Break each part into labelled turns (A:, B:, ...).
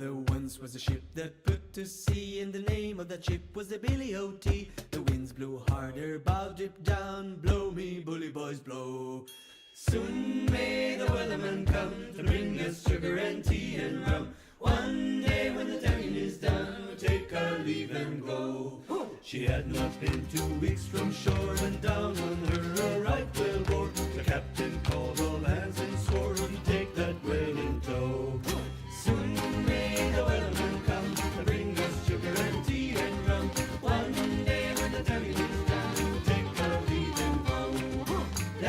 A: There once was a ship that put to sea, and the name of that ship was the Billy O.T. The winds blew harder, bow drip down, blow me bully boys blow. Soon may the weatherman come to bring us sugar and tea and rum. One day when the tonguing is done, we'll take our leave and go. She had not been 2 weeks from shore when down on her a right whale bore. The captain called all hands and swore he'd take that whale in tow. Soon may the weatherman come to bring us sugar and tea and rum. One day when the tonguing is done, we'll take our leave and go. Da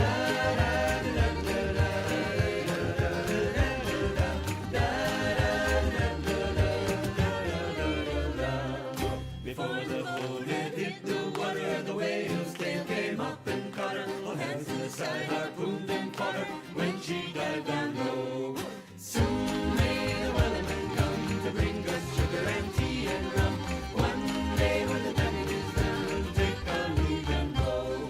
A: da da da da da. Before the boat had hit the water, the whale's tail came up and caught her. All hands to the side, harpooned and fought her when she dived down low. Soon may the weatherman come to bring us sugar and tea and rum. One day when the tonguing is done, we'll take our leave and go.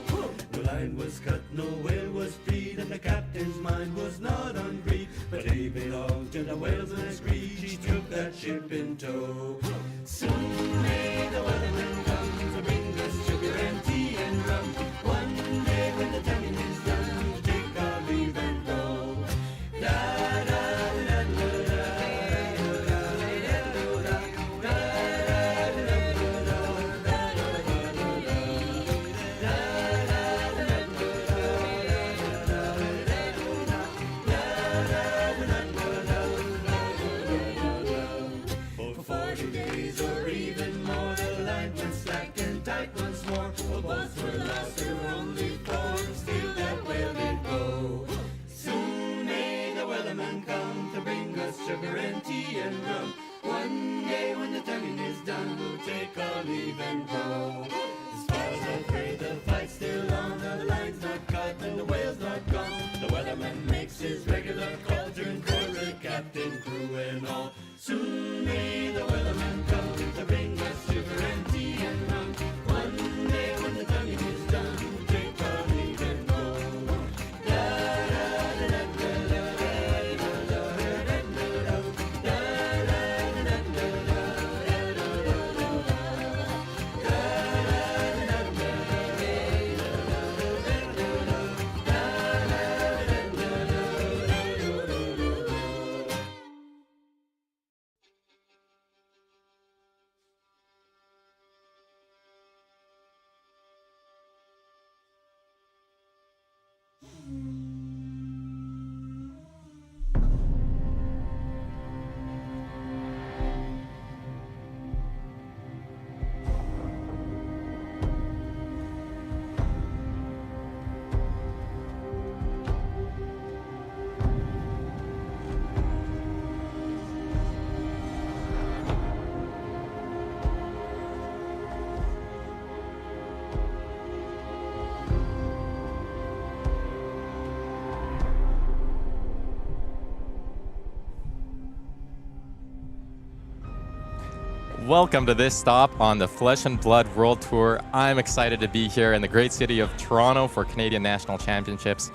A: The line was cut, no whale was freed, and the captain's mind was not on greed, but he belonged to the whales and his greed. She took that ship in tow. Soon may the weatherman come to bring us sugar and tea and rum. One day when the tonguing is done, we'll take our leave and go. Da da da da da For 40 days or even more, the line went slack and tight once more. All boats were lost, there were only four, still that whale did go. Soon may the weatherman come to bring us sugar and tea and rum. One day when the tonguing is done, we'll take our leave and go. As far as I've heard, the fight's still on, the line's not cut and the whale's not gone. The weatherman makes his regular call, turn for the captain, crew and all. Soon may the weatherman come to bring us sugar and tea and rum. One day when the tonguing is done, we'll take our leave and go. Da da da da da da da da da da
B: Welcome to this stop on the Flesh and Blood World Tour. I'm excited to be here in the great city of Toronto for Canadian National Championships.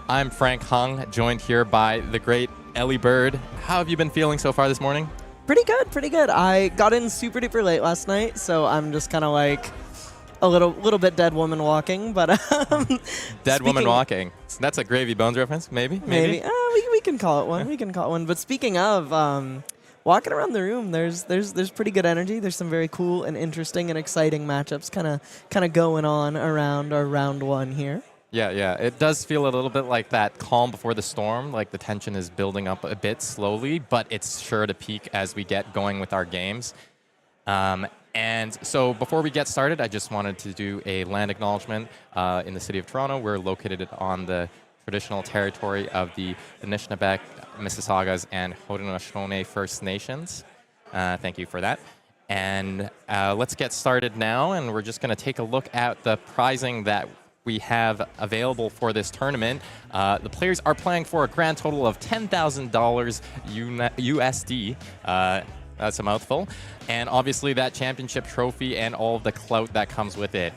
B: I'm Frank Hung, joined here by the great Elly Bird. How have you been feeling so far this morning?
C: Pretty good, pretty good. I got in super duper late last night, so I'm just kind of like a little bit dead woman walking, but
B: Dead woman walking. That's a Gravy Bones reference, maybe?
C: Maybe. We can call it one. We can call it one. But speaking of walking around the room, there's pretty good energy. There's some very cool and interesting and exciting matchups kind of going on around our round one here.
B: Yeah. It does feel a little bit like that calm before the storm, like the tension is building up a bit slowly, but it's sure to peak as we get going with our games. And so before we get started, I just wanted to do a land acknowledgement in the city of Toronto. We're located on the traditional territory of the Anishinaabeg, Mississaugas, and Haudenosaunee First Nations. Thank you for that. And let's get started now, and we're just going to take a look at the prizing that we have available for this tournament. The players are playing for a grand total of $10,000 USD. That's a mouthful. And obviously that championship trophy and all of the clout that comes with it.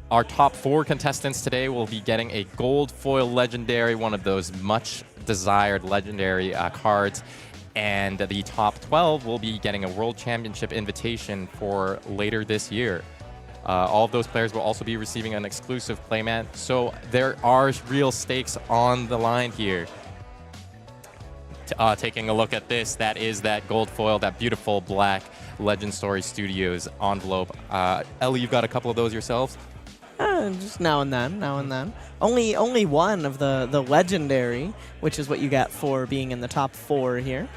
B: Our top 4 contestants today will be getting a gold foil legendary, one of those much desired legendary cards. And the top 12 will be getting a World Championship invitation for later this year. All of those players will also be receiving an exclusive playmat. So there are real stakes on the line here. Taking a look at this, that is that gold foil, that beautiful black Legend Story Studios envelope. Elly, you've got a couple of those yourselves?
C: Just now and then. Only one of the legendary, which is what you get for being in the top 4 here.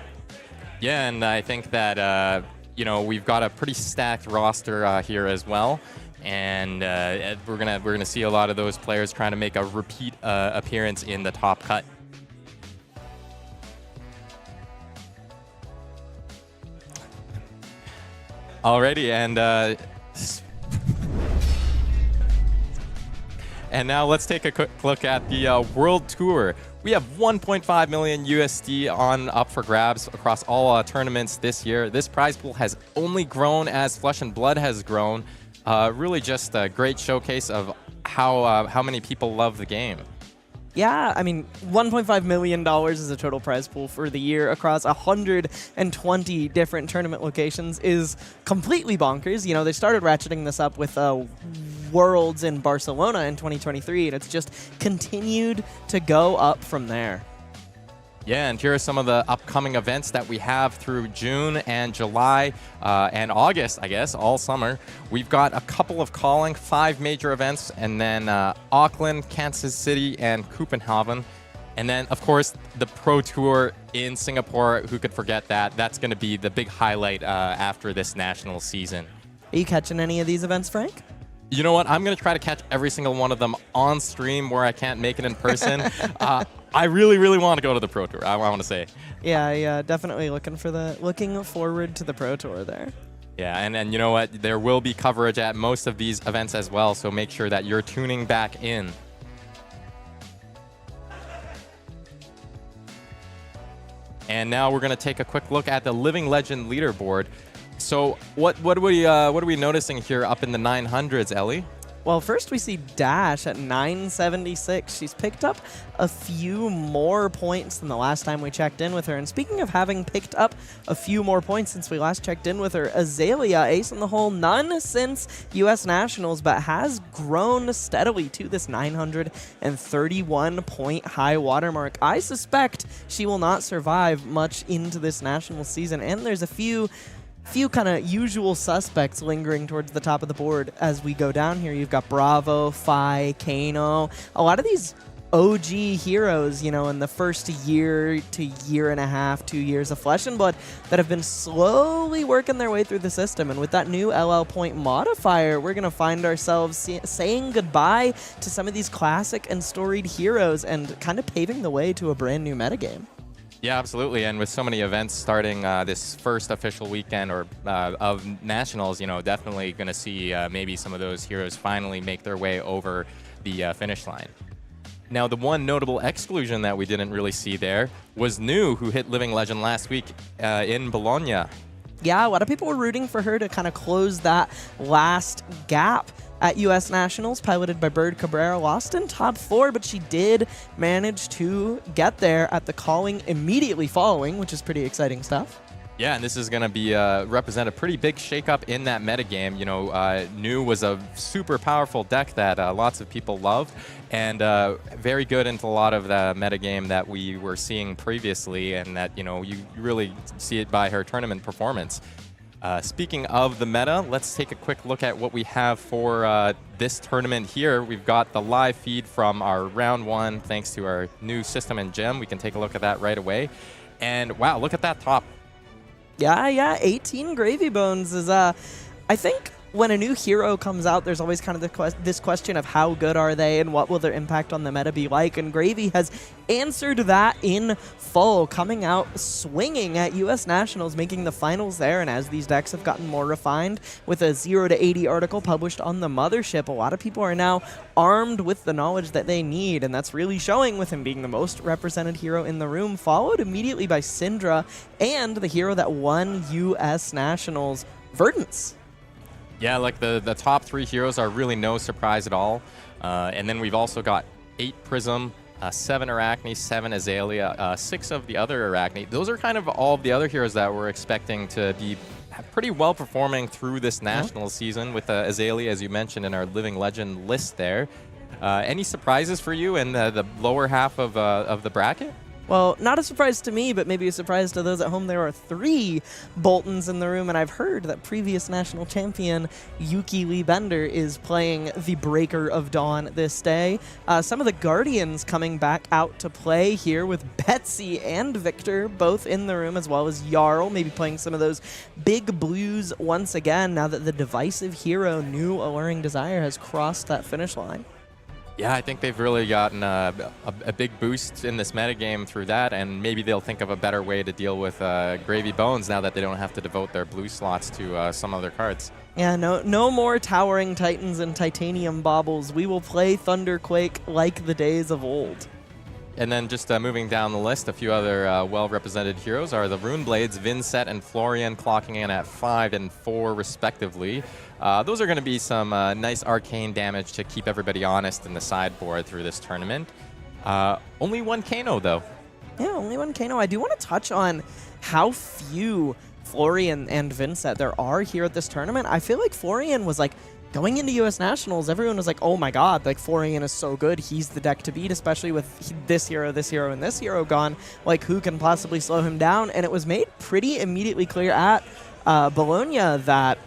B: Yeah, and I think that we've got a pretty stacked roster here as well, and we're gonna see a lot of those players trying to make a repeat appearance in the top cut. Alrighty, and now let's take a quick look at the World Tour. We have 1.5 million USD up for grabs across all tournaments this year. This prize pool has only grown as Flesh and Blood has grown. Really just a great showcase of how many people love the game.
C: Yeah, I mean, $1.5 million is a total prize pool for the year across 120 different tournament locations is completely bonkers. You know, they started ratcheting this up with Worlds in Barcelona in 2023, and it's just continued to go up from there.
B: Yeah, and here are some of the upcoming events that we have through June and July and August, I guess, all summer. We've got a couple of calling, 5 major events, and then Auckland, Kansas City, and Copenhagen. And then, of course, the Pro Tour in Singapore. Who could forget that? That's going to be the big highlight after this national season.
C: Are you catching any of these events, Frank?
B: You know what? I'm going to try to catch every single one of them on stream where I can't make it in person. I really, really want to go to the Pro Tour, I want to say.
C: Yeah, definitely looking forward to the Pro Tour there.
B: Yeah, and you know what? There will be coverage at most of these events as well, so make sure that you're tuning back in. And now we're going to take a quick look at the Living Legend leaderboard. So what are we noticing here up in the 900s, Elly?
C: Well, first we see Dash at 976. She's picked up a few more points than the last time we checked in with her. And speaking of having picked up a few more points since we last checked in with her, Azalea, ace in the hole, none since U.S. Nationals, but has grown steadily to this 931-point high watermark. I suspect she will not survive much into this national season, and there's a few kind of usual suspects lingering towards the top of the board as we go down here. You've got Bravo, Phi, Kano, a lot of these OG heroes, you know, in the first year to year and a half, 2 years of Flesh and Blood that have been slowly working their way through the system. And with that new LL point modifier, we're going to find ourselves saying goodbye to some of these classic and storied heroes and kind of paving the way to a brand new metagame.
B: Yeah, absolutely. And with so many events starting this first official weekend of Nationals, you know, definitely going to see maybe some of those heroes finally make their way over the finish line. Now, the one notable exclusion that we didn't really see there was New, who hit Living Legend last week in Bologna.
C: Yeah, a lot of people were rooting for her to kind of close that last gap at U.S. Nationals, piloted by Bird Cabrera. Lost in top 4, but she did manage to get there at the calling immediately following, which is pretty exciting stuff.
B: Yeah, and this is going to be represent a pretty big shakeup in that metagame. You know, New was a super powerful deck that lots of people loved, and very good into a lot of the metagame that we were seeing previously, and that, you know, you really see it by her tournament performance. Speaking of the meta, let's take a quick look at what we have for this tournament here. We've got the live feed from our round 1, thanks to our new system and gem. We can take a look at that right away. And wow, look at that top.
C: Yeah, 18 Gravy Bones is, I think when a new hero comes out, there's always kind of this question of how good are they and what will their impact on the meta be like, and Gravy has answered that in full, coming out swinging at U.S. Nationals, making the finals there. And as these decks have gotten more refined with a 0 to 80 article published on the Mothership, a lot of people are now armed with the knowledge that they need, and that's really showing with him being the most represented hero in the room, followed immediately by Cindra and the hero that won U.S. Nationals, Verdance.
B: Yeah, like the top 3 heroes are really no surprise at all. And then we've also got 8 Prism, 7 Arachne, 7 Azalea, 6 of the other Arachne. Those are kind of all of the other heroes that we're expecting to be pretty well performing through this national season, with Azalea, as you mentioned, in our Living Legend list there. Any surprises for you in the lower half of the bracket?
C: Well, not a surprise to me, but maybe a surprise to those at home. There are 3 Boltons in the room, and I've heard that previous national champion Yuki Lee Bender is playing the Breaker of Dawn this day. Some of the Guardians coming back out to play here, with Betsy and Victor both in the room, as well as Jarl, maybe playing some of those big blues once again, now that the divisive hero New Alluring Desire has crossed that finish line.
B: Yeah, I think they've really gotten a big boost in this metagame through that, and maybe they'll think of a better way to deal with Gravy Bones now that they don't have to devote their blue slots to some other cards.
C: Yeah, no more Towering Titans and Titanium Baubles. We will play Thunderquake like the days of old.
B: And then just moving down the list, a few other well-represented heroes are the Runeblades, Vincent and Florian, clocking in at 5 and 4 respectively. Those are going to be some nice arcane damage to keep everybody honest in the sideboard through this tournament. Only 1 Kano, though.
C: Yeah, only 1 Kano. I do want to touch on how few Florian and Vincent there are here at this tournament. I feel like Florian was like, going into U.S. Nationals, everyone was like, oh my god, like Florian is so good. He's the deck to beat, especially with this hero, and this hero gone. Like, who can possibly slow him down? And it was made pretty immediately clear at Bologna that,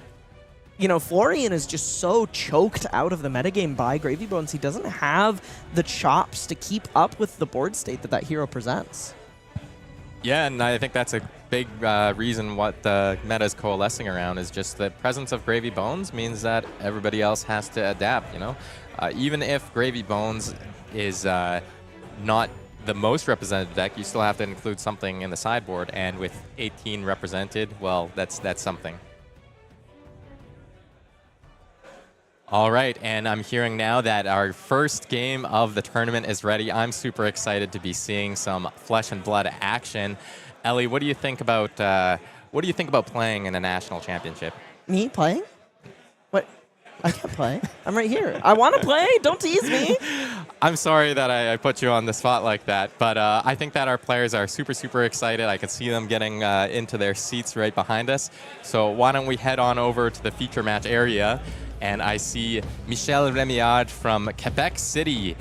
C: you know, Florian is just so choked out of the metagame by Gravy Bones. He doesn't have the chops to keep up with the board state that hero presents.
B: Yeah, and I think that's a big reason what the meta is coalescing around, is just the presence of Gravy Bones means that everybody else has to adapt, you know? Even if Gravy Bones is not the most represented deck, you still have to include something in the sideboard, and with 18 represented, well, that's something. All right, and I'm hearing now that our first game of the tournament is ready. I'm super excited to be seeing some flesh and blood action. Elly, what do you think about playing in a national championship?
C: Me playing? What? I can't play. I'm right here. I want to play. Don't tease me.
B: I'm sorry that I put you on the spot like that, but I think that our players are super, super excited. I can see them getting into their seats right behind us. So why don't we head on over to the feature match area? And I see Michel Ramillard from Quebec City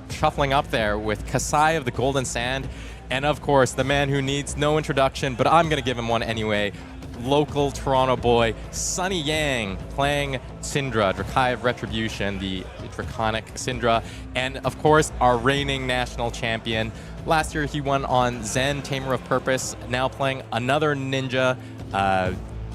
B: shuffling up there with Kassai of the Golden Sand. And of course, the man who needs no introduction, but I'm going to give him one anyway. Local Toronto boy, Sunny Yang, playing Cindra, Drakai of Retribution, the Draconic Cindra. And of course, our reigning national champion. Last year, he won on Zen, Tamer of Purpose, now playing another Ninja.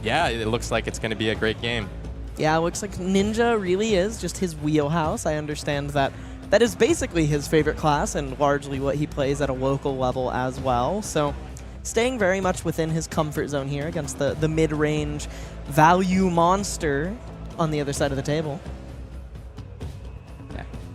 B: Yeah, it looks like it's going to be a great game.
C: Yeah, it looks like Ninja really is just his wheelhouse. I understand that that is basically his favorite class and largely what he plays at a local level as well. So staying very much within his comfort zone here against the mid-range value monster on the other side of the table.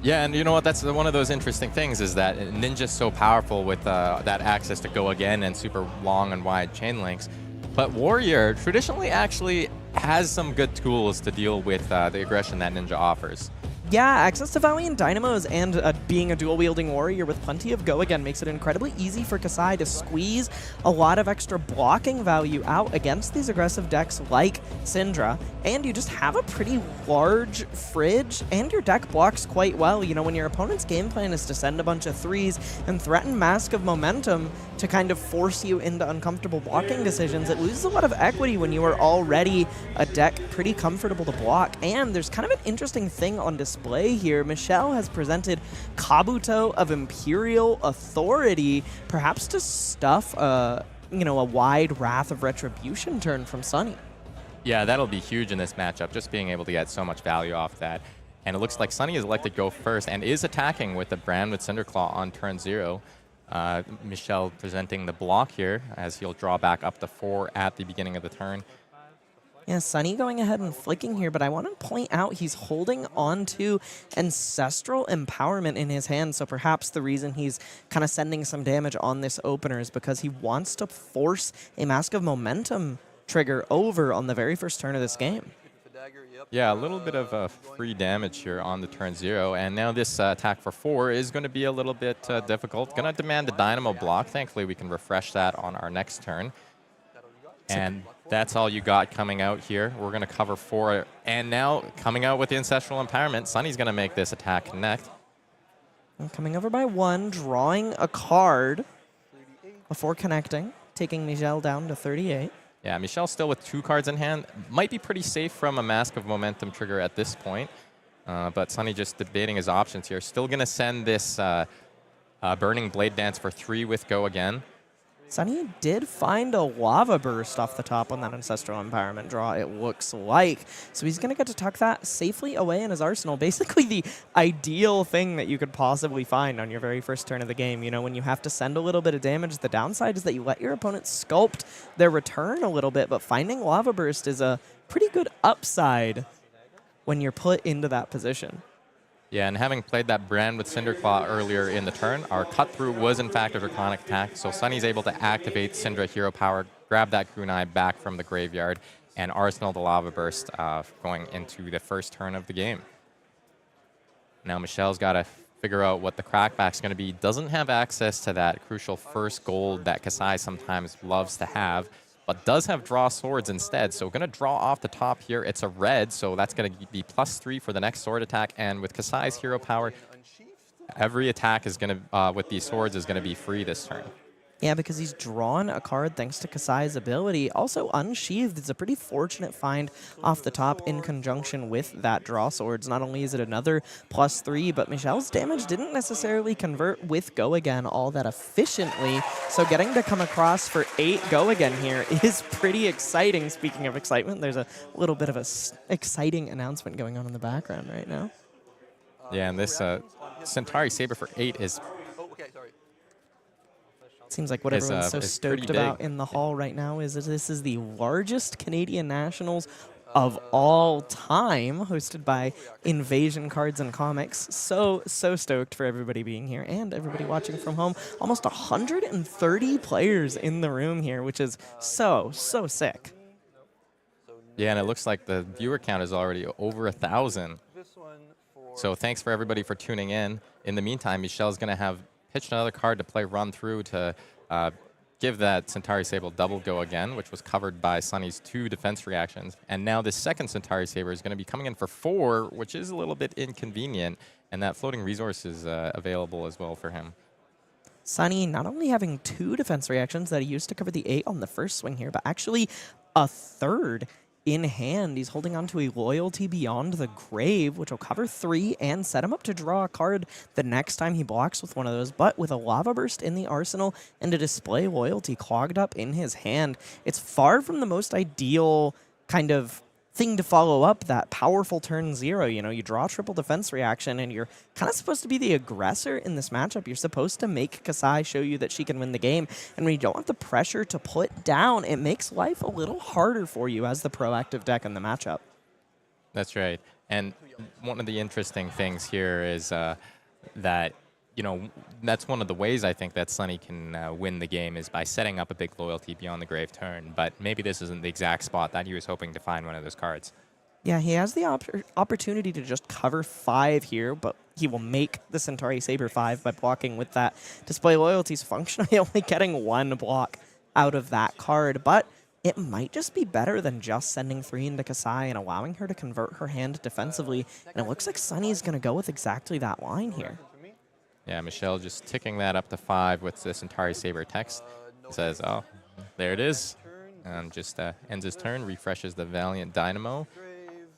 B: Yeah, and you know what? That's one of those interesting things, is that Ninja's so powerful with that access to go again and super long and wide chain links. But Warrior traditionally actually has some good tools to deal with the aggression that Ninja offers.
C: Yeah, access to Valiant Dynamos and being a dual-wielding warrior with plenty of go again makes it incredibly easy for Kassai to squeeze a lot of extra blocking value out against these aggressive decks like Cindra, and you just have a pretty large fridge, and your deck blocks quite well. You know, when your opponent's game plan is to send a bunch of 3s and threaten Mask of Momentum to kind of force you into uncomfortable blocking decisions, it loses a lot of equity when you are already a deck pretty comfortable to block. And there's kind of an interesting thing on display here. Michel has presented Kabuto of Imperial Authority, perhaps to stuff a wide Wrath of Retribution turn from Sunny.
B: Yeah, that'll be huge in this matchup, just being able to get so much value off that. And it looks like Sunny is elected go first and is attacking with the Brand with Cinderclaw on turn 0. Michel presenting the block here, as he'll draw back up to 4 at the beginning of the turn.
C: Yeah, Sunny going ahead and flicking here, but I want to point out he's holding on to Ancestral Empowerment in his hand, so perhaps the reason he's kind of sending some damage on this opener is because he wants to force a Mask of Momentum trigger over on the very first turn of this game.
B: Yeah, a little bit of free damage here on the turn 0. And now this attack for 4 is going to be a little bit difficult. Going to demand the Dynamo block. Thankfully, we can refresh that on our next turn. And that's all you got coming out here. We're going to cover 4. And now coming out with the Ancestral Empowerment, Sunny's going to make this attack connect.
C: And coming over by 1, drawing a card before connecting, taking Michel down to 38.
B: Yeah, Michel's still with 2 cards in hand. Might be pretty safe from a Mask of Momentum trigger at this point. But Sunny just debating his options here. Still going to send this Burning Blade Dance for 3 with Go again.
C: Sunny did find a Lava Burst off the top on that Ancestral Empowerment draw, it looks like. So he's going to get to tuck that safely away in his arsenal. Basically the ideal thing that you could possibly find on your very first turn of the game. You know, when you have to send a little bit of damage, the downside is that you let your opponent sculpt their return a little bit, but finding Lava Burst is a pretty good upside when you're put into that position.
B: Yeah, and having played that brand with Cinderclaw earlier in the turn, our cut-through was in fact a Draconic attack, so Sunny's able to activate Cindra Hero Power, grab that Kunai back from the graveyard, and arsenal the Lava Burst going into the first turn of the game. Now Michel's got to figure out what the crackback's going to be. Doesn't have access to that crucial first gold that Kassai sometimes loves to have, but does have draw swords instead. So going to draw off the top here. It's a red, so that's going to be +3 for the next sword attack. And with Kassai's hero power, every attack is going to with these swords is going to be free this turn.
C: Yeah, because he's drawn a card thanks to Kassai's ability. Also, Unsheathed is a pretty fortunate find off the top in conjunction with that draw swords. Not only is it another +3, but Michel's damage didn't necessarily convert with Go Again all that efficiently. So getting to come across for 8 Go Again here is pretty exciting. Speaking of excitement, there's a little bit of a exciting announcement going on in the background right now.
B: Yeah, and this Centauri Saber for 8 is...
C: Seems like what everyone's so stoked about in the hall right now is that this is the largest Canadian Nationals of all time, hosted by Invasion Cards and Comics. So stoked for everybody being here and everybody watching from home. Almost 130 players in the room here, which is so sick.
B: Yeah, and it looks like the viewer count is already over 1,000. So thanks for everybody for tuning in. In the meantime, Michel's going to have pitched another card to play Run Through to give that Centauri Saber double Go Again, which was covered by Sunny's 2 defense reactions. And now this second Centauri Saber is going to be coming in for 4, which is a little bit inconvenient. And that floating resource is available as well for him.
C: Sunny not only having 2 defense reactions that he used to cover the 8 on the first swing here, but actually a 3rd in hand. He's holding on to a Loyalty Beyond the Grave, which will cover 3 and set him up to draw a card the next time he blocks with one of those, but with a Lava Burst in the arsenal and a Display Loyalty clogged up in his hand. It's far from the most ideal kind of thing to follow up that powerful turn 0. You know, you draw a triple defense reaction and you're kind of supposed to be the aggressor in this matchup. You're supposed to make Kassai show you that she can win the game. And when you don't have the pressure to put down, it makes life a little harder for you as the proactive deck in the matchup.
B: That's right. And one of the interesting things here is that, you know, that's one of the ways I think that Sunny can win the game is by setting up a big Loyalty Beyond the Grave turn. But maybe this isn't the exact spot that he was hoping to find one of those cards.
C: Yeah, he has the opportunity to just cover 5 here, but he will make the Centauri Saber 5 by blocking with that Display Loyalties, functionally only getting 1 block out of that card. But it might just be better than just sending 3 into Kassai and allowing her to convert her hand defensively. And it looks like Sunny's going to go with exactly that line here.
B: Yeah, Michel just ticking that up to 5 with the Centauri Saber text. Says, oh, there it is. And just ends his turn, refreshes the Valiant Dynamo.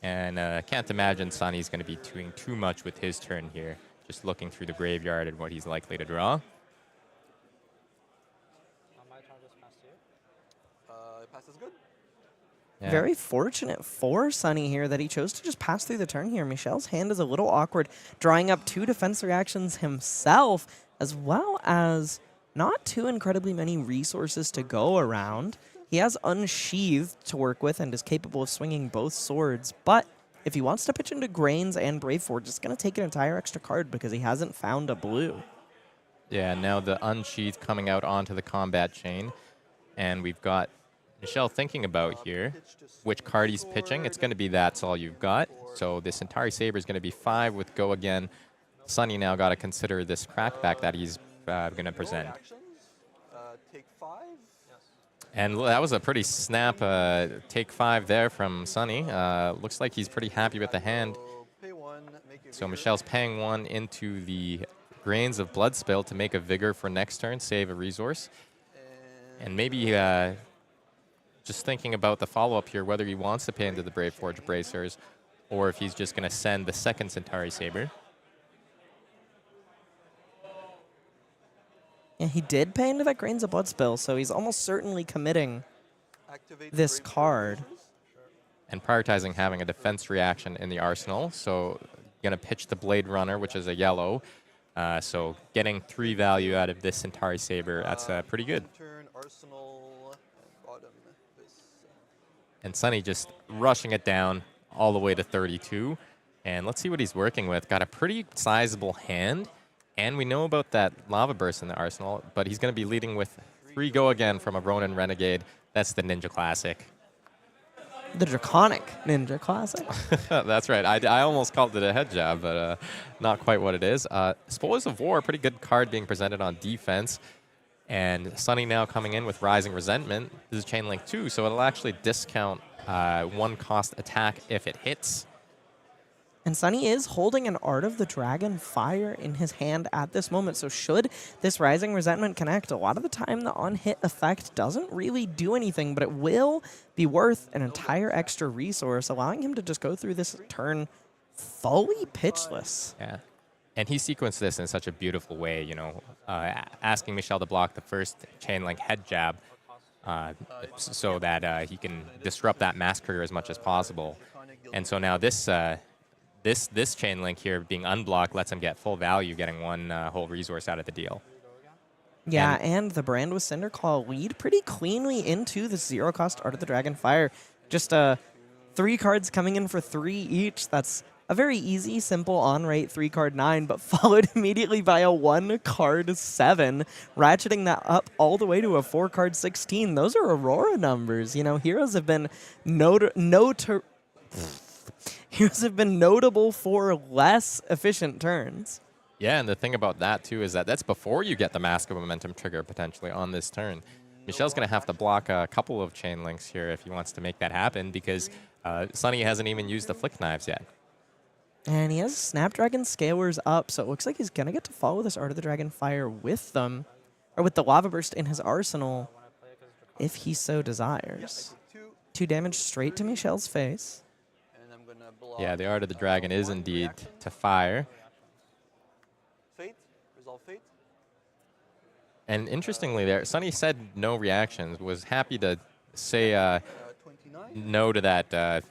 B: And can't imagine Sunny's going to be doing too much with his turn here. Just looking through the graveyard and what he's likely to draw.
D: Pass is good.
B: Yeah.
C: Very fortunate for Sunny here that he chose to just pass through the turn here. Michel's hand is a little awkward, drawing up 2 defense reactions himself, as well as not too incredibly many resources to go around. He has Unsheathed to work with and is capable of swinging both swords, but if he wants to pitch into Grains and Brave Forge, it's going to take an entire extra card because he hasn't found a blue.
B: Yeah, now the Unsheathed coming out onto the combat chain, and we've got Michel thinking about here which card he's pitching. It's going to be That's All You've Got. So this Centauri Saber is going to be 5 with Go Again. Sonny now got to consider this crackback that he's going to present.
D: Take 5.
B: And that was a pretty snap take 5 there from Sonny. Looks like he's pretty happy with the hand. So Michel's paying 1 into the Grains of Blood Spill to make a Vigor for next turn, save a resource. And maybe just thinking about the follow-up here, whether he wants to pay into the Brave Forge Bracers or if he's just going to send the second Centauri Saber.
C: Yeah, he did pay into that Grains of Blood Spill, so he's almost certainly committing this card.
B: And prioritizing having a defense reaction in the arsenal. So going to pitch the Blade Runner, which is a yellow. So getting 3 value out of this Centauri Saber, that's pretty good. And Sonny just rushing it down all the way to 32. And let's see what he's working with. Got a pretty sizable hand. And we know about that Lava Burst in the arsenal, but he's going to be leading with 3 Go Again from a Ronin Renegade. That's the Ninja Classic.
C: The Draconic Ninja Classic.
B: That's right. I almost called it a head jab, but not quite what it is. Spoils of War, pretty good card being presented on defense. And Sonny now coming in with Rising Resentment. This is Chain Link 2, so it'll actually discount 1 cost attack if it hits.
C: And Sonny is holding an Art of the Dragon Fire in his hand at this moment. So should this Rising Resentment connect, a lot of the time the on-hit effect doesn't really do anything, but it will be worth an entire extra resource, allowing him to just go through this turn fully pitchless.
B: Yeah. And he sequenced this in such a beautiful way, you know, asking Michel to block the first Chain Link head jab so that he can disrupt that Massacre as much as possible. And so now this Chain Link here being unblocked lets him get full value, getting 1 whole resource out of the deal.
C: Yeah, and the Brand with Cinderclaw lead pretty cleanly into the 0-cost Art of the Dragon Fire. Just 3 cards coming in for 3 each. That's a very easy, simple on-rate 3-card 9, but followed immediately by a 1-card 7, ratcheting that up all the way to a 4-card 16. Those are Aurora numbers. You know, heroes have been Heroes have been notable for less efficient turns.
B: Yeah, and the thing about that, too, is that that's before you get the Mask of Momentum trigger, potentially, on this turn. Michel's going to have to block a couple of Chain Links here if he wants to make that happen, because Sonny hasn't even used the Flick Knives yet.
C: And he has Snapdragon Scalers up, so it looks like he's going to get to follow this Art of the Dragon Fire with them, or with the Lava Burst in his arsenal, if he so desires. 2 damage straight to Michel's face.
B: Yeah, the Art of the Dragon is indeed to fire.
D: Fate, resolve Fate.
B: And interestingly there, Sonny said no reactions, was happy to say no to that. I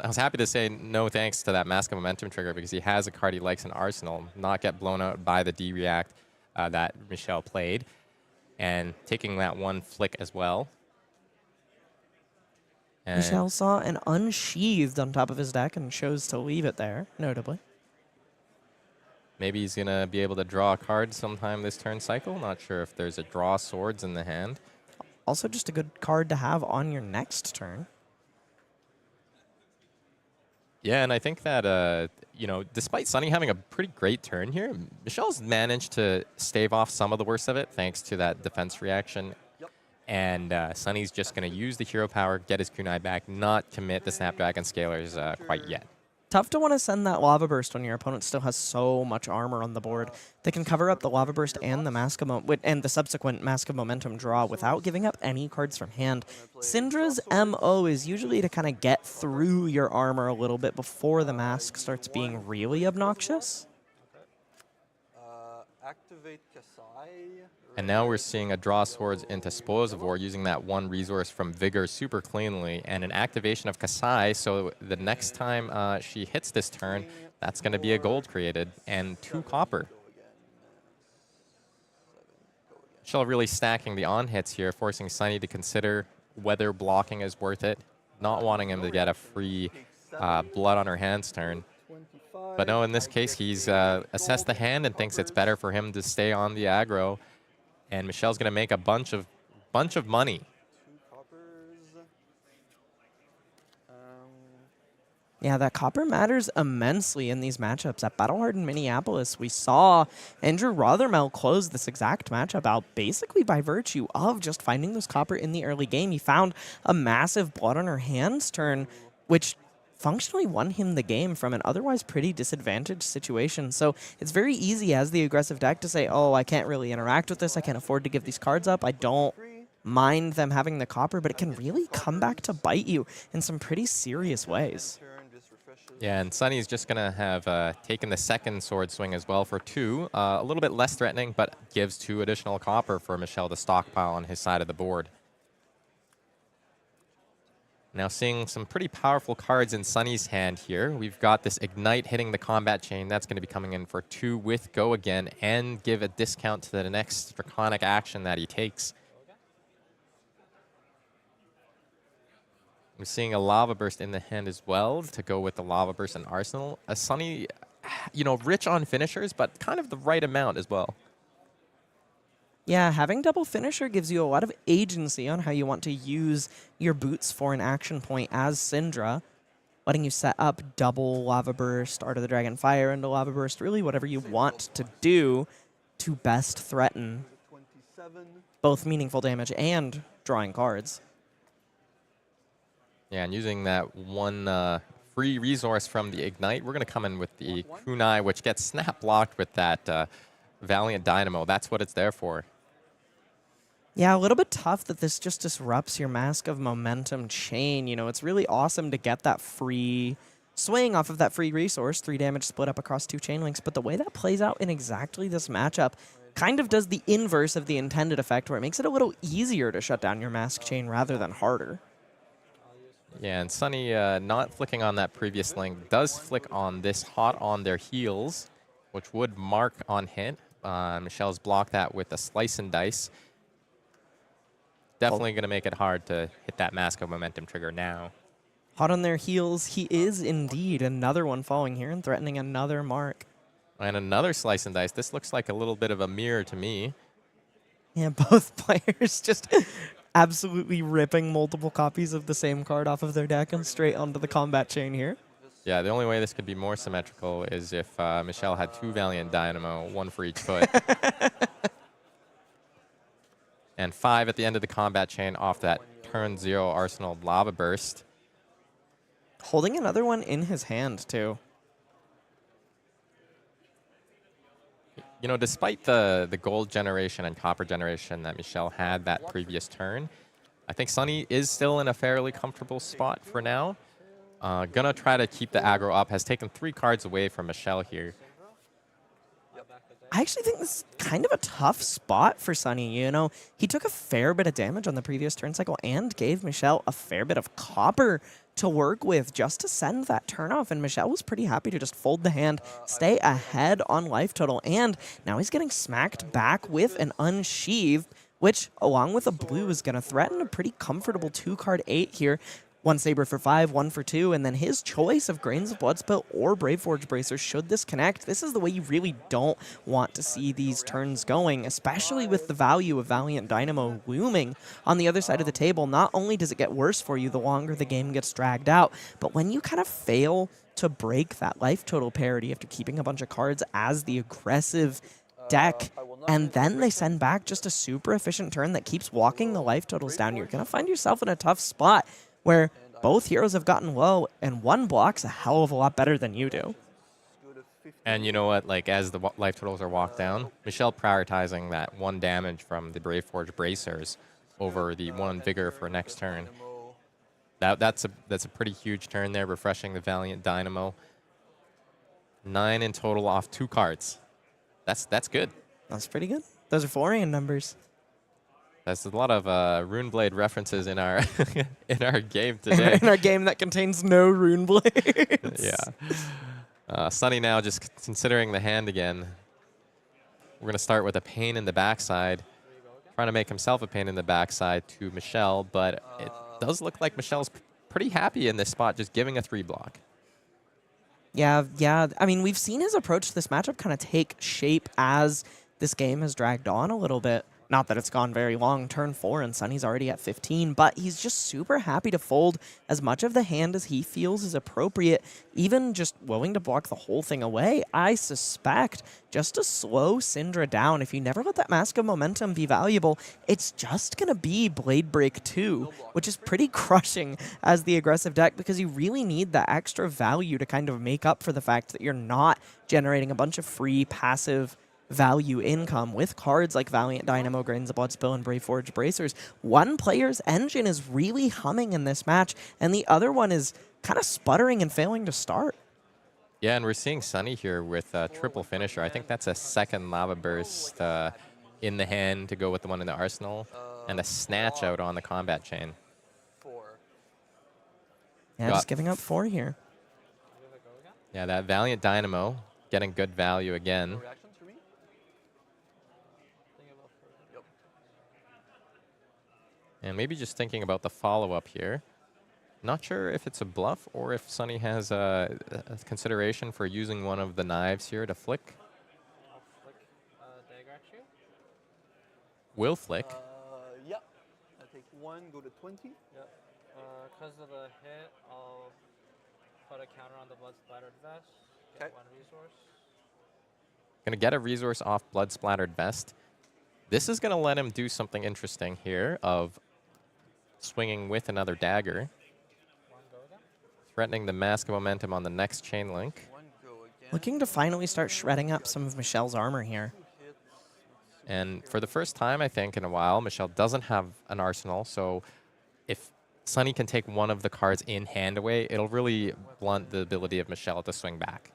B: was happy to say no thanks to that Mask of Momentum trigger because he has a card he likes in Arsenal, not get blown out by the D-React that Michel played, and taking that 1 flick as well. And
C: Michel saw an Unsheathed on top of his deck and chose to leave it there, notably.
B: maybe he's going to be able to draw a card sometime this turn cycle. Not sure if there's a Draw Swords in the hand.
C: Also just a good card to have on your next turn.
B: Yeah, and I think that, you know, despite Sonny having a pretty great turn here, Michel's managed to stave off some of the worst of it thanks to that defense reaction.
D: Yep.
B: And Sonny's just going to use the hero power, get his kunai back, not commit the Snapdragon Scalers quite yet.
C: Tough to want to send that Lava Burst when your opponent still has so much armor on the board. They can cover up the Lava Burst and the Mask of and the subsequent Mask of Momentum draw without giving up any cards from hand. Cindra's MO is usually to kind of get through your armor a little bit before the mask starts being really obnoxious.
D: Activate Kassai.
B: And now we're seeing a Draw Swords into Spoils of War using that one resource from Vigor super cleanly, and an activation of Kassai, so the next time she hits this turn, that's going to be a gold created, and 2 copper. Michel really stacking the on-hits here, forcing Sonny to consider whether blocking is worth it, not wanting him to get a free blood on her hands turn. But no, in this case, he's assessed the hand and thinks it's better for him to stay on the aggro. And Michel's going to make a bunch of money.
C: Yeah, that copper matters immensely in these matchups. At Battle Hard in Minneapolis, we saw Andrew Rothermel close this exact matchup out basically by virtue of just finding those copper in the early game. He found a massive blood on her hands turn, which functionally won him the game from an otherwise pretty disadvantaged situation. So it's very easy as the aggressive deck to say, oh, I can't really interact with this. I can't afford to give these cards up. I don't mind them having the copper, but it can really come back to bite you in some pretty serious ways.
B: Yeah, and Sunny's just going to have taken the second sword swing as well for 2. A little bit less threatening, but gives 2 additional copper for Michel to stockpile on his side of the board. Now seeing some pretty powerful cards in Sunny's hand here. We've got this Ignite hitting the combat chain. That's going to be coming in for 2 with Go again and give a discount to the next draconic action that he takes. We're seeing a Lava Burst in the hand as well to go with the Lava Burst and Arsenal. A Sunny, you know, rich on finishers, but kind of the right amount as well.
C: Yeah, having double finisher gives you a lot of agency on how you want to use your boots for an action point as Cindra, letting you set up double Lava Burst, Art of the Dragon Fire into Lava Burst, really whatever you want to do to best threaten both meaningful damage and drawing cards.
B: Yeah, and using that one free resource from the Ignite, we're going to come in with the Kunai, which gets snap blocked with that Valiant Dynamo. That's what it's there for.
C: Yeah, a little bit tough that this just disrupts your Mask of Momentum chain. You know, it's really awesome to get that free swing off of that free resource, 3 damage split up across 2 chain links, but the way that plays out in exactly this matchup kind of does the inverse of the intended effect, where it makes it a little easier to shut down your Mask chain rather than harder.
B: Yeah, and Sunny not flicking on that previous link does flick on this Hot on their heels, which would mark on hit. Michel's blocked that with a Slice and Dice. Definitely going to make it hard to hit that Mask of Momentum trigger now.
C: Hot on their heels, he is indeed. Another one falling here and threatening another mark.
B: And another Slice and Dice. This looks like a little bit of a mirror to me.
C: Yeah, both players just absolutely ripping multiple copies of the same card off of their deck and straight onto the combat chain here.
B: Yeah, the only way this could be more symmetrical is if Michel had 2 Valiant Dynamo, 1 for each foot. And 5 at the end of the combat chain off that turn 0 Arsenal Lava Burst.
C: Holding another one in his hand, too.
B: You know, despite the gold generation and copper generation that Michel had that previous turn, I think Sunny is still in a fairly comfortable spot for now. Gonna try to keep the aggro up. Has taken 3 cards away from Michel here.
C: I actually think this is kind of a tough spot for Sunny. You know, he took a fair bit of damage on the previous turn cycle and gave Michel a fair bit of copper to work with just to send that turn off. And Michel was pretty happy to just fold the hand, stay ahead on life total. And now he's getting smacked back with an Unsheathed, which, along with a blue, is going to threaten a pretty comfortable 2-card 8 here. 1 Saber for 5, 1 for 2, and then his choice of Grains of Bloodspill or Braveforge Bracer should this connect. This is the way you really don't want to see these turns going, especially with the value of Valiant Dynamo looming on the other side of the table. Not only does it get worse for you the longer the game gets dragged out, but when you kind of fail to break that life total parity after keeping a bunch of cards as the aggressive deck, and then they send back just a super efficient turn that keeps walking the life totals down, you're going to find yourself in a tough spot where both heroes have gotten low, and one block's a hell of a lot better than you do.
B: And you know what? Like, as the life totals are walked down, Michel prioritizing that 1 damage from the Braveforge Bracers over the 1 Vigor for next turn. That's a pretty huge turn there, refreshing the Valiant Dynamo. 9 in total off 2 cards. That's good.
C: That's pretty good. Those are Florian numbers.
B: There's a lot of Runeblade references in our in our game today.
C: In our game that contains no Runeblades.
B: Yeah. Sunny now just considering the hand again. We're going to start with a pain in the backside. Trying to make himself a pain in the backside to Michel, but it does look like Michel's pretty happy in this spot, just giving a 3 block.
C: Yeah. I mean, we've seen his approach to this matchup kind of take shape as this game has dragged on a little bit. Not that it's gone very long, turn 4, and Sunny's already at 15, but he's just super happy to fold as much of the hand as he feels is appropriate, even just willing to block the whole thing away. I suspect just to slow Cindra down, if you never let that Mask of Momentum be valuable, it's just going to be Blade Break 2, which is pretty crushing as the aggressive deck because you really need that extra value to kind of make up for the fact that you're not generating a bunch of free passive value income with cards like Valiant Dynamo, Grains of Bloodspill, and Brave Forge Bracers. One player's engine is really humming in this match, and the other one is kind of sputtering and failing to start.
B: Yeah, and we're seeing Sunny here with a triple finisher. I think that's a second Lava Burst in the hand to go with the one in the arsenal, and a Snatch out on the combat chain.
D: 4.
C: Yeah, just giving up 4 here.
B: Yeah, that Valiant Dynamo getting good value
D: No
B: again.
D: reactions for me? Thinking about first. Yep.
B: And maybe just thinking about the follow-up here. Not sure if it's a bluff or if Sunny has a consideration for using one of the knives here to flick.
E: I'll flick dagger at you.
B: Will flick.
D: Yep. I take 1, go to 20.
E: Yep. Because of the hit, I'll put a counter on the blood splattered vest. Get
D: 'Kay.
E: 1 resource.
B: Going to get a resource off Blood Splattered Vest. This is going to let him do something interesting here of swinging with another dagger,
E: 1 go again.
B: threatening the Mask of Momentum on the next chain link.
D: 1 go again.
C: Looking to finally start shredding up some of Michel's armor here.
D: 2 hits.
B: And for the first time, I think, in a while, Michel doesn't have an arsenal. So if Sunny can take one of the cards in hand away, it'll really blunt the ability of Michel to swing back.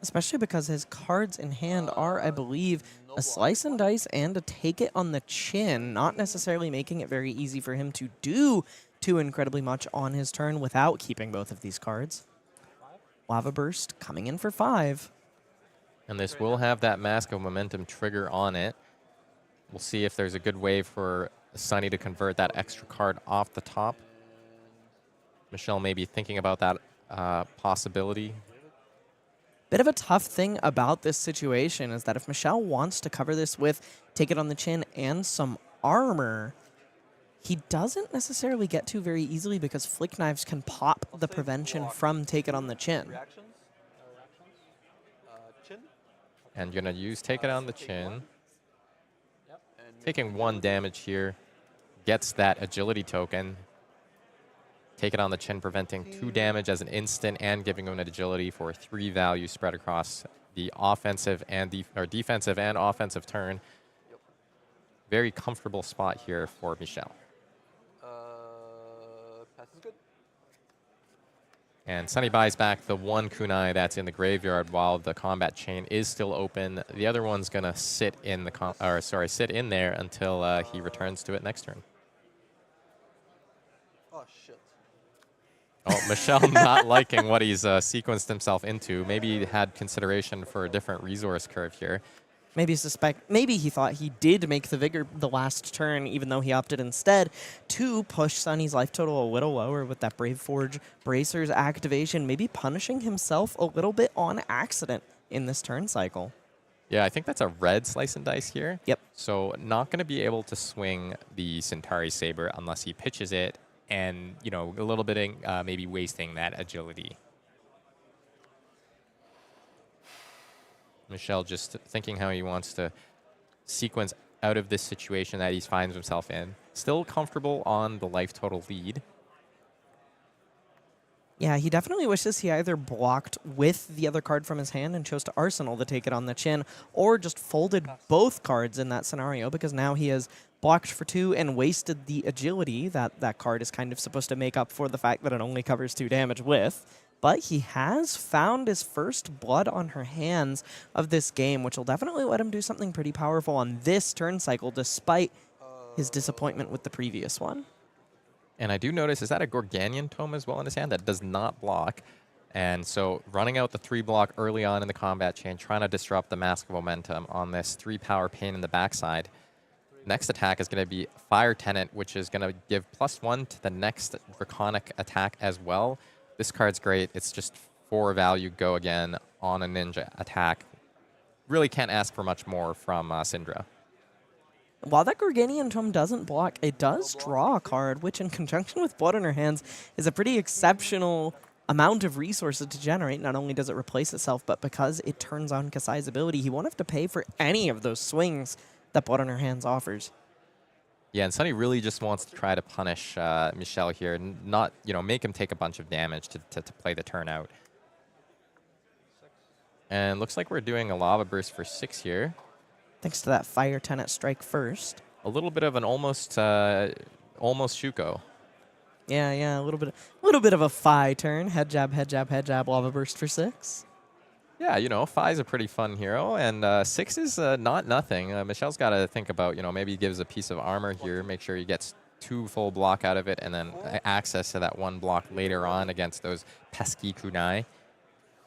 C: Especially because his cards in hand are, I believe, a Slice and Dice and a Take It on the Chin, not necessarily making it very easy for him to do too incredibly much on his turn without keeping both of these cards. Lava Burst coming in for 5.
B: And this will have that Mask of Momentum trigger on it. We'll see if there's a good way for Sunny to convert that extra card off the top. Michel may be thinking about that possibility.
C: Bit of a tough thing about this situation is that if Michel wants to cover this with Take It on the Chin and some armor, he doesn't necessarily get to very easily because Flick Knives can pop the prevention from Take It on the Chin.
D: Reactions? Chin?
B: And you're going to use Take It on the Chin.
D: And
B: Taking 1 damage here. Gets that agility token. Take It on the Chin, preventing 2 damage as an instant and giving him an agility for 3 value spread across the offensive and defensive and offensive turn.
D: Yep.
B: Very comfortable spot here for Michel.
D: Pass is good.
B: And Sunny buys back the 1 kunai that's in the graveyard while the combat chain is still open. The other one's gonna sit in the sit in there until he returns to it next turn.
D: Oh, shit.
B: Oh, Michel not liking what he's sequenced himself into. Maybe he had consideration for a different resource curve here.
C: Maybe he thought he did make the Vigor the last turn, even though he opted instead to push Sunny's life total a little lower with that Brave Forge Bracers activation, maybe punishing himself a little bit on accident in this turn cycle.
B: Yeah, I think that's a red Slice and Dice here.
C: Yep.
B: So not going to be able to swing the Centauri Saber unless he pitches it and, you know, a little bit maybe wasting that agility. Michel just thinking how he wants to sequence out of this situation that he finds himself in. Still comfortable on the life total lead.
C: Yeah, he definitely wishes he either blocked with the other card from his hand and chose to Arsenal to Take It on the Chin, or just folded both cards in that scenario, because now he has blocked for 2 and wasted the agility that that card is kind of supposed to make up for the fact that it only covers 2 damage with. But he has found his first blood on her hands of this game, which will definitely let him do something pretty powerful on this turn cycle, despite his disappointment with the previous one.
B: And I do notice, is that a Gorganian Tome as well in his hand? That does not block. And so running out the 3 block early on in the combat chain, trying to disrupt the Mask of Momentum on this 3 power pain in the backside. Next attack is going to be Fire Tenant, which is going to give +1 to the next Draconic attack as well. This card's great. It's just 4 value go again on a ninja attack. Really can't ask for much more from Cindra.
C: While that Gorganian Tome doesn't block, it does draw a card, which in conjunction with Blood in her hands is a pretty exceptional amount of resources to generate. Not only does it replace itself, but because it turns on Kassai's ability, he won't have to pay for any of those swings that Blood in her hands offers.
B: Yeah, and Sunny really just wants to try to punish Michel here, not make him take a bunch of damage to play the turn out. And looks like we're doing a Lava Burst for 6 here.
C: Thanks to that Fire Tenet strike first.
B: A little bit of an almost Shuko.
C: Yeah, a little bit of a Fi turn. Head jab, Lava Burst for 6.
B: Yeah, Fi's a pretty fun hero, and 6 is not nothing. Michel's got to think about, maybe he gives a piece of armor here, make sure he gets 2 full block out of it, and then access to that 1 block later on against those pesky kunai.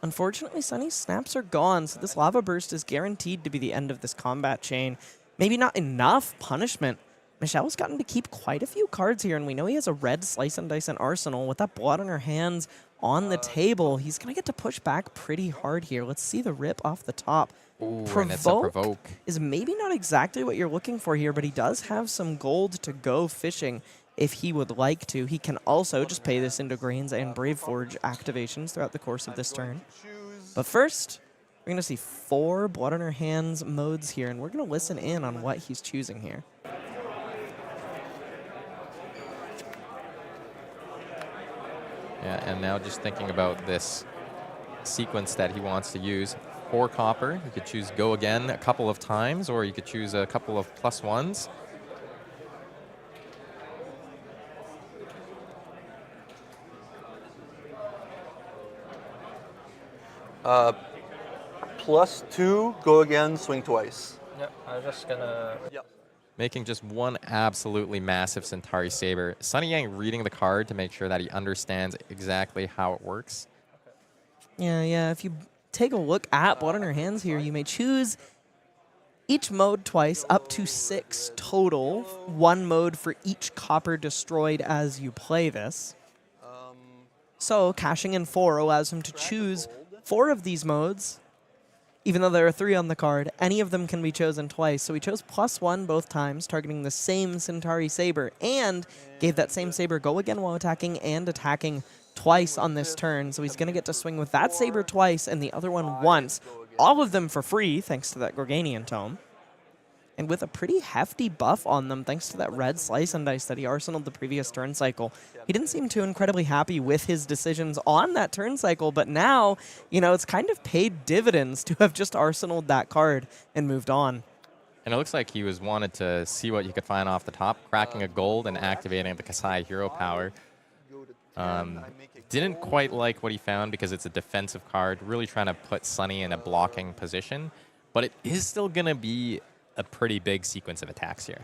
C: Unfortunately, Sunny's snaps are gone, so this Lava Burst is guaranteed to be the end of this combat chain. Maybe not enough punishment. Michel's gotten to keep quite a few cards here, and we know he has a red Slice and Dice in arsenal. With that Blood on her hands on the table, he's going to get to push back pretty hard here. Let's see the rip off the top.
B: Ooh, and it's a provoke.
C: Is maybe not exactly what you're looking for here, but he does have some gold to go fishing if he would like to. He can also just pay this into Grains and Brave Forge activations throughout the course of this turn. But first, we're going to see 4 Blood on her hands modes here, and we're going to listen in on what he's choosing here.
B: Yeah, and now just thinking about this sequence that he wants to use. 4 copper, you could choose Go Again a couple of times, or you could choose a couple of +1s.
D: +2, go again, swing twice.
E: Yep, I'm just gonna.
D: Yep.
B: Making just one absolutely massive Centauri Saber. Sunny Yang reading the card to make sure that he understands exactly how it works.
C: Yeah. If you take a look at Blood on her hands here, you may choose each mode twice, up to 6 total. 1 mode for each copper destroyed as you play this. So cashing in 4 allows him to choose 4 of these modes. Even though there are 3 on the card, any of them can be chosen twice. So he chose +1 both times, targeting the same Centauri Saber, and gave that same Saber Go Again while attacking and attacking twice on this turn. So he's going to get to swing with that Saber twice and the other one once. All of them for free, thanks to that Gorganian Tome. And with a pretty hefty buff on them, thanks to that red Slice and Dice that he arsenaled the previous turn cycle. He didn't seem too incredibly happy with his decisions on that turn cycle, but now, it's kind of paid dividends to have just arsenaled that card and moved on.
B: And it looks like he wanted to see what he could find off the top, cracking a gold and activating the Kassai hero power. Didn't quite like what he found because it's a defensive card, really trying to put Sunny in a blocking position, but it is still going to be a pretty big sequence of attacks here.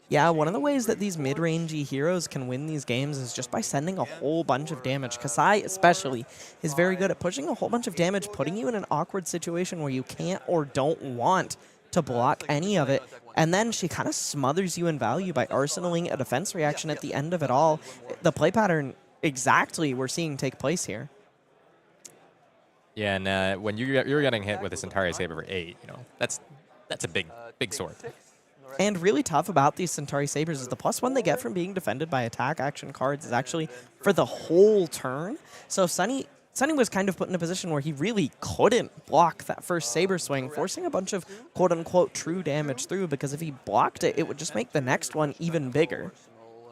C: Yeah, one of the ways that these mid-rangey heroes can win these games is just by sending a whole bunch of damage. Kassai, especially, is very good at pushing a whole bunch of damage, putting you in an awkward situation where you can't or don't want to block any of it. And then she kind of smothers you in value by arsenaling a defense reaction at the end of it all. The play pattern exactly we're seeing take place here.
B: Yeah, and when you're getting hit with a Centauri Saber for 8, that's a big sword.
C: And really tough about these Centauri Sabers is the +1 they get from being defended by attack action cards is actually for the whole turn. So Sunny was kind of put in a position where he really couldn't block that first Saber swing, forcing a bunch of quote-unquote true damage through, because if he blocked it, it would just make the next one even bigger.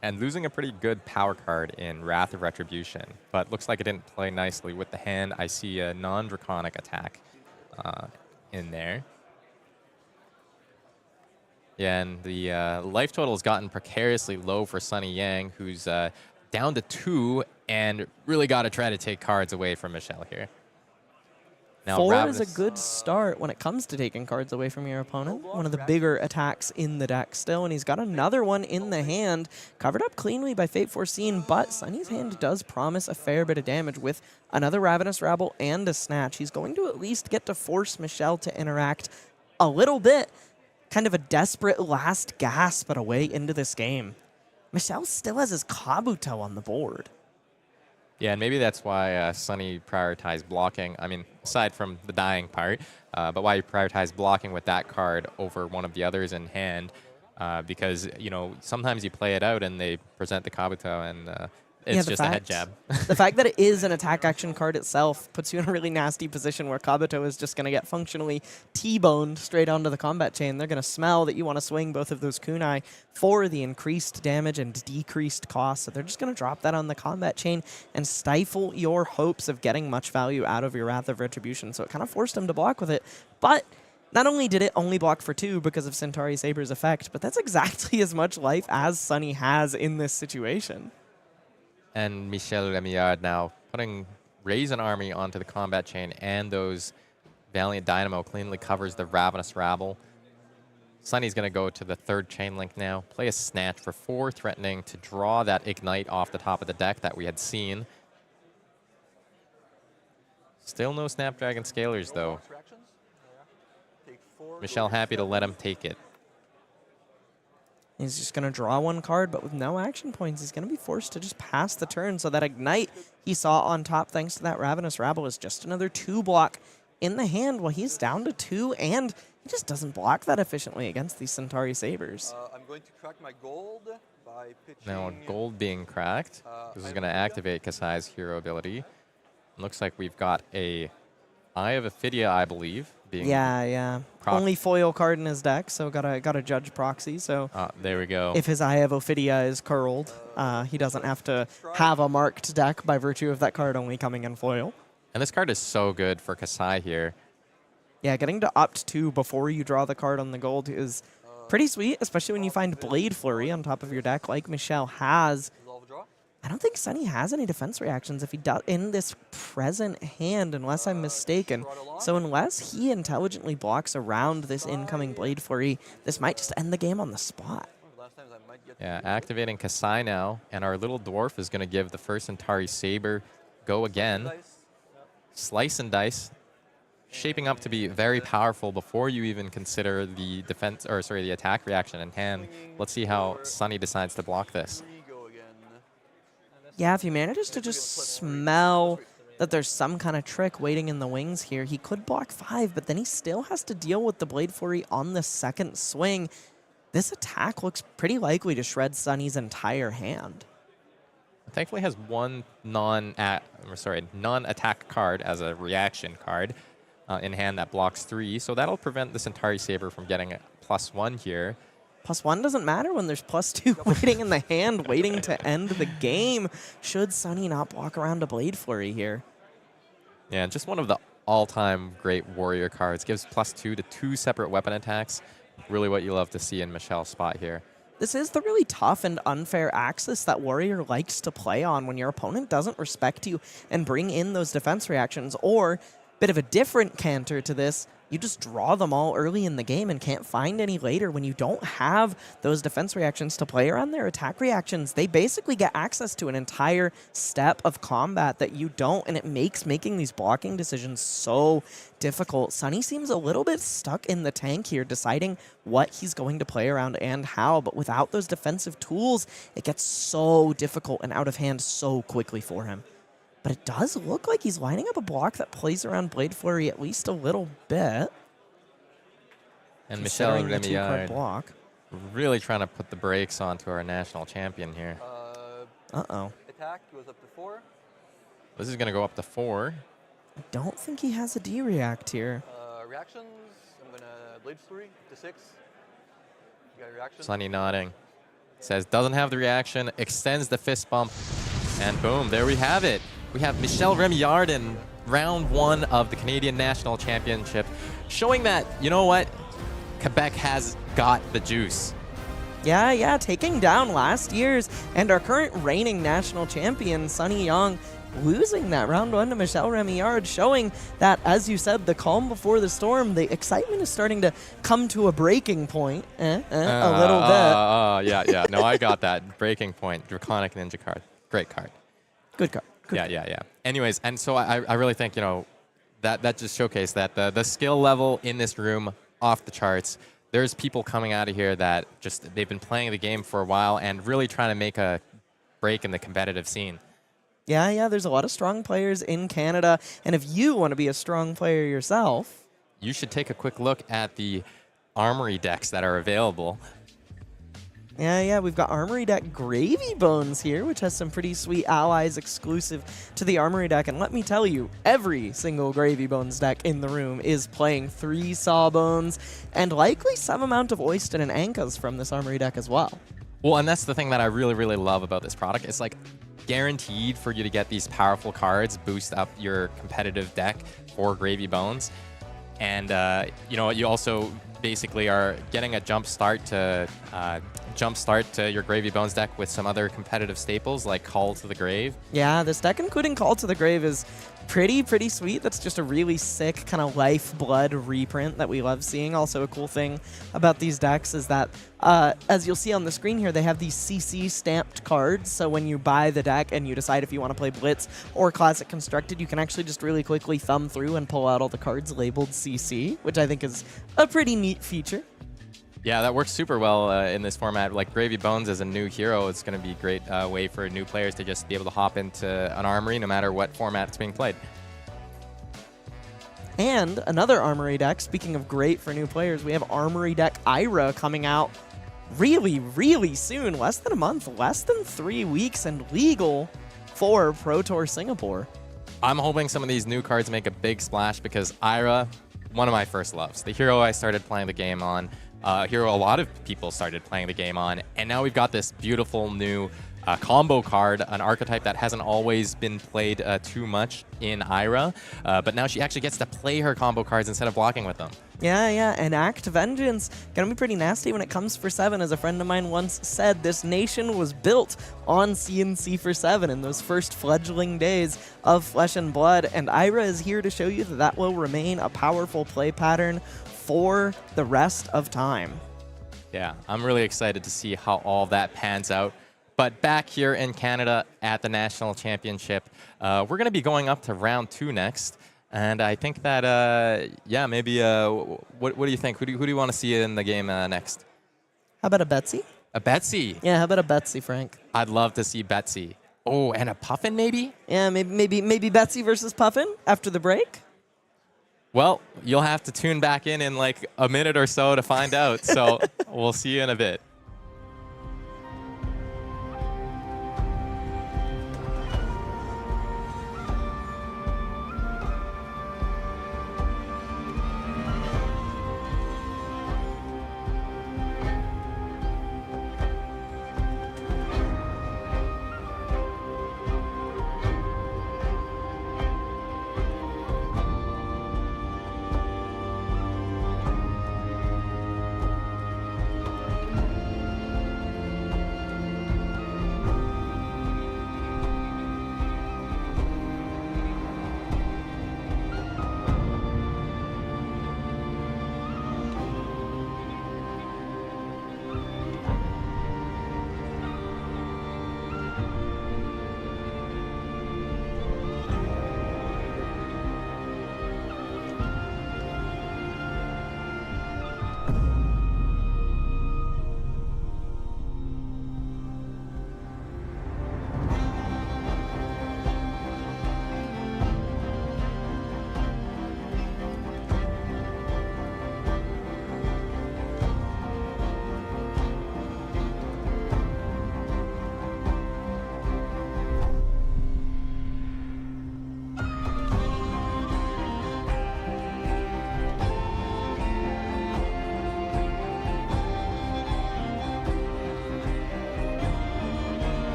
B: And losing a pretty good power card in Wrath of Retribution, but looks like it didn't play nicely with the hand. I see a non-draconic attack in there. Yeah, and the life total has gotten precariously low for Sunny Yang, who's down to 2 and really got to try to take cards away from Michel here. Now,
C: 4 is a good start when it comes to taking cards away from your opponent. One of the bigger attacks in the deck still, and he's got another one in the hand, covered up cleanly by Fate Foreseen, but Sunny's hand does promise a fair bit of damage with another Ravenous Rabble and a Snatch. He's going to at least get to force Michel to interact a little bit. Kind of a desperate last gasp at a way into this game. Michel still has his Kabuto on the board.
B: Yeah, and maybe that's why Sunny prioritized blocking. I mean, aside from the dying part, but why he prioritized blocking with that card over one of the others in hand. because, you know, sometimes you play it out and they present the Kabuto and it's just a head jab.
C: The fact that it is an attack action card itself puts you in a really nasty position where Kabuto is just going to get functionally T-boned straight onto the combat chain. They're going to smell that you want to swing both of those kunai for the increased damage and decreased cost. So they're just going to drop that on the combat chain and stifle your hopes of getting much value out of your Wrath of Retribution. So it kind of forced him to block with it. But not only did it only block for 2 because of Centauri Saber's effect, but that's exactly as much life as Sunny has in this situation.
B: And Michel Ramillard now raise an army onto the combat chain, and those Valiant Dynamo cleanly covers the Ravenous Rabble. Sunny's going to go to the 3rd chain link now, play a Snatch for 4, threatening to draw that Ignite off the top of the deck that we had seen. Still no Snapdragon Scalers, though. Michel happy to let him take it.
C: He's just going to draw 1 card, but with no action points, he's going to be forced to just pass the turn. So that Ignite he saw on top, thanks to that Ravenous Rabble, is just another 2 block in the hand while he's down to 2, and he just doesn't block that efficiently against these Centauri Sabers.
D: I'm going to crack my gold by pitching.
B: Now gold being cracked. This is going to activate Kassai's hero ability. Looks like we've got a Eye of Ophidia, I believe.
C: Yeah. Only foil card in his deck, so gotta judge proxy. So
B: there we go.
C: If his Eye of Ophidia is curled, he doesn't have to have a marked deck by virtue of that card only coming in foil.
B: And this card is so good for Kassai here.
C: Yeah, getting to opt 2 before you draw the card on the gold is pretty sweet, especially when you find Blade Flurry on top of your deck like Michel has. I don't think Sunny has any defense reactions if he does in this present hand, unless I'm mistaken. So unless he intelligently blocks around this incoming Blade Flurry, this might just end the game on the spot.
B: Yeah, activating Kassai now, and our little dwarf is going to give the first Centauri Saber go again. Slice and dice, shaping up to be very powerful before you even consider the the attack reaction in hand. Let's see how Sunny decides to block this.
C: Yeah, if he manages to just smell that there's some kind of trick waiting in the wings here, he could block 5, but then he still has to deal with the Blade Flurry on the second swing. This attack looks pretty likely to shred Sunny's entire hand.
B: Thankfully has one non-attack card as a reaction card in hand that blocks 3, so that'll prevent the Centauri Saber from getting a +1 here.
C: +1 doesn't matter when there's +2 waiting in the hand, waiting to end the game. Should Sunny not block around a Blade Flurry here?
B: Yeah, just one of the all-time great warrior cards. Gives +2 to 2 separate weapon attacks. Really what you love to see in Michel's spot here.
C: This is the really tough and unfair axis that Warrior likes to play on when your opponent doesn't respect you and bring in those defense reactions, or, bit of a different counter to this, you just draw them all early in the game and can't find any later. When you don't have those defense reactions to play around their attack reactions, they basically get access to an entire step of combat that you don't, and it makes making these blocking decisions so difficult. Sunny seems a little bit stuck in the tank here, deciding what he's going to play around and how, but without those defensive tools, it gets so difficult and out of hand so quickly for him. But it does look like he's lining up a block that plays around Blade Flurry at least a little bit.
B: And Michel Ramillard
C: block.
B: really trying to put the brakes onto our national champion here.
C: Uh-oh.
D: Attack goes up to 4.
B: This is going to go up to 4.
C: I don't think he has a D-react here.
D: Reactions, I'm going to Blade Flurry to 6. You got a reaction?
B: Sunny nodding. Says doesn't have the reaction, extends the fist bump, and boom, there we have it. We have Michel Ramillard in round 1 of the Canadian National Championship, showing that, you know what, Quebec has got the juice.
C: Yeah, taking down last year's and our current reigning national champion, Sunny Young, losing that round 1 to Michel Ramillard, showing that, as you said, the calm before the storm, the excitement is starting to come to a breaking point, a little bit.
B: Yeah, no, I got that. Breaking point, Draconic Ninja card. Great card.
C: Good card.
B: Yeah. Anyways, and so I really think, you know, that just showcased that the skill level in this room off the charts. There's people coming out of here that just, they've been playing the game for a while and really trying to make a break in the competitive scene.
C: Yeah, there's a lot of strong players in Canada, and if you want to be a strong player yourself,
B: you should take a quick look at the Armory decks that are available.
C: Yeah, we've got Armory deck Gravy Bones here, which has some pretty sweet allies exclusive to the Armory deck. And let me tell you, every single Gravy Bones deck in the room is playing 3 Sawbones and likely some amount of Oyston and Ankas from this Armory deck as well.
B: Well, and that's the thing that I really, really love about this product. It's like guaranteed for you to get these powerful cards, boost up your competitive deck for Gravy Bones. And, you also basically are getting a jump start to your Gravy Bones deck with some other competitive staples like Call to the Grave.
C: Yeah, this deck, including Call to the Grave, is pretty sweet. That's just a really sick kind of lifeblood reprint that we love seeing. Also, a cool thing about these decks is that, as you'll see on the screen here, they have these CC stamped cards. So when you buy the deck and you decide if you want to play Blitz or Classic Constructed, you can actually just really quickly thumb through and pull out all the cards labeled CC, which I think is a pretty neat feature.
B: Yeah, that works super well in this format. Like Gravy Bones as a new hero, it's going to be a great way for new players to just be able to hop into an Armory no matter what format it's being played.
C: And another Armory deck, speaking of great for new players, we have Armory deck Ira coming out really soon. Less than a month, less than 3 weeks, and legal for Pro Tour Singapore.
B: I'm hoping some of these new cards make a big splash because Ira, one of my first loves. The hero I started playing the game on. Hero a lot of people started playing the game on, and now we've got this beautiful new combo card, an archetype that hasn't always been played too much in Ira, but now she actually gets to play her combo cards instead of blocking with them.
C: Yeah, and Act Vengeance, gonna be pretty nasty when it comes for 7. As a friend of mine once said, this nation was built on CNC for 7 in those first fledgling days of Flesh and Blood, and Ira is here to show you that that will remain a powerful play pattern for the rest of time.
B: Yeah, I'm really excited to see how all that pans out. But back here in Canada at the National Championship, we're going to be going up to round 2 next. And I think that, maybe, what do you think? Who do you want to see in the game next?
C: How about a Betsy?
B: A Betsy?
C: Yeah, how about a Betsy, Frank?
B: I'd love to see Betsy. Oh, and a Puffin maybe?
C: Yeah, maybe Betsy versus Puffin after the break?
B: Well, you'll have to tune back in like a minute or so to find out. So we'll see you in a bit.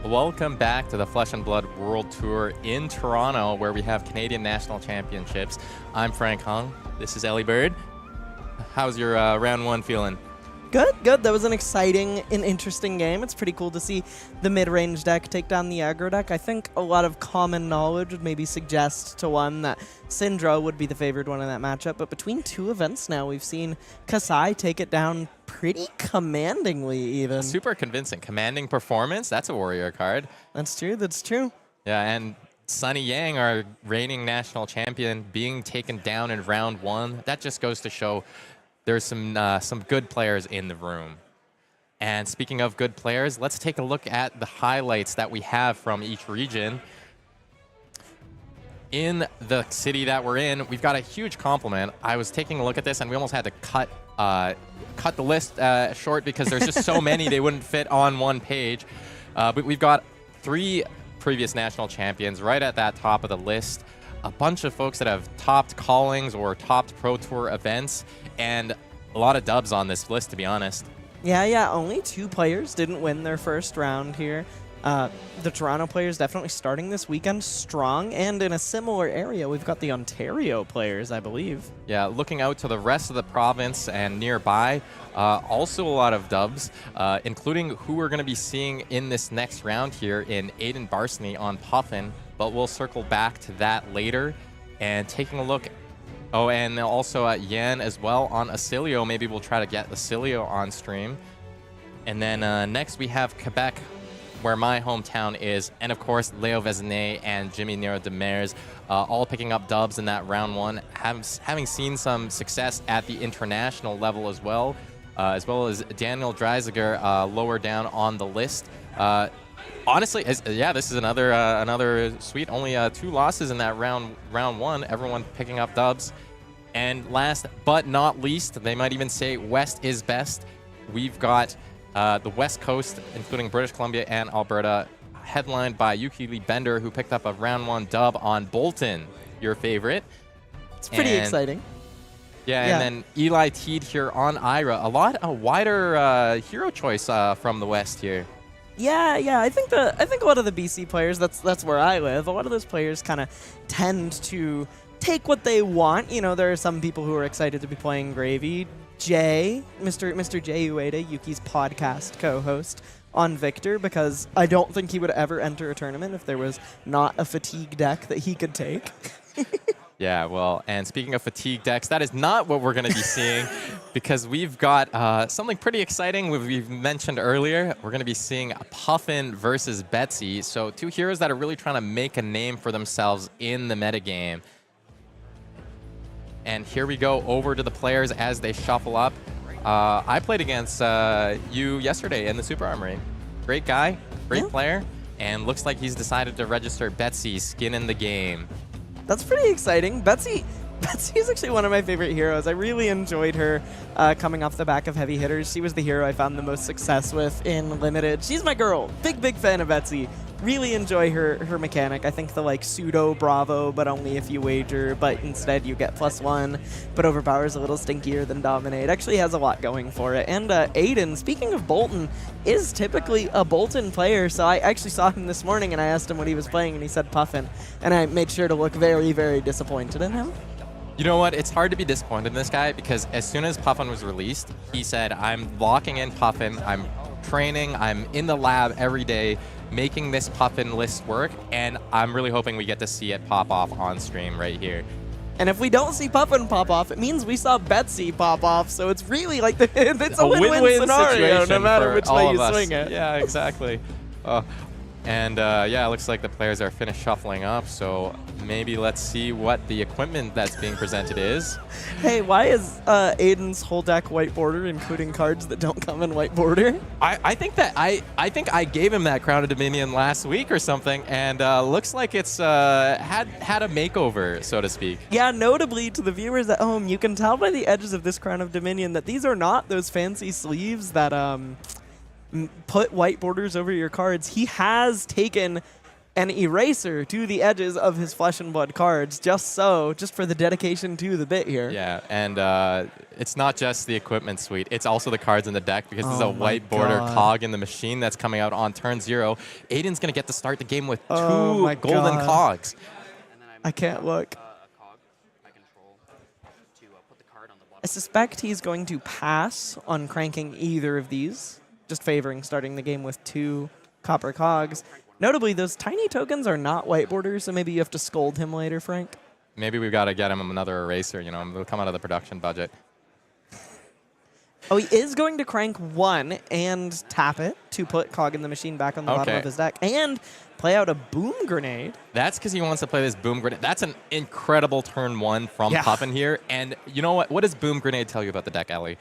B: Welcome back to the Flesh and Blood World Tour in Toronto, where we have Canadian National Championships. I'm Frank Hung. This is Elly Bird. How's your round one feeling?
C: Good. That was an exciting and interesting game. It's pretty cool to see the mid-range deck take down the aggro deck. I think a lot of common knowledge would maybe suggest to one that Cindra would be the favored one in that matchup. But between two events now, we've seen Kassai take it down pretty commandingly even.
B: Super convincing. Commanding performance. That's a warrior card.
C: That's true.
B: Yeah, and Sunny Yang, our reigning national champion, being taken down in round one. That just goes to show there's some good players in the room. And speaking of good players, let's take a look at the highlights that we have from each region. In the city that we're in, we've got a huge compliment. I was taking a look at this, and we almost had to cut the list short because there's just so many they wouldn't fit on one page. But we've got 3 previous national champions right at that top of the list. A bunch of folks that have topped callings or topped Pro Tour events, and a lot of dubs on this list, to be honest.
C: Yeah, only 2 players didn't win their first round here. The Toronto players definitely starting this weekend strong, and in a similar area, we've got the Ontario players, I believe.
B: Yeah, looking out to the rest of the province and nearby, also a lot of dubs, including who we're going to be seeing in this next round here in Aidan Barsony on Puffin, but we'll circle back to that later. And taking a look, oh, and also at Yan as well on Acilio. Maybe we'll try to get Acilio on stream. And then next we have Quebec, where my hometown is, and of course Leo Vézinet and Jimmy Niro Demers, all picking up dubs in that round one, having seen some success at the international level as well as Daniel Dreisiger lower down on the list. Honestly, yeah, this is another sweet. Only 2 losses in that round one. Everyone picking up dubs. And last but not least, they might even say West is best. We've got the West Coast, including British Columbia and Alberta, headlined by Yuki Lee Bender, who picked up a round 1 dub on Bolton, your favorite.
C: It's pretty exciting.
B: Yeah, and then Eli Teed here on Ira. A wider hero choice from the West here.
C: Yeah. I think a lot of the BC players, that's where I live. A lot of those players kind of tend to take what they want. You know, there are some people who are excited to be playing Gravy. Mr. Jay Ueda, Yuki's podcast co-host on Victor, because I don't think he would ever enter a tournament if there was not a fatigue deck that he could take.
B: Yeah, well, and speaking of fatigue decks, that is not what we're going to be seeing because we've got something pretty exciting we've mentioned earlier. We're going to be seeing Puffin versus Betsy. So 2 heroes that are really trying to make a name for themselves in the metagame. And here we go over to the players as they shuffle up. I played against you yesterday in the Super Armory. Great guy, great player, and looks like he's decided to register Betsy, skin in the game.
C: That's pretty exciting. Betsy is actually one of my favorite heroes. I really enjoyed her coming off the back of Heavy Hitters. She was the hero I found the most success with in Limited. She's my girl. Big fan of Betsy. Really enjoy her mechanic. I think the pseudo Bravo, but only if you wager, but instead you get +1, but overpowers a little stinkier than Dominate. Actually has a lot going for it. And Aidan, speaking of Bolton, is typically a Bolton player, so I actually saw him this morning and I asked him what he was playing and he said Puffin, and I made sure to look very disappointed in him.
B: You know what? It's hard to be disappointed in this guy because as soon as Puffin was released, he said, I'm locking in Puffin, I'm training, I'm in the lab every day, making this Puffin list work, and I'm really hoping we get to see it pop off on stream right here.
C: And if we don't see Puffin pop off, it means we saw Betsy pop off, so it's really it's a win-win scenario no matter which way you swing it.
B: Yeah, exactly. Yeah, it looks like the players are finished shuffling up, so maybe let's see what the equipment that's being presented is.
C: Hey, why is Aidan's whole deck white border, including cards that don't come in white border?
B: I think I gave him that Crown of Dominion last week or something, and looks like it's had a makeover, so to speak.
C: Yeah, notably to the viewers at home, you can tell by the edges of this Crown of Dominion that these are not those fancy sleeves that put white borders over your cards. He has taken an eraser to the edges of his Flesh and Blood cards, just for the dedication to the bit here.
B: Yeah, and it's not just the equipment suite, it's also the cards in the deck, because this is a
C: Oh my
B: white border
C: God.
B: cog in the machine that's coming out on turn 0. Aidan's going to get to start the game with
C: Oh my
B: two golden
C: God.
B: cogs.
D: And then
C: I can't look.
D: a cog I control to put the card on the bottom.
C: I suspect he's going to pass on cranking either of these, just favoring starting the game with 2 copper cogs. Notably, those tiny tokens are not white borders, so maybe you have to scold him later, Frank.
B: Maybe we've got to get him another eraser, you know, it'll come out of the production budget.
C: Oh, he is going to crank 1 and tap it to put cog in the machine back on the bottom
B: Okay.
C: of his deck, and play out a boom grenade.
B: That's because he wants to play this Boom Grenade. That's an incredible turn 1 from
C: Yeah.
B: Puffin here. And you know what? What does Boom Grenade tell you about the deck, Elly?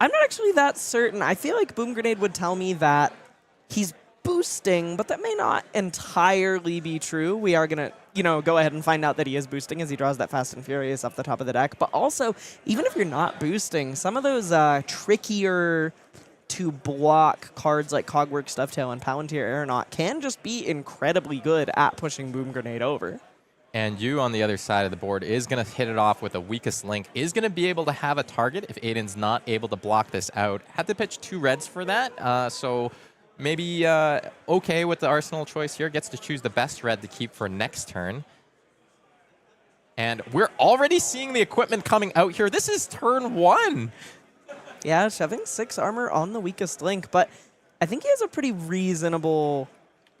C: I'm not actually that certain. I feel like boom grenade would tell me that he's boosting, but that may not entirely be true. We are going to, go ahead and find out that he is boosting as he draws that Fast and Furious off the top of the deck. But also, even if you're not boosting, some of those trickier to block cards like Cogwork, Stufftail, and Palantir Aeronaut can just be incredibly good at pushing Boom Grenade over.
B: And you on the other side of the board is going to hit it off with the weakest link, is going to be able to have a target if Aidan's not able to block this out. Had to pitch 2 reds for that, so maybe okay with the Arsenal choice here. Gets to choose the best red to keep for next turn. And we're already seeing the equipment coming out here. This is turn 1.
C: Yeah, shoving 6 armor on the weakest link, but I think he has a pretty reasonable,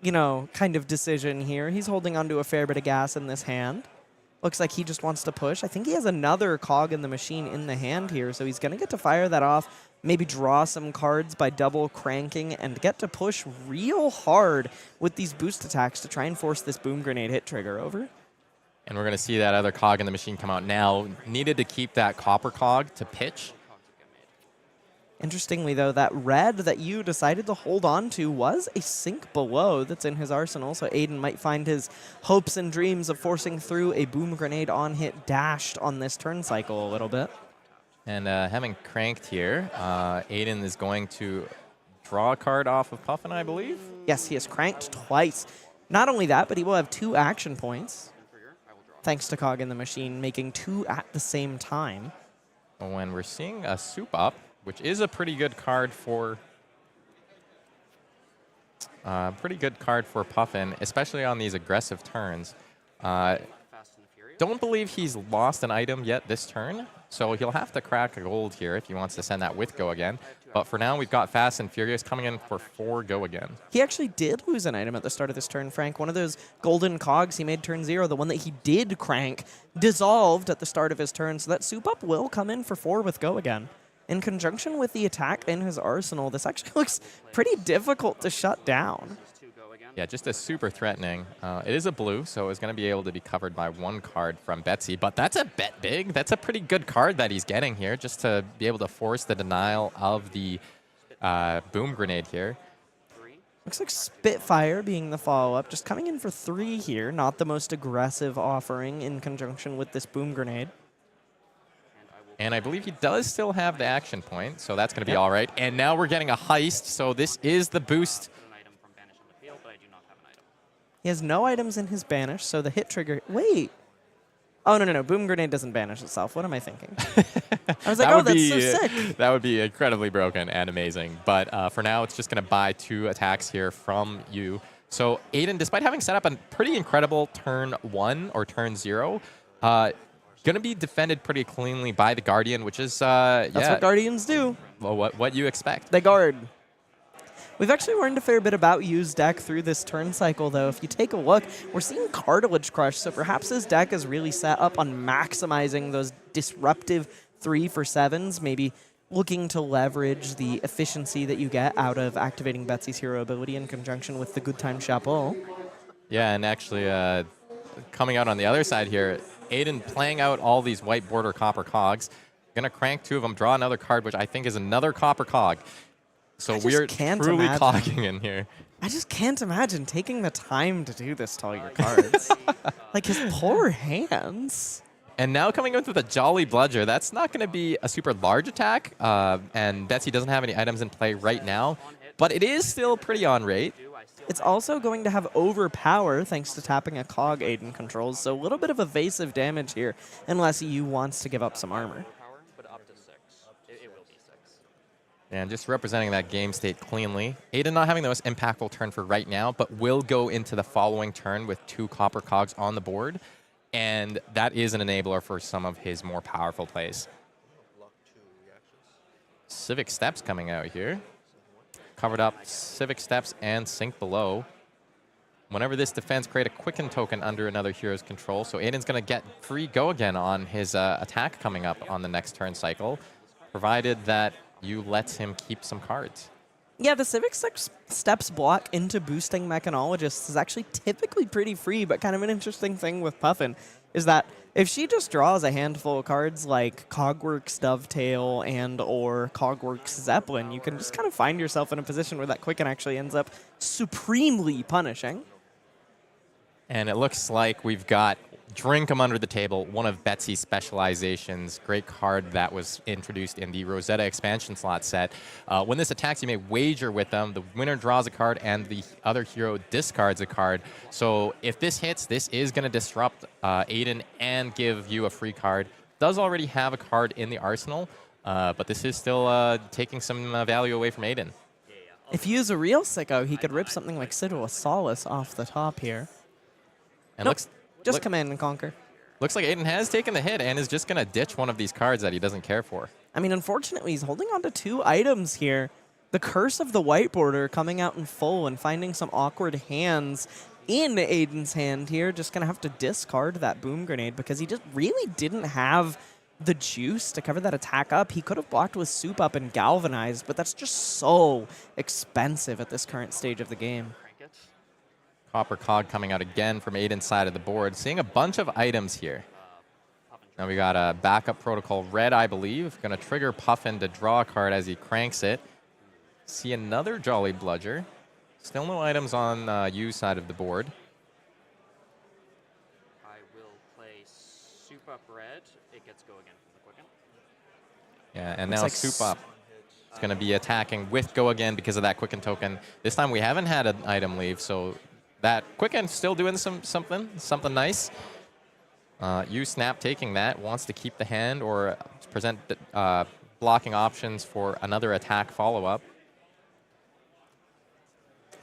C: kind of decision here. He's holding onto a fair bit of gas in this hand. Looks like he just wants to push. I think he has another cog in the machine in the hand here, so he's going to get to fire that off, maybe draw some cards by double cranking, and get to push real hard with these boost attacks to try and force this Boom Grenade hit trigger over.
B: And we're going to see that other cog in the machine come out now. Needed to keep that copper cog to pitch.
C: Interestingly, though, that red that you decided to hold on to was a sink below that's in his arsenal, so Aidan might find his hopes and dreams of forcing through a Boom Grenade on hit dashed on this turn cycle a little bit.
B: And having cranked here, Aidan is going to draw a card off of Puffin, I believe.
C: Yes, he has cranked twice. Not only that, but he will have 2 action points, thanks to Cog in the machine, making 2 at the same time.
B: When we're seeing a soup up, which is a pretty good card for Puffin, especially on these aggressive turns. Don't believe he's lost an item yet this turn, so he'll have to crack a gold here if he wants to send that with go again. But for now, we've got Fast and Furious coming in for 4 go again.
C: He actually did lose an item at the start of this turn, Frank. One of those golden cogs he made turn 0, the one that he did crank, dissolved at the start of his turn, so that soup up will come in for 4 with go again. In conjunction with the attack in his arsenal, this actually looks pretty difficult to shut down.
B: Yeah, just a super threatening. It is a blue, so it's going to be able to be covered by 1 card from Betsy. But that's a bet big. That's a pretty good card that he's getting here, just to be able to force the denial of the Boom Grenade here.
C: Looks like Spitfire being the follow-up, just coming in for 3 here. Not the most aggressive offering in conjunction with this Boom Grenade.
B: And I believe he does still have the action point, so that's going to be all right. And now we're getting a heist, so this is the boost.
C: He has no items in his banish, so the hit trigger... Wait. Oh, no. Boom Grenade doesn't banish itself. What am I thinking? I was like, oh, that's so sick.
B: That would be incredibly broken and amazing. But for now, it's just going to buy 2 attacks here from you. So Aidan, despite having set up a pretty incredible turn 1 or turn 0, going to be defended pretty cleanly by the Guardian, which is,
C: That's what Guardians do.
B: Well, what you expect.
C: They guard. We've actually learned a fair bit about Yu's deck through this turn cycle, though. If you take a look, we're seeing Cartilage Crush, so perhaps his deck is really set up on maximizing those disruptive 3-for-7s, maybe looking to leverage the efficiency that you get out of activating Betsy's hero ability in conjunction with the Good Time Chapeau.
B: Yeah, and actually coming out on the other side here, Aidan playing out all these white border copper cogs. Going to crank 2 of them, draw another card, which I think is another copper cog. So we're truly cogging in here.
C: I just can't imagine taking the time to do this to all your cards. Like his poor hands.
B: And now coming in with a Jolly Bludger, that's not going to be a super large attack, and Betsy doesn't have any items in play right now, but it is still pretty on rate.
C: It's also going to have overpower thanks to tapping a cog Aidan controls, so a little bit of evasive damage here, unless EU wants to give up some armor.
D: Power, but up to 6. It will be 6.
B: And just representing that game state cleanly. Aidan not having the most impactful turn for right now, but will go into the following turn with 2 copper cogs on the board. And that is an enabler for some of his more powerful plays. Civic Steps coming out here. Covered up Civic Steps and Sink Below. Whenever this defense, create a Quicken token under another hero's control. So Aidan's going to get free go again on his attack coming up on the next turn cycle, provided that you let him keep some cards.
C: Yeah, the Civic Steps block into boosting Mechanologists is actually typically pretty free, but kind of an interesting thing with Puffin is that if she just draws a handful of cards like Cogworks Dovetail and or Cogworks Zeppelin, you can just kind of find yourself in a position where that Quicken actually ends up supremely punishing.
B: And it looks like we've got Drink 'em Under the Table, one of Betsy's specializations. Great card that was introduced in the Rosetta expansion slot set. When this attacks, you may wager with them. The winner draws a card, and the other hero discards a card. So if this hits, this is going to disrupt Aidan and give you a free card. Does already have a card in the arsenal, but this is still taking some value away from Aidan.
C: If you use a real sicko, he could rip something like Sigil of Solace off the top here.
B: And
C: Nope. Just Command and Conquer.
B: Looks like Aidan has taken the hit and is just going to ditch one of these cards that he doesn't care for.
C: I mean, unfortunately, he's holding on to 2 items here. The Curse of the White Border coming out in full and finding some awkward hands in Aidan's hand here. Just going to have to discard that Boom Grenade because he just really didn't have the juice to cover that attack up. He could have blocked with Soup Up and Galvanized, but that's just so expensive at this current stage of the game.
B: Copper Cog coming out again from Aidan's side of the board. Seeing a bunch of items here. Now we got a backup protocol red, I believe. Going to trigger Puffin to draw a card as he cranks it. See another Jolly Bludger. Still no items on U's side of the board.
F: I will play Soup Up red. It gets go again from the Quicken.
B: Yeah, and
C: Looks
B: now
C: like
B: Soup Up is going to be attacking with Go again because of that Quicken token. This time we haven't had an item leave, so that Quicken still doing something nice. You Snap taking that, wants to keep the hand or present blocking options for another attack follow-up.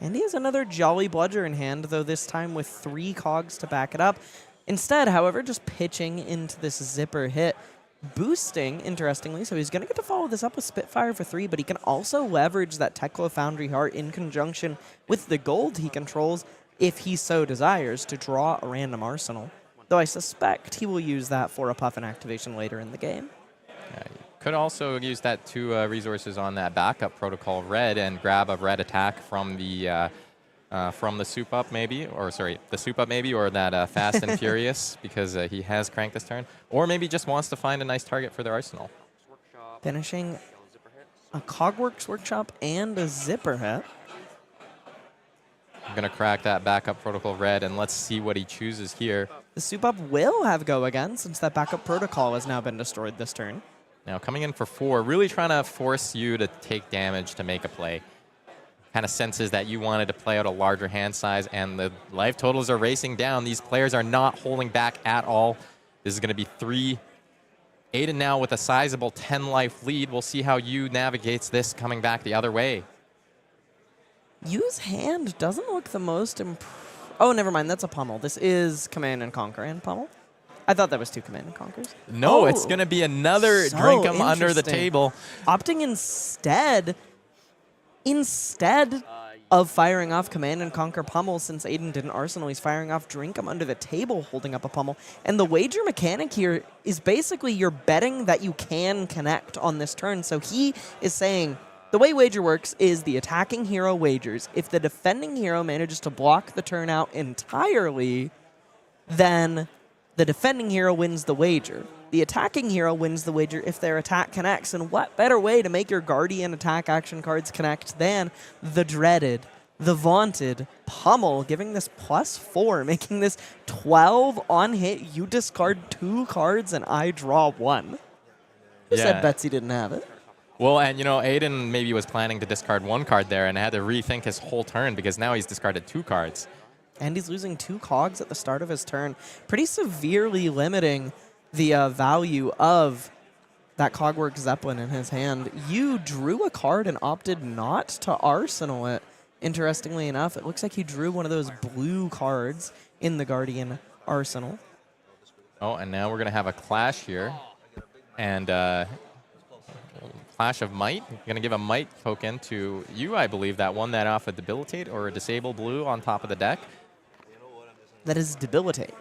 C: And he has another Jolly Bludger in hand, though this time with 3 cogs to back it up. Instead, however, just pitching into this Zipper hit. Boosting, interestingly, so he's going to get to follow this up with Spitfire for 3, but he can also leverage that Tekla Foundry Heart in conjunction with the gold he controls if he so desires to draw a random arsenal. Though I suspect he will use that for a Puffin activation later in the game.
B: Yeah, you could also use that 2 resources on that backup protocol red and grab a red attack from the Soup Up maybe, or sorry, the Soup Up maybe, or that Fast and Furious because he has cranked this turn, or maybe just wants to find a nice target for their arsenal.
C: Finishing a Cogworks Workshop and a Zipper hit.
B: I'm going to crack that backup protocol red, and let's see what he chooses here.
C: The Soup Up will have go again since that backup protocol has now been destroyed this turn.
B: Now coming in for 4, really trying to force you to take damage to make a play. Kind of senses that you wanted to play out a larger hand size, and the life totals are racing down. These players are not holding back at all. This is going to be 3. Aidan now with a sizable 10 life lead. We'll see how Yu navigates this coming back the other way.
C: Yu's hand doesn't look the most oh, never mind. That's a Pummel. This is Command and Conquer and Pummel. I thought that was 2 Command and Conquers.
B: No,
C: Oh,
B: it's going to be another
C: so
B: Drink 'em Under the
C: interesting.
B: Table.
C: Opting instead of firing off Command and Conquer Pummel, since Aidan didn't arsenal, he's firing off Drink 'em Under the Table, holding up a Pummel. And the wager mechanic here is basically you're betting that you can connect on this turn. So he is saying the way wager works is the attacking hero wagers. If the defending hero manages to block the turn out entirely, then the defending hero wins the wager. The attacking hero wins the wager if their attack connects. And what better way to make your Guardian attack action cards connect than the dreaded, the vaunted Pummel, giving this +4, making this 12 on hit. You discard 2 cards and I draw 1. Who said
B: Yeah.
C: Betsy didn't have it?
B: Well, and Aidan maybe was planning to discard one card there and had to rethink his whole turn because now he's discarded 2 cards.
C: And he's losing 2 cogs at the start of his turn, pretty severely limiting the value of that Cogwork Zeppelin in his hand. You drew a card and opted not to arsenal it. Interestingly enough, it looks like he drew one of those blue cards in the Guardian arsenal.
B: Oh, and now we're going to have a clash here. And Clash of Might. Going to give a Might token to you, I believe. That one that off a Debilitate or a Disable blue on top of the deck.
C: That is Debilitate.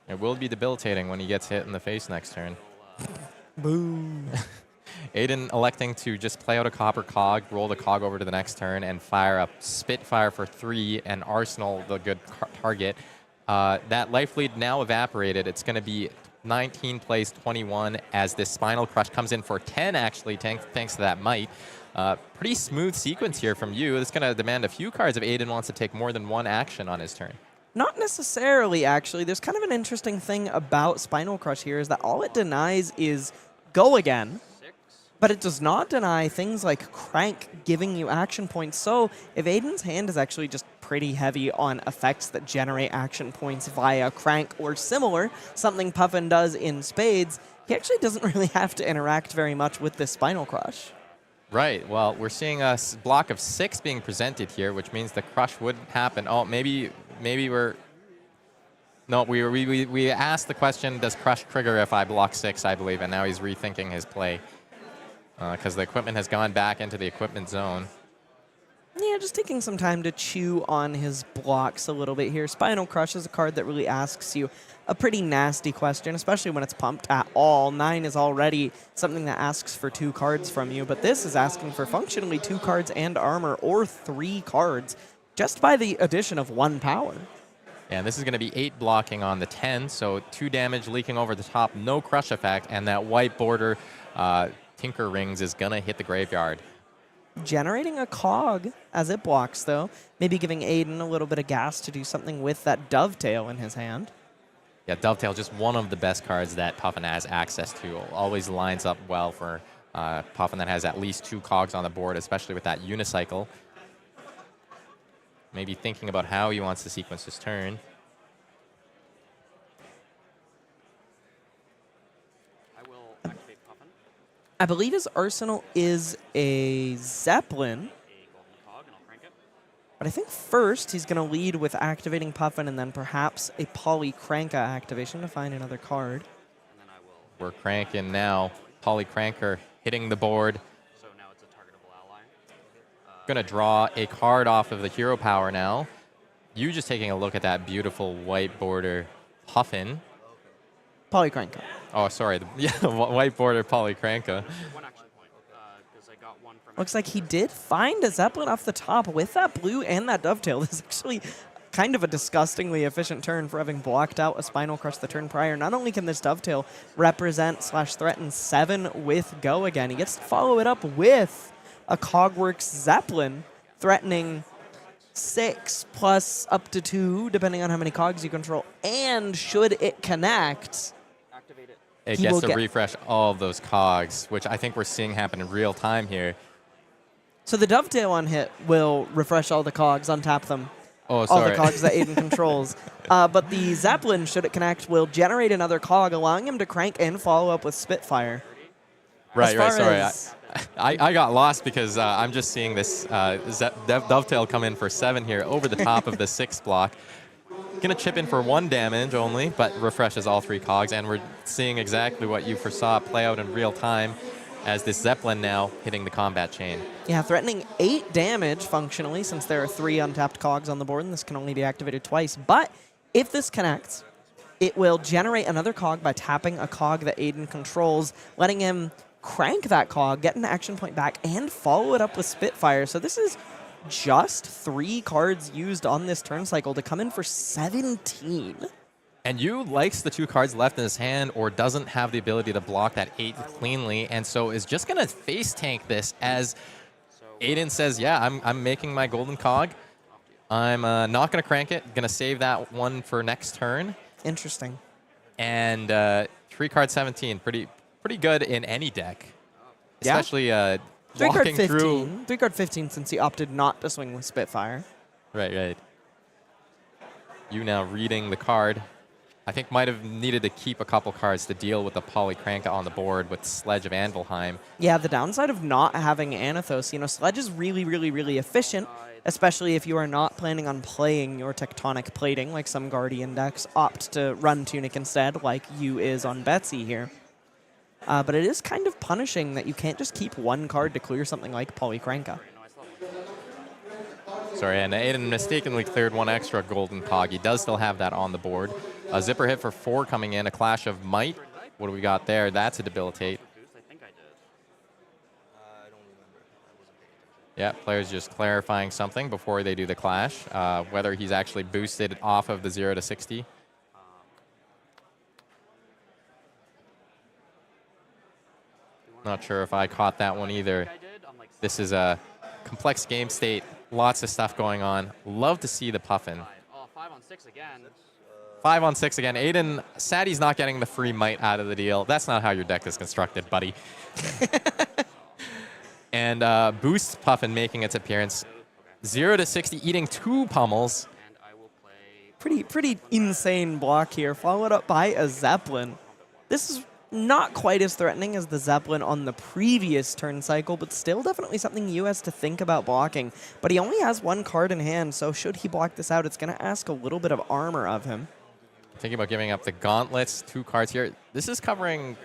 B: It will be debilitating when he gets hit in the face next turn.
C: Boo.
B: Aidan electing to just play out a Copper Cog, roll the Cog over to the next turn, and fire up Spitfire for 3 and arsenal the good target. That life lead now evaporated. It's going to be 19 plays 21 as this Spinal Crush comes in for 10, actually, thanks to that Might. Pretty smooth sequence here from you. It's going to demand a few cards if Aidan wants to take more than one action on his turn.
C: Not necessarily, actually. There's kind of an interesting thing about Spinal Crush here is that all it denies is go again, but it does not deny things like Crank giving you action points. So if Aidan's hand is actually just pretty heavy on effects that generate action points via Crank or similar, something Puffin does in spades, he actually doesn't really have to interact very much with this Spinal Crush.
B: Right. Well, we're seeing a block of 6 being presented here, which means the crush would happen. Oh, maybe we're... No, we asked the question, does crush trigger if I block 6, I believe, and now he's rethinking his play because the equipment has gone back into the equipment zone.
C: Yeah, just taking some time to chew on his blocks a little bit here. Spinal Crush is a card that really asks you a pretty nasty question, especially when it's pumped at all. 9 is already something that asks for 2 cards from you, but this is asking for functionally 2 cards and armor or 3 cards just by the addition of 1 power.
B: And this is going to be 8 blocking on the 10, so 2 damage leaking over the top, no crush effect, and that white border Tinker Rings is going to hit the graveyard.
C: Generating a cog as it blocks, though. Maybe giving Aidan a little bit of gas to do something with that Dovetail in his hand.
B: Yeah, Dovetail, just one of the best cards that Puffin has access to. Always lines up well for Puffin that has at least 2 cogs on the board, especially with that Unicycle. Maybe thinking about how he wants to sequence his turn.
F: I will activate Puffin.
C: I believe his arsenal is a Zeppelin.
F: A golden cog, and I'll crank it.
C: But I think first he's going to lead with activating Puffin and then perhaps a Polycranka activation to find another card.
F: And then I will.
B: We're cranking now. Polycranker hitting the board.
F: So now it's a targetable ally.
B: Going to draw a card off of the hero power now. You just taking a look at that beautiful white border Puffin.
C: Polycranka.
B: Oh, sorry. White border Polycranka.
F: 1 action point, because I got 1 from.
C: Looks like he did find a Zeppelin off the top with that blue and that Dovetail. This is actually kind of a disgustingly efficient turn for having blocked out a Spinal Crush the turn prior. Not only can this Dovetail represent / threaten 7 with go again, he gets to follow it up with a Cogworks Zeppelin, threatening 6 plus up to 2, depending on how many cogs you control. And should it connect,
F: Activate it.
B: It
C: He
B: gets
C: will
B: to
C: get-
B: refresh all of those cogs, which I think we're seeing happen in real time here.
C: so the Dovetail on hit will refresh all the cogs, untap them,
B: Oh,
C: all
B: sorry.
C: the cogs that Aidan controls. But the Zeppelin, should it connect, will generate another cog, allowing him to crank and follow up with Spitfire.
B: Right,
C: As far
B: sorry.
C: as-
B: I got lost because I'm just seeing this Dovetail come in for 7 here over the top of the 6 block. Going to chip in for 1 damage only, but refreshes all 3 cogs, and we're seeing exactly what you foresaw play out in real time as this Zeppelin now hitting the combat chain.
C: Yeah, threatening 8 damage functionally, since there are 3 untapped cogs on the board, and this can only be activated twice. But if this connects, it will generate another cog by tapping a cog that Aidan controls, letting him crank that cog, get an action point back, and follow it up with Spitfire. So this is just 3 cards used on this turn cycle to come in for 17.
B: And Yu likes the 2 cards left in his hand or doesn't have the ability to block that 8 cleanly, and so is just going to face tank this as Aidan says, yeah, I'm making my golden cog. I'm not going to crank it. Going to save that one for next turn.
C: Interesting.
B: And 3 card 17, pretty good in any deck.
C: Yeah.
B: especially
C: 3-card
B: walking
C: 15.
B: through.
C: 3-card 15 since he opted not to swing with Spitfire.
B: Right. You now reading the card. I think might have needed to keep a couple cards to deal with the Polycranka on the board with Sledge of Anvilheim.
C: Yeah, the downside of not having Anathos, Sledge is really, really, really efficient, especially if you are not planning on playing your Tectonic Plating, like some Guardian decks opt to run Tunic instead, like you is on Betsy here. But it is kind of punishing that you can't just keep one card to clear something like Polycranka.
B: Sorry, and Aidan mistakenly cleared one extra golden cog. He does still have that on the board. A zipper hit for 4 coming in, a Clash of Might. What do we got there? That's a debilitate.
F: I think I did.
D: I don't remember. I wasn't paying attention.
B: Yeah, players just clarifying something before they do the clash, whether he's actually boosted off of the 0 to 60. Not sure if I caught that one either. This is a complex game state, lots of stuff going on. Love to see the Puffin.
F: Oh, 5 on 6 again.
B: 5 on 6 again. Aidan, sad he's not getting the free might out of the deal. That's not how your deck is constructed, buddy. And boost Puffin making its appearance. 0 to 60, eating 2 pummels.
F: And I will play.
C: Pretty insane block here, followed up by a Zeppelin. This is not quite as threatening as the Zeppelin on the previous turn cycle, but still definitely something you has to think about blocking. But he only has 1 card in hand, so should he block this out, it's going to ask a little bit of armor of him.
B: Thinking about giving up the gauntlets, 2 cards here. This is covering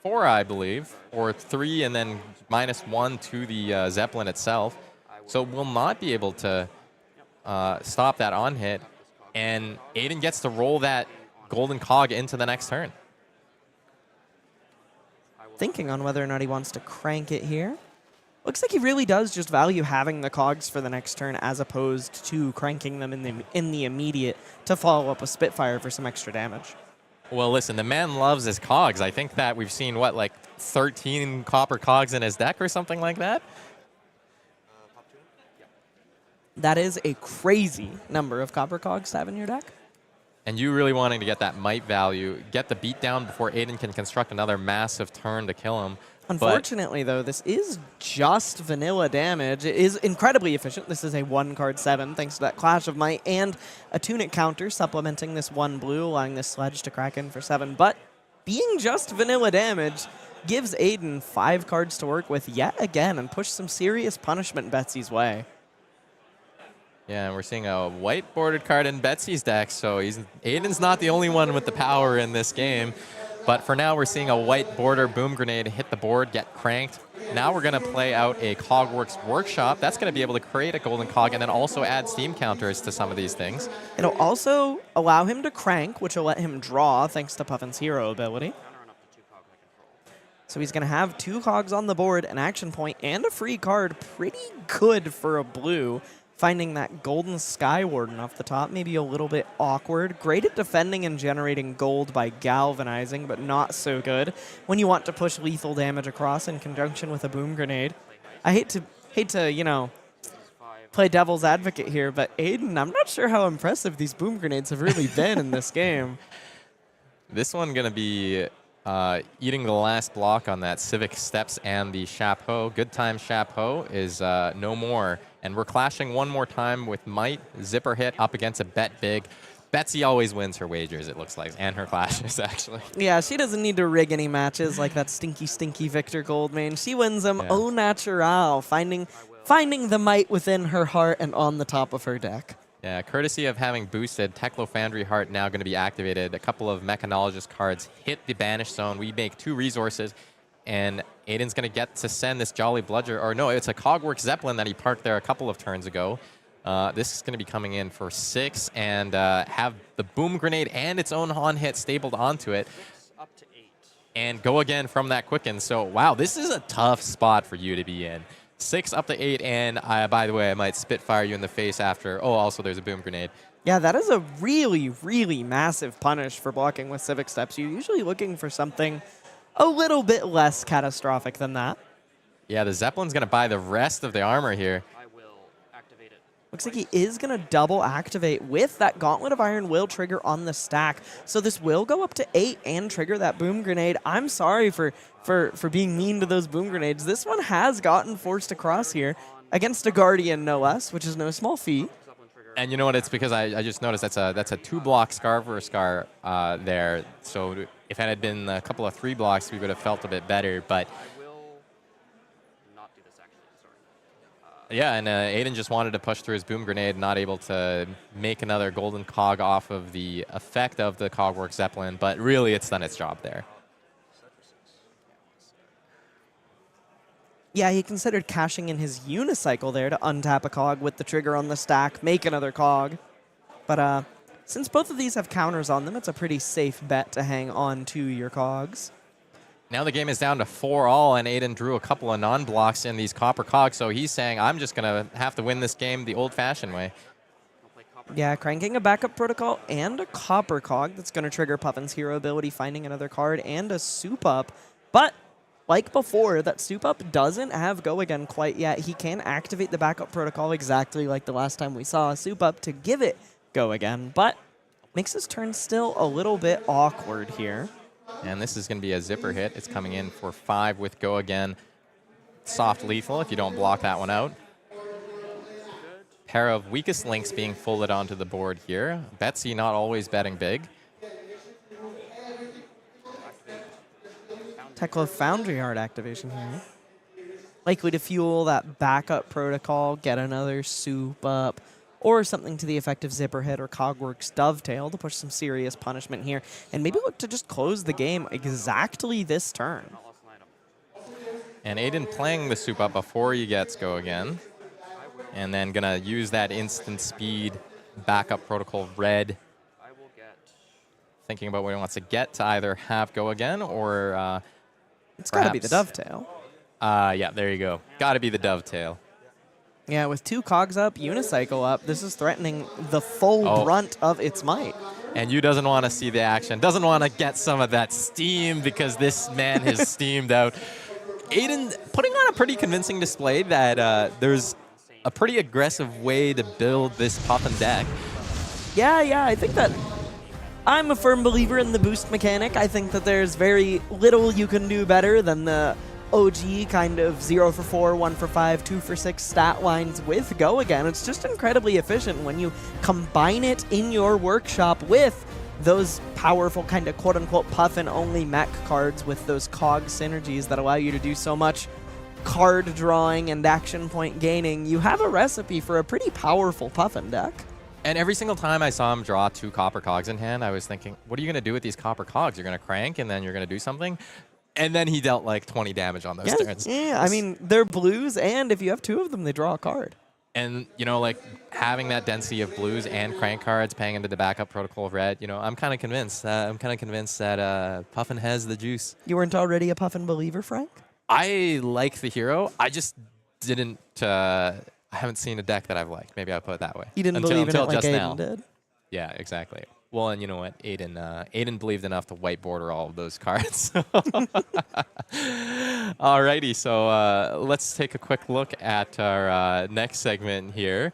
B: 4, I believe, or 3 and then -1 to the Zeppelin itself. So will not be able to stop that on hit. And Aidan gets to roll that golden cog into the next turn.
C: Thinking on whether or not he wants to crank it here. Looks like he really does just value having the cogs for the next turn as opposed to cranking them in the immediate to follow up with Spitfire for some extra damage.
B: Well, listen, the man loves his cogs. I think that we've seen, what, like 13 copper cogs in his deck or something like that?
C: That is a crazy number of copper cogs to have in your deck.
B: And you really wanting to get that might value, get the beat down before Aidan can construct another massive turn to kill him.
C: Unfortunately, though, this is just vanilla damage. It is incredibly efficient. This is a 1-card 7, thanks to that Clash of Might, and a Tunic counter supplementing this 1 blue, allowing this Sledge to crack in for 7. But being just vanilla damage gives Aidan 5 cards to work with yet again and push some serious punishment Betsy's way.
B: Yeah, and we're seeing a white bordered card in Betsy's deck, so Aidan's not the only one with the power in this game. But for now, we're seeing a white border boom grenade hit the board, get cranked. Now we're going to play out a Cogworks Workshop. That's going to be able to create a golden cog and then also add steam counters to some of these things.
C: It'll also allow him to crank, which will let him draw thanks to Puffin's hero ability. So he's going to have 2 cogs on the board, an action point, and a free card. Pretty good for a blue. Finding that golden Sky Warden off the top, maybe a little bit awkward. Great at defending and generating gold by galvanizing, but not so good when you want to push lethal damage across in conjunction with a boom grenade. I hate to, you know, play devil's advocate here, but Aidan, I'm not sure how impressive these boom grenades have really been in this game.
B: This one going to be eating the last block on that Civic Steps and the Chapeau. Good Time Chapeau is no more. And we're clashing one more time with Might. Zipper hit up against a bet big. Betsy always wins her wagers, it looks like, and her clashes, actually.
C: Yeah, she doesn't need to rig any matches like that stinky Victor Goldmane. She wins them au natural, finding the might within her heart and on the top of her deck.
B: Yeah, courtesy of having boosted, Teklo Foundry Heart now going to be activated. A couple of Mechanologist cards hit the Banish Zone. We make 2 resources, and Aidan's going to get to send this Jolly Bludger, or no, it's a Cogworks Zeppelin that he parked there a couple of turns ago. This is going to be coming in for 6 and have the Boom Grenade and its own on-hit stapled onto it.
F: Up to 8.
B: And go again from that Quicken. So, wow, this is a tough spot for you to be in. 6 up to 8, and by the way, I might Spitfire you in the face after. Oh, also there's a Boom Grenade.
C: Yeah, that is a really, really massive punish for blocking with Civic Steps. You're usually looking for something a little bit less catastrophic than that.
B: Yeah, the Zeppelin's going to buy the rest of the armor here.
F: I will activate it
C: Looks like he is going to double activate with that Gauntlet of Iron will trigger on the stack. So this will go up to 8 and trigger that boom grenade. I'm sorry for being mean to those boom grenades. This one has gotten forced across here against a Guardian, no less, which is no small feat.
B: And you know what? It's because I just noticed that's a 2-block Scurv or a Scar there. So if it had been a couple of 3 blocks, we would have felt a bit better. But
F: I will not do this actually. Sorry.
B: yeah, and Aidan just wanted to push through his boom grenade, not able to make another golden cog off of the effect of the Cogwork Zeppelin. But really, it's done its job there.
C: Yeah, he considered cashing in his unicycle there to untap a cog with the trigger on the stack, make another cog. But since both of these have counters on them, it's a pretty safe bet to hang on to your cogs.
B: Now the game is down to 4-all, and Aidan drew a couple of non-blocks in these copper cogs, so he's saying, I'm just going to have to win this game the old-fashioned way.
C: Yeah, cranking a backup protocol and a copper cog that's going to trigger Puffin's hero ability, finding another card, and a soup up. But like before, that soup up doesn't have go again quite yet. He can activate the backup protocol exactly like the last time we saw a soup up to give it go again, but makes his turn still a little bit awkward here.
B: And this is going to be a zipper hit. It's coming in for 5 with go again. Soft lethal if you don't block that one out. Pair of weakest links being folded onto the board here. Betsy not always betting big.
C: Tekla Foundry Heart activation here. Likely to fuel that backup protocol, get another soup up, or something to the effect of Zipper Hit or Cogworks Dovetail to push some serious punishment here, and maybe look to just close the game exactly this turn.
B: And Aidan playing the soup up before he gets go again. And then gonna use that instant speed backup protocol red. Thinking about what he wants to get to either have go again or
C: it's got to be the Dovetail.
B: Yeah, there you go. Got to be the Dovetail.
C: Yeah, with 2 cogs up, unicycle up, this is threatening the full brunt of its might.
B: And you doesn't want to see the action. Doesn't want to get some of that steam because this man has steamed out. Aidan putting on a pretty convincing display that there's a pretty aggressive way to build this Puffin deck.
C: Yeah, I think that I'm a firm believer in the boost mechanic. I think that there's very little you can do better than the OG kind of 0 for 4, 1 for 5, 2 for 6 stat lines with go again. It's just incredibly efficient when you combine it in your workshop with those powerful kind of quote-unquote Puffin-only mech cards with those cog synergies that allow you to do so much card drawing and action point gaining. You have a recipe for a pretty powerful Puffin deck.
B: And every single time I saw him draw 2 copper cogs in hand, I was thinking, what are you going to do with these copper cogs? You're going to crank and then you're going to do something? And then he dealt like 20 damage on those turns.
C: Yeah, I mean, they're blues, and if you have 2 of them, they draw a card.
B: And, you know, like having that density of blues and crank cards paying into the backup protocol of red, you know, I'm kind of convinced. That Puffin has the juice.
C: You weren't already a Puffin believer, Frank?
B: I like the hero. I just didn't... I haven't seen a deck that I've liked. Maybe I'll put it that way.
C: You didn't believe in it like Aidan did?
B: Yeah, exactly. Well, and you know what? Aidan believed enough to white border all of those cards. Alrighty, so let's take a quick look at our next segment here,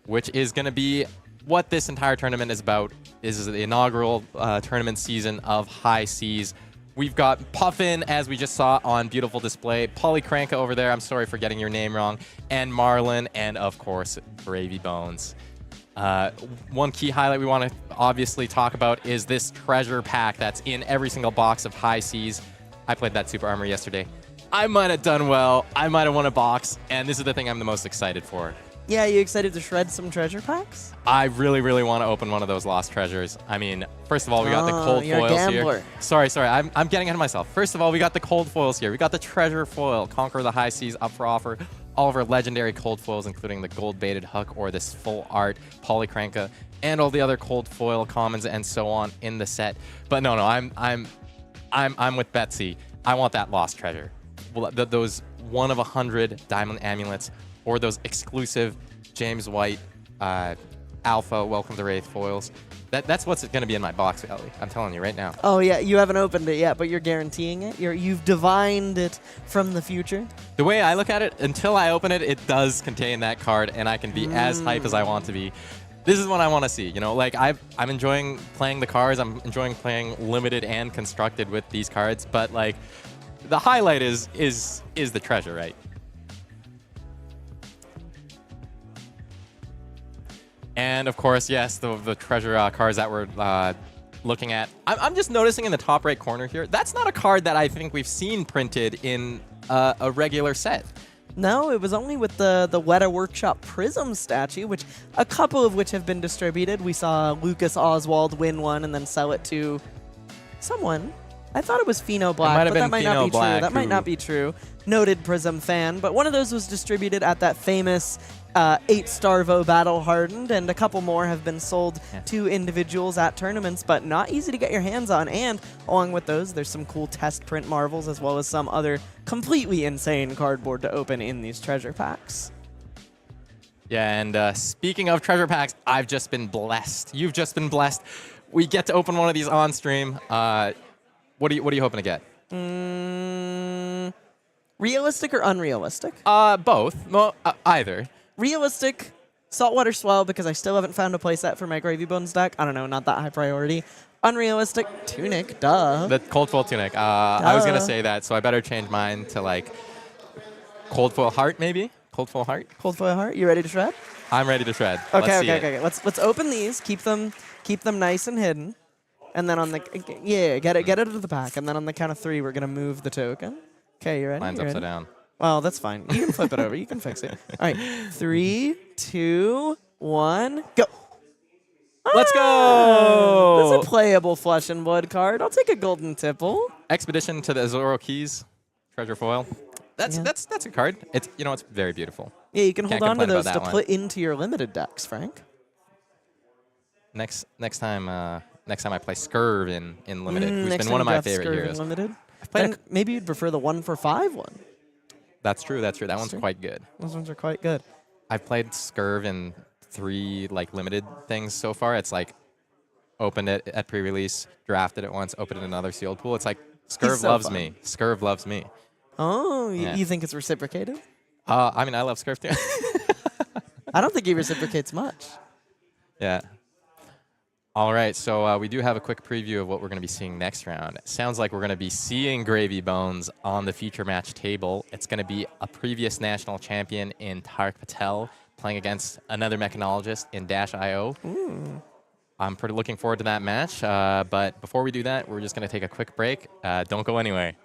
B: which is going to be what this entire tournament is about. This is the inaugural tournament season of High Seas. We've got Puffin, as we just saw on beautiful display, Polycranka over there, I'm sorry for getting your name wrong, and Marlynn, and of course, Bravey Bones. One key highlight we want to obviously talk about is this treasure pack that's in every single box of High Seas. I played that Super Armor yesterday. I might have done well, I might have won a box, and this is the thing I'm the most excited for.
C: Yeah, you excited to shred some treasure packs?
B: I really, really want to open one of those lost treasures. I mean, first of all, we got the cold
C: you're
B: foils
C: a gambler.
B: here. Sorry, I'm getting ahead of myself. First of all, we got the cold foils here. We got the treasure foil, Conquer the High Seas, up for offer. All of our legendary cold foils, including the gold baited hook or this full art Polycranka, and all the other cold foil commons and so on in the set. But no, I'm with Betsy. I want that lost treasure. Well, those 1 of 100 diamond amulets, or those exclusive James White Alpha Welcome to Wraith foils. That's what's going to be in my box, Elly. I'm telling you right now.
C: Oh yeah, you haven't opened it yet, but you're guaranteeing it. You've divined it from the future.
B: The way I look at it, until I open it, it does contain that card, and I can be as hype as I want to be. This is what I want to see. You know, like I'm enjoying playing the cards. I'm enjoying playing limited and constructed with these cards. But like, the highlight is the treasure, right? And of course, yes, the treasure cards that we're looking at. I'm just noticing in the top right corner here, that's not a card that I think we've seen printed in a regular set.
C: No, it was only with the Weta Workshop Prism statue, which a couple of which have been distributed. We saw Lucas Oswald win one and then sell it to someone. I thought it was Pheno Black, but that might not be true. That might not be true. Noted Prism fan, but one of those was distributed at that famous 8-Starvo Battle Hardened, and a couple more have been sold to individuals at tournaments, but not easy to get your hands on. And along with those, there's some cool test print marvels as well as some other completely insane cardboard to open in these treasure packs.
B: Yeah, and speaking of treasure packs, I've just been blessed. You've just been blessed. We get to open one of these on stream. What are you hoping to get?
C: Realistic or unrealistic?
B: Both. Well, either.
C: Realistic, Saltwater Swell, because I still haven't found a playset for my Gravy Bones deck. I don't know, not that high priority. Unrealistic, Tunic, duh.
B: The Cold Foil Tunic. I was going to say that, so I better change mine to like Cold Foil Heart, maybe? Cold Foil Heart?
C: Cold Foil Heart, you ready to shred?
B: I'm ready to shred.
C: Okay. Let's open these, keep them nice and hidden. And then on the, get it into the pack. And then on the count of 3, we're going to move the token. Okay, you ready?
B: Mine's
C: you
B: upside
C: ready?
B: down.
C: Well, that's fine. You can flip it over. You can fix it. All right. 3, 2, 1, go.
B: Let's go!
C: That's a playable Flesh and Blood card. I'll take a Golden Tipple.
B: Expedition to the Azoro Keys. Treasure foil. That's a card. It's it's very beautiful.
C: Yeah, you can
B: Can't
C: hold on to
B: complain
C: those
B: about
C: to
B: that one.
C: put into your limited decks, Frank.
B: Next time I play Scurv in limited, who's
C: Next
B: been one of my
C: time you draft
B: favorite
C: Scurv in
B: heroes.
C: Limited.
B: played
C: Then maybe you'd prefer the 1-for-5 one.
B: That's true. That one's quite good.
C: Those ones are quite good.
B: I've played Scurv in 3 like limited things so far. It's like opened it at pre-release, drafted it once, opened it in another sealed pool. It's like Scurv
C: so
B: loves
C: fun.
B: me. Scurv loves me.
C: Oh,
B: Yeah.
C: you think it's reciprocated?
B: I mean, I love Scurv too.
C: I don't think he reciprocates much.
B: Yeah. All right, so we do have a quick preview of what we're going to be seeing next round. It sounds like we're going to be seeing Gravy Bones on the feature match table. It's going to be a previous national champion in Tariq Patel playing against another mechanologist in Dash.io. I'm pretty looking forward to that match, but before we do that, we're just going to take a quick break. Don't go anywhere.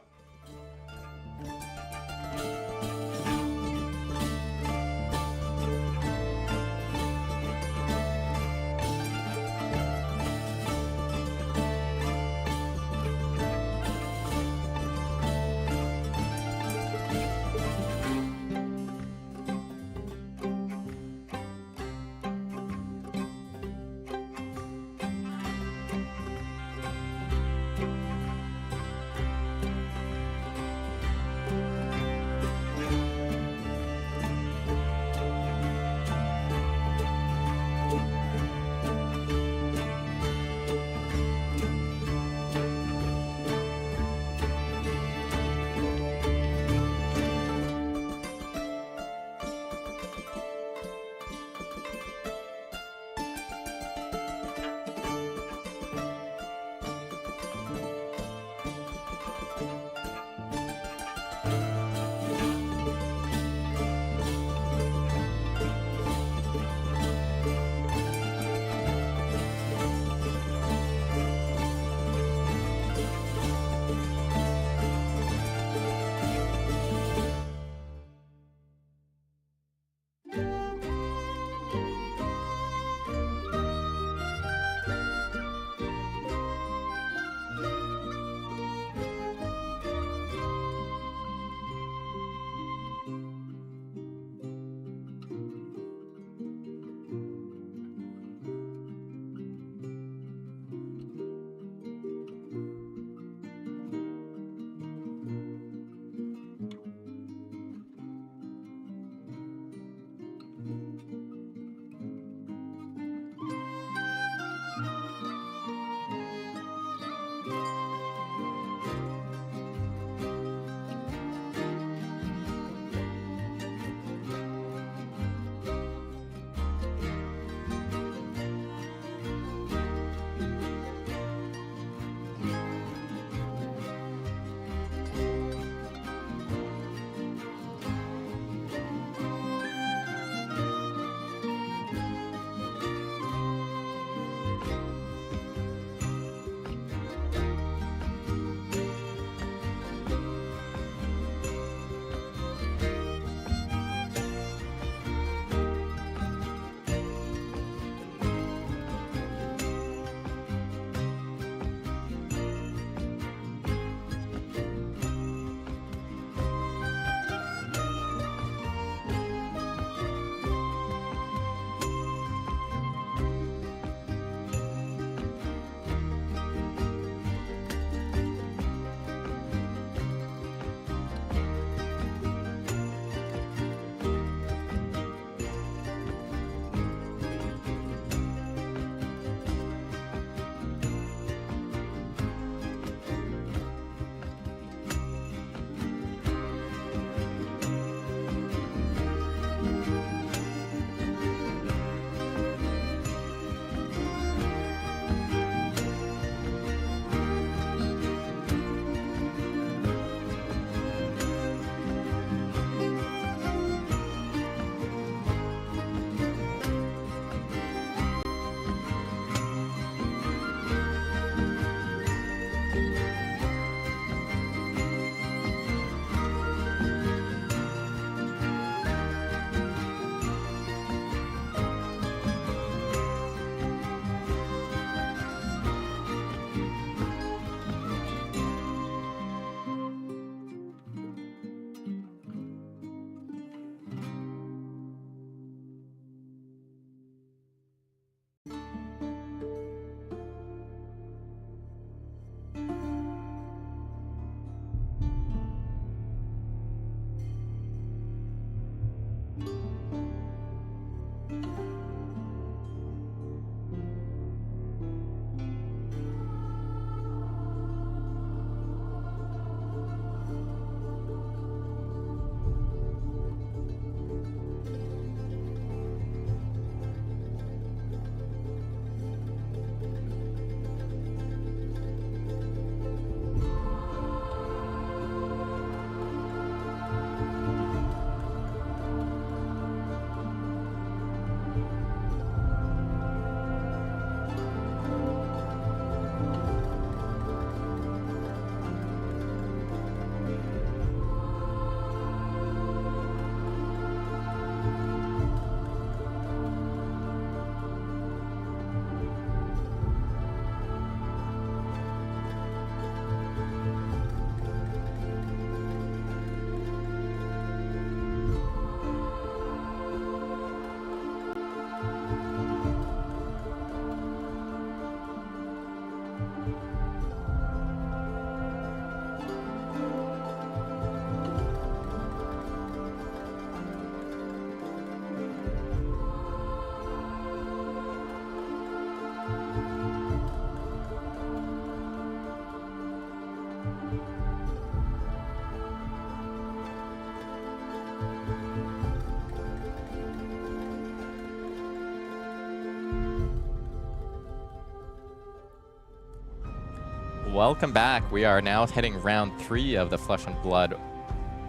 B: welcome back. We are now heading round 3 of the Flesh and Blood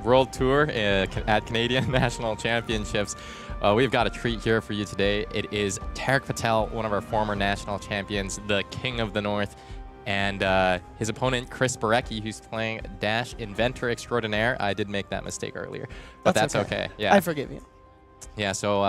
B: World Tour at Canadian National Championships. We've got a treat here for you today. It is Tariq Patel, one of our former national champions, the King of the North, and his opponent, Chris Borecky, who's playing Dash Inventor Extraordinaire. I did make that mistake earlier, but that's okay. Yeah,
C: I forgive you.
B: Yeah, so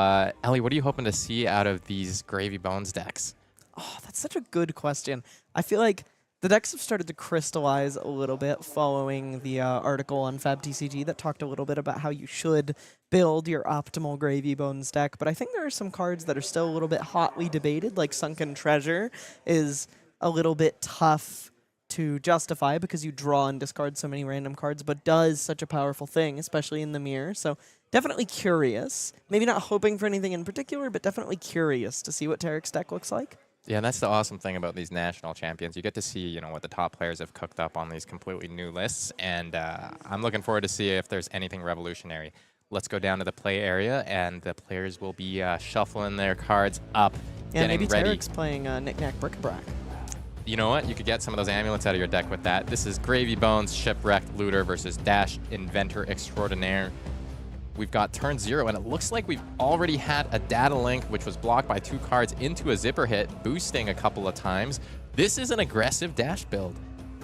B: Elly, what are you hoping to see out of these Gravy Bones decks?
C: Oh, that's such a good question. I feel like the decks have started to crystallize a little bit following the article on FabTCG that talked a little bit about how you should build your optimal Gravy Bones deck. But I think there are some cards that are still a little bit hotly debated, like Sunken Treasure is a little bit tough to justify because you draw and discard so many random cards, but does such a powerful thing, especially in the mirror. So definitely curious. Maybe not hoping for anything in particular, but definitely curious to see what Tariq's deck looks like.
B: Yeah, that's the awesome thing about these national champions. You get to see, you know, what the top players have cooked up on these completely new lists, and I'm looking forward to see if there's anything revolutionary. Let's go down to the play area, and the players will be shuffling their cards up,
C: Yeah,
B: getting
C: maybe
B: ready.
C: Tariq's playing Knick-Knack Bric-a-Brac.
B: You know what? You could get some of those amulets out of your deck with that. This is Gravy Bones Shipwrecked Looter versus Dash Inventor Extraordinaire. We've got turn 0, and it looks like we've already had a data link, which was blocked by 2 cards into a zipper hit, boosting a couple of times. This is an aggressive Dash build.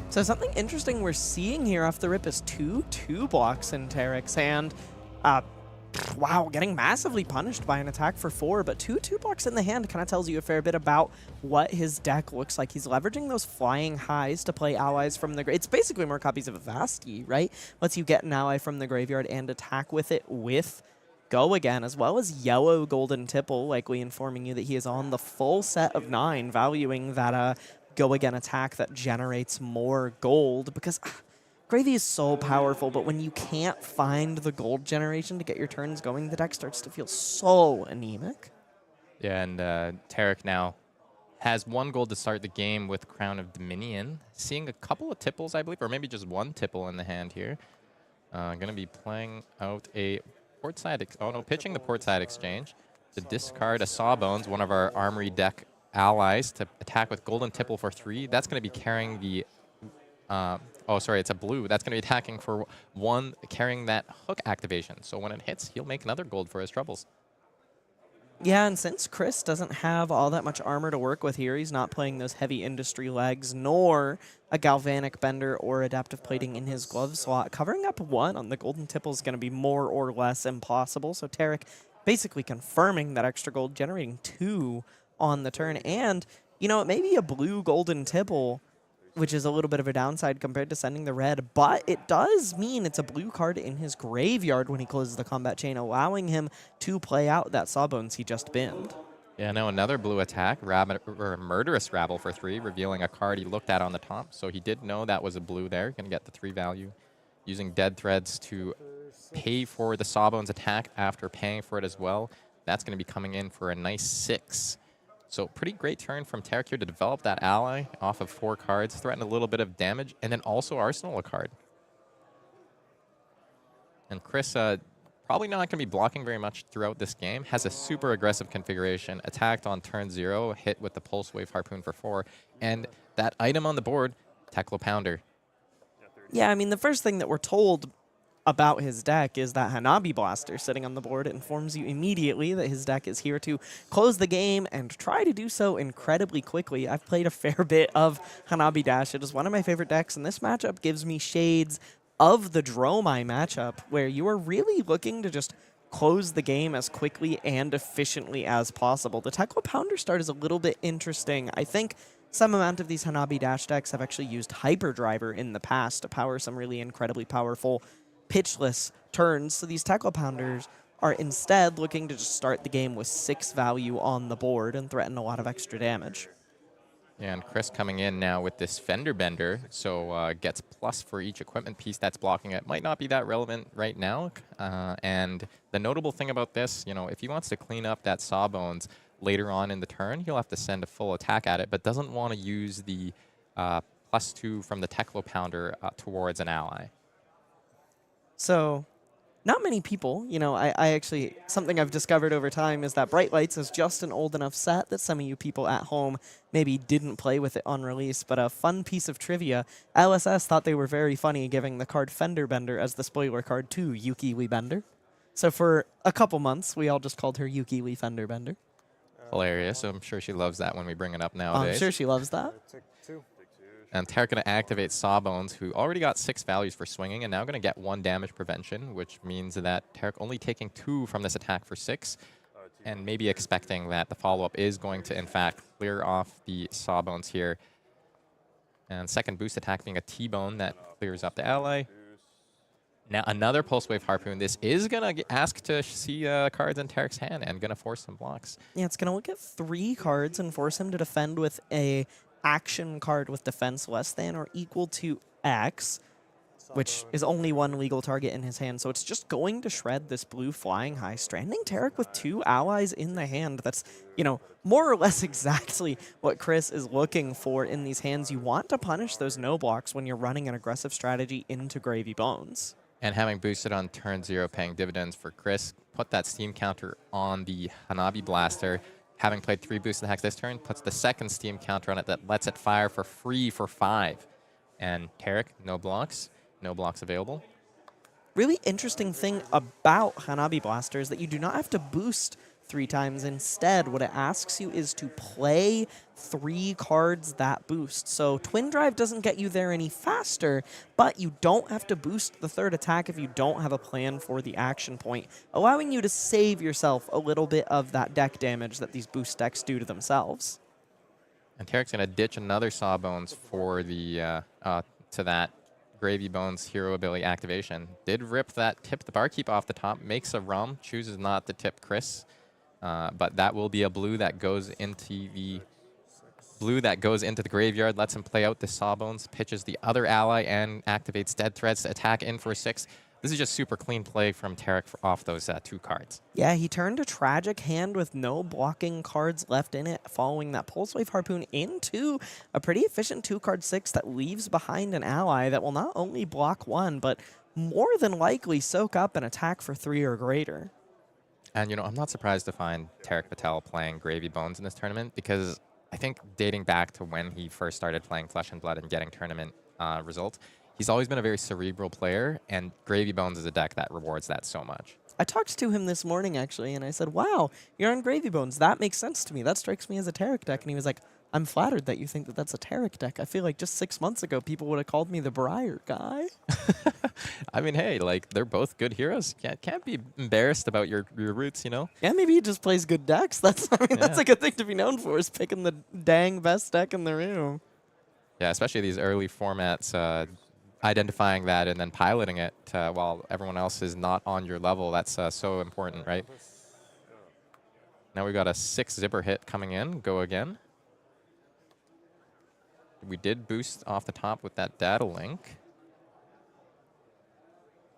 C: So something interesting we're seeing here off the rip is 2 blocks in Tariq's hand. Wow, getting massively punished by an attack for 4, but 2 blocks in the hand kind of tells you a fair bit about what his deck looks like. He's leveraging those flying highs to play allies from the It's basically more copies of a Vasti, right? Lets you get an ally from the graveyard and attack with it with Go Again, as well as yellow Golden Tipple, likely informing you that he is on the full set of 9, valuing that Go Again attack that generates more gold, because Gravy is so powerful, but when you can't find the gold generation to get your turns going, the deck starts to feel so anemic.
B: Yeah, and Tariq now has 1 gold to start the game with Crown of Dominion. Seeing a couple of tipples, I believe, or maybe just 1 tipple in the hand here. Going to be playing out a portside, pitching the portside exchange to discard a Sawbones, one of our Armory deck allies, to attack with Golden Tipple for 3. That's going to be carrying the it's a blue. That's going to be attacking for 1, carrying that hook activation. So when it hits, he'll make another gold for his troubles.
C: Yeah, and since Chris doesn't have all that much armor to work with here, he's not playing those heavy industry legs, nor a galvanic bender or adaptive plating in his glove slot. Covering up 1 on the Golden Tipple is going to be more or less impossible. So Tariq basically confirming that extra gold, generating 2 on the turn. And, you know, it may be a blue Golden Tipple, which is a little bit of a downside compared to sending the red, but it does mean it's a blue card in his graveyard when he closes the combat chain, allowing him to play out that Sawbones he just binned.
B: Yeah, no, another blue attack, Murderous Rabble for 3, revealing a card he looked at on the top. So he did know that was a blue there. Going to get the 3 value, using Dead Threads to pay for the Sawbones attack after paying for it as well. That's going to be coming in for a nice 6. So pretty great turn from Tariq here to develop that ally off of 4 cards, threaten a little bit of damage, and then also arsenal a card. And Chris, probably not going to be blocking very much throughout this game, has a super aggressive configuration, attacked on turn 0, hit with the Pulse Wave Harpoon for 4, and that item on the board, Teklo Pounder.
C: Yeah, I mean, the first thing that we're told about his deck is that Hanabi Blaster sitting on the board informs you immediately that his deck is here to close the game and try to do so incredibly quickly. I've played a fair bit of Hanabi Dash. It is one of my favorite decks, and this matchup gives me shades of the Dromai matchup, where you are really looking to just close the game as quickly and efficiently as possible. The Teklo Pounder start is a little bit interesting. I think some amount of these Hanabi Dash decks have actually used Hyperdriver in the past to power some really incredibly powerful pitchless turns, so these Teklo Pounders are instead looking to just start the game with 6 value on the board and threaten a lot of extra damage.
B: Yeah, and Chris coming in now with this Fender Bender, so gets plus for each equipment piece that's blocking it. Might not be that relevant right now, and the notable thing about this, you know, if he wants to clean up that Sawbones later on in the turn, he'll have to send a full attack at it, but doesn't want to use the +2 from the Teklo Pounder towards an ally.
C: So not many people, you know, I actually, something I've discovered over time is that Bright Lights is just an old enough set that some of you people at home maybe didn't play with it on release. But a fun piece of trivia, LSS thought they were very funny giving the card Fender Bender as the spoiler card to Yuki Lee Bender. So for a couple months, we all just called her Yuki Lee Fender Bender.
B: Hilarious. I'm sure she loves that when we bring it up
C: I'm
B: nowadays.
C: sure she loves that.
D: Tick 2.
B: And Tariq going to activate Sawbones, who already got 6 values for swinging, and now going to get 1 damage prevention, which means that Tariq only taking 2 from this attack for 6, and maybe expecting that the follow-up is going to, in fact, clear off the Sawbones here. And second boost attack being a T-Bone that clears up the ally. Now another Pulse Wave Harpoon. This is going to ask to see cards in Tariq's hand and going to force some blocks.
C: Yeah, it's going to look at 3 cards and force him to defend with a action card with defense less than or equal to X, which is only 1 legal target in his hand. So it's just going to shred this blue flying high, stranding Tariq with 2 allies in the hand. That's, you know, more or less exactly what Chris is looking for in these hands. You want to punish those no blocks when you're running an aggressive strategy into Gravy Bones.
B: And having boosted on turn 0, paying dividends for Chris, put that Steam counter on the Hanabi Blaster. Having played 3 boost attacks this turn, puts the second Steam counter on it that lets it fire for free for 5. And Tariq, no blocks available.
C: Really interesting thing about Hanabi Blaster is that you do not have to boost 3 times. Instead, what it asks you is to play 3 cards that boost. So Twin Drive doesn't get you there any faster, but you don't have to boost the 3rd attack if you don't have a plan for the action point, allowing you to save yourself a little bit of that deck damage that these boost decks do to themselves.
B: And Tariq's going to ditch another Sawbones for the to that Gravy Bones hero ability activation. Did rip that tip the Barkeep off the top, makes a rum, chooses not to tip Chris. But that will be a blue that goes into the graveyard, lets him play out the Sawbones, pitches the other ally, and activates Dead Threads to attack in for 6. This is just super clean play from Tariq off those 2 cards.
C: Yeah, he turned a tragic hand with no blocking cards left in it, following that Pulse Wave Harpoon into a pretty efficient 2-card 6 that leaves behind an ally that will not only block 1, but more than likely soak up an attack for 3 or greater.
B: And, you know, I'm not surprised to find Tariq Patel playing Gravy Bones in this tournament, because I think dating back to when he first started playing Flesh and Blood and getting tournament results, he's always been a very cerebral player, and Gravy Bones is a deck that rewards that so much.
C: I talked to him this morning, actually, and I said, wow, you're on Gravy Bones. That makes sense to me. That strikes me as a Tariq deck. And he was like, I'm flattered that you think that that's a Tariq deck. I feel like just 6 months ago, people would have called me the Briar guy.
B: I mean, hey, like, they're both good heroes. Can't be embarrassed about your roots, you know?
C: Yeah, maybe he just plays good decks. That's a good thing to be known for, is picking the dang best deck in the room.
B: Yeah, especially these early formats, identifying that and then piloting it while everyone else is not on your level. That's so important, right? Now we've got a 6 zipper hit coming in. Go again. We did boost off the top with that data link.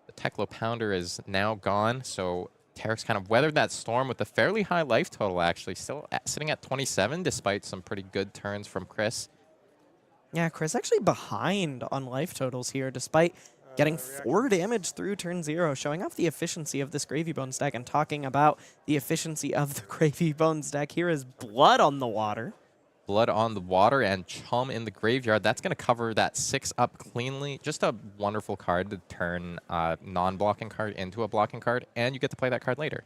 B: The Teklo Pounder is now gone, so Tariq's kind of weathered that storm with a fairly high life total, actually. Still sitting at 27, despite some pretty good turns from Chris.
C: Yeah, Chris actually behind on life totals here, despite getting 4 damage through turn 0, showing off the efficiency of this Gravy Bones deck. And talking about the efficiency of the Gravy Bones deck, here is Blood on the Water.
B: Blood on the Water and Chum in the Graveyard. That's going to cover that 6 up cleanly. Just a wonderful card to turn a non-blocking card into a blocking card, and you get to play that card later.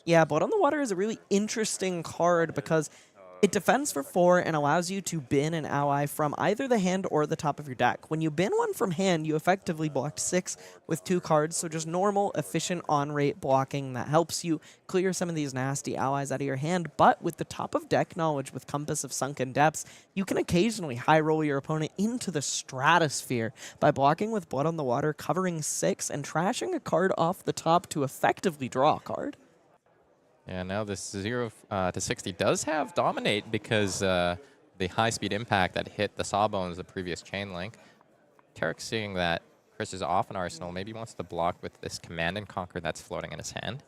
C: Yeah, Blood on the Water is a really interesting card because it defends for 4 and allows you to bin an ally from either the hand or the top of your deck. When you bin one from hand, you effectively blocked 6 with 2 cards, so just normal, efficient on-rate blocking that helps you clear some of these nasty allies out of your hand. But with the top of deck knowledge with Compass of Sunken Depths, you can occasionally high-roll your opponent into the stratosphere by blocking with Blood on the Water, covering 6, and trashing a card off the top to effectively draw a card.
B: Yeah, now this 0 to 60 does have Dominate because the high-speed impact that hit the Sawbones the previous chain link. Tariq, seeing that Chris is off an arsenal, maybe wants to block with this Command and Conquer that's floating in his hand.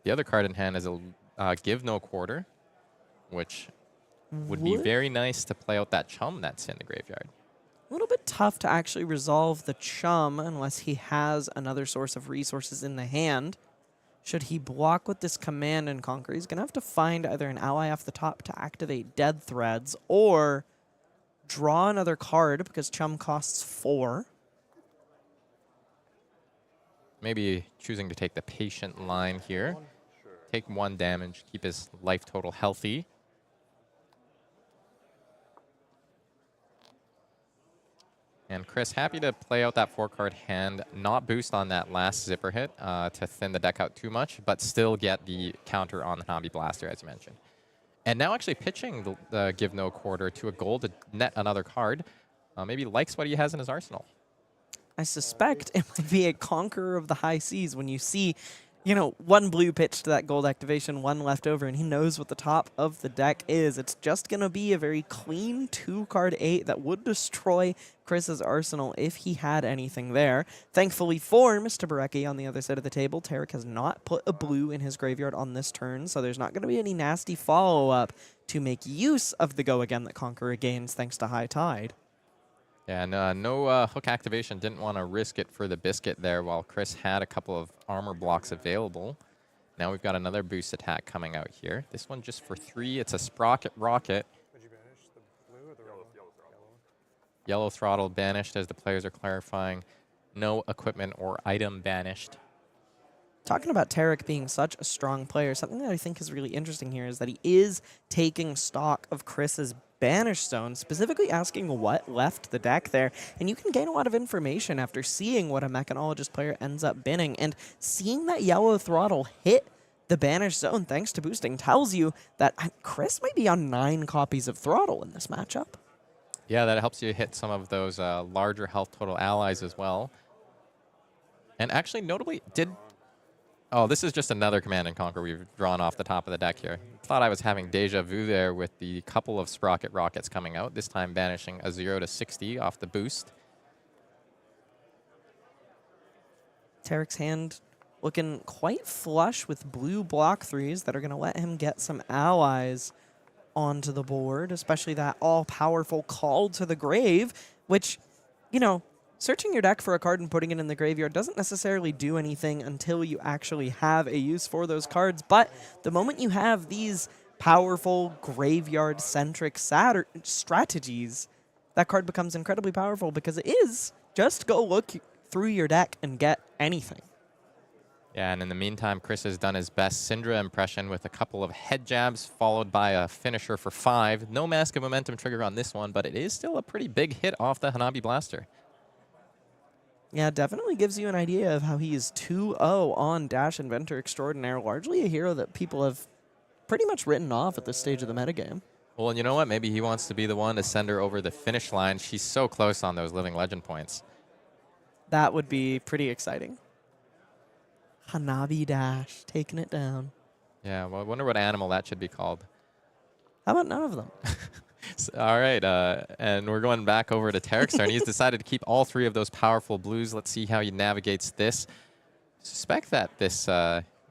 B: The other card in hand is a Give No Quarter, which would be very nice to play out that Chum that's in the graveyard.
C: A little bit tough to actually resolve the Chum unless he has another source of resources in the hand. Should he block with this Command and Conquer, he's going to have to find either an ally off the top to activate Dead Threads or draw another card because Chum costs 4.
B: Maybe choosing to take the patient line here. Take 1 damage, keep his life total healthy. And Chris, happy to play out that 4-card hand, not boost on that last zipper hit to thin the deck out too much, but still get the counter on the Hanabi Blaster, as you mentioned. And now actually pitching the Give No Quarter to a gold to net another card. Maybe likes what he has in his arsenal.
C: I suspect it might be a Conqueror of the High Seas when you see, you know, 1 blue pitch to that gold activation, 1 left over, and he knows what the top of the deck is. It's just going to be a very clean 2-card 8 that would destroy Chris's arsenal if he had anything there. Thankfully for Mr. Borecky on the other side of the table, Tariq has not put a blue in his graveyard on this turn, so there's not going to be any nasty follow-up to make use of the Go Again that Conqueror gains thanks to High Tide.
B: Yeah, no hook activation. Didn't want to risk it for the biscuit there while Chris had a couple of armor blocks available. Now we've got another boost attack coming out here. This one just for 3. It's a Sprocket Rocket.
G: Would you banish the blue or the yellow?
B: Yellow Throttle banished as the players are clarifying. No equipment or item banished.
C: Talking about Tariq being such a strong player, something that I think is really interesting here is that he is taking stock of Chris's Banish Zone, specifically asking what left the deck there. And you can gain a lot of information after seeing what a Mechanologist player ends up binning. And seeing that Yellow Throttle hit the Banish Zone thanks to boosting tells you that Chris might be on 9 copies of Throttle in this matchup.
B: Yeah, that helps you hit some of those larger health total allies as well. And actually, notably, Oh, this is just another Command and Conquer we've drawn off the top of the deck here. Thought I was having deja vu there with the couple of Sprocket Rockets coming out, this time banishing a 0 to 60 off the boost.
C: Tariq's hand looking quite flush with blue block 3s that are going to let him get some allies onto the board, especially that all-powerful Call to the Grave, which, you know, searching your deck for a card and putting it in the graveyard doesn't necessarily do anything until you actually have a use for those cards. But the moment you have these powerful graveyard-centric strategies, that card becomes incredibly powerful because it is just go look through your deck and get anything.
B: Yeah, and in the meantime, Chris has done his best Cindra impression with a couple of head jabs followed by a finisher for 5. No Mask of Momentum trigger on this one, but it is still a pretty big hit off the Hanabi Blaster.
C: Yeah, definitely gives you an idea of how he is 2-0 on Dash Inventor Extraordinaire, largely a hero that people have pretty much written off at this stage of the metagame.
B: Well, and you know what? Maybe he wants to be the one to send her over the finish line. She's so close on those Living Legend points.
C: That would be pretty exciting. Hanabi Dash, taking it down.
B: Yeah, well, I wonder what animal that should be called.
C: How about none of them?
B: All right, and we're going back over to Tariq's turn. He's decided to keep all 3 of those powerful blues. Let's see how he navigates this. Suspect that this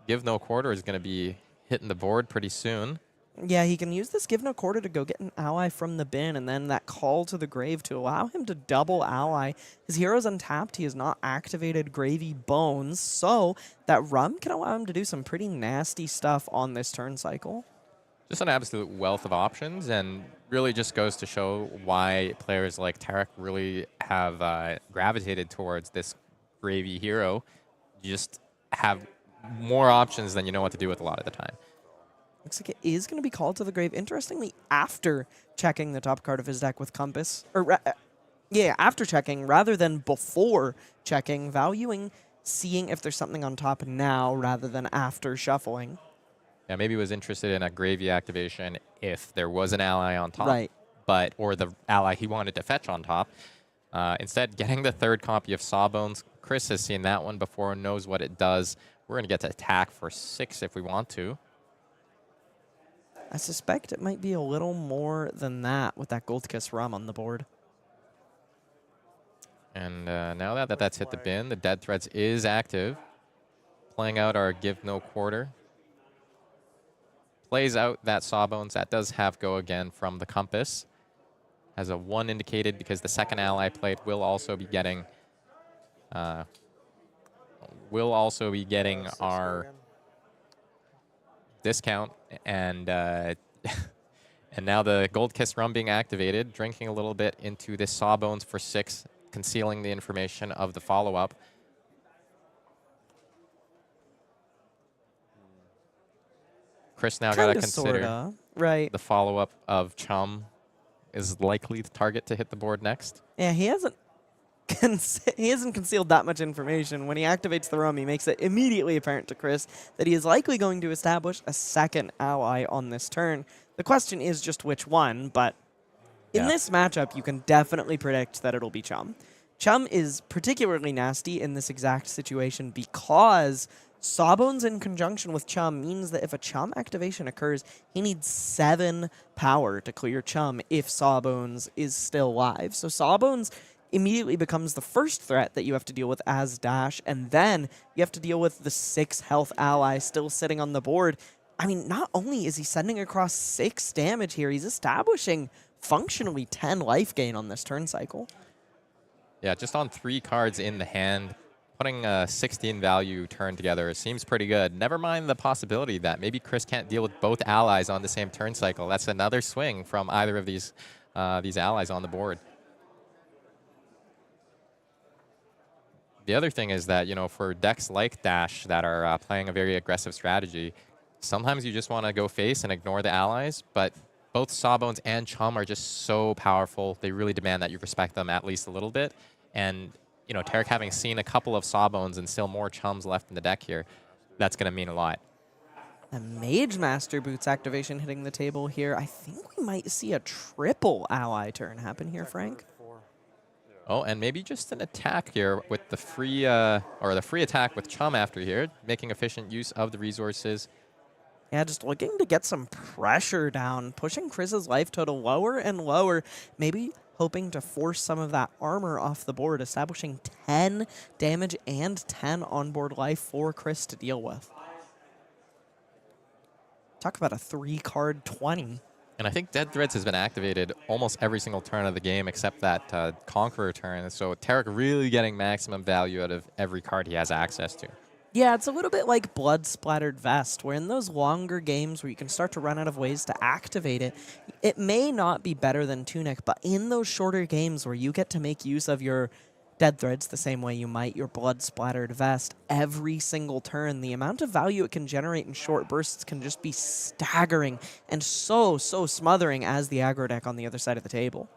B: Give No Quarter is going to be hitting the board pretty soon.
C: Yeah, he can use this Give No Quarter to go get an ally from the bin, and then that Call to the Grave to allow him to double ally. His hero's untapped. He has not activated Gravy Bones, so that Rum can allow him to do some pretty nasty stuff on this turn cycle.
B: Just an absolute wealth of options, and really just goes to show why players like Tariq really have gravitated towards this Gravy hero. You just have more options than you know what to do with a lot of the time.
C: Looks like it is going to be Called to the Grave, interestingly, after checking the top card of his deck with Compass. Or, yeah, after checking rather than before checking, valuing seeing if there's something on top now rather than after shuffling.
B: Yeah, maybe he was interested in a Gravy activation if there was an ally on top.
C: Right.
B: Or the ally he wanted to fetch on top. Instead, getting the 3rd copy of Sawbones. Chris has seen that one before, knows what it does. We're going to get to attack for 6 if we want to.
C: I suspect it might be a little more than that with that Gold Kiss Rum on the board.
B: And now that that's hit the bin, the Dead Threads is active. Playing out our Give No Quarter. Plays out that Sawbones. That does have Go Again from the Compass. has a 1 indicated because the second ally played will also be getting our discount, and and now the Gold Kiss rum being activated, drinking a little bit into this Sawbones for 6, concealing the information of the follow-up. Chris now got to consider
C: right.
B: the follow-up of Chum is likely the target to hit the board next.
C: Yeah, he hasn't concealed that much information. When he activates the rum, he makes it immediately apparent to Chris that he is likely going to establish a second ally on this turn. The question is just which one, but in this matchup, you can definitely predict that it'll be Chum. Chum is particularly nasty in this exact situation because Sawbones in conjunction with Chum means that if a Chum activation occurs, he needs 7 power to clear Chum if Sawbones is still live. So Sawbones immediately becomes the first threat that you have to deal with as Dash, and then you have to deal with the 6 health ally still sitting on the board. I mean, not only is he sending across 6 damage here, he's establishing functionally 10 life gain on this turn cycle.
B: Yeah, just on 3 cards in the hand, putting a 16 value turn together, it seems pretty good. Never mind the possibility that maybe Chris can't deal with both allies on the same turn cycle. That's another swing from either of these allies on the board. The other thing is that, you know, for decks like Dash that are playing a very aggressive strategy, sometimes you just want to go face and ignore the allies, but both Sawbones and Chum are just so powerful. They really demand that you respect them at least a little bit. And, you know, Tariq having seen a couple of Sawbones and still more Chums left in the deck here, that's going to mean a lot.
C: A Mage Master Boots activation hitting the table here. I think we might see a triple ally turn happen here, Frank.
B: Oh, and maybe just an attack here with the free attack with Chum after here, making efficient use of the resources.
C: Yeah, just looking to get some pressure down, pushing Chris's life total lower and lower, maybe hoping to force some of that armor off the board, establishing 10 damage and 10 onboard life for Chris to deal with. Talk about a 3-card 20.
B: And I think Dead Threads has been activated almost every single turn of the game except that Conqueror turn. So Tariq really getting maximum value out of every card he has access to.
C: Yeah, it's a little bit like Blood Splattered Vest, where in those longer games where you can start to run out of ways to activate it, it may not be better than Tunic, but in those shorter games where you get to make use of your Dead Threads the same way you might your Blood Splattered Vest every single turn, the amount of value it can generate in short bursts can just be staggering and so smothering as the aggro deck on the other side of the table.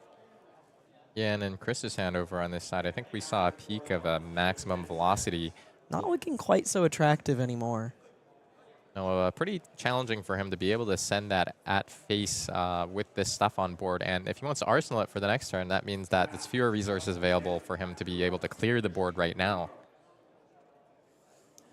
B: Yeah, and in Chris's hand over on this side, I think we saw a peak of a maximum velocity.
C: Not looking quite so attractive anymore.
B: No, pretty challenging for him to be able to send that at face with this stuff on board. And if he wants to arsenal it for the next turn, that means that there's fewer resources available for him to be able to clear the board right now.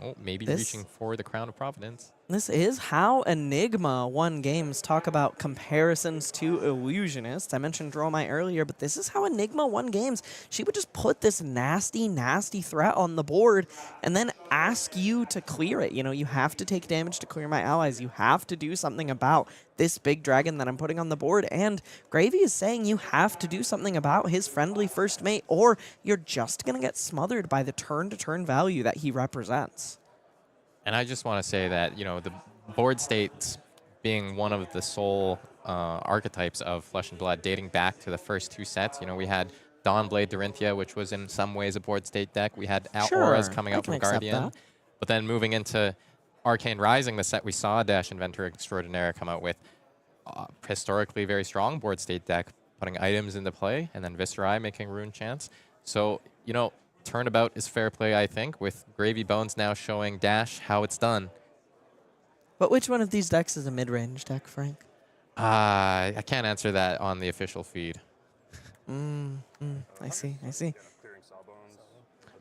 B: Oh, maybe reaching for the Crown of Providence.
C: This is how Enigma won games. Talk about comparisons to Illusionists. I mentioned Dromai earlier, but this is how Enigma won games. She would just put this nasty threat on the board and then ask you to clear it. You know, you have to take damage to clear my allies. You have to do something about this big dragon that I'm putting on the board. And Gravy is saying you have to do something about his friendly first mate, or you're just going to get smothered by the turn-to-turn value that he represents.
B: And I just want to say that, you know, the board states being one of the sole archetypes of Flesh and Blood dating back to the first 2 sets. You know, we had Dawnblade Dorinthia, which was in some ways a board state deck. We had Auras coming out from Guardian. But then moving into Arcane Rising, the set we saw Dash Inventor Extraordinaire come out with, historically very strong board state deck, putting items into play, and then Viscerai making Rune Chance. So, you know, turnabout is fair play, I think, with Gravy Bones now showing Dash how it's done.
C: But which one of these decks is a mid-range deck, Frank?
B: I can't answer that on the official feed.
C: I see.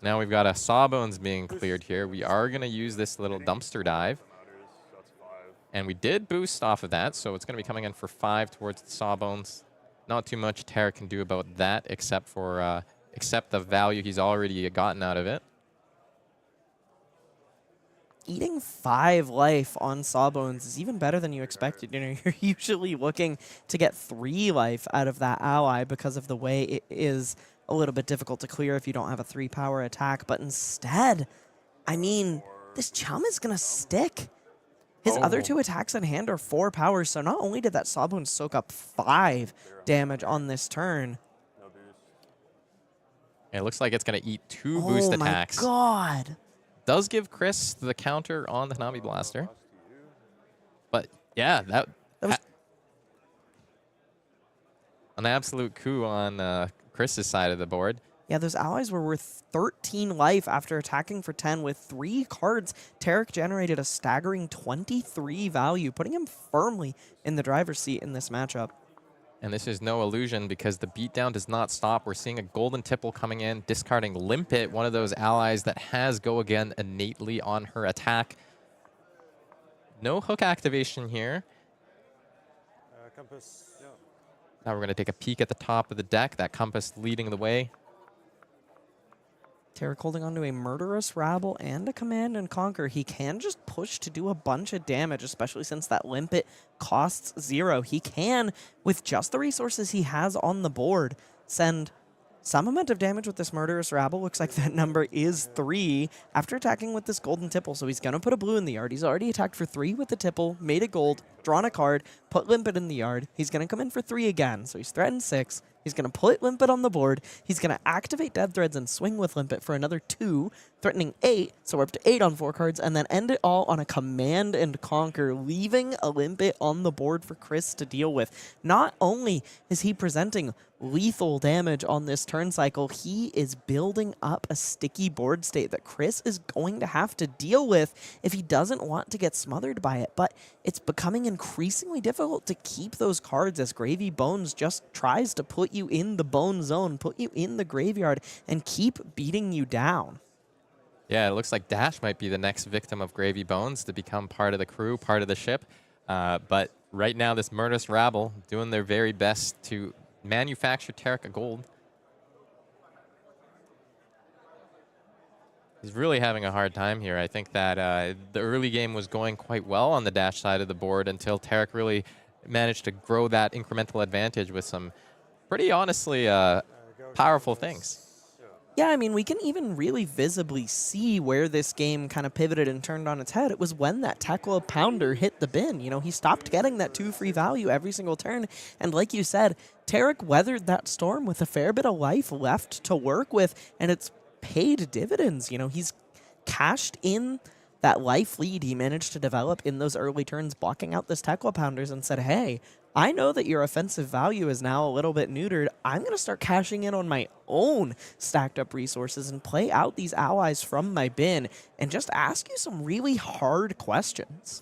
B: Now we've got a Sawbones being cleared here. We are going to use this little dumpster dive. And we did boost off of that, so it's going to be coming in for 5 towards the Sawbones. Not too much Tariq can do about that, except for except the value he's already gotten out of it.
C: eating 5 life on Sawbones is even better than you expected. You know, you're usually looking to get 3 life out of that ally because of the way it is a little bit difficult to clear if you don't have a 3-power attack. But instead, I mean, this Chum is going to stick. His other 2 attacks in hand are 4 powers, so not only did that Sawbones soak up 5 damage on this turn.
B: It looks like it's going to eat 2 boost attacks.
C: Oh my god.
B: Does give Chris the counter on the Hanabi Blaster. But yeah, that was an absolute coup on Chris's side of the board.
C: Yeah, those allies were worth 13 life after attacking for 10 with 3 cards. Tariq generated a staggering 23 value, putting him firmly in the driver's seat in this matchup.
B: And this is no illusion because the beatdown does not stop. We're seeing a Golden Tipple coming in, discarding Limpet, one of those allies that has Go Again innately on her attack. No hook activation here.
G: Compass. Yeah.
B: Now we're going to take a peek at the top of the deck. That Compass leading the way.
C: Tariq holding onto a Murderous Rabble and a Command and Conquer. He can just push to do a bunch of damage, especially since that Limpet costs 0. He can, with just the resources he has on the board, send some amount of damage with this Murderous Rabble. Looks like that number is 3 after attacking with this Golden Tipple. So he's going to put a blue in the yard. He's already attacked for 3 with the Tipple, made a gold, drawn a card, put Limpet in the yard. He's going to come in for 3 again. So he's threatened 6. He's going to put Limpet on the board. He's going to activate Dead Threads and swing with Limpet for another 2, threatening 8. So we're up to 8 on 4 cards, and then end it all on a Command and Conquer, leaving a Limpet on the board for Chris to deal with. Not only is he presenting lethal damage on this turn cycle, he is building up a sticky board state that Chris is going to have to deal with if he doesn't want to get smothered by it. But it's becoming increasingly difficult to keep those cards as Gravy Bones just tries to put you in the bone zone, put you in the graveyard, and keep beating you down.
B: Yeah, it looks like Dash might be the next victim of Gravy Bones to become part of the crew, part of the ship. But right now, this Murderous Rabble doing their very best to manufacture Tariq a gold. He's really having a hard time here. I think that the early game was going quite well on the Dash side of the board until Tariq really managed to grow that incremental advantage with some pretty honestly powerful things.
C: Yeah, I mean, we can even really visibly see where this game kind of pivoted and turned on its head. It was when that Tekla Pounder hit the bin. You know, he stopped getting that 2 free value every single turn. And like you said, Tariq weathered that storm with a fair bit of life left to work with, and it's paid dividends. You know, he's cashed in that life lead he managed to develop in those early turns, blocking out this Tekla Pounders, and said, hey, I know that your offensive value is now a little bit neutered. I'm going to start cashing in on my own stacked up resources and play out these allies from my bin and just ask you some really hard questions.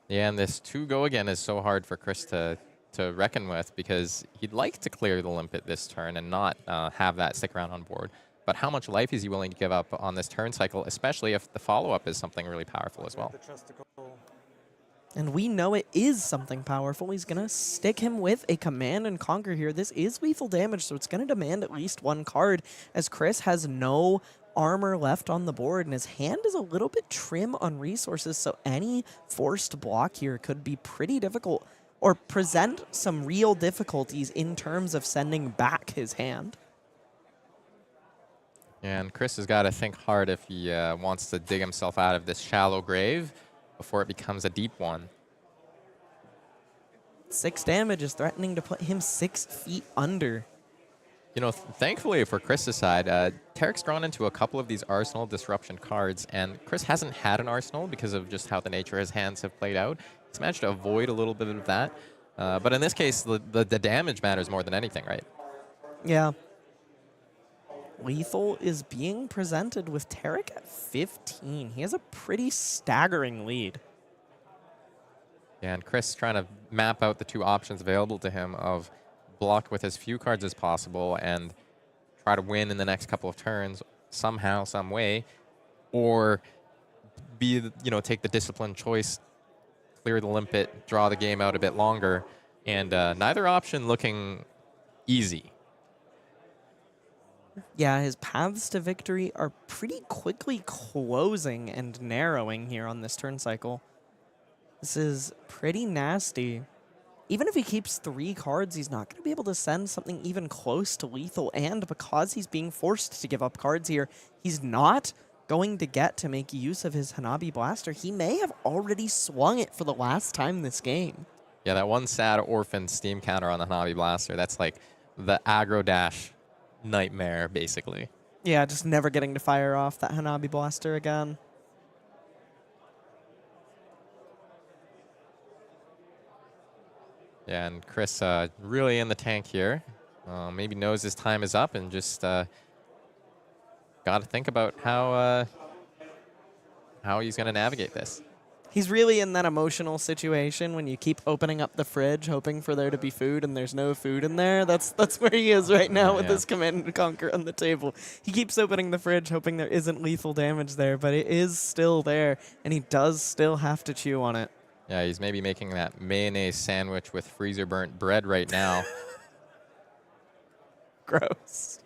B: Yeah, and this 2 Go Again is so hard for Chris to reckon with because he'd like to clear the Limpet this turn and not have that stick around on board. But how much life is he willing to give up on this turn cycle, especially if the follow-up is something really powerful as well?
C: And we know it is something powerful. He's going to stick him with a Command and Conquer here. This is lethal damage, so it's going to demand at least 1 card, as Chris has no armor left on the board, and his hand is a little bit trim on resources, so any forced block here could be pretty difficult or present some real difficulties in terms of sending back his hand.
B: And Chris has got to think hard if he wants to dig himself out of this shallow grave before it becomes a deep one.
C: 6 damage is threatening to put him 6 feet under.
B: You know, thankfully for Chris's side, Tariq's drawn into a couple of these Arsenal Disruption cards, and Chris hasn't had an Arsenal because of just how the nature of his hands have played out. He's managed to avoid a little bit of that. But in this case, the damage matters more than anything, right?
C: Yeah. Lethal is being presented with Tariq at 15. He has a pretty staggering lead.
B: Yeah, and Chris trying to map out the 2 options available to him of block with as few cards as possible and try to win in the next couple of turns somehow, some way, or take the disciplined choice, clear the Limpet, draw the game out a bit longer, and neither option looking easy.
C: Yeah, his paths to victory are pretty quickly closing and narrowing here on this turn cycle. This is pretty nasty. Even if he keeps 3 cards, he's not going to be able to send something even close to lethal, and because he's being forced to give up cards here, he's not going to get to make use of his Hanabi Blaster. He may have already swung it for the last time this game.
B: Yeah, that one sad orphan steam counter on the Hanabi Blaster, that's like the aggro dash nightmare, basically.
C: Yeah, just never getting to fire off that Hanabi Blaster again.
B: Yeah, and Chris really in the tank here. Maybe knows his time is up and just got to think about how he's going to navigate this.
C: He's really in that emotional situation when you keep opening up the fridge hoping for there to be food and there's no food in there. That's where he is right now with his Command and Conquer on the table. He keeps opening the fridge hoping there isn't lethal damage there, but it is still there, and he does still have to chew on it.
B: Yeah, he's maybe making that mayonnaise sandwich with freezer burnt bread right now.
C: Gross.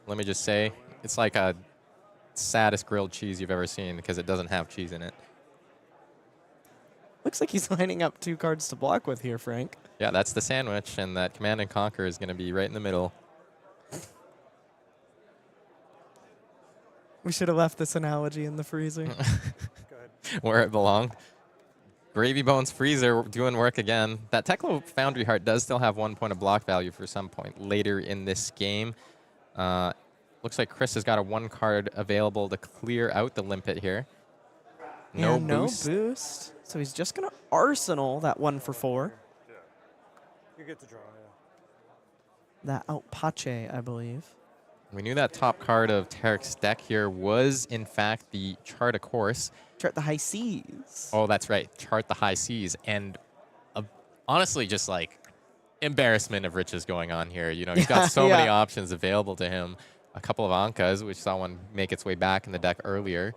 B: Let me just say, it's like a saddest grilled cheese you've ever seen because it doesn't have cheese in it.
C: Looks like he's lining up 2 cards to block with here, Frank.
B: Yeah, that's the sandwich, and that Command and Conquer is going to be right in the middle.
C: We should have left this analogy in the freezer.
B: Where it belonged. Gravy Bones Freezer doing work again. That Teklo Foundry Heart does still have 1 point of block value for some point later in this game. Looks like Chris has got a 1 card available to clear out the limpet here. No boost.
C: So he's just going to Arsenal that 1 for 4.
G: Yeah. You get to draw, yeah.
C: That Outpache, I believe.
B: We knew that top card of Tariq's deck here was, in fact, the Chart a Course.
C: Chart the High Seas.
B: Oh, that's right. Chart the High Seas. And honestly, just like embarrassment of riches going on here. You know, he's got so many options available to him. A couple of Ankas, which saw one make its way back in the deck earlier.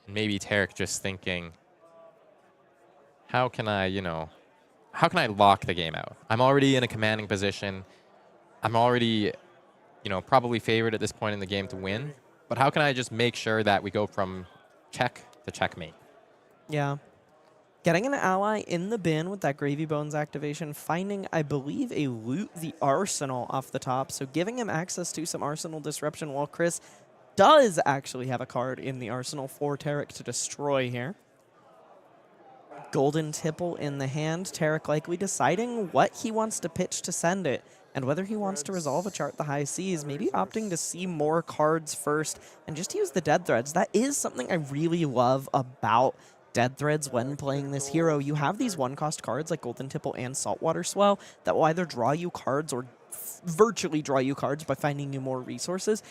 B: Maybe Tariq just thinking, how can I lock the game out? I'm already in a commanding position. I'm already, probably favored at this point in the game to win. But how can I just make sure that we go from check to checkmate?
C: Yeah. Getting an ally in the bin with that Gravy Bones activation, finding, I believe, a Loot the Arsenal off the top, so giving him access to some Arsenal disruption while Chris does actually have a card in the Arsenal for Tariq to destroy here. Golden Tipple in the hand, Tariq likely deciding what he wants to pitch to send it, and whether he wants to resolve a Chart the High Seas, maybe opting to see more cards first and just use the Dead Threads. That is something I really love about Dead Threads when playing this hero. You have these 1-cost cards like Golden Tipple and Saltwater Swell that will either draw you cards or virtually draw you cards by finding you more resources,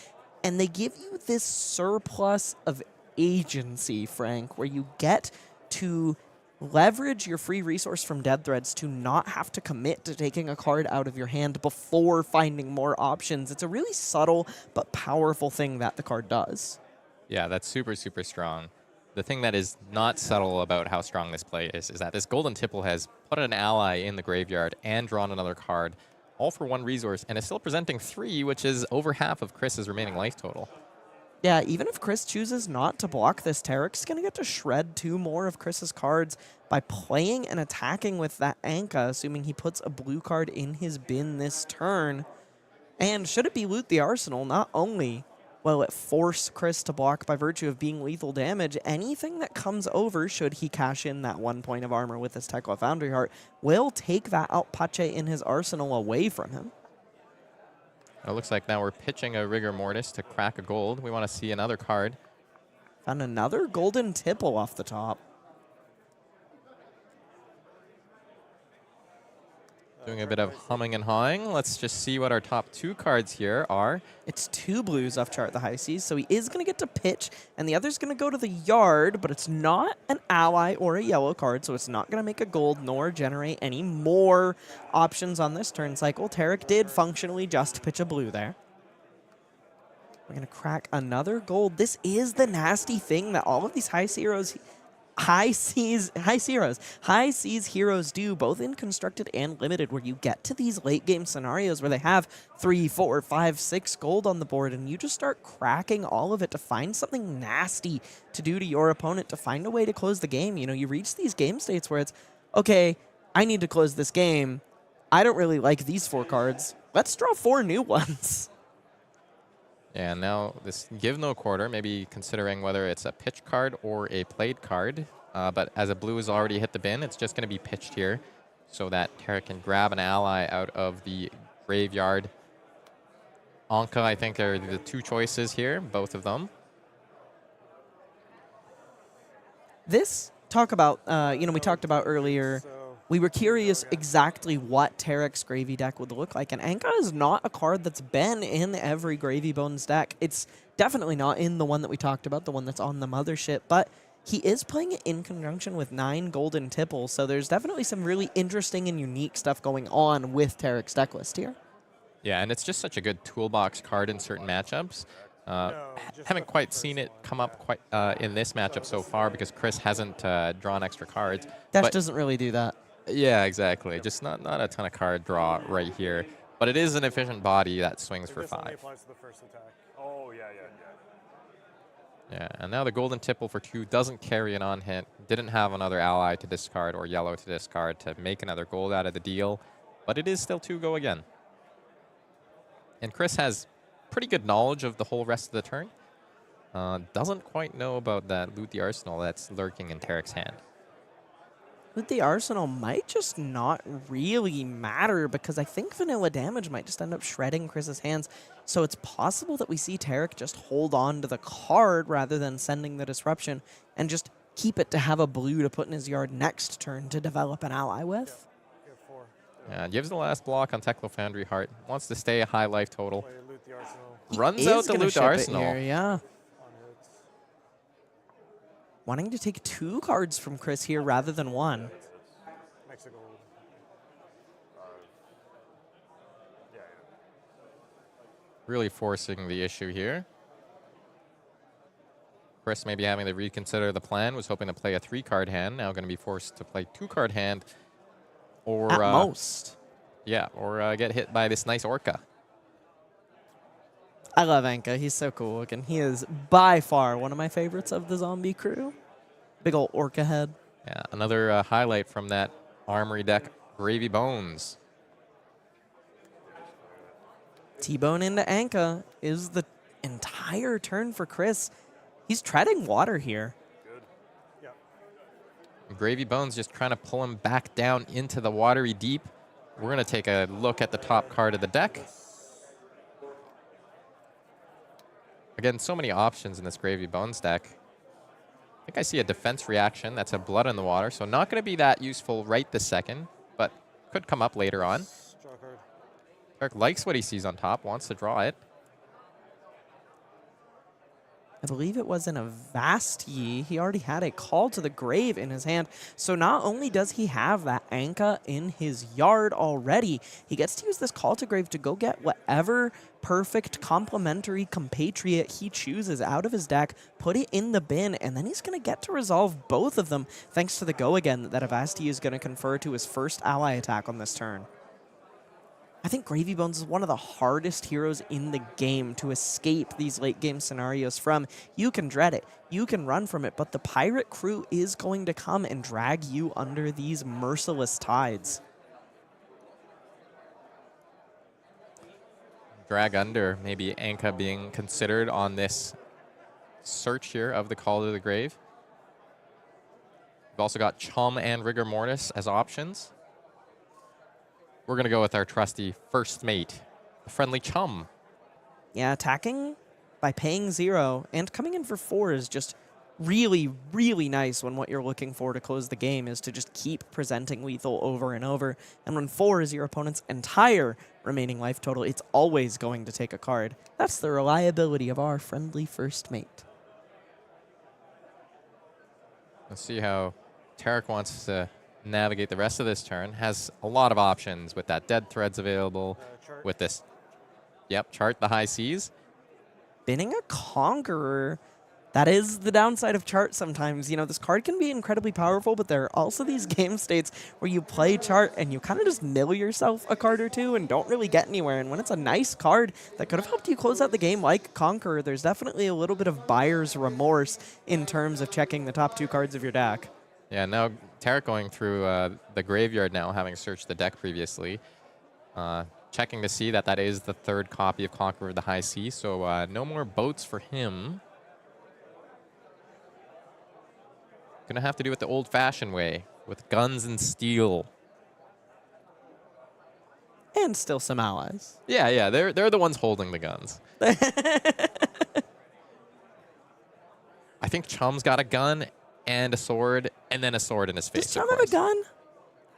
C: and they give you this surplus of agency, Frank, where you get to leverage your free resource from Dead Threads to not have to commit to taking a card out of your hand before finding more options. It's a really subtle but powerful thing that the card does.
B: Yeah, that's super, super strong. The thing that is not subtle about how strong this play is that this Golden Tipple has put an ally in the graveyard and drawn another card, all for 1 resource, and is still presenting 3, which is over half of Chris's remaining life total.
C: Yeah, even if Chris chooses not to block this, Tariq's going to get to shred 2 more of Chris's cards by playing and attacking with that Anka, assuming he puts a blue card in his bin this turn. And should it be Loot the Arsenal, not only will it force Chris to block by virtue of being lethal damage, anything that comes over, should he cash in that 1 point of armor with his Tekla Foundry Heart, will take that Outpache in his arsenal away from him.
B: It looks like now we're pitching a Rigor Mortis to crack a gold. We want to see another card.
C: Found another Golden Tipple off the top.
B: Doing a bit of humming and hawing. Let's just see what our top 2 cards here are.
C: It's 2 blues off Chart the High Seas, so he is going to get to pitch, and the other's going to go to the yard, but it's not an ally or a yellow card, so it's not going to make a gold nor generate any more options on this turn cycle. Tariq did functionally just pitch a blue there. We're going to crack another gold. This is the nasty thing that all of these high heroes high seas heroes. High seas heroes do, both in constructed and limited, where you get to these late game scenarios where they have 3, 4, 5, 6 gold on the board, and you just start cracking all of it to find something nasty to do to your opponent, to find a way to close the game. You know, you reach these game states where it's, okay, I need to close this game. I don't really like these 4 cards. Let's draw 4 new ones.
B: Yeah, now this give no quarter, maybe considering whether it's a pitch card or a played card. But as a blue has already hit the bin, it's just going to be pitched here so that Tariq can grab an ally out of the graveyard. Anka, I think, are the 2 choices here, both of them.
C: This, talk about, you know, we talked about earlier, we were curious exactly what Tariq's Gravy deck would look like, and Anka is not a card that's been in every Gravy Bones deck. It's definitely not in the one that we talked about, the one that's on the mothership, but he is playing it in conjunction with 9 Golden Tipple, so there's definitely some really interesting and unique stuff going on with Tariq's deck list here.
B: Yeah, and it's just such a good toolbox card in certain matchups. Haven't quite seen it come up quite in this matchup so far because Chris hasn't drawn extra cards.
C: Dash doesn't really do that.
B: Yeah, exactly. Just not a ton of card draw right here. But it is an efficient body that swings for 5.
G: Applies to the first attack. Oh, yeah.
B: Yeah, and now the Golden Tipple for 2 doesn't carry an on-hit. Didn't have another ally to discard or yellow to discard to make another gold out of the deal. But it is still 2 go again. And Chris has pretty good knowledge of the whole rest of the turn. Doesn't quite know about that Loot the Arsenal that's lurking in Tariq's hand.
C: Loot the Arsenal might just not really matter because I think vanilla damage might just end up shredding Chris's hands. So it's possible that we see Tariq just hold on to the card rather than sending the disruption and just keep it to have a blue to put in his yard next turn to develop an ally with.
B: Yeah, gives the last block on Teklo Foundry Heart. Wants to stay a high life total.
G: Loot the Arsenal.
B: Runs
C: He
B: out
C: is
B: to
C: gonna
B: Loot the
C: ship it
B: Arsenal.
C: here, yeah.
G: On hits.
C: Wanting to take 2 cards from Chris here rather than 1.
G: Makes a gold. Yeah.
B: Really forcing the issue here. Chris maybe having to reconsider the plan. Was hoping to play a 3-card hand. Now going to be forced to play 2-card hand. Or
C: At most.
B: Yeah, or get hit by this nice Orca.
C: I love Anka. He's so cool looking. He is by far one of my favorites of the zombie crew. Big old Orca head.
B: Yeah, another highlight from that Armory deck, Gravy Bones.
C: T-Bone into Anka is the entire turn for Chris. He's treading water here.
B: Gravy Bones just trying to pull him back down into the watery deep. We're going to take a look at the top card of the deck. Again, so many options in this Gravy Bones deck. I think I see a defense reaction. That's a Blood in the Water, so not going to be that useful right this second, but could come up later on.
G: Draw a card.
B: Tariq likes what he sees on top, wants to draw it.
C: I believe it was in a Vasti. He already had a Call to the Grave in his hand. So not only does he have that Anka in his yard already, he gets to use this Call to Grave to go get whatever perfect complementary compatriot he chooses out of his deck, put it in the bin, and then he's going to get to resolve both of them thanks to the Go Again that Avasti is going to confer to his first ally attack on this turn. I think Gravy Bones is one of the hardest heroes in the game to escape these late game scenarios from. You can dread it, you can run from it, but the pirate crew is going to come and drag you under these merciless tides.
B: Drag under, maybe Anka being considered on this search here of the Call to the Grave. We've also got Chum and Rigor Mortis as options. We're going to go with our trusty first mate, the friendly Chum.
C: Yeah, attacking by paying 0 and coming in for 4 is just really, really nice when what you're looking for to close the game is to just keep presenting lethal over and over. And when 4 is your opponent's entire remaining life total, it's always going to take a card. That's the reliability of our friendly first mate.
B: Let's see how Tariq wants to navigate the rest of this turn. Has a lot of options with that Dead Threads available, with this, chart the high seas.
C: Binning a Conqueror. That is the downside of chart sometimes. You know, this card can be incredibly powerful, but there are also these game states where you play chart and you kind of just mill yourself a card or two and don't really get anywhere. And when it's a nice card that could have helped you close out the game like Conqueror, there's definitely a little bit of buyer's remorse in terms of checking the top 2 cards of your deck.
B: Yeah, now Tariq going through the graveyard now, having searched the deck previously. Checking to see that that is the 3rd copy of Conqueror of the High Sea, so no more boats for him. Gonna have to do it the old-fashioned way, with guns and steel.
C: And still some allies.
B: Yeah, they're the ones holding the guns. I think Chum's got a gun and a sword, and then a sword in his face.
C: Does Chum have a gun?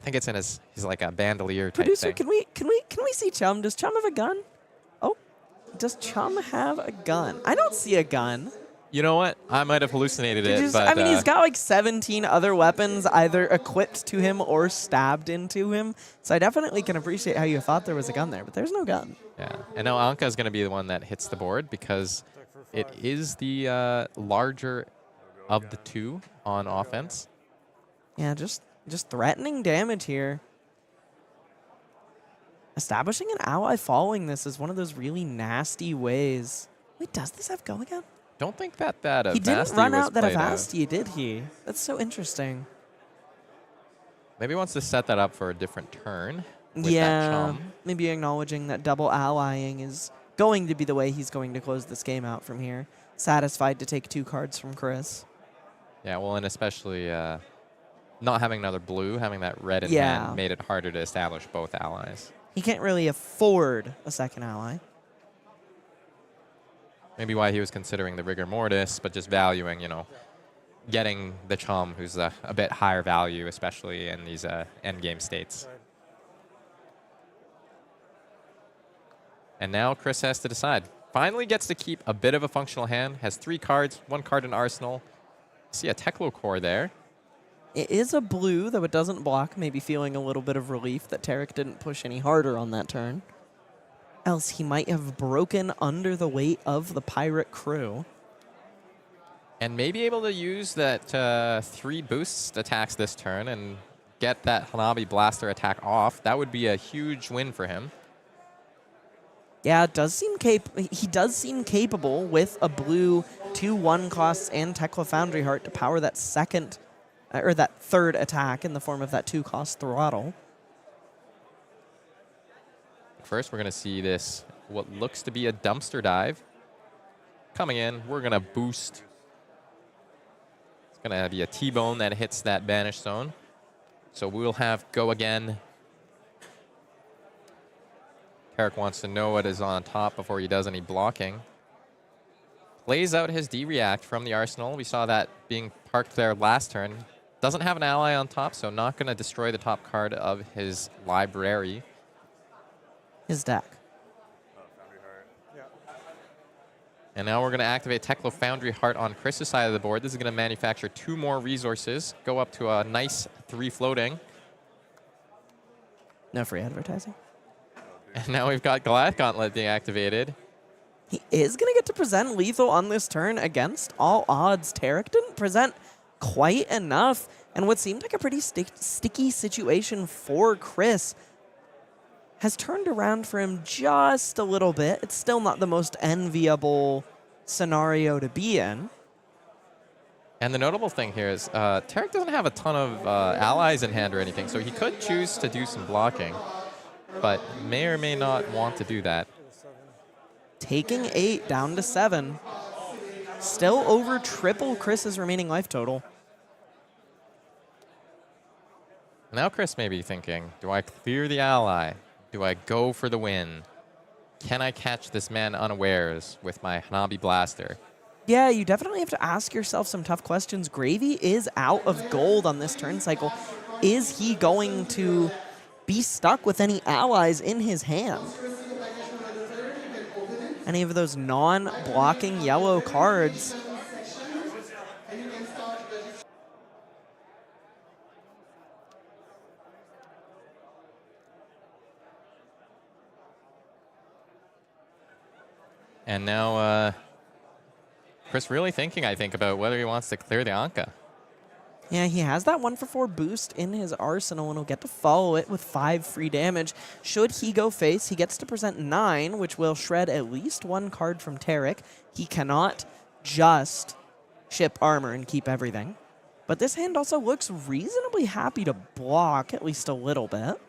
B: I think it's in his like a bandolier type
C: Producer,
B: thing.
C: can we see Chum? Does Chum have a gun? Oh, does Chum have a gun? I don't see a gun.
B: You know what? I might have hallucinated it, but
C: I mean, he's got like 17 other weapons either equipped to him or stabbed into him. So I definitely can appreciate how you thought there was a gun there, but there's no gun.
B: yeah. And now Anka is going to be the one that hits the board because it is the larger of the 2 on offense.
C: Yeah, just threatening damage here. Establishing an ally following this is one of those really nasty ways. Wait, does this have go again?
B: Don't think that
C: He didn't
B: Avasti
C: run
B: was
C: out that
B: played
C: Avasti, did he? That's so interesting.
B: Maybe he wants to set that up for a different turn. With that
C: Yeah,
B: Chum.
C: maybe acknowledging that double allying is going to be the way he's going to close this game out from here. Satisfied to take 2 cards from Chris.
B: Yeah, well, and especially not having another blue, having that red in
C: Yeah.
B: hand made it harder to establish both allies.
C: He can't really afford a second ally.
B: Maybe why he was considering the rigor mortis, but just valuing, you know, getting the Chum, who's a bit higher value, especially in these endgame states. And now Chris has to decide. Finally gets to keep a bit of a functional hand, has 3 cards, 1 card in arsenal. See a Teklo core there.
C: It is a blue, though it doesn't block, maybe feeling a little bit of relief that Tariq didn't push any harder on that turn. Else he might have broken under the weight of the pirate crew.
B: And maybe able to use that 3 boost attacks this turn and get that Hanabi Blaster attack off. That would be a huge win for him.
C: Yeah, it does seem he does seem capable with a blue 2/1 costs and Tekla Foundry Heart to power that second or that 3rd attack in the form of that 2-cost throttle.
B: First, we're going to see this, what looks to be a dumpster dive. Coming in, we're going to boost. It's going to be a T-bone that hits that banish zone. So we'll have go again. Tariq wants to know what is on top before he does any blocking. Plays out his D-react from the arsenal. We saw that being parked there last turn. Doesn't have an ally on top, so not going to destroy the top card of his library.
C: His deck.
B: And now we're going to activate Teklo Foundry Heart on Chris's side of the board. This is going to manufacture 2 more resources, go up to a nice 3 floating.
C: No free advertising.
B: And now we've got Goliath Gauntlet being activated.
C: He is going to get to present lethal on this turn against all odds. Tariq didn't present quite enough, and what seemed like a pretty sticky situation for Chris has turned around for him just a little bit. It's still not the most enviable scenario to be in.
B: And the notable thing here is Tariq doesn't have a ton of allies in hand or anything, so he could choose to do some blocking, but may or may not want to do that.
C: Taking 8 down to 7. Still over triple Chris's remaining life total.
B: Now Chris may be thinking, do I clear the ally? Do I go for the win? Can I catch this man unawares with my Hanabi Blaster?
C: Yeah, you definitely have to ask yourself some tough questions. Gravy is out of gold on this turn cycle. Is he going to be stuck with any allies in his hand? Any of those non-blocking yellow cards?
B: And now Chris really thinking, I think, about whether he wants to clear the Anka.
C: Yeah, he has that 1-for-4 boost in his arsenal, and he'll get to follow it with 5 free damage. Should he go face, he gets to present 9, which will shred at least 1 card from Tariq. He cannot just ship armor and keep everything. But this hand also looks reasonably happy to block, at least a little bit.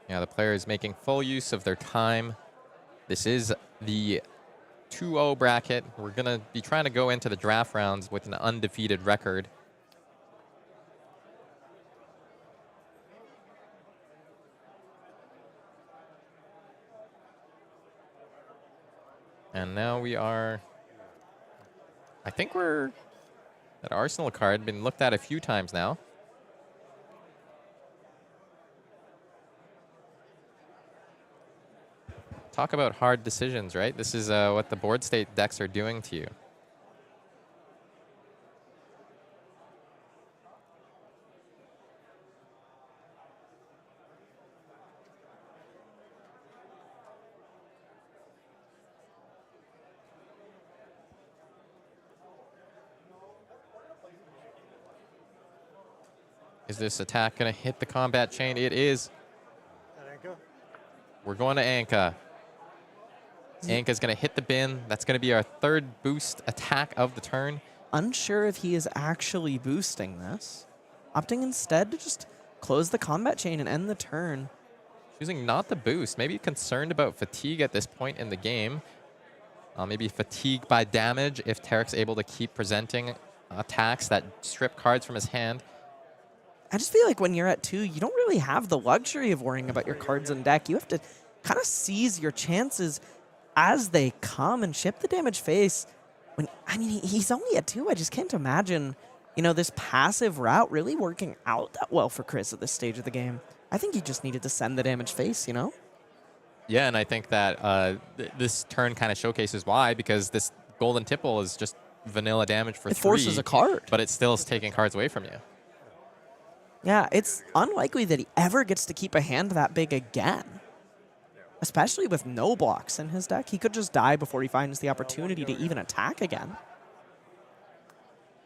B: Yeah, the player is making full use of their time. This is the 2-0 bracket. We're going to be trying to go into the draft rounds with an undefeated record. And now we are, I think we're, that Arsenal card been looked at a few times now. Talk about hard decisions, right? This is what the board state decks are doing to you. Is this attack going to hit the combat chain? It is.
G: Anka?
B: We're going to Anka. Anka's going to hit the bin. That's going to be our 3rd boost attack of the turn.
C: Unsure if he is actually boosting this. Opting instead to just close the combat chain and end the turn.
B: Choosing not to boost. Maybe concerned about fatigue at this point in the game. Maybe fatigue by damage if Tariq's able to keep presenting attacks that strip cards from his hand.
C: I just feel like when you're at 2, you don't really have the luxury of worrying about your cards in deck. You have to kind of seize your chances as they come and ship the damage face. I mean, he's only at 2. I just can't imagine, you know, this passive route really working out that well for Chris at this stage of the game. I think he just needed to send the damage face, you know?
B: Yeah, and I think that this turn kind of showcases why, because this golden tipple is just vanilla damage for 3.
C: It forces a card.
B: But it still is taking cards away from you.
C: Yeah, it's unlikely that he ever gets to keep a hand that big again. Especially with no blocks in his deck. He could just die before he finds the opportunity to even attack again.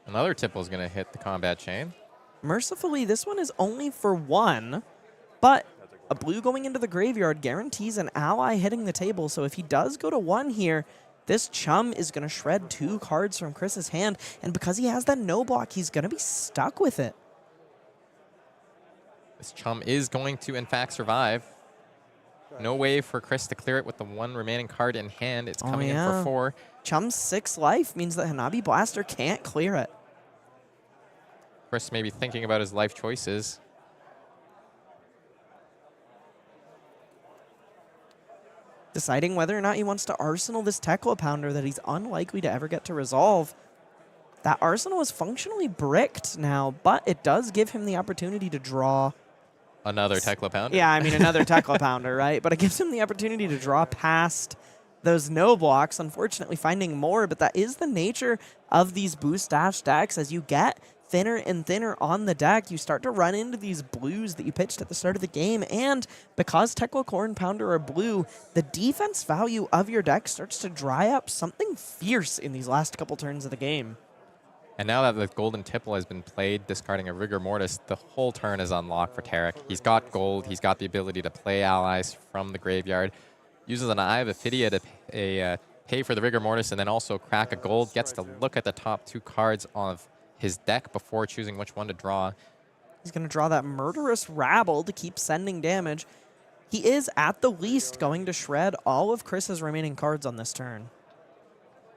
B: Another tipple is going to hit the combat chain.
C: Mercifully, this one is only for 1, but a blue going into the graveyard guarantees an ally hitting the table. So if he does go to 1 here, this chum is going to shred 2 cards from Chris's hand. And because he has that no block, he's going to be stuck with it.
B: This chum is going to, in fact, survive. No way for Chris to clear it with the 1 remaining card in hand. It's coming in for 4.
C: Chum's 6 life means that Hanabi Blaster can't clear it.
B: Chris may be thinking about his life choices.
C: Deciding whether or not he wants to arsenal this Tekla Pounder that he's unlikely to ever get to resolve. That arsenal is functionally bricked now, but it does give him the opportunity to draw.
B: Another Tekla Pounder.
C: Yeah, I mean, another Tekla Pounder, right? But it gives him the opportunity to draw past those no blocks, unfortunately finding more, but that is the nature of these boost dash decks. As you get thinner and thinner on the deck, you start to run into these blues that you pitched at the start of the game, and because Tekla Corn Pounder are blue, the defense value of your deck starts to dry up something fierce in these last couple turns of the game.
B: And now that the golden tipple has been played, discarding a Rigor Mortis, the whole turn is unlocked for Tariq. He's got gold. He's got the ability to play allies from the graveyard. Uses an Eye of Ophidia to pay for the Rigor Mortis and then also crack a gold. Gets to look at the top 2 cards of his deck before choosing which one to draw.
C: He's going to draw that Murderous Rabble to keep sending damage. He is, at the least, going to shred all of Chris's remaining cards on this turn.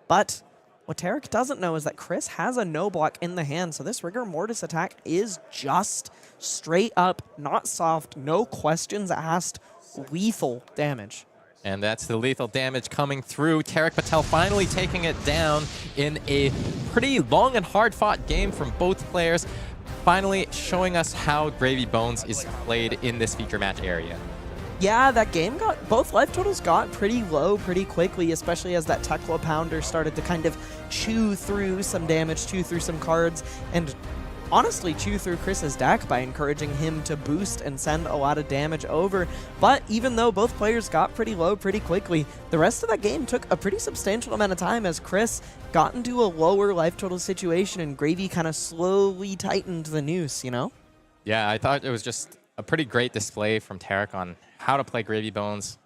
C: But what Tariq doesn't know is that Chris has a no block in the hand, so this Rigor Mortis attack is just straight up, not soft, no questions asked, lethal damage.
B: And that's the lethal damage coming through. Tariq Patel finally taking it down in a pretty long and hard-fought game from both players, finally showing us how Gravy Bones is played in this feature match area.
C: Yeah, that game both life totals got pretty low pretty quickly, especially as that Tekla Pounder started to kind of chew through some damage, chew through some cards, and honestly chew through Chris's deck by encouraging him to boost and send a lot of damage over. But even though both players got pretty low pretty quickly, the rest of that game took a pretty substantial amount of time as Chris got into a lower life total situation and Gravy kind of slowly tightened the noose, you know?
B: Yeah, I thought it was just a pretty great display from Tariq on how to play Gravy Bones,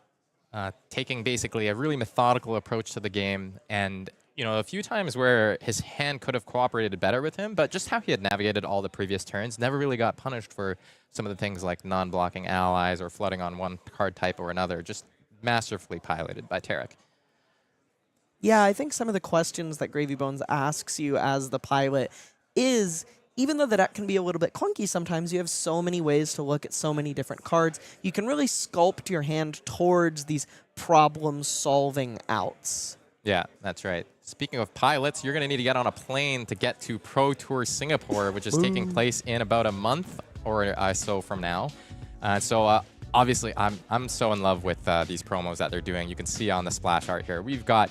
B: taking basically a really methodical approach to the game, and a few times where his hand could have cooperated better with him, but just how he had navigated all the previous turns, never really got punished for some of the things like non-blocking allies or flooding on one card type or another, just masterfully piloted by Tariq.
C: Yeah, I think some of the questions that Gravy Bones asks you as the pilot is, even though the deck can be a little bit clunky sometimes, you have so many ways to look at so many different cards. You can really sculpt your hand towards these problem-solving outs.
B: Yeah, that's right. Speaking of pilots, you're going to need to get on a plane to get to Pro Tour Singapore, which is taking place in about a month or so from now. Obviously, I'm so in love with these promos that they're doing. You can see on the splash art here. We've got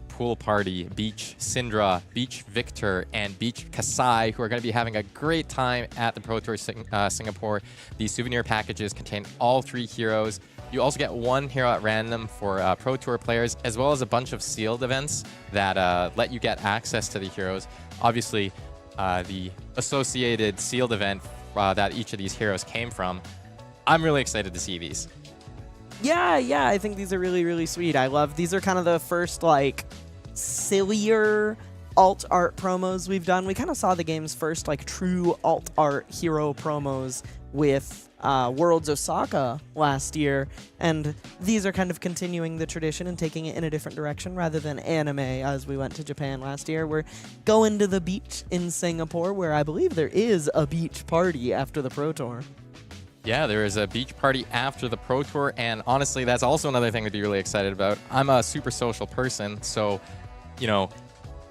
B: Pool Party, Beach Cindra, Beach Victor, and Beach Kassai, who are going to be having a great time at the Pro Tour Singapore. These souvenir packages contain all 3 heroes. You also get 1 hero at random for Pro Tour players, as well as a bunch of sealed events that let you get access to the heroes. Obviously, the associated sealed event that each of these heroes came from. I'm really excited to see these.
C: Yeah, I think these are really, really sweet. These are kind of the first, like, sillier alt art promos we've done. We kind of saw the game's first, like, true alt art hero promos with Worlds Osaka last year, and these are kind of continuing the tradition and taking it in a different direction rather than anime as we went to Japan last year. We're going to the beach in Singapore, where I believe there is a beach party after the Pro Tour.
B: Yeah, there is a beach party after the Pro Tour, and honestly, that's also another thing to be really excited about. I'm a super social person, so,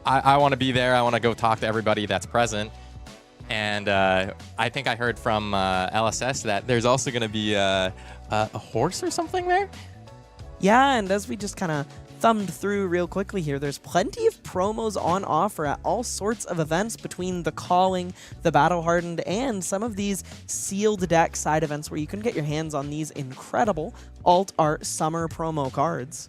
B: I want to be there. I want to go talk to everybody that's present. And I think I heard from LSS that there's also going to be a horse or something there.
C: Yeah, and as we just kind of thumbed through real quickly here, there's plenty of promos on offer at all sorts of events between the Calling, the Battle Hardened, and some of these sealed deck side events where you can get your hands on these incredible alt art summer promo cards.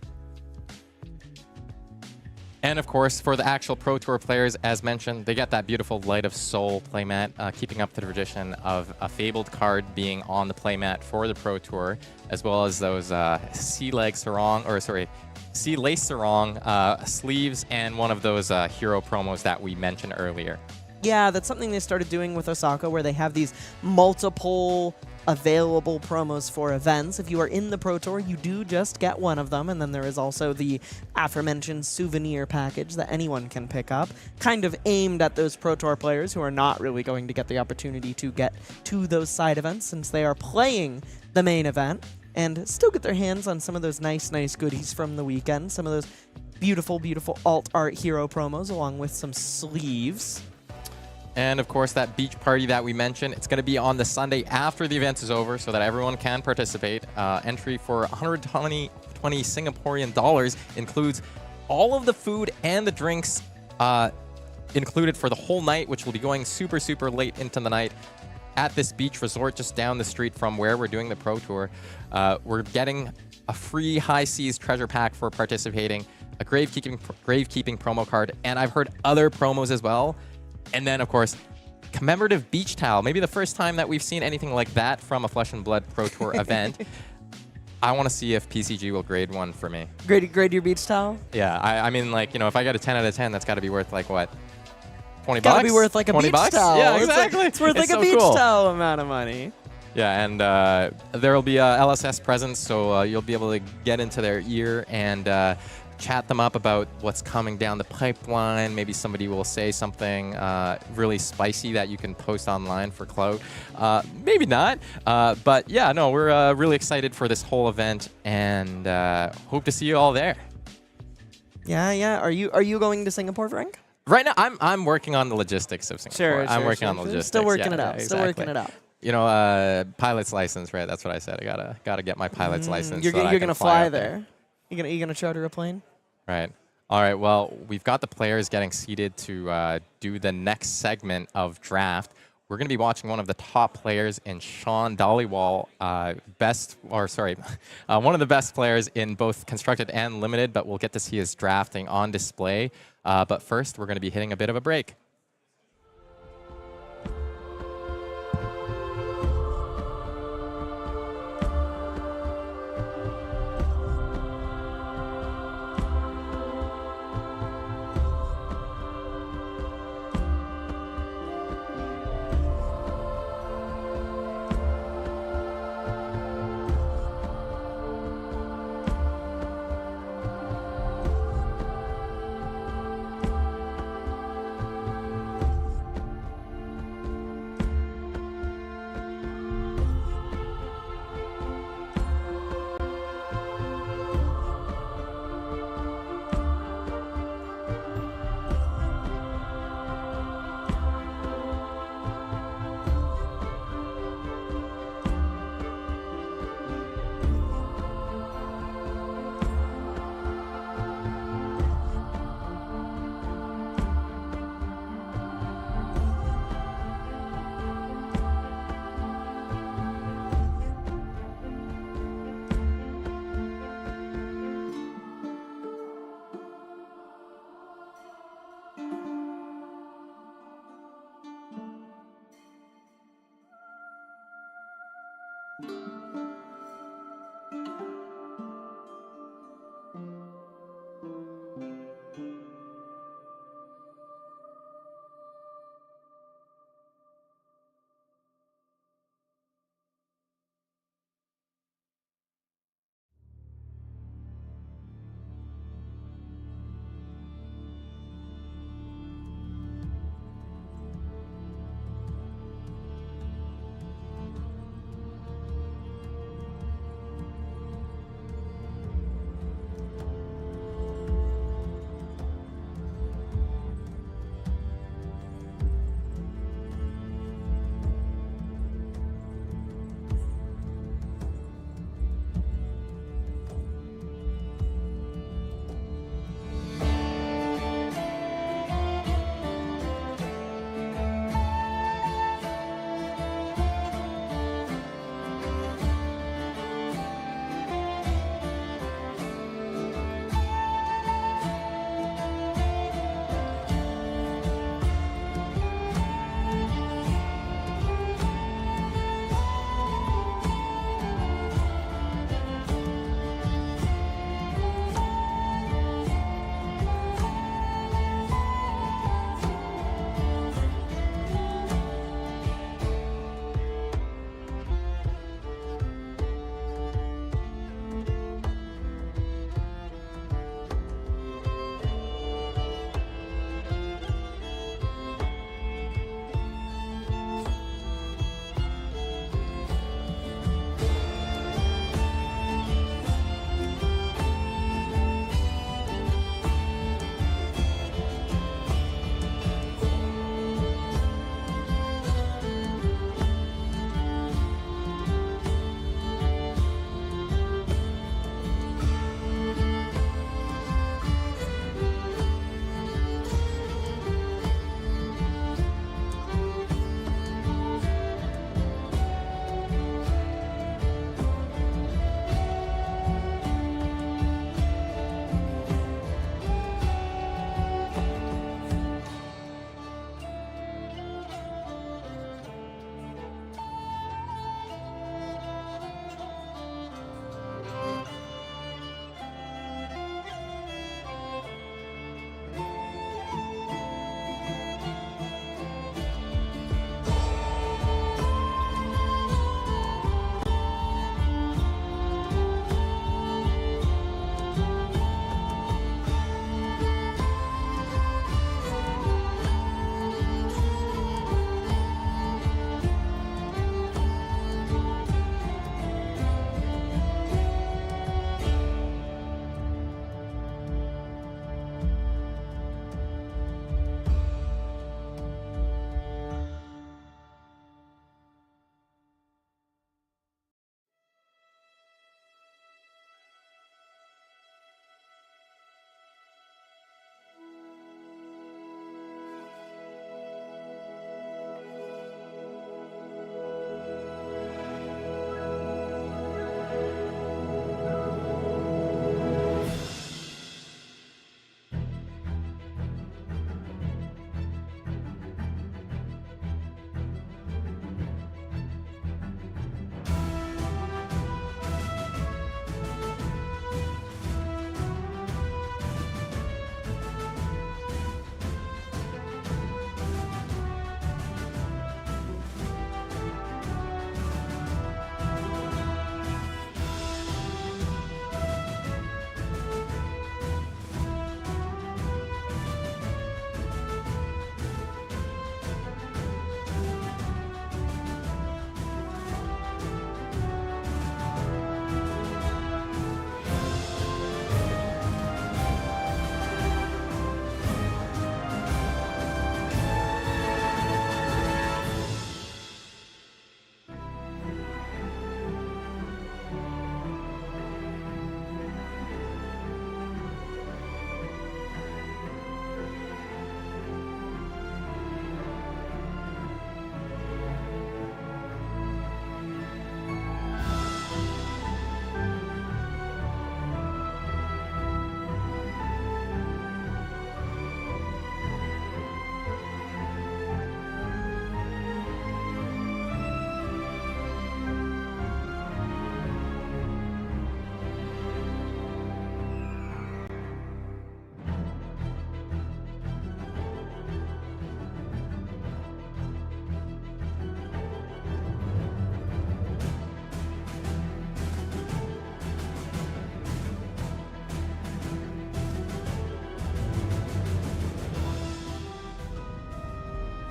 B: And of course, for the actual Pro Tour players, as mentioned, they get that beautiful Light of Soul playmat, keeping up the tradition of a Fabled card being on the playmat for the Pro Tour, as well as those Sea Lace Sarong sleeves and one of those hero promos that we mentioned earlier.
C: Yeah, that's something they started doing with Osaka, where they have these multiple available promos for events. If you are in the Pro Tour, you do just get one of them, and then there is also the aforementioned souvenir package that anyone can pick up, kind of aimed at those Pro Tour players who are not really going to get the opportunity to get to those side events since they are playing the main event, and still get their hands on some of those nice goodies from the weekend, some of those beautiful alt art hero promos along with some sleeves.
B: And of course, that beach party that we mentioned, it's going to be on the Sunday after the event is over so that everyone can participate. Entry for 120 Singaporean dollars includes all of the food and the drinks included for the whole night, which will be going super late into the night at this beach resort just down the street from where we're doing the Pro Tour. We're getting a free High Seas treasure pack for participating, a gravekeeping promo card, and I've heard other promos as well. And then, of course, commemorative beach towel. Maybe the first time that we've seen anything like that from a Flesh and Blood Pro Tour event. I want to see if PCG will grade one for me.
C: Grade your beach towel?
B: Yeah, I mean, like, if I get a 10 out of 10, that's got to be worth, like, what? 20 bucks?
C: Gotta be worth, like, a beach towel.
B: Yeah, exactly.
C: It's worth, like, a beach towel amount of money.
B: Yeah, and there will be a LSS presence, so you'll be able to get into their ear and chat them up about what's coming down the pipeline. Maybe somebody will say something really spicy that you can post online for clout. Maybe not. But yeah, no, we're really excited for this whole event and hope to see you all there.
C: Yeah. Are you going to Singapore, Frank?
B: Right now, I'm working on the logistics of Singapore. I'm working on the logistics.
C: Still working it out.
B: Exactly.
C: Still working it out.
B: Pilot's license, right? That's what I said. I gotta get my pilot's license.
C: You're gonna fly there. You're gonna charter a plane.
B: Right. All right. Well, we've got the players getting seated to do the next segment of draft. we're going to be watching one of the top players in Shawn Dhaliwal, one of the best players in both Constructed and Limited, but we'll get to see his drafting on display. But first, we're going to be hitting a bit of a break.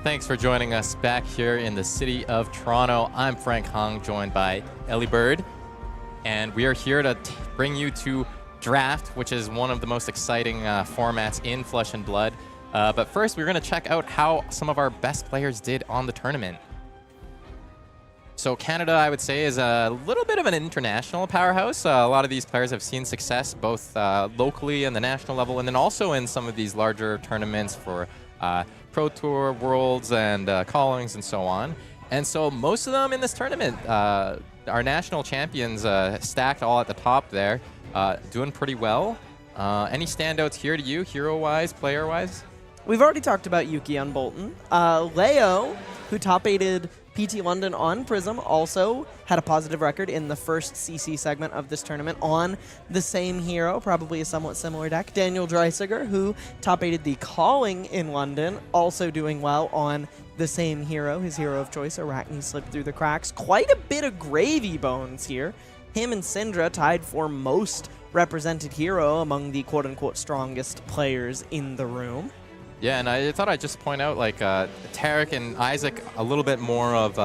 B: Thanks for joining us back here in the city of Toronto. I'm Frank Hung, joined by Elly Bird, and we are here to bring you to Draft, which is one of the most exciting formats in Flesh and Blood. But first, we're going to check out how some of our best players did on the tournament. So Canada, I would say, is a little bit of an international powerhouse. A lot of these players have seen success both locally and the national level, and then also in some of these larger tournaments for Pro Tour, Worlds, and Callings, and so on. And so most of them in this tournament, our national champions, stacked all at the top there, doing pretty well. Any standouts here to you, hero-wise, player-wise?
C: We've already talked about Yuki on Bolton. Leo, who top-8'd PT London on Prism, also had a positive record in the first CC segment of this tournament on the same hero, probably a somewhat similar deck. Daniel Dreisiger, who top-8'd the Calling in London, also doing well on the same hero, his hero of choice. Arachne slipped through the cracks. Quite a bit of gravy bones here. Him and Cindra tied for most represented hero among the quote-unquote strongest players in the room.
B: Yeah, and I thought I'd just point out, like, Tariq and Isaac, a little bit more of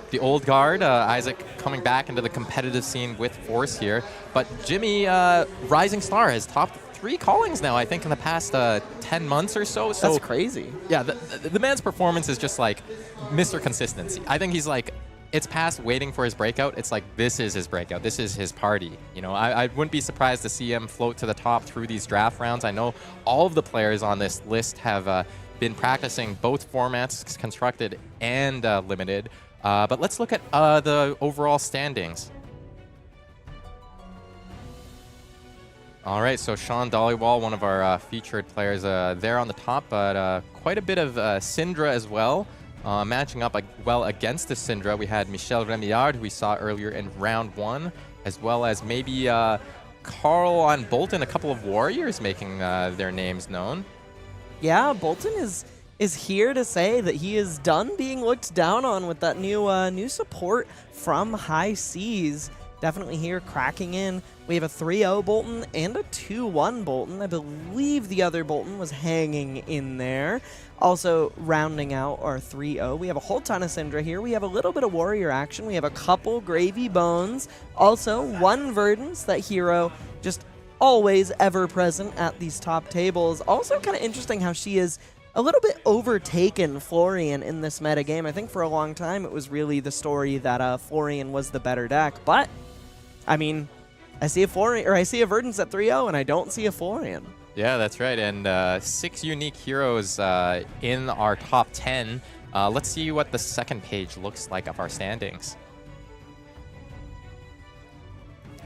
B: the old guard. Isaac coming back into the competitive scene with force here. But Jimmy, Rising Star, has topped 3 callings now, I think, in the past 10 months or so.
C: That's crazy.
B: Yeah, the man's performance is just, like, Mr. Consistency. I think he's, like, it's past waiting for his breakout. It's like, this is his breakout. This is his party. You know, I wouldn't be surprised to see him float to the top through these draft rounds. I know all of the players on this list have been practicing both formats, constructed and limited. But let's look at the overall standings. All right, so Shawn Dhaliwal, one of our featured players there on the top, but quite a bit of Cindra as well. Matching up well against the Cindra, we had Michel Ramillard, who we saw earlier in round 1, as well as maybe Carl on Bolton, a couple of Warriors making their names known.
C: Yeah, Bolton is here to say that he is done being looked down on with that new support from High Seas. Definitely here cracking in. We have a 3-0 Bolton and a 2-1 Bolton. I believe the other Bolton was hanging in there. Also rounding out our 3-0, we have a whole ton of Cindra here. We have a little bit of Warrior action. We have a couple Gravy Bones. Also, 1 Verdance, that hero just always ever present at these top tables. Also kind of interesting how she is a little bit overtaken Florian in this metagame. I think for a long time it was really the story that Florian was the better deck. But, I mean, I see a Florian, or I see a Verdance at 3-0 and I don't see a Florian.
B: Yeah, that's right. And 6 unique heroes in our top 10. Let's see what the second page looks like of our standings.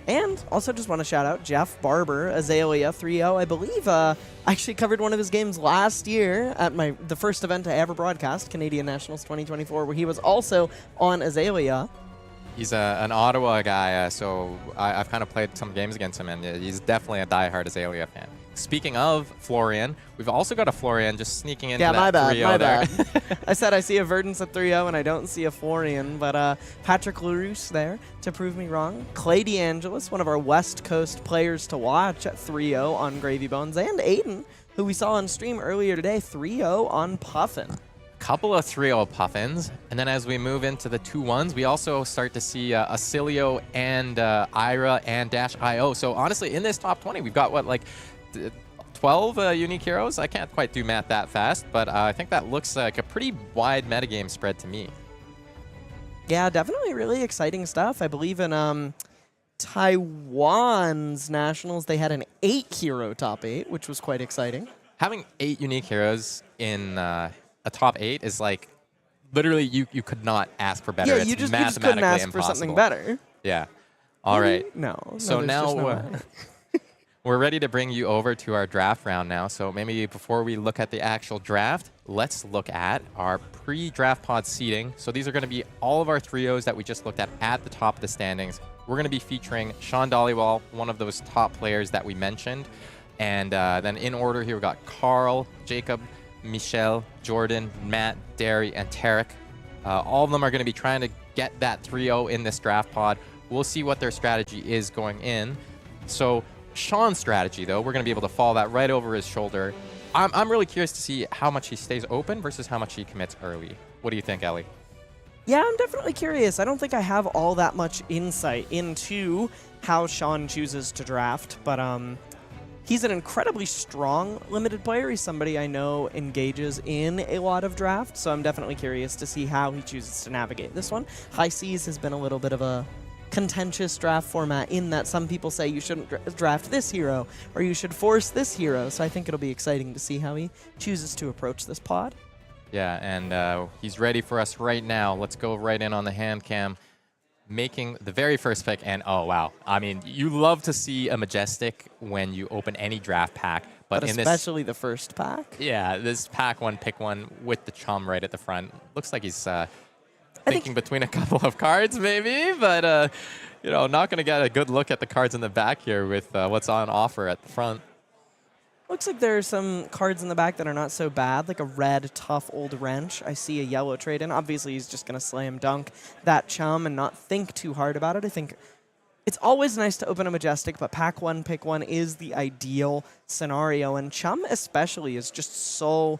C: And also just want to shout out Jeff Barber, Azalea 3-0. I believe I actually covered one of his games last year at the first event I ever broadcast, Canadian Nationals 2024, where he was also on Azalea.
B: He's an Ottawa guy, so I've kind of played some games against him, and he's definitely a diehard Azalea fan. Speaking of Florian, we've also got a Florian just sneaking into that 3-0
C: my
B: there.
C: bad. I said I see a Verdance at 3-0 and I don't see a Florian, but Patrick LaRousse there to prove me wrong. Clay DeAngelis, one of our West Coast players to watch at 3-0 on Gravy Bones, and Aidan, who we saw on stream earlier today, 3-0 on Puffin.
B: Couple of 3-0 Puffins, and then as we move into the 2-1s, we also start to see Acilio and Ira and Dash.io. So honestly, in this top 20, we've got, what, like 12 unique heroes? I can't quite do math that fast, but I think that looks like a pretty wide metagame spread to me.
C: Yeah, definitely really exciting stuff. I believe in Taiwan's Nationals, they had an 8-hero top 8, which was quite exciting.
B: Having 8 unique heroes in a top 8 is like, literally, you could not ask for better.
C: Yeah,
B: it's
C: you just
B: mathematically
C: couldn't ask
B: impossible.
C: for something better.
B: Yeah. All right.
C: No.
B: So now we're ready to bring you over to our draft round now. So maybe before we look at the actual draft, let's look at our pre-draft pod seeding. So these are going to be all of our 3-0s that we just looked at the top of the standings. We're going to be featuring Shawn Dhaliwal, one of those top players that we mentioned. And then in order here, we've got Carl, Jacob, Michel, Jordan, Matt, Derry, and Tariq. All of them are going to be trying to get that 3-0 in this draft pod. We'll see what their strategy is going in. So Shawn's strategy, though, we're going to be able to follow that right over his shoulder. I'm really curious to see how much he stays open versus how much he commits early. What do you think, Elly?
C: Yeah, I'm definitely curious. I don't think I have all that much insight into how Shawn chooses to draft, but he's an incredibly strong limited player. He's somebody I know engages in a lot of drafts, so I'm definitely curious to see how he chooses to navigate this one. High Seas has been a little bit of a contentious draft format in that some people say you shouldn't draft this hero or you should force this hero, so I think it'll be exciting to see how he chooses to approach this pod.
B: Yeah, and he's ready for us right now. Let's go right in on the hand cam, making the very first pick. And oh, wow. I mean, you love to see a Majestic when you open any draft pack. But in
C: especially the first pack.
B: Yeah, this pack one, pick one with the chum right at the front. Looks like he's thinking between a couple of cards maybe, but you know, not going to get a good look at the cards in the back here with what's on offer at the front.
C: Looks like there are some cards in the back that are not so bad, like a red, tough old wrench. I see a yellow trade in. Obviously, he's just going to slam dunk that chum and not think too hard about it. I think it's always nice to open a Majestic, but pack one, pick one is the ideal scenario. And chum especially is just so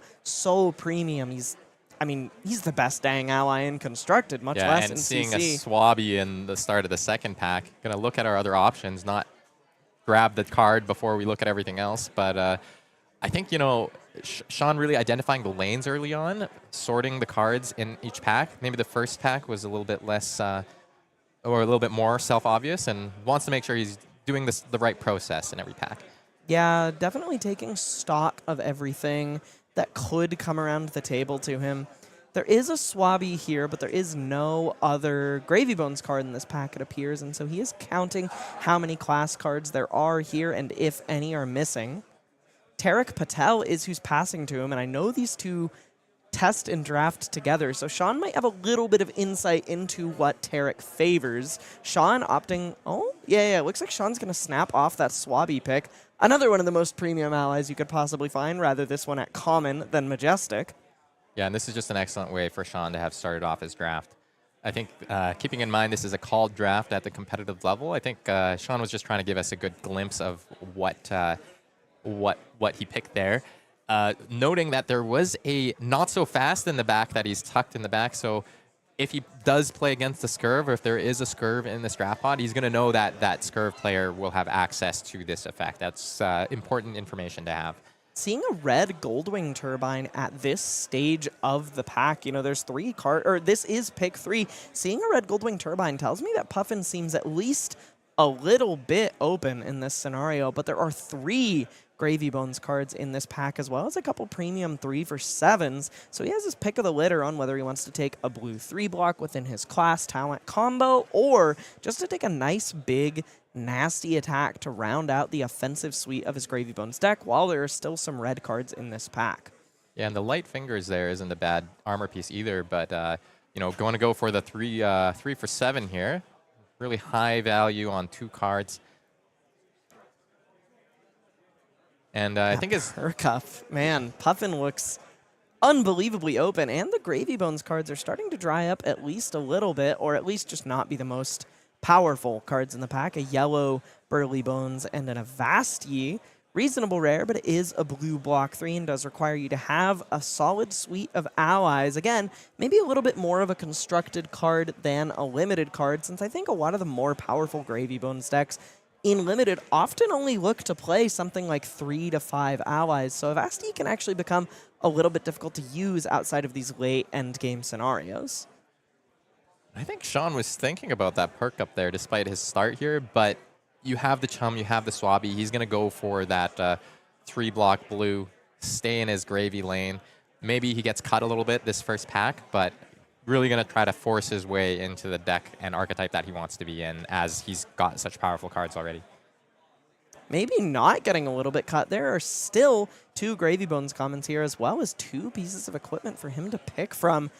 C: premium. He's the best dang ally in Constructed, much less in CC.
B: And seeing a Swabby in the start of the second pack, going to look at our other options, not grab the card before we look at everything else. But I think, you know, Shawn really identifying the lanes early on, sorting the cards in each pack. Maybe the first pack was a little bit less or a little bit more self-obvious, and wants to make sure he's doing the right process in every pack.
C: Yeah, definitely taking stock of everything that could come around the table to him. There is a Swabby here, but there is no other Gravy Bones card in this pack, it appears, and so he is counting how many class cards there are here and if any are missing. Tariq Patel is who's passing to him, and I know these two test and draft together, so Shawn might have a little bit of insight into what Tariq favors. Shawn opting... Oh, yeah, looks like Shawn's going to snap off that Swabby pick. Another one of the most premium allies you could possibly find, rather this one at common than Majestic.
B: Yeah, and this is just an excellent way for Shawn to have started off his draft. I think keeping in mind this is a called draft at the competitive level, I think Shawn was just trying to give us a good glimpse of what he picked there. Noting that there was a not so fast in the back that he's tucked in the back, so if he does play against the Scurv, or if there is a Scurv in this draft pod, he's going to know that that Scurv player will have access to this effect. That's important information to have.
C: Seeing a red Goldwing Turbine at this stage of the pack, you know, there's three cards, or this is pick 3. Seeing a red Goldwing Turbine tells me that Puffin seems at least a little bit open in this scenario, but there are 3 Gravy Bones cards in this pack, as well as a couple premium 3-for-7s. So he has his pick of the litter on whether he wants to take a blue 3-block within his class talent combo, or just to take a nice big nasty attack to round out the offensive suite of his Gravy Bones deck, while there are still some red cards in this pack.
B: Yeah, and the light fingers there isn't a bad armor piece either, but you know, going to go for the 3-for-7 here. Really high value on 2 cards. And I think his
C: Percuff, man, Puffin looks unbelievably open, and the Gravy Bones cards are starting to dry up at least a little bit, or at least just not be the most powerful cards in the pack. A yellow Burly Bones and an Avasti. Reasonable rare, but it is a blue block 3 and does require you to have a solid suite of allies. Again, maybe a little bit more of a constructed card than a limited card, since I think a lot of the more powerful Gravy Bones decks in limited often only look to play something like 3 to 5 allies. So Avasti can actually become a little bit difficult to use outside of these late end game scenarios.
B: I think Shawn was thinking about that perk up there despite his start here, but you have the chum, you have the Swabby. He's going to go for that 3-block blue, stay in his gravy lane. Maybe he gets cut a little bit this first pack, but really going to try to force his way into the deck and archetype that he wants to be in, as he's got such powerful cards already.
C: Maybe not getting a little bit cut. There are still 2 Gravy Bones commons here, as well as 2 pieces of equipment for him to pick from.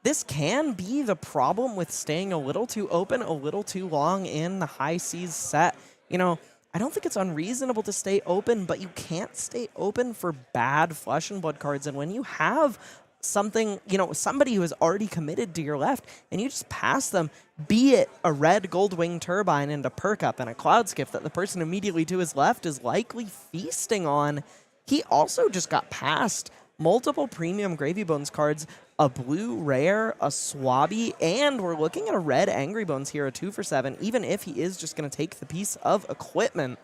C: This can be the problem with staying a little too open, a little too long in the High Seas set. You know, I don't think it's unreasonable to stay open, but you can't stay open for bad Flesh and Blood cards. And when you have something, you know, somebody who is already committed to your left, and you just pass them, be it a red Goldwing Turbine and a perk up and a Cloud Skiff that the person immediately to his left is likely feasting on, he also just got past multiple premium Gravy Bones cards, a blue rare, a Swabby, and we're looking at a red Angry Bones here, a 2 for 7. Even if he is just going to take the piece of equipment,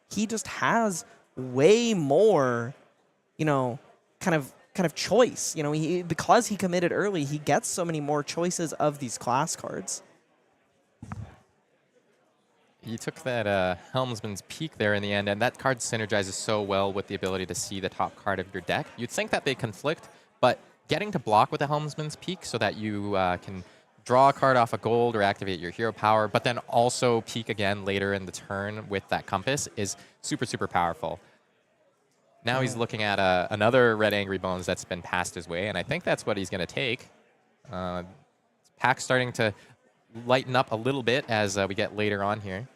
C: he just has way more, you know, kind of choice. You know, because he committed early, he gets so many more choices of these class cards.
B: You took that Helmsman's Peak there in the end, and that card synergizes so well with the ability to see the top card of your deck. You'd think that they conflict, but getting to block with the Helmsman's Peak so that you can draw a card off a gold or activate your hero power, but then also peek again later in the turn with that compass is super, super powerful. Now he's looking at another red Angry Bones that's been passed his way, and I think that's what he's going to take. Pack's starting to lighten up a little bit as we get later on here.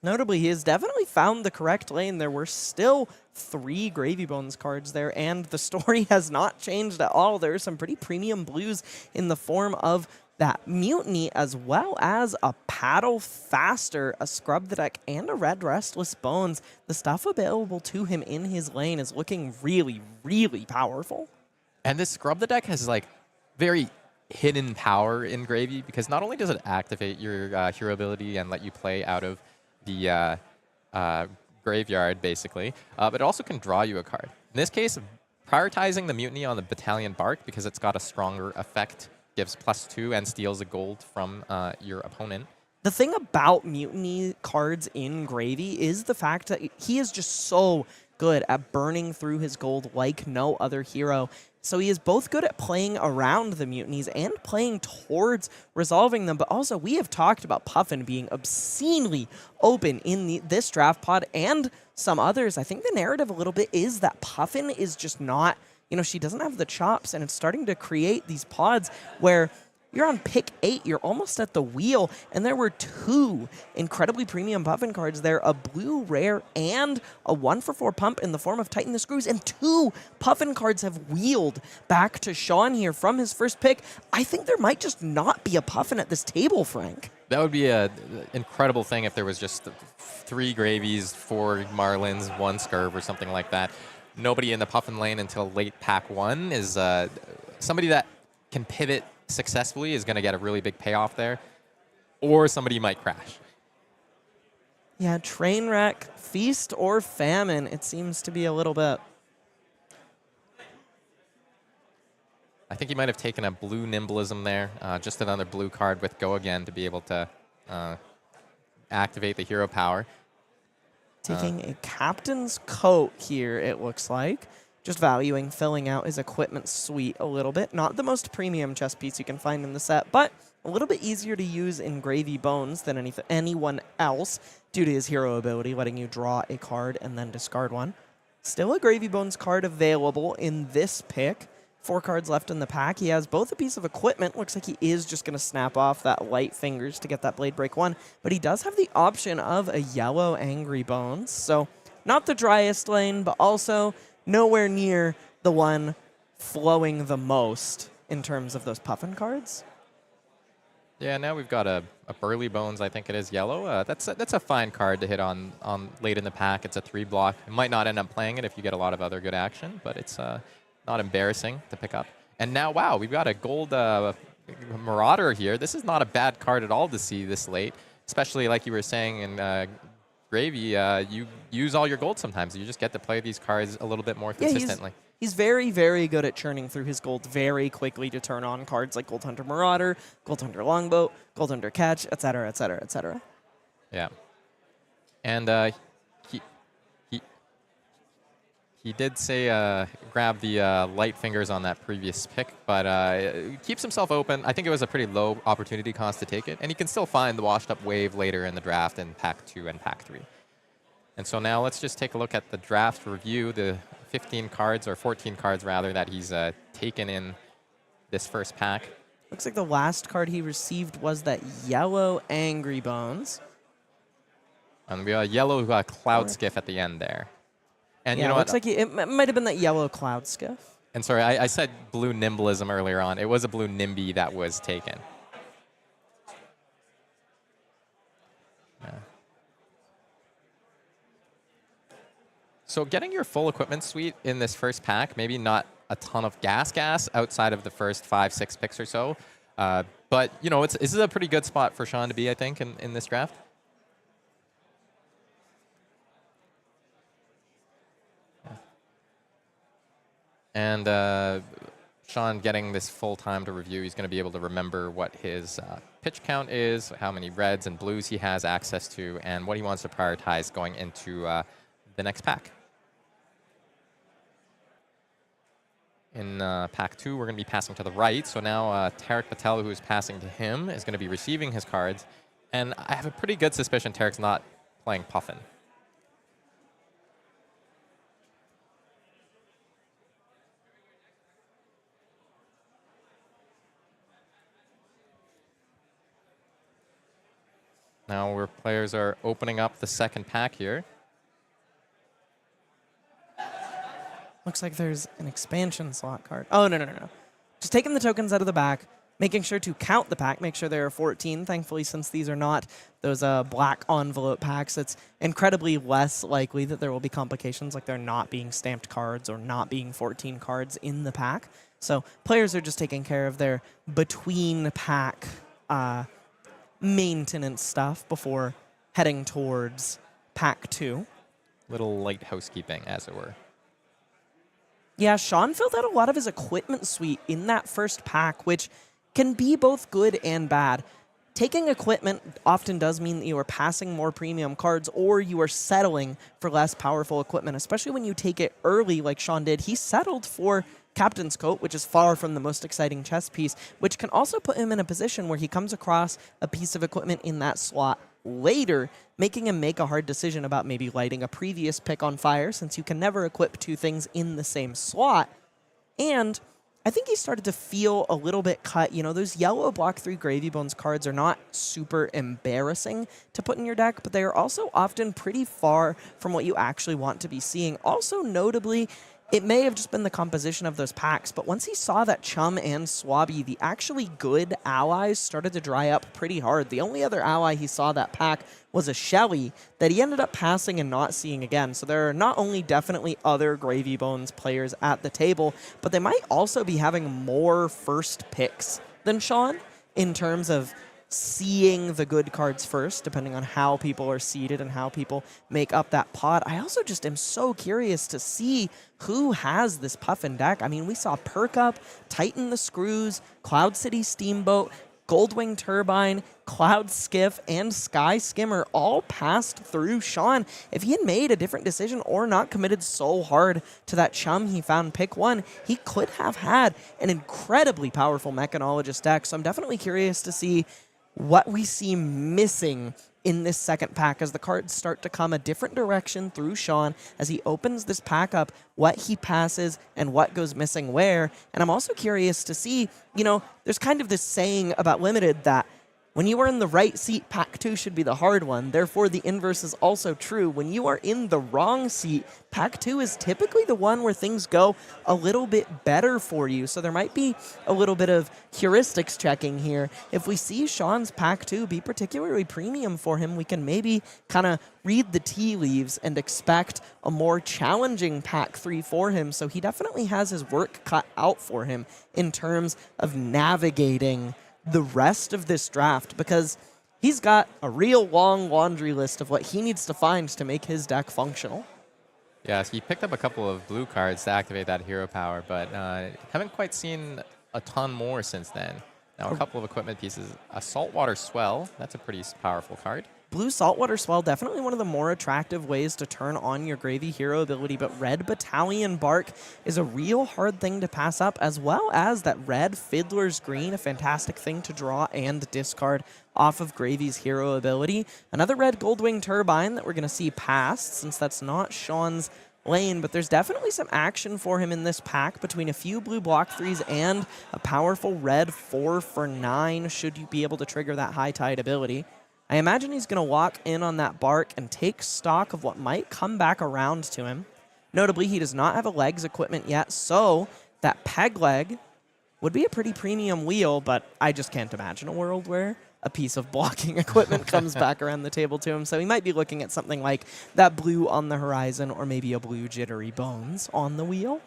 C: Notably, he has definitely found the correct lane. There were still 3 Gravy Bones cards there, and the story has not changed at all. There are some pretty premium blues in the form of that Mutiny, as well as a Paddle Faster, a Scrub the Deck, and a red Restless Bones. The stuff available to him in his lane is looking really, really powerful.
B: And this Scrub the Deck has like very hidden power in Gravy, because not only does it activate your hero ability and let you play out of the graveyard, basically, but it also can draw you a card. In this case, prioritizing the Mutiny on the Battalion Bark because it's got a stronger effect, gives +2 and steals a gold from your opponent.
C: The thing about Mutiny cards in Gravy is the fact that he is just so good at burning through his gold like no other hero. So he is both good at playing around the Mutinies and playing towards resolving them, but also we have talked about Puffin being obscenely open in this draft pod and some others. I think the narrative a little bit is that Puffin is just not, you know, she doesn't have the chops, and it's starting to create these pods where you're on pick 8, you're almost at the wheel, and there were 2 incredibly premium Puffin cards there, a blue rare and a 1 for 4 pump in the form of Tighten the Screws, and 2 Puffin cards have wheeled back to Shawn here from his first pick. I think there might just not be a Puffin at this table, Frank.
B: That would be an incredible thing if there was just 3 Gravies, 4 Marlyns, 1 Scurv or something like that. Nobody in the Puffin lane until late pack 1 is somebody that can pivot successfully is going to get a really big payoff there, or somebody might crash.
C: Yeah, train wreck, feast or famine, it seems to be a little bit.
B: I think he might have taken a blue Nimblism there, just another blue card with Go Again to be able to activate the hero power.
C: Taking a Captain's Coat here, it looks like. Just valuing filling out his equipment suite a little bit. Not the most premium chess piece you can find in the set, but a little bit easier to use in Gravy Bones than anyone else due to his hero ability, letting you draw a card and then discard one. Still a Gravy Bones card available in this pick. 4 cards left in the pack. He has both a piece of equipment. Looks like he is just going to snap off that Light Fingers to get that Blade Break 1, but he does have the option of a yellow Angry Bones. So not the driest lane, but also nowhere near the one flowing the most in terms of those Puffin cards.
B: Yeah, now we've got a Burly Bones, I think it is yellow. That's a fine card to hit on late in the pack. It's a 3-block. You might not end up playing it if you get a lot of other good action, but it's not embarrassing to pick up. And now, wow, we've got a gold Marauder here. This is not a bad card at all to see this late, especially like you were saying in Gravy, you use all your gold sometimes. You just get to play these cards a little bit more consistently.
C: He's very, very good at churning through his gold very quickly to turn on cards like Gold Hunter Marauder, Gold Hunter Longboat, Gold Hunter Catch, etc., etc., etc.
B: Yeah. And he did say grab the Light Fingers on that previous pick, but keeps himself open. I think it was a pretty low opportunity cost to take it, and he can still find the washed up wave later in the draft in pack 2 and pack 3. And so now let's just take a look at the draft review, the 15 cards, or 14 cards rather, that he's taken in this first pack.
C: Looks like the last card he received was that yellow Angry Bones.
B: And we got a yellow Cloud Skiff at the end there. And
C: yeah,
B: you know
C: looks
B: what?
C: like it might have been that yellow Cloud Skiff.
B: And sorry, I said blue Nimblism earlier on. It was a blue Nimby that was taken. Yeah. So getting your full equipment suite in this first pack, maybe not a ton of gas outside of the first 5-6 picks or so. But, you know, this is a pretty good spot for Shawn to be, I think, in this draft. Yeah. And Shawn getting this full time to review, he's going to be able to remember what his pitch count is, how many reds and blues he has access to, and what he wants to prioritize going into the next pack. In pack 2, we're going to be passing to the right. So now Tariq Patel, who is passing to him, is going to be receiving his cards. And I have a pretty good suspicion Tariq's not playing Puffin. Now where players are opening up the second pack here.
C: Looks like there's an expansion slot card. Oh, no. Just taking the tokens out of the back, making sure to count the pack, make sure there are 14. Thankfully, since these are not those black envelope packs, it's incredibly less likely that there will be complications like there not being stamped cards or not being 14 cards in the pack. So players are just taking care of their between pack maintenance stuff before heading towards pack 2.
B: Little light housekeeping, as it were.
C: Yeah, Shawn filled out a lot of his equipment suite in that first pack, which can be both good and bad. Taking equipment often does mean that you are passing more premium cards or you are settling for less powerful equipment, especially when you take it early like Shawn did. He settled for Captain's Coat, which is far from the most exciting chess piece, which can also put him in a position where he comes across a piece of equipment in that slot later, making him make a hard decision about maybe lighting a previous pick on fire, since you can never equip two things in the same slot. And I think he started to feel a little bit cut. You know, those yellow block 3 Gravy Bones cards are not super embarrassing to put in your deck, but they are also often pretty far from what you actually want to be seeing. Also, notably, it may have just been the composition of those packs, but once he saw that Chum and Swabby, the actually good allies, started to dry up pretty hard. The only other ally he saw that pack was a Shelly that he ended up passing and not seeing again. So there are not only definitely other Gravy Bones players at the table, but they might also be having more first picks than Shawn in terms of seeing the good cards first, depending on how people are seeded and how people make up that pot. I also just am so curious to see who has this Puffin deck. I mean, we saw Perk Up, Tighten the Screws, Cloud City Steamboat, Goldwing Turbine, Cloud Skiff, and Sky Skimmer all passed through Shawn. If he had made a different decision or not committed so hard to that Chum he found pick 1, he could have had an incredibly powerful Mechanologist deck. So I'm definitely curious to see what we see missing in this second pack as the cards start to come a different direction through Shawn as he opens this pack up, what he passes and what goes missing where. And I'm also curious to see, you know, there's kind of this saying about Limited that when you are in the right seat, pack 2 should be the hard one. Therefore, the inverse is also true. When you are in the wrong seat, pack 2 is typically the one where things go a little bit better for you. So there might be a little bit of heuristics checking here. If we see Shawn's pack 2 be particularly premium for him, we can maybe kind of read the tea leaves and expect a more challenging pack 3 for him. So he definitely has his work cut out for him in terms of navigating the rest of this draft, because he's got a real long laundry list of what he needs to find to make his deck functional.
B: Yeah, so he picked up a couple of blue cards to activate that hero power, but haven't quite seen a ton more since then. Now a couple of equipment pieces. A Saltwater Swell, that's a pretty powerful card.
C: Blue Saltwater Swell, definitely one of the more attractive ways to turn on your Gravy hero ability, but Red Battalion Bark is a real hard thing to pass up, as well as that Red Fiddler's Green, a fantastic thing to draw and discard off of Gravy's hero ability. Another Red Goldwing Turbine that we're going to see passed, since that's not Shawn's lane, but there's definitely some action for him in this pack between a few blue block 3s and a powerful red 4 for 9 should you be able to trigger that High Tide ability. I imagine he's going to walk in on that Bark and take stock of what might come back around to him. Notably, he does not have a legs equipment yet, so that peg leg would be a pretty premium wheel, but I just can't imagine a world where a piece of blocking equipment comes back around the table to him. So he might be looking at something like that blue on the horizon or maybe a blue Jittery Bones on the wheel.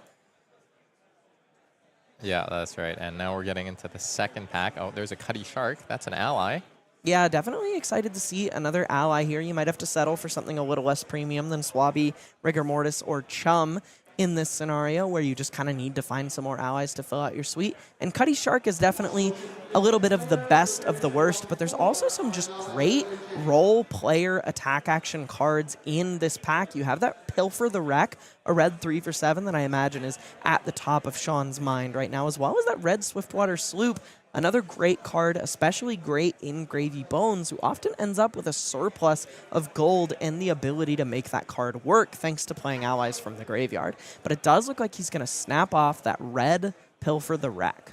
B: Yeah, that's right. And now we're getting into the second pack. Oh, there's a Cutty Shark. That's an ally.
C: Yeah, definitely excited to see another ally here. You might have to settle for something a little less premium than Swabby, Rigor Mortis, or Chum in this scenario where you just kind of need to find some more allies to fill out your suite. And Cutty Shark is definitely a little bit of the best of the worst, but there's also some just great role player attack action cards in this pack. You have that Pilfer the Wreck, a red 3 for 7 that I imagine is at the top of Shawn's mind right now, as well as that red Swiftwater Sloop. Another great card, especially great in Gravy Bones, who often ends up with a surplus of gold and the ability to make that card work thanks to playing allies from the graveyard. But it does look like he's going to snap off that red Pilfer the Wreck.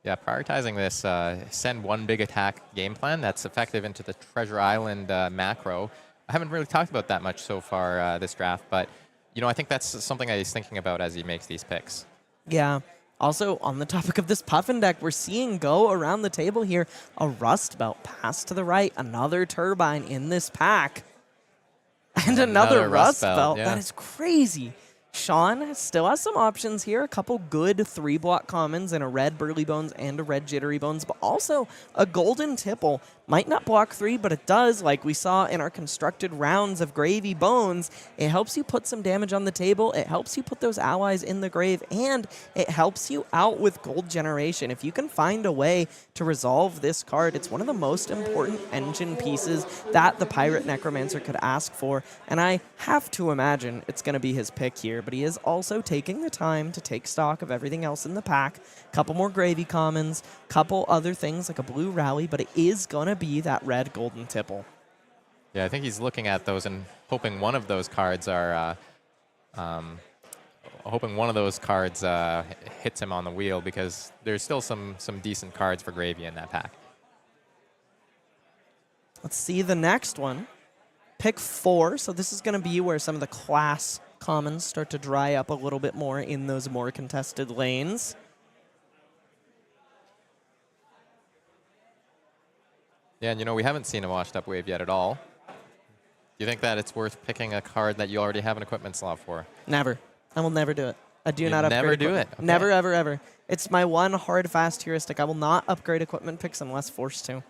B: Yeah, prioritizing this send one big attack game plan that's effective into the Treasure Island macro. I haven't really talked about that much so far this draft, but I think that's something that he's thinking about as he makes these picks.
C: Yeah. Also, on the topic of this Puffin deck, we're seeing go around the table here a Rust Belt pass to the right, another Turbine in this pack, and another Rust Belt.
B: Yeah.
C: That is crazy. Shawn still has some options here, a couple good 3-block commons and a red Burly Bones and a red Jittery Bones, but also a golden Tipple. Might not block 3, but it does, like we saw in our constructed rounds of Gravy Bones. It helps you put some damage on the table, it helps you put those allies in the grave, and it helps you out with gold generation. If you can find a way to resolve this card, it's one of the most important engine pieces that the Pirate Necromancer could ask for, and I have to imagine it's going to be his pick here, but he is also taking the time to take stock of everything else in the pack. Couple more Gravy commons, couple other things like a blue Rally, but it is going to be that red golden Tipple.
B: Yeah, I think he's looking at those and hoping one of those cards are hits him on the wheel, because there's still some decent cards for Gravy in that pack.
C: Let's see the next one. Pick 4. So this is going to be where some of the class commons start to dry up a little bit more in those more contested lanes.
B: Yeah, and we haven't seen a washed up wave yet at all. Do you think that it's worth picking a card that you already have an equipment slot for?
C: Never. I will never do it. I do not upgrade
B: never do
C: equipment.
B: it? Okay.
C: Never, ever, ever. It's my one hard, fast heuristic. I will not upgrade equipment picks unless forced to.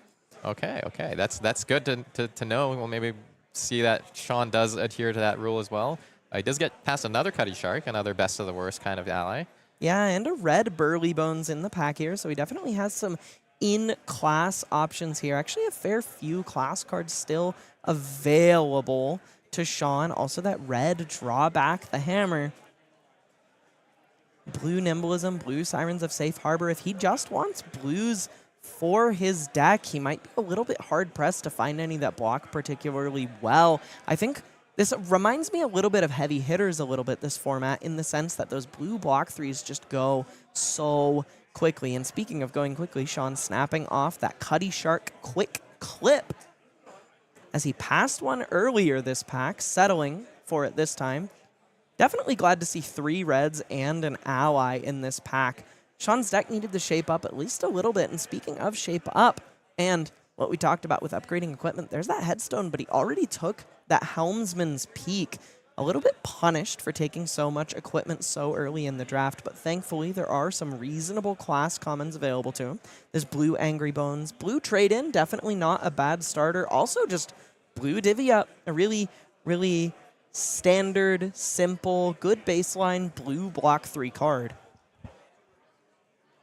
B: Okay. That's good to know. We'll maybe see that Shawn does adhere to that rule as well. He does get past another Cutty Shark, another best of the worst kind of ally. Yeah,
C: and a red Burly Bones in the pack here, so he definitely has some in-class options here. Actually, a fair few class cards still available to Shawn. Also, that red Drawback, the Hammer. Blue Nimblism, blue Sirens of Safe Harbor. If he just wants blues for his deck, he might be a little bit hard-pressed to find any that block particularly well. I think this reminds me a little bit of heavy hitters a little bit, this format, in the sense that those blue block 3s just go so quickly. And speaking of going quickly, Shawn snapping off that Cutty Shark quick clip as he passed one earlier this pack, settling for it this time. Definitely glad to see 3 reds and an ally in this pack. Shawn's deck needed to shape up at least a little bit, and speaking of shape up and what we talked about with upgrading equipment, there's that headstone, but he already took that Helmsman's Peak. A little bit punished for taking so much equipment so early in the draft, but thankfully there are some reasonable class commons available to him. There's blue Angry Bones. Blue Trade-In, definitely not a bad starter. Also just blue Divvy Up, a really, really standard, simple, good baseline blue block 3 card.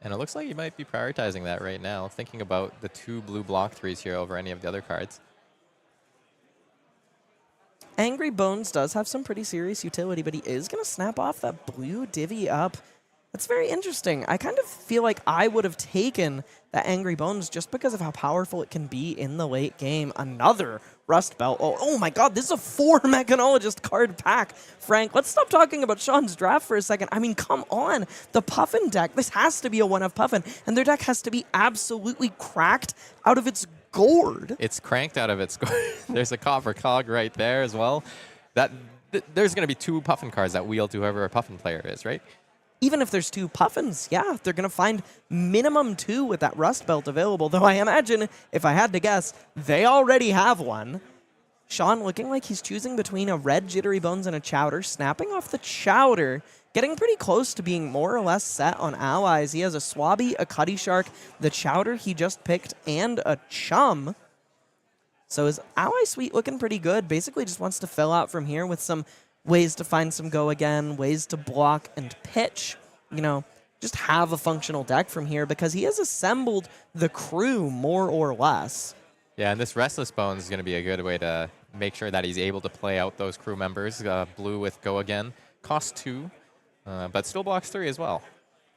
B: And it looks like you might be prioritizing that right now, thinking about the 2 blue block 3s here over any of the other cards.
C: Angry Bones does have some pretty serious utility, but he is going to snap off that blue Divvy Up. That's very interesting. I kind of feel like I would have taken that Angry Bones just because of how powerful it can be in the late game. Another Rust Belt. Oh my god, this is a 4 Mechanologist card pack. Frank, let's stop talking about Shawn's draft for a second. I mean, come on. The Puffin deck, this has to be a 1-of Puffin, and their deck has to be absolutely cracked out of its gourd.
B: It's cranked out of its gourd. There's a copper cog right there as well. There's going to be 2 Puffin cards that wheel to whoever a Puffin player is, right?
C: even if there's 2 Puffins, yeah, they're going to find minimum 2 with that Rust Belt available, though I imagine, if I had to guess, they already have one. Shawn looking like he's choosing between a red Jittery Bones and a Chowder, snapping off the Chowder, getting pretty close to being more or less set on allies. He has a Swabby, a Cuddy Shark, the Chowder he just picked, and a Chum. So his ally suite looking pretty good. Basically just wants to fill out from here with some ways to find some go again, ways to block and pitch. You know, just have a functional deck from here because he has assembled the crew more or less.
B: Yeah, and this Restless Bones is going to be a good way to make sure that he's able to play out those crew members. Blue with Go Again. Cost 2, but still blocks 3 as well.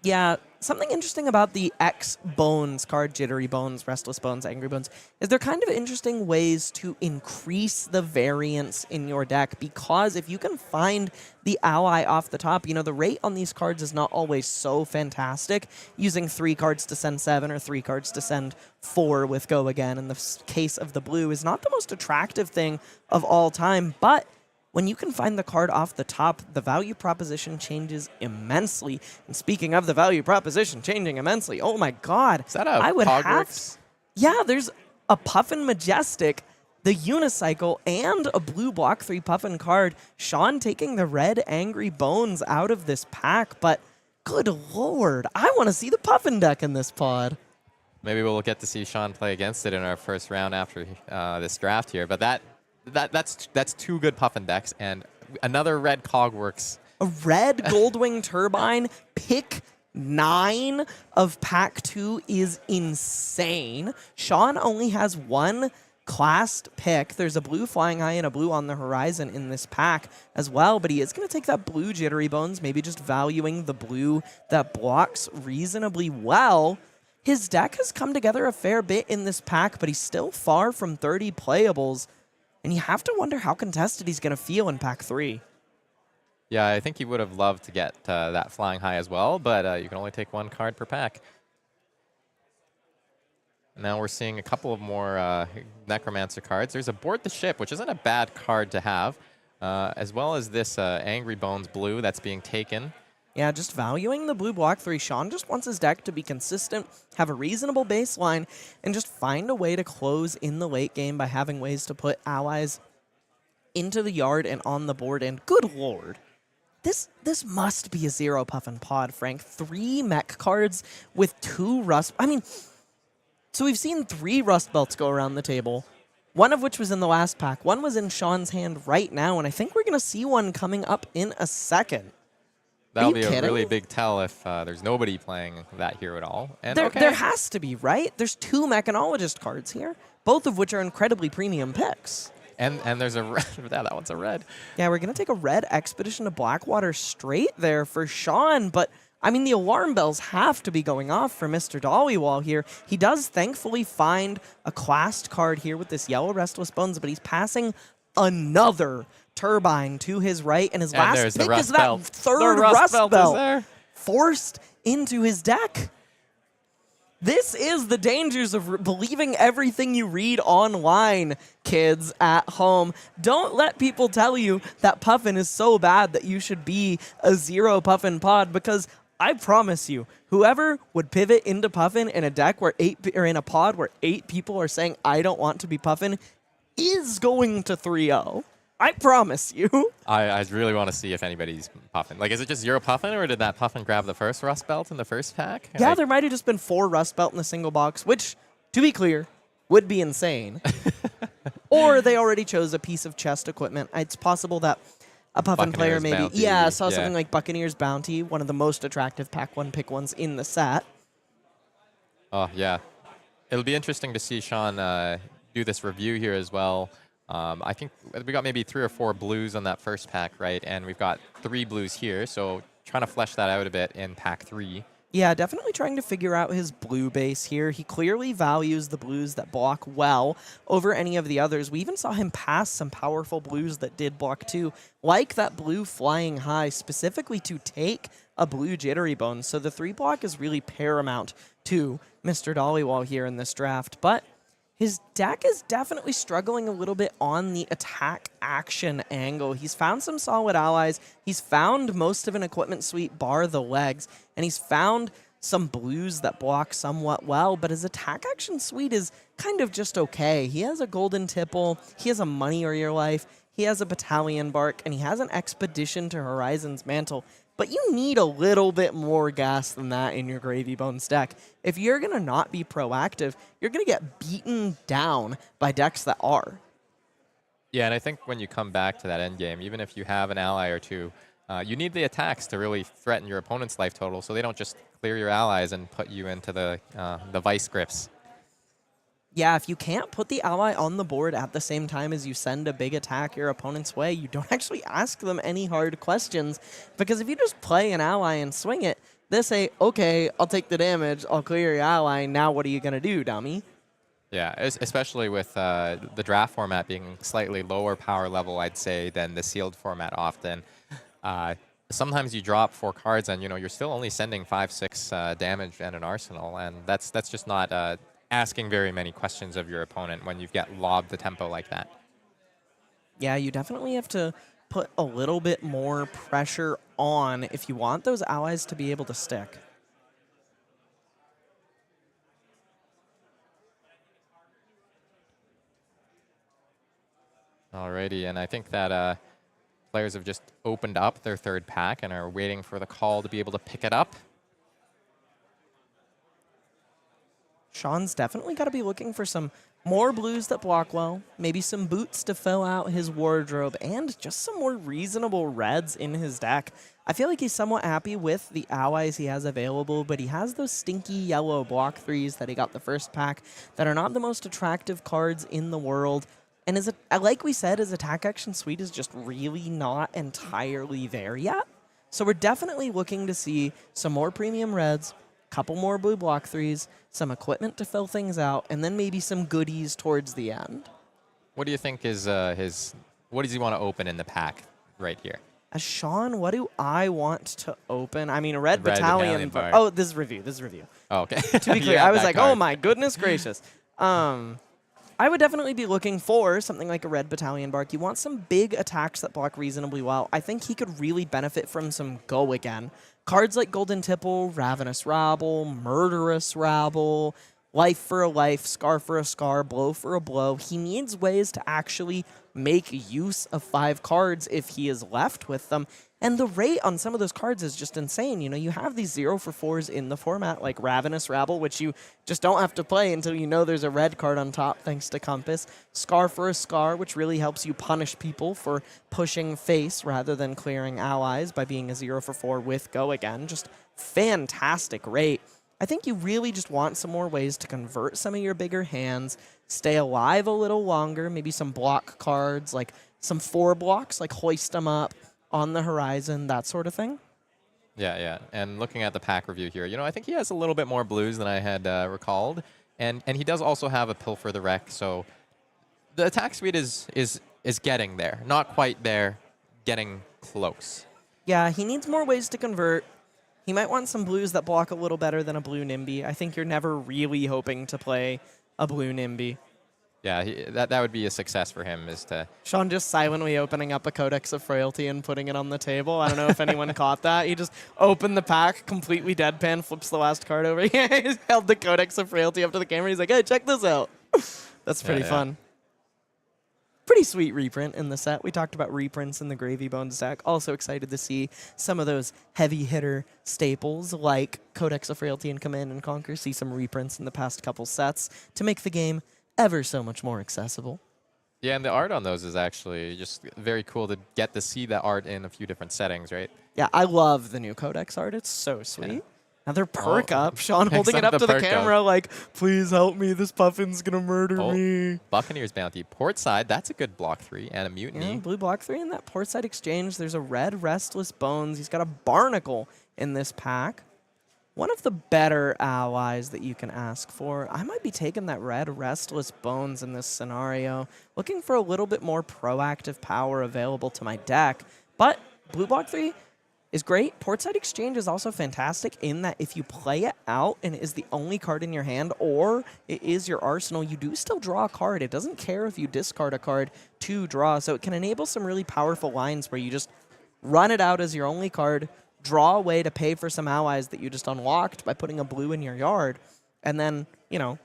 C: Yeah, something interesting about the X Bones card, Jittery Bones, Restless Bones, Angry Bones, is they're kind of interesting ways to increase the variance in your deck because if you can find the ally off the top, you know, the rate on these cards is not always so fantastic. Using 3 cards to send 7 or 3 cards to send 4 with Go Again in the case of the blue is not the most attractive thing of all time, but when you can find the card off the top, the value proposition changes immensely. And speaking of the value proposition changing immensely, oh my god.
B: Is that a
C: I would
B: Hogwarts?
C: Yeah, there's a Puffin Majestic, the Unicycle, and a blue block 3 Puffin card. Shawn taking the red Angry Bones out of this pack, but good lord, I want to see the Puffin deck in this pod.
B: Maybe we'll get to see Shawn play against it in our first round after this draft here, but that's 2 good Puffin decks, and another red Cogworks.
C: A red Goldwing Turbine, pick 9 of pack 2 is insane. Shawn only has 1 classed pick. There's a blue Flying High and a blue On the Horizon in this pack as well, but he is going to take that blue Jittery Bones, maybe just valuing the blue that blocks reasonably well. His deck has come together a fair bit in this pack, but he's still far from 30 playables. And you have to wonder how contested he's going to feel in pack 3.
B: Yeah, I think he would have loved to get that Flying High as well, but you can only take 1 card per pack. Now we're seeing a couple of more Necromancer cards. There's a Board the Ship, which isn't a bad card to have, as well as this Angry Bones blue that's being taken.
C: Yeah, just valuing the blue block 3. Shawn just wants his deck to be consistent, have a reasonable baseline, and just find a way to close in the late game by having ways to put allies into the yard and on the board. And good lord, this must be a 0 Puffin pod, Frank. 3 mech cards with 2 Rust... I mean, so we've seen 3 Rust Belts go around the table, one of which was in the last pack. One was in Shawn's hand right now, and I think we're going to see one coming up in a second.
B: That'll be a really big tell if there's nobody playing that here at all. And
C: there has to be, right? There's 2 Mechanologist cards here, both of which are incredibly premium picks.
B: And there's a red. Yeah, that one's a red.
C: Yeah, we're going to take a red Expedition to Blackwater straight there for Shawn, but I mean, the alarm bells have to be going off for Mr. Dhaliwal here. He does thankfully find a classed card here with this yellow Restless Bones, but he's passing another Turbine to his right, and his last pick is that third Rust Belt forced into his deck. This is the dangers of believing everything you read online, kids at home. Don't let people tell you that Puffin is so bad that you should be a 0 Puffin pod, because I promise you, whoever would pivot into Puffin in a deck where in a pod where 8 people are saying I don't want to be Puffin is going to 3-0. I promise you.
B: I really want to see if anybody's Puffin. Like, is it just 0 Puffin, or did that Puffin grab the first Rust Belt in the first pack?
C: Yeah,
B: like,
C: there might have just been 4 Rust Belt in a single box, which, to be clear, would be insane. Or they already chose a piece of chest equipment. It's possible that a Puffin player maybe
B: Bounty,
C: saw something like Buccaneer's Bounty, one of the most attractive pack 1 pick ones in the set.
B: Oh, yeah. It'll be interesting to see Shawn do this review here as well. I think we got maybe 3 or 4 blues on that first pack, right? And we've got 3 blues here, so trying to flesh that out a bit in pack 3.
C: Yeah, definitely trying to figure out his blue base here. He clearly values the blues that block well over any of the others. We even saw him pass some powerful blues that did block too, like that blue Flying High, specifically to take a blue Jittery Bones. So the 3 block is really paramount to Mr. Dhaliwal here in this draft. But His deck is definitely struggling a little bit on the attack action angle. He's found some solid allies. He's found most of an equipment suite bar the legs, and he's found some blues that block somewhat well, but his attack action suite is kind of just okay. He has a golden tipple, he has a money or your life, he has a battalion bark, and he has an expedition to Horizon's Mantle. But you need a little bit more gas than that in your Gravy Bones deck. If you're going to not be proactive, you're going to get beaten down by decks that are.
B: Yeah, and I think when you come back to that end game, even if you have an ally or two, you need the attacks to really threaten your opponent's life total, so they don't just clear your allies and put you into the vice grips.
C: Yeah, if you can't put the ally on the board at the same time as you send a big attack your opponent's way, you don't actually ask them any hard questions. Because if you just play an ally and swing it, they say, okay, I'll take the damage, I'll clear your ally, now what are you going to do, dummy?
B: Yeah, especially with the draft format being slightly lower power level, I'd say, than the sealed format often. Sometimes you drop 4 cards and you're still only sending 5-6 damage and an arsenal, and that's just not asking very many questions of your opponent when you've got lobbed the tempo like that.
C: Yeah, you definitely have to put a little bit more pressure on if you want those allies to be able to stick.
B: Alrighty, and I think that players have just opened up their third pack and are waiting for the call to be able to pick it up.
C: Shawn's definitely got to be looking for some more blues that block well, maybe some boots to fill out his wardrobe, and just some more reasonable reds in his deck. I feel like he's somewhat happy with the allies he has available, but he has those stinky yellow block 3s that he got the first pack that are not the most attractive cards in the world. And like we said, his attack action suite is just really not entirely there yet. So we're definitely looking to see some more premium reds, couple more blue block 3s, some equipment to fill things out, and then maybe some goodies towards the end.
B: What do you think is what does he want to open in the pack right here?
C: Shawn, what do I want to open? I mean, a red
B: battalion
C: battalion.
B: bar.
C: Oh, this is review.
B: Oh, okay.
C: To be clear, I was like, oh my goodness gracious. I would definitely be looking for something like a red battalion bark. You want some big attacks that block reasonably well. I think he could really benefit from some go again. Cards like Golden Tipple, Ravenous Rabble, Murderous Rabble, Life for a Life, Scar for a Scar, Blow for a Blow. He needs ways to actually make use of 5 cards if he is left with them. And the rate on some of those cards is just insane. You have these 0-for-4s in the format, like Ravenous Rabble, which you just don't have to play until you know there's a red card on top, thanks to Compass. Scar for a Scar, which really helps you punish people for pushing face rather than clearing allies by being a 0-for-4 with Go Again. Just fantastic rate. I think you really just want some more ways to convert some of your bigger hands, stay alive a little longer, maybe some block cards, like some 4 blocks, like Hoist 'em Up, On the Horizon, that sort of thing.
B: Yeah. And looking at the pack review here, I think he has a little bit more blues than I had recalled. And he does also have a Pilfer the Wreck, so the attack suite is getting there. Not quite there, getting close.
C: Yeah, he needs more ways to convert. He might want some blues that block a little better than a blue Nimby. I think you're never really hoping to play a blue Nimby.
B: Yeah, that would be a success for him, is to...
C: Shawn just silently opening up a Codex of Frailty and putting it on the table. I don't know if anyone caught that. He just opened the pack, completely deadpan, flips the last card over. He held the Codex of Frailty up to the camera. He's like, hey, check this out. That's pretty fun. Pretty sweet reprint in the set. We talked about reprints in the Gravy Bones deck. Also excited to see some of those heavy hitter staples like Codex of Frailty and Command and Conquer see some reprints in the past couple sets to make the game ever so much more accessible.
B: Yeah, and the art on those is actually just very cool to get to see that art in a few different settings, right?
C: Yeah, I love the new Codex art. It's so sweet. Yeah. Another perk up. Shawn holding it up to the camera like, please help me. This Puffin's going to murder me.
B: Buccaneer's Bounty. Portside, that's a good block 3. And a Mutiny.
C: Yeah, blue block 3 in that Portside exchange. There's a red Restless Bones. He's got a Barnacle in this pack. One of the better allies that you can ask for. I might be taking that red Restless Bones in this scenario. Looking for a little bit more proactive power available to my deck. But blue block 3, is great. Portside Exchange is also fantastic in that if you play it out and it is the only card in your hand or it is your arsenal, you do still draw a card. It doesn't care if you discard a card to draw, so it can enable some really powerful lines where you just run it out as your only card, draw a way to pay for some allies that you just unlocked by putting a blue in your yard, and then, you know,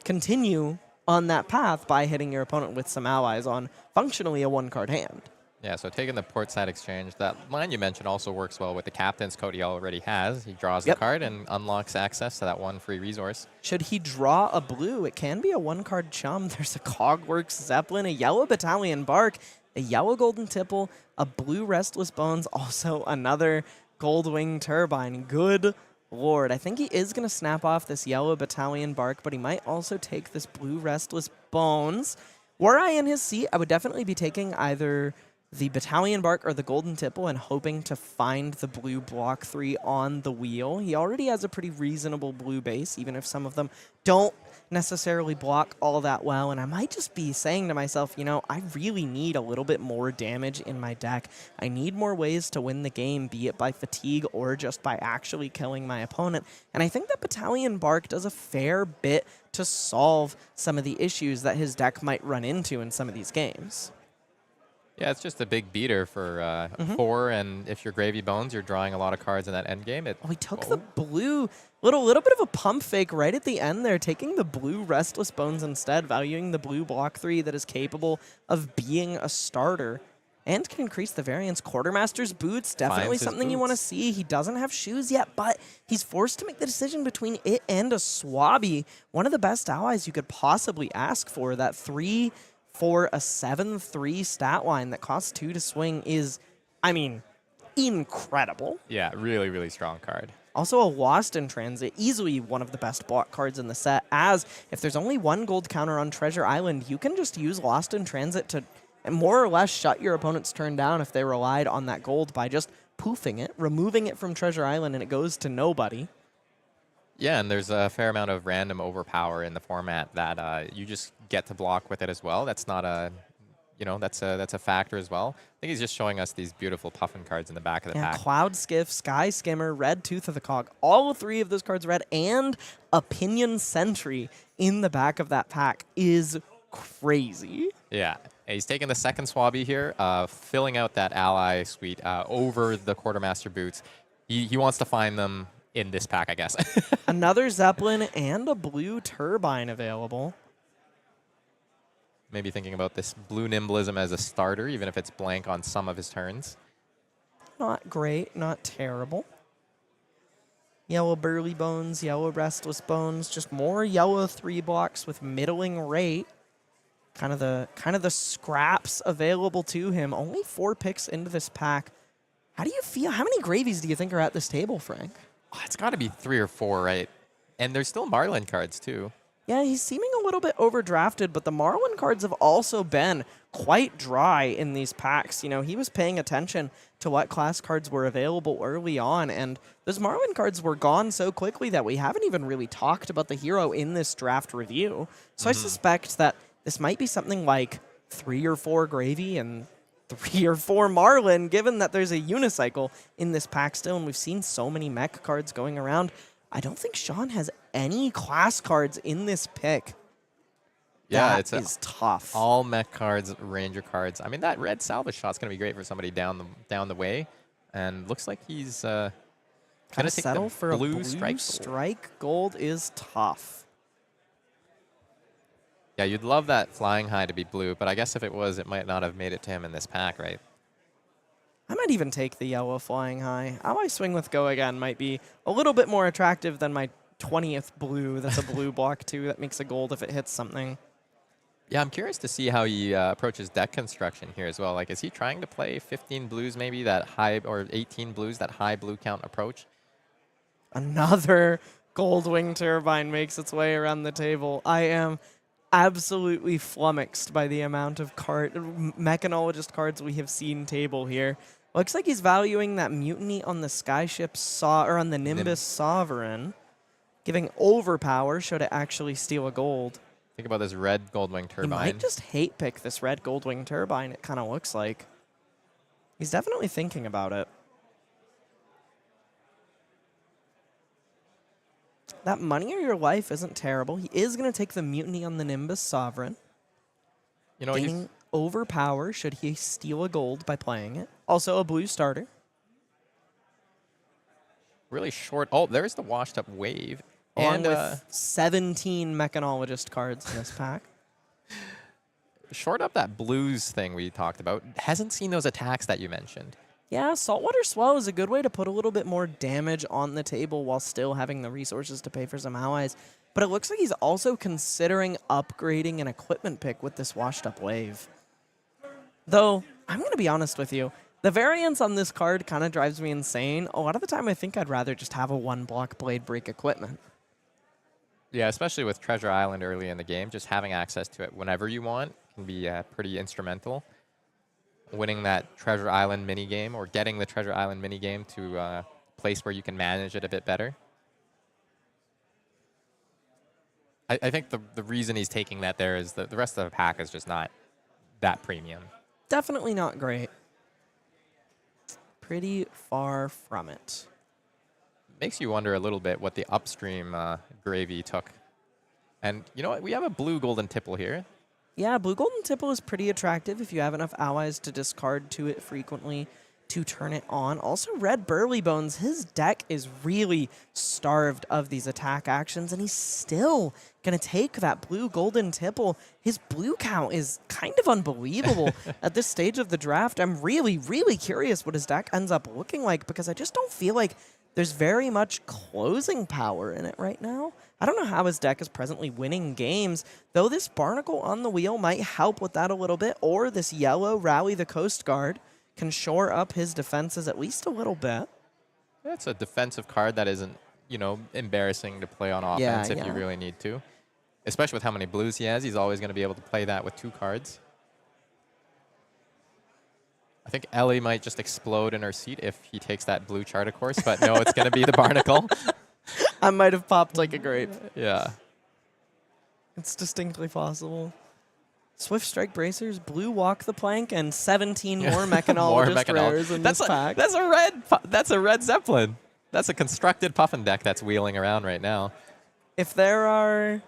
C: continue on that path by hitting your opponent with some allies on functionally a one-card hand.
B: Yeah, so taking the portside exchange, that line you mentioned also works well with the captain's code he already has. He draws the card and unlocks access to that one free resource.
C: Should he draw a blue, it can be a one-card chum. There's a Cogworks Zeppelin, a yellow Battalion Bark, a yellow Golden Tipple, a blue Restless Bones, also another Goldwing Turbine. Good lord. I think he is going to snap off this yellow Battalion Bark, but he might also take this blue Restless Bones. Were I in his seat, I would definitely be taking either the Battalion Bark or the Golden Tipple and hoping to find the blue block 3 on the wheel. He already has a pretty reasonable blue base, even if some of them don't necessarily block all that well. And I might just be saying to myself, you know, I really need a little bit more damage in my deck. I need more ways to win the game, be it by fatigue or just by actually killing my opponent. And I think that Battalion Bark does a fair bit to solve some of the issues that his deck might run into in some of these games.
B: Yeah, it's just a big beater for 4, and if you're Gravy Bones, you're drawing a lot of cards in that end game.
C: Oh, he took the blue, little bit of a pump fake right at the end there, taking the blue Restless Bones instead, valuing the blue block 3 that is capable of being a starter and can increase the variance. Quartermaster's Boots, definitely something you want to see. He doesn't have shoes yet, but he's forced to make the decision between it and a Swabby, one of the best allies you could possibly ask for. That 3 for a 7/3 stat line that costs 2 to swing is, I mean, incredible.
B: Yeah, really, really strong card.
C: Also a Lost in Transit, easily one of the best block cards in the set, as if there's only one gold counter on Treasure Island, you can just use Lost in Transit to more or less shut your opponent's turn down if they relied on that gold by just poofing it, removing it from Treasure Island, and it goes to nobody.
B: Yeah, and there's a fair amount of random overpower in the format that you just get to block with it as well. That's not a, you know, that's a factor as well. I think he's just showing us these beautiful Puffin cards in the back of the pack.
C: Cloud Skiff, Sky Skimmer, Red Tooth of the Cog, all 3 of those cards red, and Opinion Sentry in the back of that pack is crazy.
B: Yeah, he's taking the second Swabby here, filling out that ally suite over the Quartermaster Boots. He wants to find them in this pack, I guess.
C: Another Zeppelin and a blue Turbine available.
B: Maybe thinking about this blue Nimblism as a starter, even if it's blank on some of his turns.
C: Not great, not terrible. Yellow Burly Bones, yellow Restless Bones, just more yellow 3 blocks with middling rate. Kind of the scraps available to him. Only 4 picks into this pack. How do you feel? How many gravies do you think are at this table, Frank?
B: Oh, it's got to be 3 or 4, right? And there's still Marlynn cards, too.
C: Yeah, he's seeming a little bit overdrafted, but the Marlynn cards have also been quite dry in these packs. You know, he was paying attention to what class cards were available early on, and those Marlynn cards were gone so quickly that we haven't even really talked about the hero in this draft review. So I suspect that this might be something like 3 or 4 Gravy and 3 or 4 Marlynn, given that there's a unicycle in this pack still, and we've seen so many mech cards going around. I don't think Shawn has any class cards in this pick.
B: Yeah,
C: that is tough.
B: All mech cards, ranger cards. I mean, that red salvage shot's going to be great for somebody down the way. And looks like he's going to
C: settle for
B: blue
C: a blue strike gold is tough.
B: Yeah, you'd love that flying high to be blue, but I guess if it was, it might not have made it to him in this pack, right?
C: I might even take the yellow flying high. Ally Swing with Go Again might be a little bit more attractive than my 20th blue. That's a blue block too. That makes a gold if it hits something.
B: Yeah, I'm curious to see how he approaches deck construction here as well. Like, is he trying to play 15 blues maybe, that high, or 18 blues, that high blue count approach?
C: Another Goldwing Turbine makes its way around the table. I am absolutely flummoxed by the amount of mechanologist cards we have seen table here. Looks like he's valuing that Mutiny on the Skyship or on the Nimbus Sovereign, giving overpower should it actually steal a gold.
B: Think about this red Goldwing Turbine.
C: He might just hate pick this red Goldwing Turbine, it kind of looks like. He's definitely thinking about it. that money or your life isn't terrible. He is going to take the Mutiny on the Nimbus Sovereign.
B: You know,
C: Gaining overpower should he steal a gold by playing it. Also a blue starter.
B: really short. Oh, there's the washed up wave.
C: Along
B: And
C: with 17 mechanologist cards in this pack.
B: short up that blues thing we talked about. Hasn't seen those attacks that you mentioned.
C: Yeah, Saltwater Swell is a good way to put a little bit more damage on the table while still having the resources to pay for some allies. But it looks like he's also considering upgrading an equipment pick with this washed up wave. Though, I'm going to be honest with you. The variance on this card kind of drives me insane. A lot of the time, I think I'd rather just have a one-block Blade Break equipment.
B: Yeah, especially with Treasure Island early in the game, just having access to it whenever you want can be pretty instrumental. Winning that Treasure Island minigame or getting the Treasure Island minigame to a place where you can manage it a bit better. I think the reason he's taking that there is that the rest of the pack is just not that premium.
C: Definitely not great. Pretty far from it.
B: Makes you wonder a little bit what the upstream gravy took. And you know what? We have a blue golden tipple here.
C: Yeah, Blue Golden Tipple is pretty attractive if you have enough allies to discard to it frequently to turn it on. Also, Red Burly Bones, his deck is really starved of these attack actions, and he's still going to take that Blue Golden Tipple. His blue count is kind of unbelievable at this stage of the draft. I'm really, really curious what his deck ends up looking like because I just don't feel like there's very much closing power in it right now. I don't know how his deck is presently winning games, though this Barnacle on the wheel might help with that a little bit, or this yellow Rally the Coast Guard can shore up his defenses at least a little bit.
B: That's a defensive card that isn't, you know, embarrassing to play on offense if you really need to. Especially with how many blues he has, he's always going to be able to play that with 2 cards. I think Elly might just explode in her seat if he takes that blue chart, of course, but no, it's going to be the Barnacle.
C: I might have popped like a grape.
B: Yeah.
C: It's distinctly possible. Swift Strike Bracers, Blue Walk the Plank, and 17 more Mechanologist rares in this pack.
B: That's a red Zeppelin. That's a constructed Puffin deck that's wheeling around right now.
C: If there are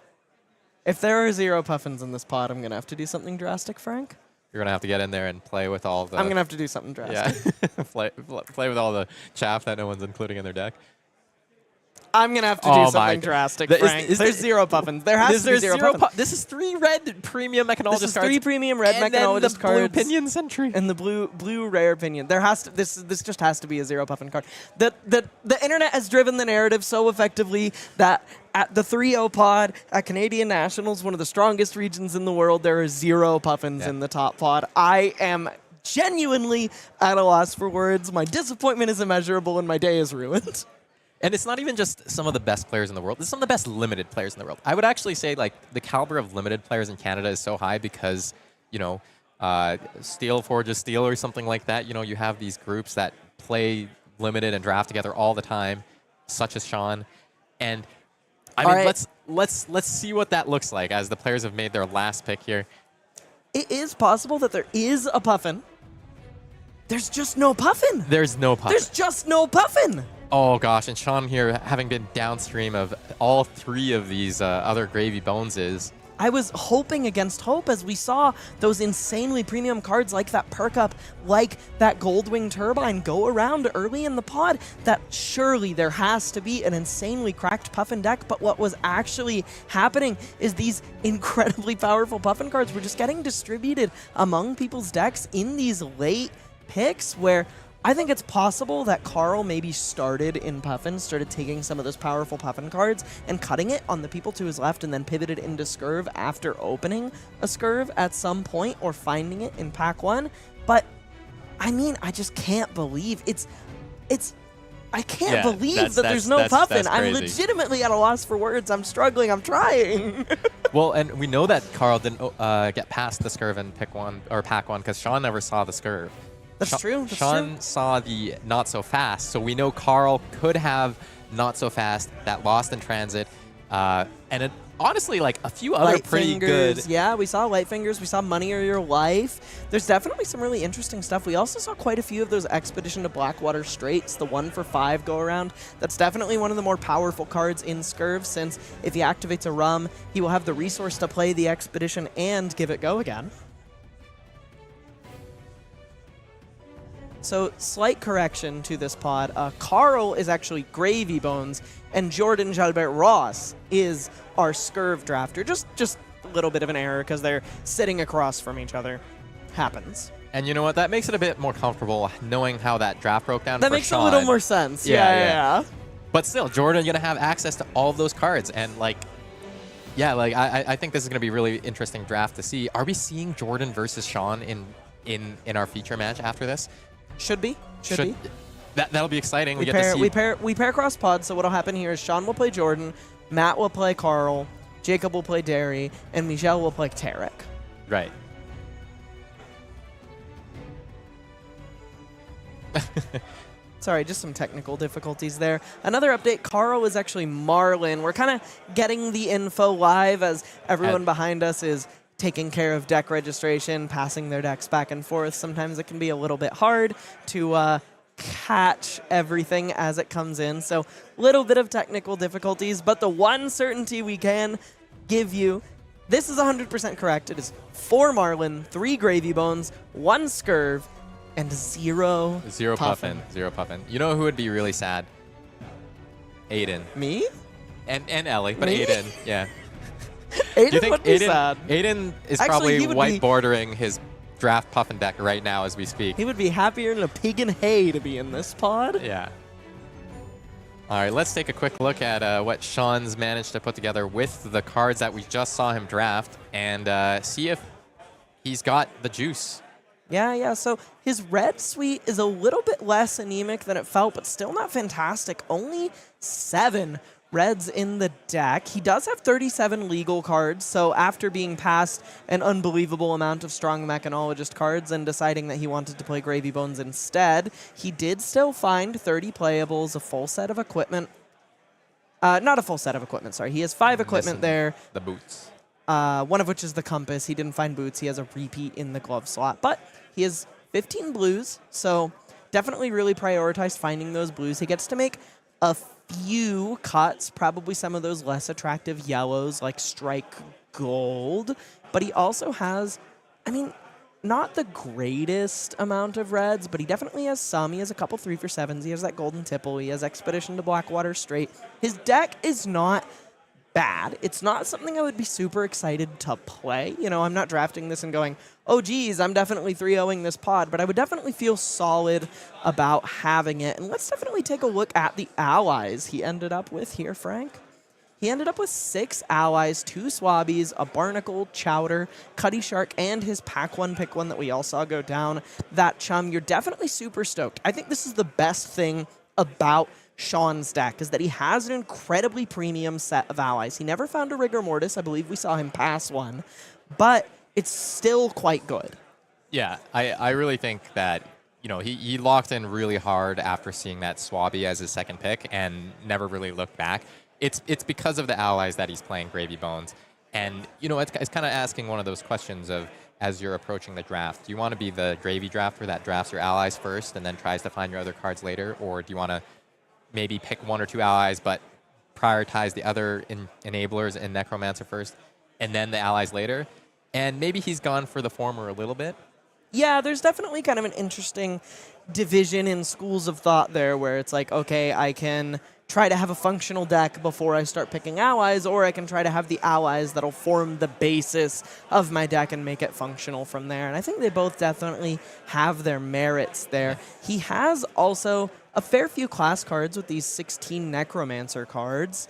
C: 0 Puffins in this pod, I'm going to have to do something drastic, Frank.
B: You're going to have to get in there and play with all the...
C: I'm going to have to do something drastic.
B: Yeah. play with all the chaff that no one's including in their deck.
C: I'm going to have to do something drastic, Frank. There's 0 Puffins. There has to be 0 Puffins.
B: This is 3 red premium Mechanologist cards.
C: This is 3 premium red Mechanologist cards.
B: And the blue Pinion Sentry.
C: And the blue rare Pinion. There has to this just has to be a 0 Puffin card. The internet has driven the narrative so effectively that at the 3-0 pod at Canadian Nationals, one of the strongest regions in the world, there are 0 Puffins in the top pod. I am genuinely at a loss for words. My disappointment is immeasurable and my day is ruined.
B: And it's not even just some of the best players in the world. It's some of the best limited players in the world. I would actually say, like, the caliber of limited players in Canada is so high because, you know, Steel Forges Steel or something like that. You know, you have these groups that play limited and draft together all the time, such as Shawn. And I mean, let's see what that looks like as the players have made their last pick here.
C: It is possible that there is a Puffin. There's just no Puffin.
B: There's no Puffin.
C: There's just no Puffin.
B: Oh, gosh. And Shawn here, having been downstream of all 3 of these other Gravy Boneses.
C: I was hoping against hope as we saw those insanely premium cards like that Perk Up, like that Goldwing Turbine go around early in the pod, that surely there has to be an insanely cracked Puffin deck. But what was actually happening is these incredibly powerful Puffin cards were just getting distributed among people's decks in these late picks where I think it's possible that Carl maybe started in Puffin, started taking some of those powerful Puffin cards and cutting it on the people to his left and then pivoted into Scurv after opening a Scurv at some point or finding it in pack 1. But, I mean, I just can't believe I can't believe that there's no Puffin. I'm legitimately at a loss for words. I'm struggling. I'm trying.
B: Well, and we know that Carl didn't get past the Scurv in pick 1 or pack 1 because Shawn never saw the Scurv.
C: That's true.
B: Shawn saw the Not So Fast, so we know Carl could have Not So Fast that lost in transit, and honestly, like a few other
C: Light
B: pretty
C: Fingers,
B: good.
C: yeah, we saw Light Fingers, we saw Money or Your Life. There's definitely some really interesting stuff. We also saw quite a few of those Expedition to Blackwater Straits, the 1 for 5 go around. That's definitely one of the more powerful cards in Scurv, since if he activates a rum, he will have the resource to play the Expedition and give it go again. So, slight correction to this pod. Carl is actually Gravy Bones, and Jordan Jalbert-Ross is our Scurv drafter. Just a little bit of an error because they're sitting across from each other. Happens.
B: And you know what? That makes it a bit more comfortable knowing how that draft broke down.
C: That
B: for
C: makes
B: Shawn.
C: a little more sense.
B: Yeah.
C: Yeah.
B: But still, Jordan gonna have access to all of those cards, and like, yeah, like I think this is gonna be a really interesting draft to see. Are we seeing Jordan versus Shawn in our feature match after this?
C: Should be. Should be.
B: That'll be exciting.
C: We
B: get to see.
C: we pair cross pods, so what'll happen here is Shawn will play Jordan, Matt will play Carl, Jacob will play Derry, and Michel will play Tariq.
B: Right.
C: Sorry, just some technical difficulties there. Another update, Carl is actually Marlynn. We're kind of getting the info live as everyone behind us is taking care of deck registration, passing their decks back and forth. Sometimes it can be a little bit hard to catch everything as it comes in. So a little bit of technical difficulties, but the one certainty we can give you, this is 100% correct. It is 4 Marlynn, 3 Gravy Bones, 1 Scurv, and 0
B: Puffin. 0 Puffin. You know who would be really sad? Aidan.
C: Me?
B: And Elly, but
C: Me?
B: Aidan, yeah.
C: Aidan
B: Do you think
C: would be sad.
B: Aidan is
C: Actually,
B: probably
C: he would
B: white
C: be-
B: bordering his draft Puffin deck right now as we speak?
C: He would be happier than a pig in hay to be in this pod.
B: Yeah. All right, let's take a quick look at what Shawn's managed to put together with the cards that we just saw him draft and see if he's got the juice.
C: Yeah. So his red suite is a little bit less anemic than it felt, but still not fantastic. Only 7 reds in the deck. He does have 37 legal cards, so after being passed an unbelievable amount of strong mechanologist cards and deciding that he wanted to play Gravy Bones instead, he did still find 30 playables, a full set of equipment. Not a full set of equipment, sorry. He has 5 equipment there.
B: The boots.
C: One of which is the compass. He didn't find boots. He has a repeat in the glove slot. But he has 15 blues, so definitely really prioritized finding those blues. He gets to make a few cuts, probably some of those less attractive yellows like Strike Gold. But he also has, I mean, not the greatest amount of reds, but he definitely has some. He has a couple 3 for 7s. He has that Golden Tipple. He has Expedition to Blackwater Strait. His deck is not bad. It's not something I would be super excited to play. You know, I'm not drafting this and going, oh geez, I'm definitely 3-0ing this pod, but I would definitely feel solid about having it. And let's definitely take a look at the allies he ended up with here, Frank. He ended up with 6 allies, 2 Swabbies, a Barnacle, Chowder, Cutty Shark, and his Pack 1 Pick 1 that we all saw go down. That Chum, you're definitely super stoked. I think this is the best thing about Shawn's deck, is that he has an incredibly premium set of allies. He never found a Rigor Mortis. I believe we saw him pass one, but it's still quite good.
B: Yeah, I really think that, you know, he locked in really hard after seeing that Swabby as his second pick and never really looked back. It's because of the allies that he's playing Gravy Bones. And, you know, it's kind of asking one of those questions of, as you're approaching the draft, do you want to be the Gravy drafter that drafts your allies first and then tries to find your other cards later? Or do you want to maybe pick 1 or 2 allies but prioritize the other enablers in Necromancer first and then the allies later? And maybe he's gone for the former a little bit.
C: Yeah, there's definitely kind of an interesting division in schools of thought there where it's like, okay, I can try to have a functional deck before I start picking allies, or I can try to have the allies that'll form the basis of my deck and make it functional from there. And I think they both definitely have their merits there. He has also a fair few class cards with these 16 Necromancer cards.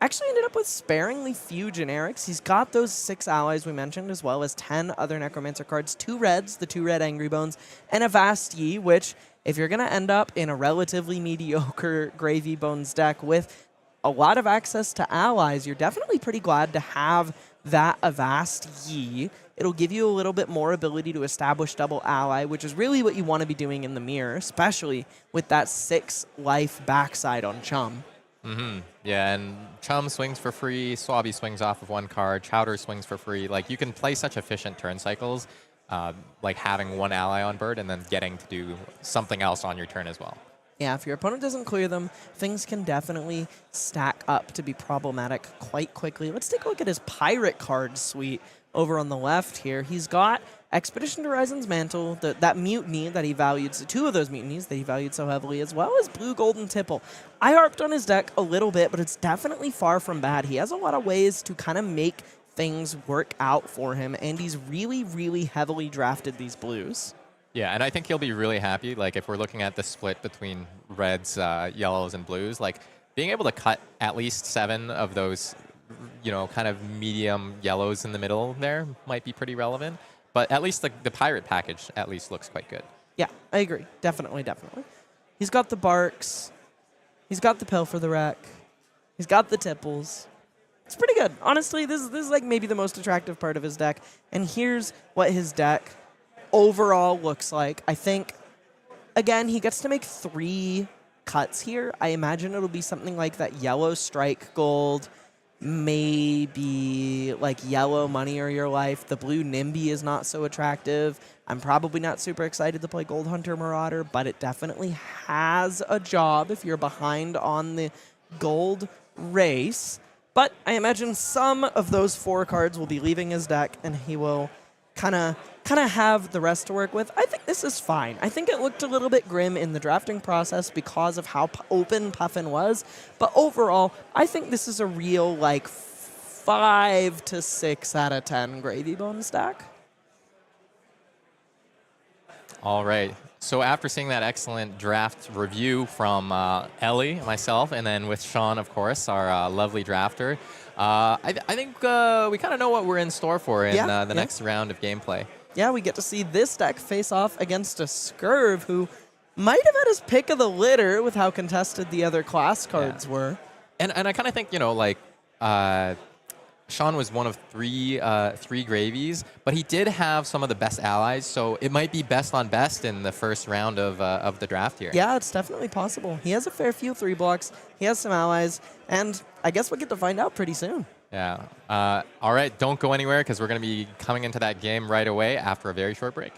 C: Actually ended up with sparingly few generics. He's got those 6 allies we mentioned, as well as 10 other Necromancer cards, 2 reds, the 2 red Angry Bones, and a Vast Yi, which, if you're going to end up in a relatively mediocre Gravy Bones deck with a lot of access to allies, you're definitely pretty glad to have that Avast Yi. It'll give you a little bit more ability to establish double ally, which is really what you want to be doing in the mirror, especially with that 6 life backside on Chum.
B: Yeah, and Chum swings for free, Swabby swings off of one card, Chowder swings for free. Like, you can play such efficient turn cycles, like having one ally on bird and then getting to do something else on your turn as well.
C: Yeah, if your opponent doesn't clear them, things can definitely stack up to be problematic quite quickly. Let's take a look at his pirate card suite over on the left here. He's got Expedition to Horizon's Mantle, that mutiny that he valued, so 2 of those mutinies that he valued so heavily, as well as Blue Golden Tipple. I harped on his deck a little bit, but it's definitely far from bad. He has a lot of ways to kind of make things work out for him, and he's really, really heavily drafted these blues.
B: Yeah, and I think he'll be really happy. Like, if we're looking at the split between reds, yellows, and blues, like, being able to cut at least 7 of those, kind of medium yellows in the middle there might be pretty relevant. But at least the pirate package at least looks quite good.
C: Yeah, I agree. Definitely, definitely. He's got the barks. He's got the pill for the wreck. He's got the tipples. It's pretty good. Honestly, this is like maybe the most attractive part of his deck. And here's what his deck overall looks like. I think, again, he gets to make 3 cuts here. I imagine it'll be something like that yellow strike gold, maybe like yellow money or your life. The blue NIMBY is not so attractive. I'm probably not super excited to play Gold Hunter Marauder, but it definitely has a job if you're behind on the gold race. But I imagine some of those 4 cards will be leaving his deck, and he will kind of have the rest to work with. I think this is fine. I think it looked a little bit grim in the drafting process because of how open Puffin was, but overall, I think this is a real, like, 5 to 6 out of 10 gravy bone stack.
B: All right. So after seeing that excellent draft review from Elly, myself, and then with Shawn, of course, our lovely drafter, I think we kind of know what we're in store for in the next round of gameplay.
C: Yeah, we get to see this deck face off against a Scurv who might have had his pick of the litter with how contested the other class cards were.
B: And I kind of think, Shawn was one of 3 gravies, but he did have some of the best allies, so it might be best on best in the first round of the draft here.
C: Yeah, it's definitely possible. He has a fair few 3 blocks, he has some allies, and I guess we'll get to find out pretty soon.
B: Yeah. All right, don't go anywhere because we're going to be coming into that game right away after a very short break.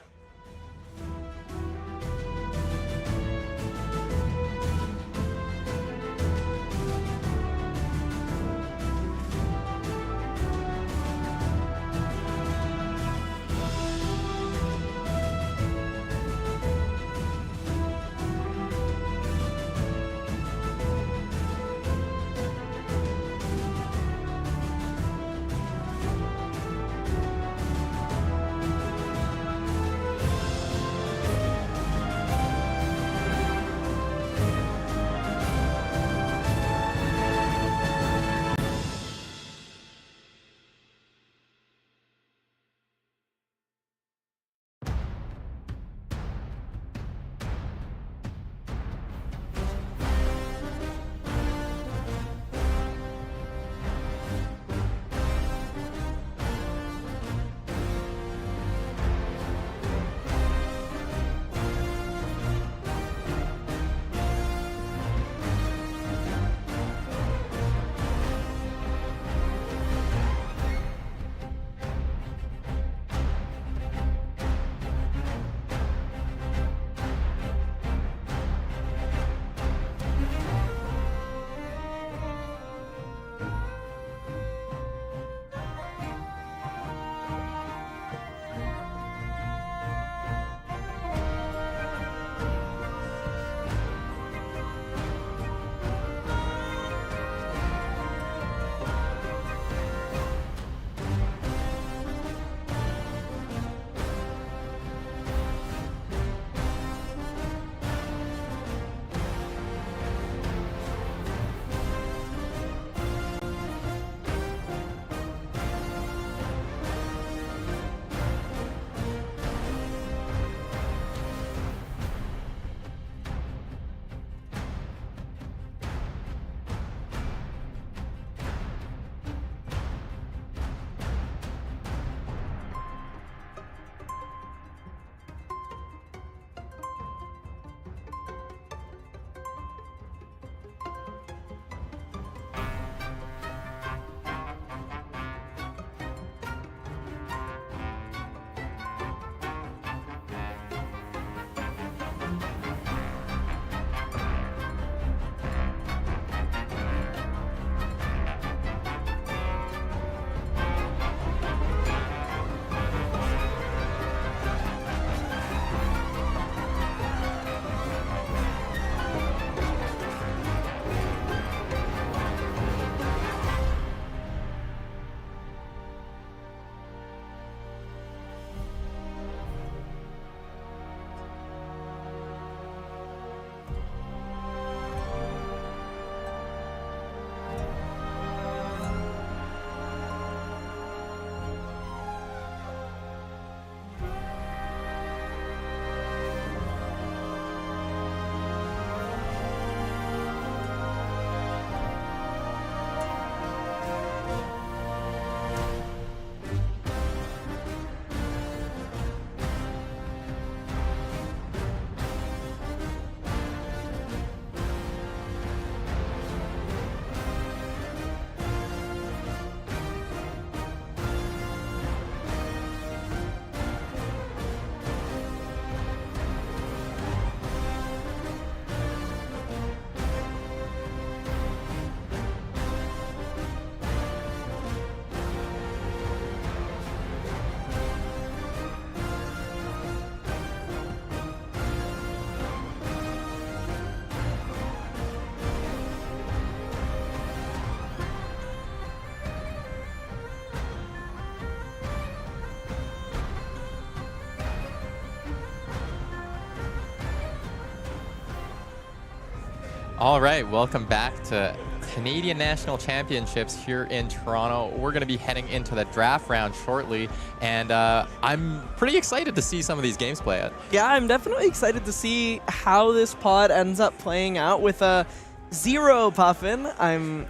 B: All right, welcome back to Canadian National Championships here in Toronto. We're going to be heading into the draft round shortly, and I'm pretty excited to see some of these games play out.
C: Yeah, I'm definitely excited to see how this pod ends up playing out with a 0 Puffin. I'm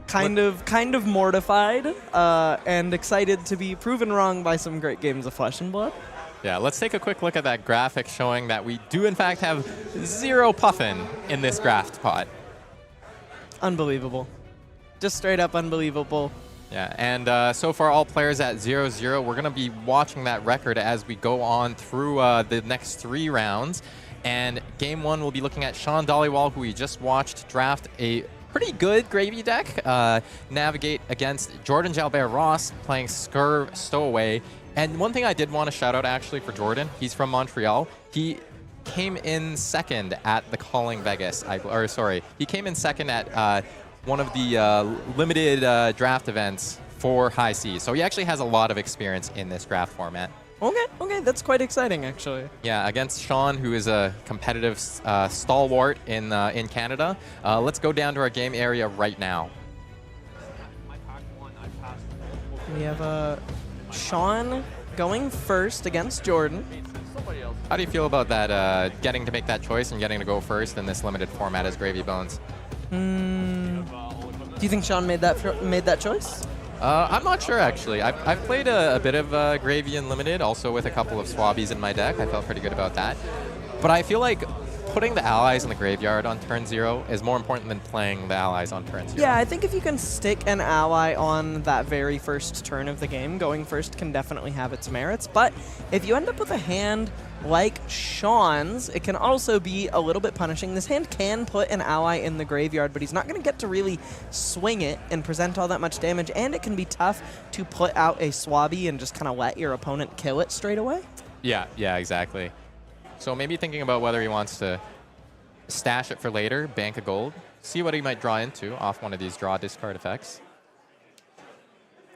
C: kind of mortified and excited to be proven wrong by some great games of Flesh and Blood.
B: Yeah, let's take a quick look at that graphic showing that we do in fact have 0 Puffin in this draft pod.
C: Unbelievable. Just straight up unbelievable.
B: Yeah, and so far all players at 0-0. We're going to be watching that record as we go on through the next 3 rounds. And game 1, we'll be looking at Shawn Dhaliwal, who we just watched draft a pretty good gravy deck, navigate against Jordan Jalbert-Ross playing Scurv Stowaway. And one thing I did want to shout out actually for Jordan, he's from Montreal. He came in second at the Calling Vegas, he came in second at one of the limited draft events for High C. So he actually has a lot of experience in this draft format.
C: Okay, that's quite exciting actually.
B: Yeah, against Shawn, who is a competitive stalwart in Canada. Let's go down to our game area right now.
C: We have Shawn going first against Jordan.
B: How do you feel about that, getting to make that choice and getting to go first in this limited format as Gravy Bones?
C: Do you think Shawn made that choice?
B: I'm not sure, actually. I've played a bit of Gravy in Limited, also with a couple of Swabbies in my deck. I felt pretty good about that. But I feel like putting the allies in the graveyard on turn 0 is more important than playing the allies on turn 0.
C: Yeah, I think if you can stick an ally on that very first turn of the game, going first can definitely have its merits. But if you end up with a hand like Shawn's, it can also be a little bit punishing. This hand can put an ally in the graveyard, but he's not going to get to really swing it and present all that much damage, and it can be tough to put out a Swabby and just kind of let your opponent kill it straight away.
B: Yeah, exactly. So maybe thinking about whether he wants to stash it for later, bank a gold, see what he might draw into off one of these draw discard effects.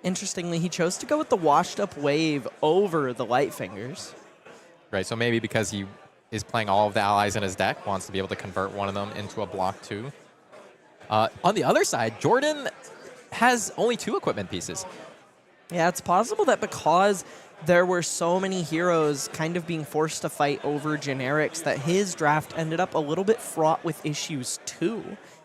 C: Interestingly, he chose to go with the washed up wave over the light fingers.
B: Right, so maybe because he is playing all of the allies in his deck, wants to be able to convert one of them into a block 2. On the other side, Jordan has only 2 equipment pieces.
C: Yeah, it's possible that because there were so many heroes kind of being forced to fight over generics that his draft ended up a little bit fraught with issues too.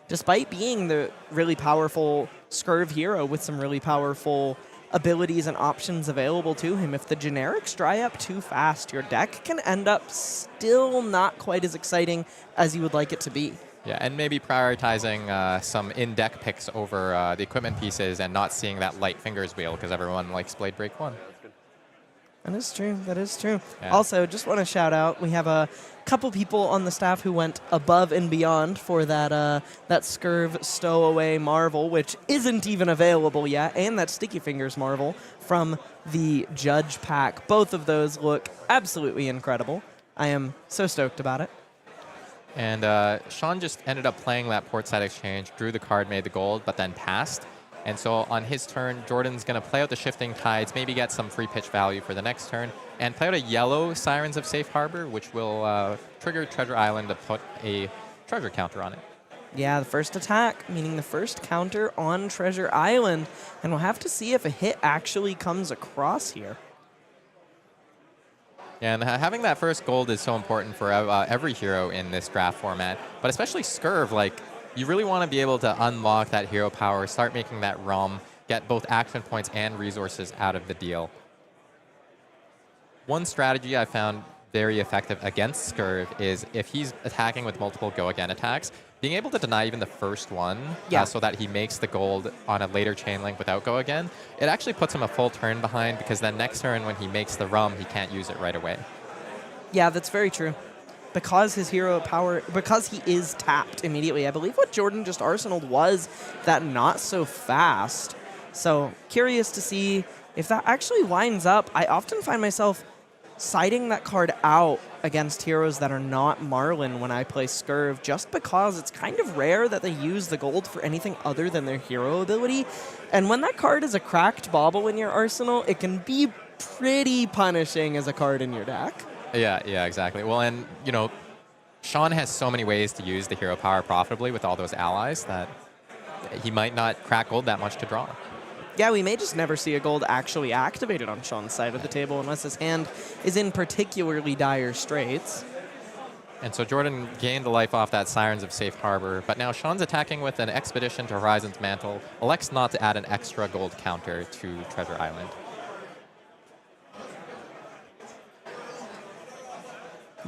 C: Despite being the really powerful Scurv hero with some really powerful abilities and options available to him, if the generics dry up too fast, your deck can end up still not quite as exciting as you would like it to be.
B: Yeah, and maybe prioritizing some in-deck picks over the equipment pieces and not seeing that light fingers wheel because everyone likes Blade Break 1.
C: That is true. That is true.
B: Yeah.
C: Also, just want to shout out, we have a couple people on the staff who went above and beyond for that that Scurv Stowaway Marvel, which isn't even available yet, and that Sticky Fingers Marvel from the Judge Pack. Both of those look absolutely incredible. I am so stoked about it.
B: And Shawn just ended up playing that Portside Exchange, drew the card, made the gold, but then passed. And so on his turn, Jordan's going to play out the Shifting Tides, maybe get some free pitch value for the next turn, and play out a yellow Sirens of Safe Harbor, which will trigger Treasure Island to put a treasure counter on it.
C: Yeah, the first attack, meaning the first counter on Treasure Island. And we'll have to see if a hit actually comes across here.
B: And having that first gold is so important for every hero in this draft format, but especially Scurv. Like, you really want to be able to unlock that hero power, start making that ROM, get both action points and resources out of the deal. One strategy I found very effective against Scurv is if he's attacking with multiple go again attacks, being able to deny even the first one so that he makes the gold on a later chain link without go again, it actually puts him a full turn behind because then next turn when he makes the ROM, he can't use it right away. Yeah,
C: that's very true. Because his hero power, because he is tapped immediately. I believe what Jordan just arsenaled was that not so fast. So curious to see if that actually lines up. I often find myself siding that card out against heroes that are not Marlynn when I play Scurv, just because it's kind of rare that they use the gold for anything other than their hero ability. And when that card is a cracked bauble in your arsenal, it can be pretty punishing as a card in your deck.
B: Yeah, exactly. Well, and, you know, Shawn has so many ways to use the hero power profitably with all those allies that he might not crack gold that much to draw.
C: Yeah, we may just never see a gold actually activated on Shawn's side of the table unless his hand is in particularly dire straits.
B: And so Jordan gained the life off that Sirens of Safe Harbor, but now Shawn's attacking with an Expedition to Horizon's Mantle, elects not to add an extra gold counter to Treasure Island.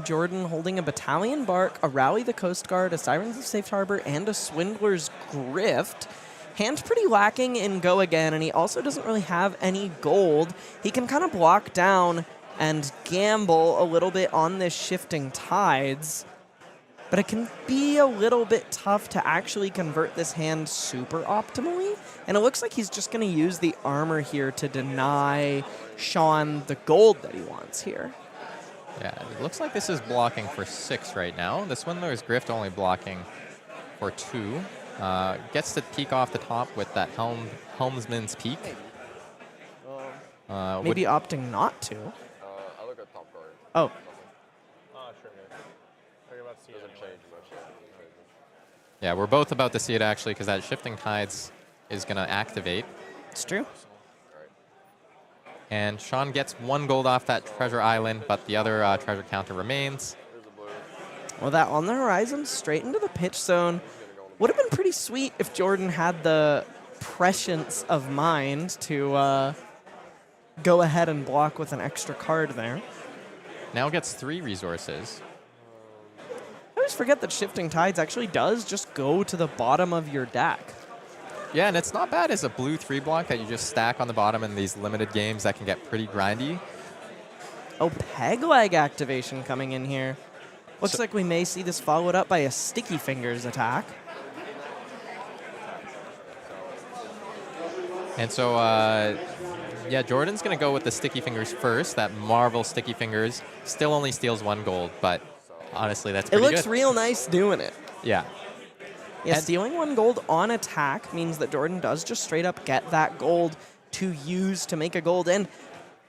C: Jordan holding a Battalion Bark, a Rally the Coast Guard, a Sirens of Safe Harbor, and a Swindler's Grift. Hand's pretty lacking in Go Again, and he also doesn't really have any gold. He can kind of block down and gamble a little bit on this Shifting Tides, but it can be a little bit tough to actually convert this hand super optimally, and it looks like he's just going to use the armor here to deny Shawn the gold that he wants here.
B: Yeah, it looks like this is blocking for 6 right now. The Swindler's Grift only blocking for 2. Gets to peek off the top with that Helmsman's Peak.
C: Maybe opting not to.
D: I look at top card.
C: Oh,
E: Oh, sure. You're about to see it
D: Doesn't
E: anyway.
D: change much.
B: Yeah, we're both about to see it actually because that Shifting Tides is going to activate.
C: it's true.
B: And Shawn gets 1 gold off that Treasure Island, but the other treasure counter remains.
D: Here's the blue.
C: Well, that on the horizon, straight into the pitch zone. Would have been pretty sweet if Jordan had the prescience of mind to go ahead and block with an extra card there.
B: Now gets 3 resources.
C: I always forget that Shifting Tides actually does just go to the bottom of your deck.
B: Yeah, and it's not bad as a blue 3 block that you just stack on the bottom in these limited games that can get pretty grindy.
C: Oh, Peg Leg activation coming in here. Looks like we may see this followed up by a Sticky Fingers attack.
B: And so, yeah, Jordan's going to go with the Sticky Fingers first. That Marvel Sticky Fingers still only steals 1 gold, but honestly, that's
C: It
B: pretty
C: looks
B: good.
C: real nice doing it.
B: Yeah.
C: Yeah,
B: And-
C: stealing 1 gold on attack means that Jordan does just straight up get that gold to use to make a gold. And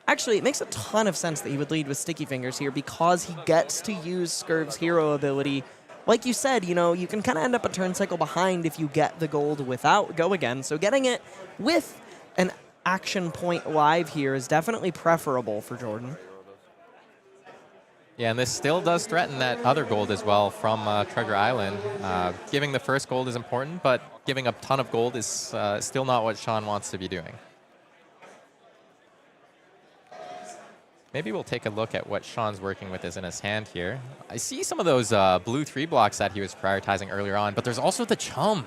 C: actually, it makes a ton of sense that he would lead with Sticky Fingers here because he gets to use Scurv's hero ability. Like you said, you know, you can kind of end up a turn cycle behind if you get the gold without Go Again. So getting it with an action point live here is definitely preferable for Jordan.
B: Yeah, and this still does threaten that other gold as well from Treasure Island. Giving the first gold is important, but giving a ton of gold is still not what Shawn wants to be doing. Maybe we'll take a look at what Shawn's working with is in his hand here. I see some of those blue 3 blocks that he was prioritizing earlier on, but there's also the Chum.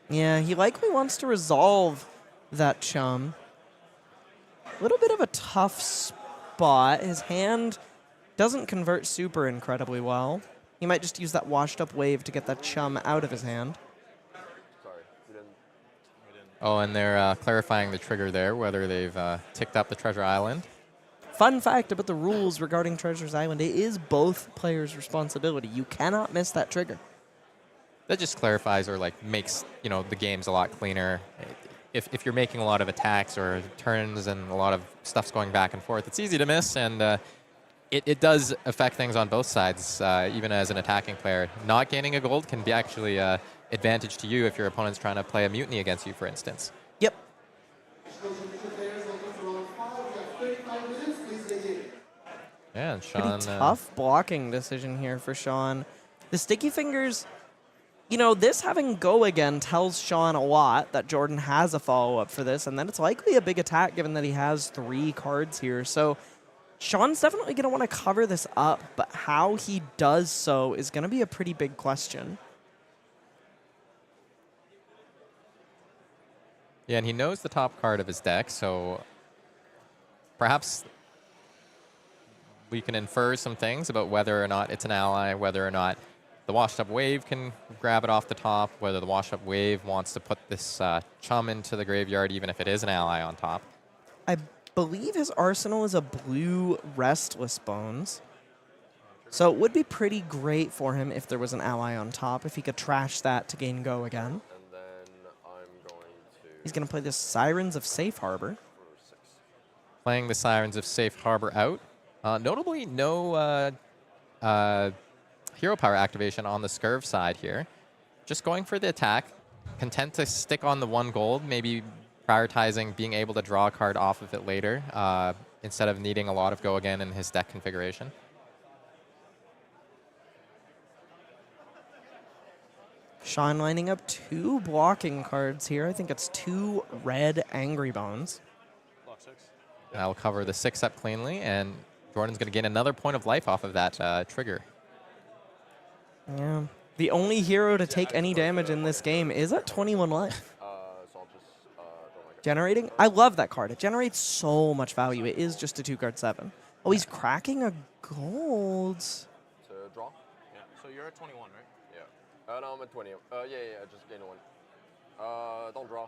C: Yeah, he likely wants to resolve that Chum. A little bit of a tough spot. His hand doesn't convert super incredibly well. He might just use that washed up wave to get that Chum out of his hand.
D: Sorry, we didn't.
B: Oh, and they're clarifying the trigger there, whether they've ticked up the Treasure Island.
C: Fun fact about the rules regarding Treasures Island, it is both players' responsibility. You cannot miss that trigger.
B: That just clarifies or like makes, you know, the games a lot cleaner. If you're making a lot of attacks or turns and a lot of stuff's going back and forth, it's easy to miss, and it does affect things on both sides, even as an attacking player. Not gaining a gold can be actually advantage to you if your opponent's trying to play a mutiny against you, for instance.
C: Yep.
B: Yeah, and
C: Pretty
B: Shawn...
C: tough blocking decision here for Shawn. The Sticky Fingers, you know, this having Go Again tells Shawn a lot that Jordan has a follow-up for this, and then it's likely a big attack given that he has 3 cards here. So Shawn's definitely going to want to cover this up, but how he does so is going to be a pretty big question.
B: Yeah, and he knows the top card of his deck, so perhaps we can infer some things about whether or not it's an ally, whether or not the washed-up wave can grab it off the top, whether the washed-up wave wants to put this Chum into the graveyard, even if it is an ally on top.
C: I believe his arsenal is a blue Restless Bones. So it would be pretty great for him if there was an ally on top, if he could trash that to gain Go Again.
D: And then I'm going to.
C: He's going to play this Sirens of Safe Harbor.
D: for 6.
B: Playing the Sirens of Safe Harbor out. Notably, no hero power activation on the Scurv side here. Just going for the attack, content to stick on the 1 gold, maybe prioritizing being able to draw a card off of it later instead of needing a lot of go again in his deck configuration.
C: Shawn lining up 2 blocking cards here. I think it's 2 red Angry Bones.
D: Block 6.
B: That'll cover the 6 up cleanly, and Jordan's going to gain another point of life off of that trigger.
C: Yeah. The only hero to take any damage in this game is at 21 life.
D: So I'll just don't like it.
C: Generating? I love that card. It generates so much value. It is just a 2-card 7. Oh, he's cracking a gold.
D: To draw?
F: Yeah. So you're at 21, right?
D: Yeah. No, I'm at 20. Yeah, just gain 1. Don't draw.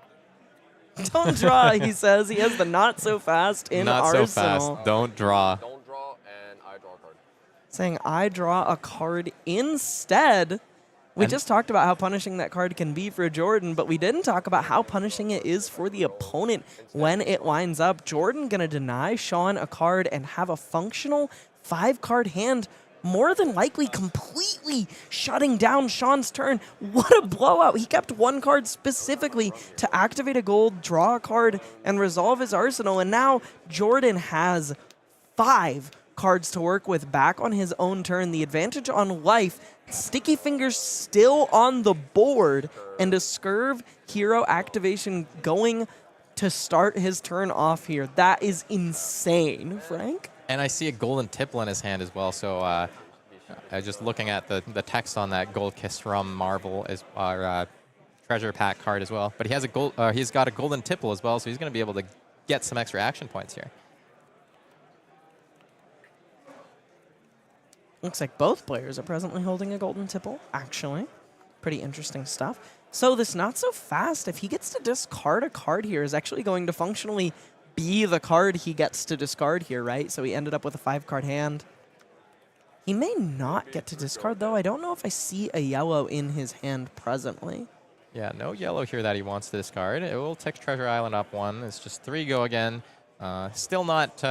C: Don't draw, he says. He has the not so fast in
B: Not
C: Arsenal.
B: so fast. Don't draw.
D: Don't draw, and I draw a card.
C: Saying I draw a card instead. We
B: And-
C: just talked about how punishing that card can be for Jordan, but we didn't talk about how punishing it is for the opponent when it lines up. Jordan gonna deny Shawn a card and have a functional 5-card hand, more than likely completely shutting down Shawn's turn. What a blowout. He kept 1 card specifically to activate a gold, draw a card, and resolve his arsenal, and now Jordan has 5 cards to work with back on his own turn. The advantage on life, Sticky Fingers still on the board, and a Scurv hero activation going to start his turn off here. That is insane, Frank.
B: And I see a golden tipple in his hand as well, so just looking at the text on that Gold Kiss Rum Marvel is our treasure pack card as well. But he has he's got a golden tipple as well, so he's going to be able to get some extra action points here.
C: Looks like both players are presently holding a golden tipple, actually. Pretty interesting stuff. So this not so fast, if he gets to discard a card here, is actually going to functionally be the card he gets to discard here, right? So he ended up with a 5-card hand. He may not get to discard, though. I don't know if I see a yellow in his hand presently.
B: Yeah, no yellow here that he wants to discard. It will tick Treasure Island up 1. It's just 3 go again. Still not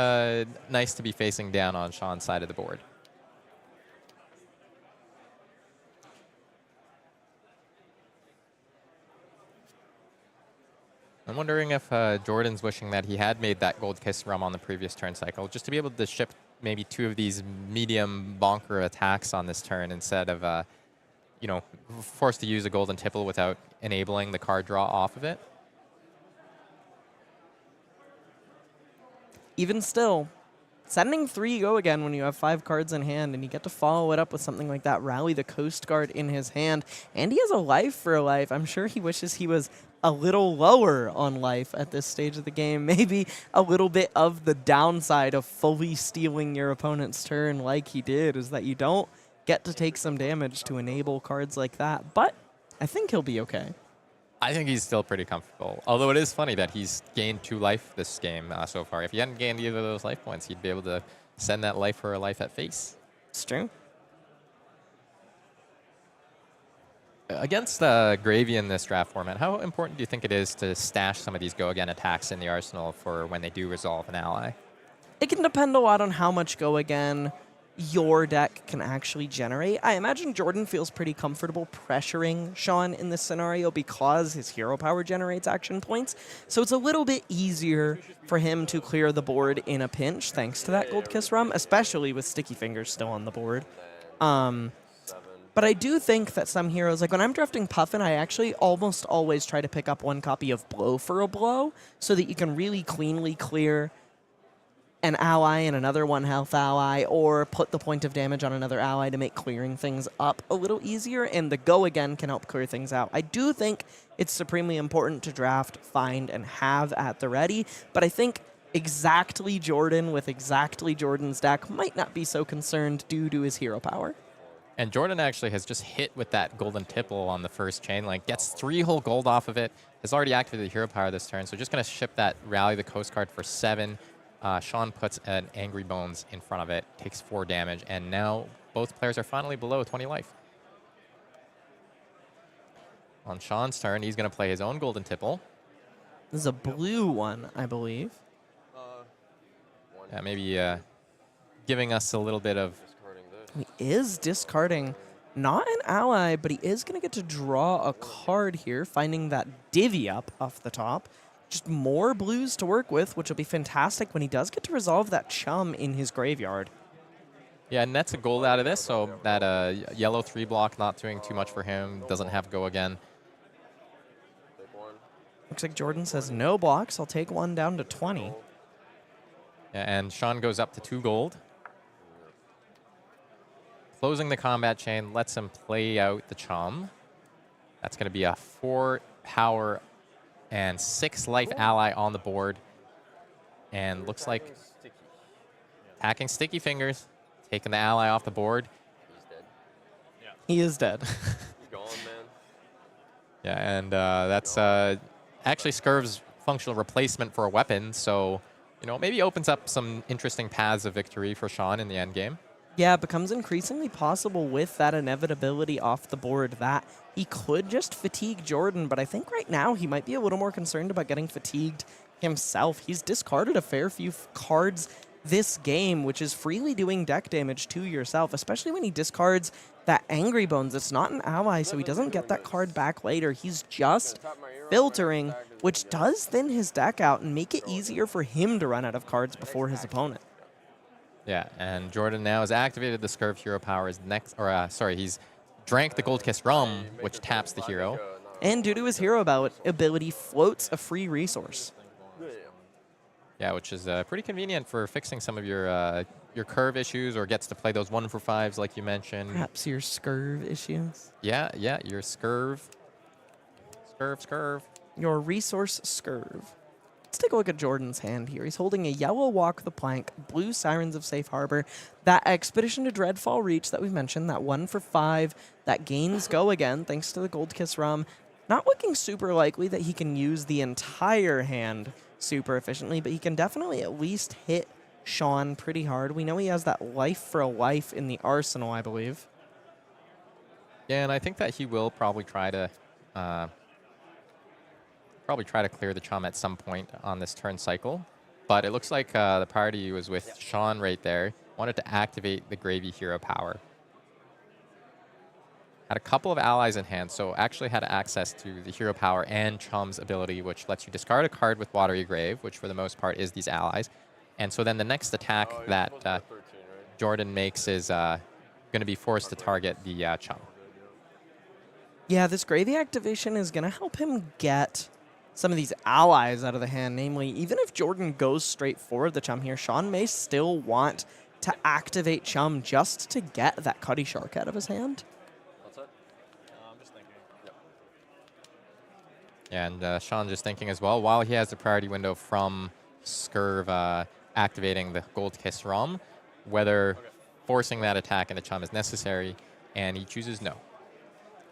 B: nice to be facing down on Shawn's side of the board. I'm wondering if Jordan's wishing that he had made that Gold Kiss Rum on the previous turn cycle, just to be able to ship maybe 2 of these medium bonker attacks on this turn instead of, forced to use a Golden Tipple without enabling the card draw off of it.
C: Even still, sending 3 go again when you have 5 cards in hand, and you get to follow it up with something like that, Rally the Coast Guard in his hand, and he has a life for a life. I'm sure he wishes he was a little lower on life at this stage of the game. Maybe a little bit of the downside of fully stealing your opponent's turn like he did is that you don't get to take some damage to enable cards like that. But I think he'll be okay.
B: I think he's still pretty comfortable. Although it is funny that he's gained 2 life this game so far. If he hadn't gained either of those life points, he'd be able to send that life for a life at face.
C: It's true.
B: Against Gravy in this draft format, how important do you think it is to stash some of these go-again attacks in the arsenal for when they do resolve an ally?
C: It can depend a lot on how much go again your deck can actually generate. I imagine Jordan feels pretty comfortable pressuring Shawn in this scenario because his hero power generates action points. So it's a little bit easier for him to clear the board in a pinch thanks to that Gold Kiss Rum, especially with Sticky Fingers still on the board. But I do think that some heroes, like when I'm drafting Puffin, I actually almost always try to pick up 1 copy of Blow for a Blow so that you can really cleanly clear an ally and another 1-health ally, or put the point of damage on another ally to make clearing things up a little easier, and the go again can help clear things out. I do think it's supremely important to draft, find, and have at the ready, but I think exactly Jordan with exactly Jordan's deck might not be so concerned due to his hero power.
B: And Jordan actually has just hit with that Golden Tipple on the first chain link, gets 3 whole gold off of it, has already activated the hero power this turn, so just going to ship that Rally the Coast card for 7. Shawn puts an Angry Bones in front of it, takes 4 damage, and now both players are finally below 20 life. On Shawn's turn, he's going to play his own Golden Tipple.
C: This is a blue one, I believe.
B: Maybe giving us a little bit of...
C: He is discarding Not an ally, but he is going to get to draw a card here, finding that divvy up off the top. Just more blues to work with, which will be fantastic when he does get to resolve that chum in his graveyard.
B: Yeah, and that's a gold out of this, so that yellow 3 block not doing too much for him. Doesn't have go again.
C: Looks like Jordan says no blocks. I'll take one down to 20.
B: Yeah, and Shawn goes up to 2 gold. Closing the combat chain, lets him play out the chum. That's going to be a 4 power and 6 life ally on the board. And looks like attacking Sticky Fingers, taking the ally off the board.
D: He's dead.
C: He is dead.
D: He's gone, man.
B: Yeah, and that's actually Scurv's functional replacement for a weapon. So, you know, maybe opens up some interesting paths of victory for Shawn in the end game.
C: Yeah, it becomes increasingly possible with that inevitability off the board that he could just fatigue Jordan, but I think right now he might be a little more concerned about getting fatigued himself. He's discarded a fair few cards this game, which is freely doing deck damage to yourself, especially when he discards that Angry Bones. It's not an ally, so he doesn't get that card back later. He's just filtering, which does thin his deck out and make it easier for him to run out of cards before his opponent.
B: Yeah, and Jordan now has activated the Scurv hero power. He's drank the Gold Kiss Rum, which taps the hero.
C: And due to his hero ability, floats a free resource.
B: Yeah, which is pretty convenient for fixing some of your curve issues, or gets to play those 1-for-5s like you mentioned.
C: Perhaps your Scurv issues.
B: Yeah, your Scurv. Scurv.
C: Your resource Scurv. Let's take a look at Jordan's hand here. He's holding a yellow Walk the Plank, blue Sirens of Safe Harbor, that Expedition to Dreadfall Reach that we mentioned, that 1-for-5, that gains go again thanks to the Gold Kiss Rum. Not looking super likely that he can use the entire hand super efficiently, but he can definitely at least hit Shawn pretty hard. We know he has that life for a life in the arsenal, I believe.
B: Yeah, and I think that he will probably try to clear the chum at some point on this turn cycle. But it looks like the party was with Shawn right there. Wanted to activate the Gravy hero power. Had a couple of allies in hand, so actually had access to the hero power and Chum's ability, which lets you discard a card with Watery Grave, which for the most part is these allies. And so then the next attack that Jordan makes is going to be forced to target the Chum.
C: Yeah, this Gravy activation is going to help him get some of these allies out of the hand. Namely, even if Jordan goes straight for the Chum here, Shawn may still want to activate Chum just to get that Cuddy Shark out of his hand.
E: I'm just thinking.
B: And Shawn just thinking as well, while he has the priority window from Scurv activating the Gold Kiss Rum, whether forcing that attack into Chum is necessary, and he chooses no.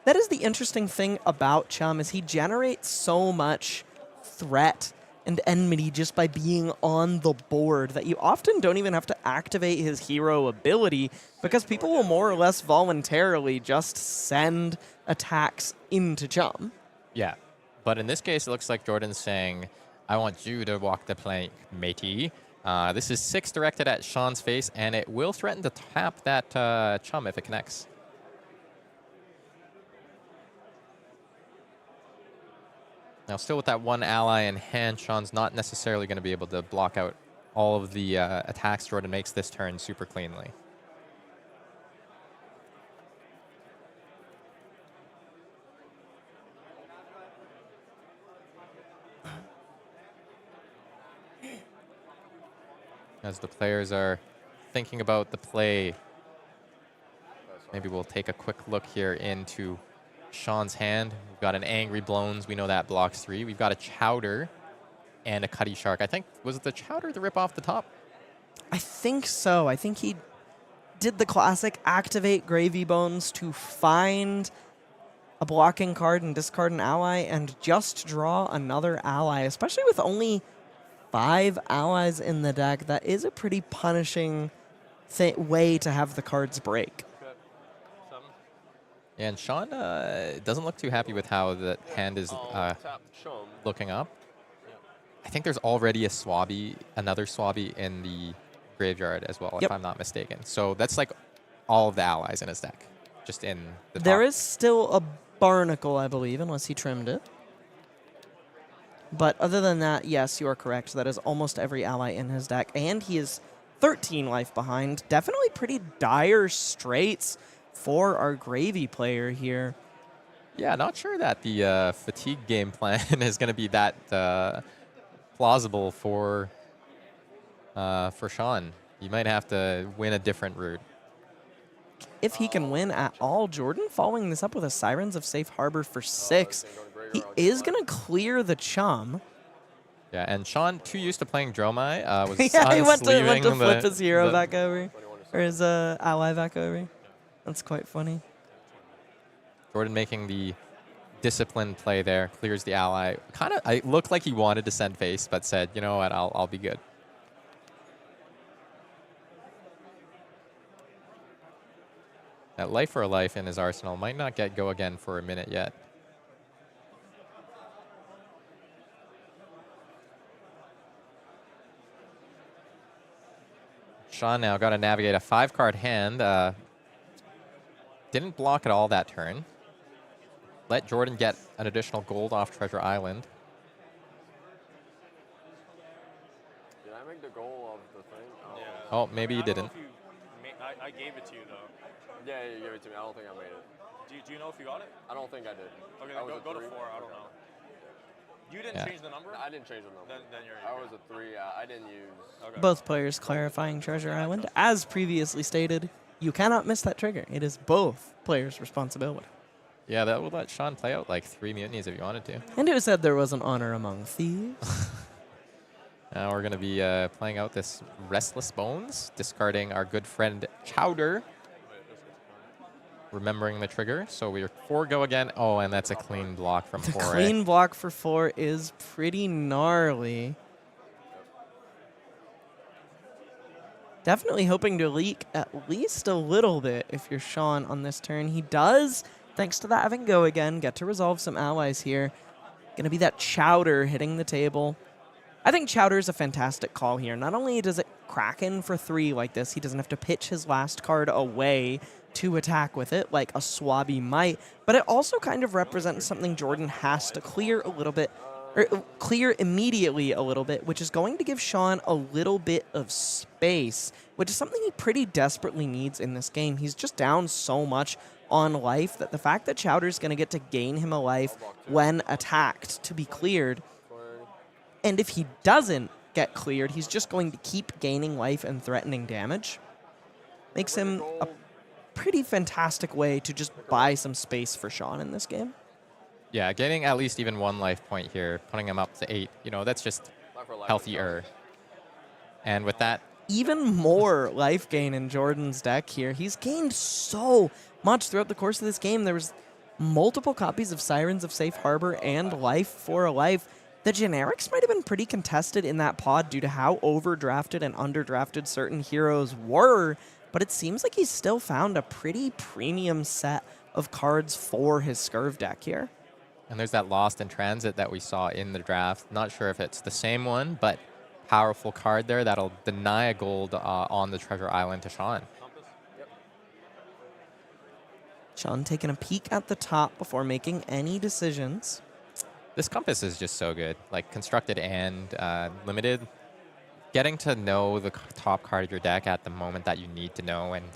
C: That is the interesting thing about Chum, is he generates so much threat and enmity just by being on the board that you often don't even have to activate his hero ability, because people will more or less voluntarily just send attacks into Chum.
B: Yeah, but in this case, it looks like Jordan's saying, I want you to walk the plank, matey. This is 6 directed at Shawn's face, and it will threaten to tap that Chum if it connects. Now, still with that one ally in hand, Shawn's not necessarily going to be able to block out all of the attacks Jordan makes this turn super cleanly. As the players are thinking about the play, maybe we'll take a quick look here into Shawn's hand. We've got an Angry Blones. We know that blocks 3. We've got a Chowder and a Cuddy Shark. I think, was it the Chowder to rip off the top?
C: I think so. I think he did the classic activate Gravy Bones to find a blocking card and discard an ally and just draw another ally, especially with only 5 allies in the deck. That is a pretty punishing way to have the cards break.
B: Yeah, and Shawn doesn't look too happy with how the hand is looking up. I think there's already another Swabby in the graveyard as well, if I'm not mistaken. So that's like all of the allies in his deck. just in the top.
C: There is still a Barnacle, I believe, unless he trimmed it. But other than that, yes, you are correct. That is almost every ally in his deck. And he is 13 life behind. Definitely pretty dire straits for our Gravy player here.
B: Yeah, not sure that the fatigue game plan is going to be that plausible for Shawn. You might have to win a different route.
C: If he can win at all, Jordan following this up with a Sirens of Safe Harbor for 6. He is going to clear the Chum.
B: Yeah, and Shawn, too used to playing Dromai, was
C: Yeah, he went to
B: unsleeving
C: flip his hero
B: the-
C: back over. Or his ally back over. That's quite funny.
B: Jordan making the disciplined play there, clears the ally. Kind of, I looked like he wanted to send face, but said, you know what, I'll be good. That Life for a Life in his arsenal might not get go again for a minute yet. Shawn now got to navigate a 5-card hand. Didn't block at all that turn. Let Jordan get an additional gold off Treasure Island.
H: Did I make the goal of the thing? Oh,
F: Yeah.
B: Oh, maybe you
I: I don't know
B: didn't.
I: if you I gave it to you, though.
H: yeah, you gave it to me. I don't think I made it.
I: Do you know if you got it?
H: I don't think I did.
I: Okay,
H: I
I: then
H: was
I: go
H: a
I: to
H: 3.
I: 4. I don't know. You didn't
B: Yeah.
I: change the number?
H: I didn't change the number.
I: Then you're
H: I was a 3. I didn't use.
I: Okay.
C: Both players clarifying Treasure Island. As previously stated, you cannot miss that trigger. It is both players' responsibility.
B: Yeah, that would let Shawn play out like 3 mutinies if you wanted to.
C: And who said there was an honor among thieves?
B: Now we're going to be playing out this Restless Bones, discarding our good friend Chowder. Remembering the trigger. So we're 4 go again. Oh, and that's a clean block from 4.
C: Clean block for 4 is pretty gnarly. Definitely hoping to leak at least a little bit if you're Shawn on this turn. He does, thanks to that having go again, get to resolve some allies here. Going to be that Chowder hitting the table. I think Chowder is a fantastic call here. Not only does it crack in for 3 like this, he doesn't have to pitch his last card away to attack with it like a Swabby might, but it also kind of represents something Jordan has to clear a little bit, or clear immediately a little bit, which is going to give Shawn a little bit of space, which is something he pretty desperately needs in this game. He's just down so much on life that the fact that Chowder's going to get to gain him a life when attacked to be cleared, and if he doesn't get cleared, he's just going to keep gaining life and threatening damage, makes him a pretty fantastic way to just buy some space for Shawn in this game.
B: Yeah, getting at least even 1 life point here, putting him up to 8, you know, that's just healthier. And with that,
C: Even more life gain in Jordan's deck here. He's gained so much throughout the course of this game. There was multiple copies of Sirens of Safe Harbor and Life for a Life. The generics might have been pretty contested in that pod due to how overdrafted and underdrafted certain heroes were, but it seems like he's still found a pretty premium set of cards for his Scurv deck here.
B: and there's that Lost in Transit that we saw in the draft. Not sure if it's the same one, but powerful card there that'll deny a gold on the Treasure Island to Shawn.
C: Shawn taking a peek at the top before making any decisions.
B: This Compass is just so good, like constructed and limited. Getting to know the top card of your deck at the moment that you need to know and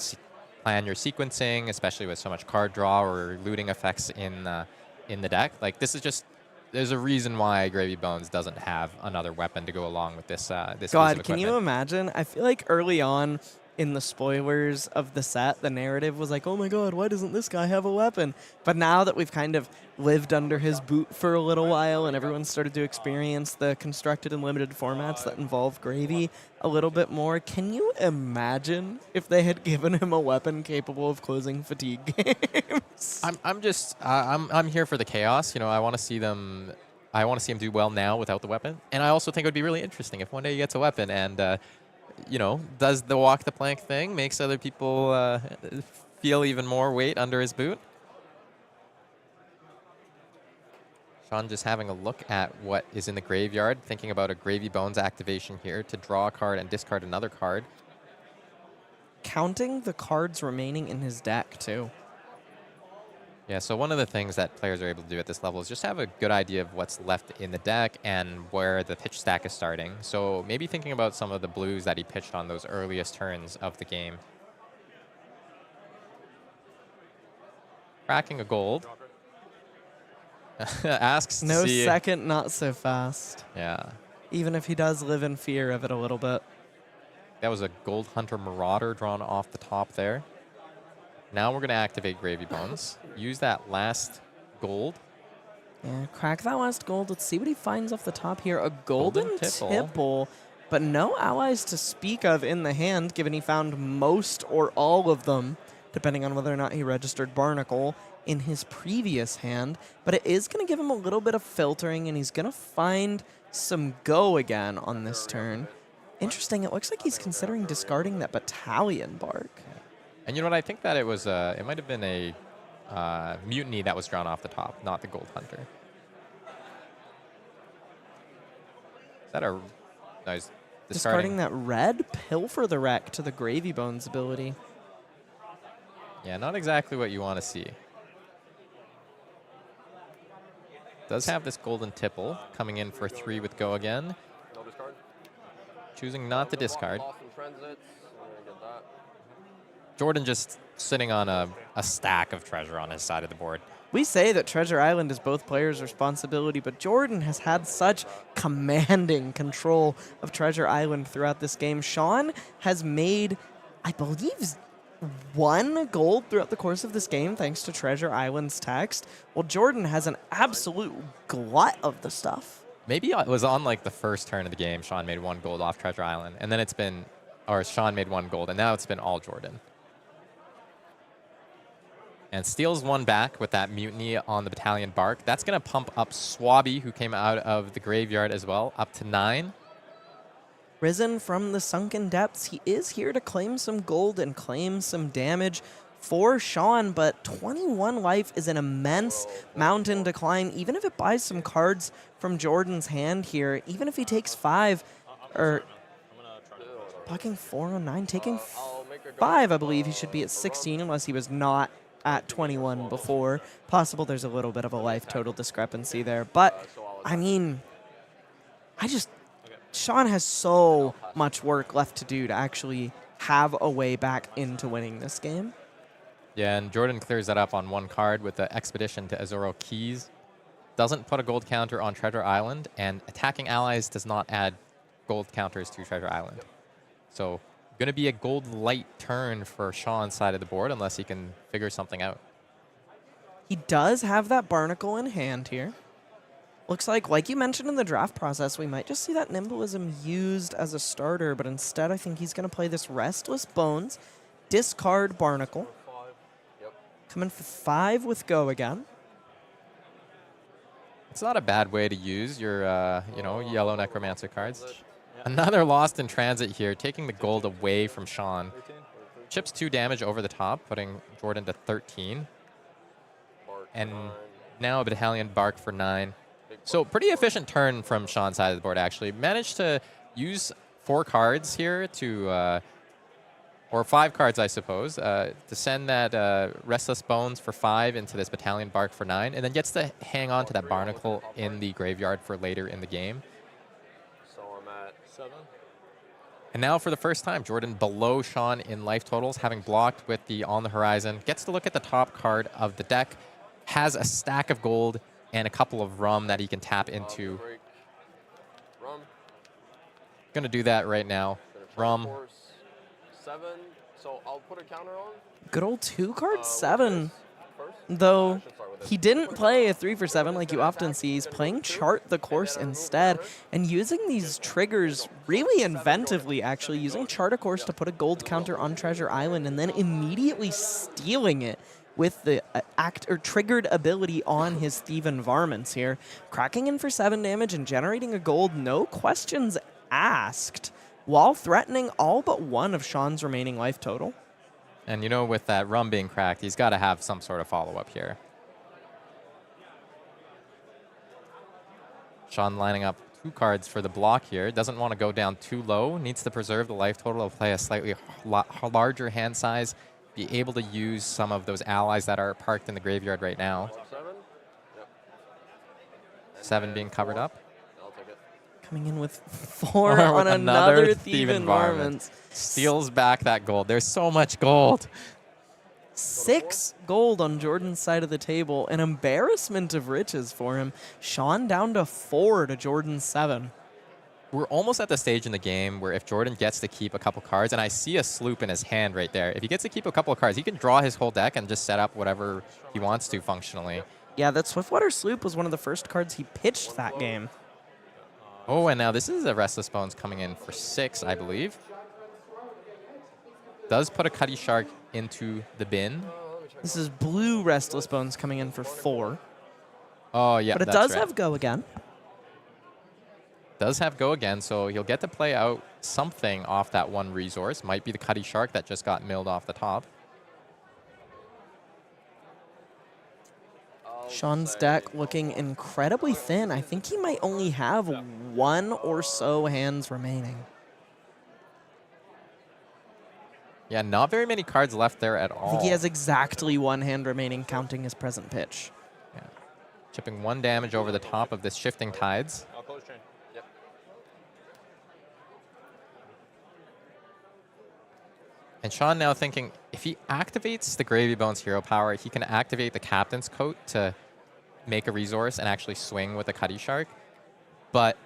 B: plan your sequencing, especially with so much card draw or looting effects in the deck. Like this is just, there's a reason why Gravy Bones doesn't have another weapon to go along with this. This piece
C: God,
B: of
C: can you
B: equipment.
C: imagine? I feel like early on in the spoilers of the set, the narrative was like, oh my god, why doesn't this guy have a weapon? But now that we've kind of lived under his boot for a little while and everyone started to experience the constructed and limited formats that involve Gravy a little bit more, can you imagine if they had given him a weapon capable of closing fatigue games?
B: I'm here for the chaos. You know, I want to see them. I want to see him do well now without the weapon, and I also think it would be really interesting if one day he gets a weapon and you know, does the walk the plank thing, makes other people feel even more weight under his boot. Shawn just having a look at what is in the graveyard, thinking about a Gravy Bones activation here to draw a card and discard another card.
C: Counting the cards remaining in his deck, too.
B: Yeah, so one of the things that players are able to do at this level is just have a good idea of what's left in the deck and where the pitch stack is starting. So maybe thinking about some of the blues that he pitched on those earliest turns of the game. Cracking a gold. Asks to
C: No
B: see.
C: second, not so fast.
B: Yeah.
C: Even if he does live in fear of it a little bit.
B: That was a Gold Hunter Marauder drawn off the top there. Now we're going to activate Gravy Bones. Use that last gold.
C: Yeah, crack that last gold. Let's see what he finds off the top here. A golden
B: tipple.
C: tipple, but no allies to speak of in the hand, given he found most or all of them, depending on whether or not he registered Barnacle in his previous hand. But it is going to give him a little bit of filtering, and he's going to find some go again on this turn. Interesting. It looks like he's considering discarding that Battalion Bark.
B: And you know what? I think that it was it might have been a Mutiny that was drawn off the top, not the Gold Hunter. Is that a nice
C: Discarding that red Pilfer the Wreck to the Gravy Bones ability.
B: Yeah, not exactly what you want to see. Does have this Golden Tipple coming in for 3 with go again.
H: No discard.
B: Choosing not to discard.
H: Lost in transits. I'm gonna get that.
B: Jordan just sitting on a stack of treasure on his side of the board.
C: We say that Treasure Island is both players' responsibility, but Jordan has had such commanding control of Treasure Island throughout this game. Shawn has made, I believe, 1 gold throughout the course of this game, thanks to Treasure Island's text, while Jordan has an absolute glut of the stuff.
B: Maybe it was on like the first turn of the game, Shawn made 1 gold off Treasure Island, and then it's been, or Shawn made 1 gold, and now it's been all Jordan. And steals 1 back with that Mutiny on the Battalion Bark. That's going to pump up Swabby, who came out of the graveyard as well, up to 9.
C: Risen from the sunken depths, he is here to claim some gold and claim some damage for Shawn, but 21 life is an immense mountain to climb, even if it buys some cards from Jordan's hand here, even if he takes 5, or blocking 4 on 9, taking 5, I believe he should be at 16 unless he was not at 21 before. Possible there's a little bit of a life total discrepancy there, but I mean, Shawn has so much work left to do to actually have a way back into winning this game.
B: Yeah, and Jordan clears that up on 1 card with the Expedition to Azuro Keys. Doesn't put a gold counter on Treasure Island, and attacking allies does not add gold counters to Treasure Island. So, going to be a gold light turn for Shawn's side of the board unless he can figure something out.
C: He does have that Barnacle in hand here. Looks like you mentioned in the draft process, we might just see that Nimblism used as a starter, but instead I think he's going to play this Restless Bones, discard Barnacle. Coming for 5 with go again.
B: It's not a bad way to use your, yellow Necromancer cards. Another Lost in Transit here, taking the gold away from Shawn. Chips 2 damage over the top, putting Jordan to 13. And now a Battalion Bark for 9. So pretty efficient turn from Shawn's side of the board, actually. Managed to use 4 cards here to, or 5 cards, I suppose, to send that Restless Bones for 5 into this Battalion Bark for 9, and then gets to hang on to that Barnacle in the graveyard for later in the game.
H: So I'm at 7.
B: And now for the first time, Jordan below Shawn in life totals, having blocked with the On the Horizon. Gets to look at the top card of the deck, has a stack of gold and a couple of rum that he can tap into.
H: Rum.
B: Gonna do that right now. Rum.
H: 7. So I'll put a counter on.
C: Good old 2-card 7. Though he didn't play a 3 for 7 like you often see. He's playing Chart the Course instead and using these triggers really inventively, actually. Using Chart a Course to put a gold counter on Treasure Island and then immediately stealing it with the triggered ability on his Thieving Varmints here. Cracking in for 7 damage and generating a gold, no questions asked, while threatening all but 1 of Shawn's remaining life total.
B: And you know, with that rum being cracked, he's got to have some sort of follow-up here. Shawn lining up 2 cards for the block here. Doesn't want to go down too low. Needs to preserve the life total to play a slightly larger hand size be able to use some of those allies that are parked in the graveyard right now.
H: 7. Yep.
B: 7 being covered up.
H: I'll take it.
C: Coming in with 4
B: Or
C: on
B: with
C: another
B: Thief
C: Thieving
B: Varmint.
C: Varmints.
B: Steals back that gold. There's so much gold.
C: 6 gold on Jordan's side of the table. An embarrassment of riches for him. Shawn down to 4 to Jordan's 7.
B: We're almost at the stage in the game where if Jordan gets to keep a couple cards, and I see a sloop in his hand right there. If he gets to keep a couple of cards, he can draw his whole deck and just set up whatever he wants to functionally.
C: Yeah, that Swiftwater Sloop was one of the first cards he pitched that game.
B: Oh, and now this is a Restless Bones coming in for 6, I believe. Does put a Cuddy Shark into the bin.
C: This is blue Restless Bones coming in for 4.
B: Oh, yeah,
C: But it
B: that's
C: does
B: right.
C: have Go Again.
B: Does have Go Again, so he'll get to play out something off that one resource. Might be the Cuddy Shark that just got milled off the top.
C: Shawn's deck looking incredibly thin. I think he might only have 1 or so hands remaining.
B: Yeah, not very many cards left there at all.
C: I think he has exactly 1 hand remaining, counting his present pitch.
B: Yeah. Chipping 1 damage over the top of this Shifting Tides.
I: I'll close chain. Yep.
B: And Shawn now thinking, if he activates the Gravy Bones Hero Power, he can activate the Captain's Coat to make a resource and actually swing with a Cuddy Shark. But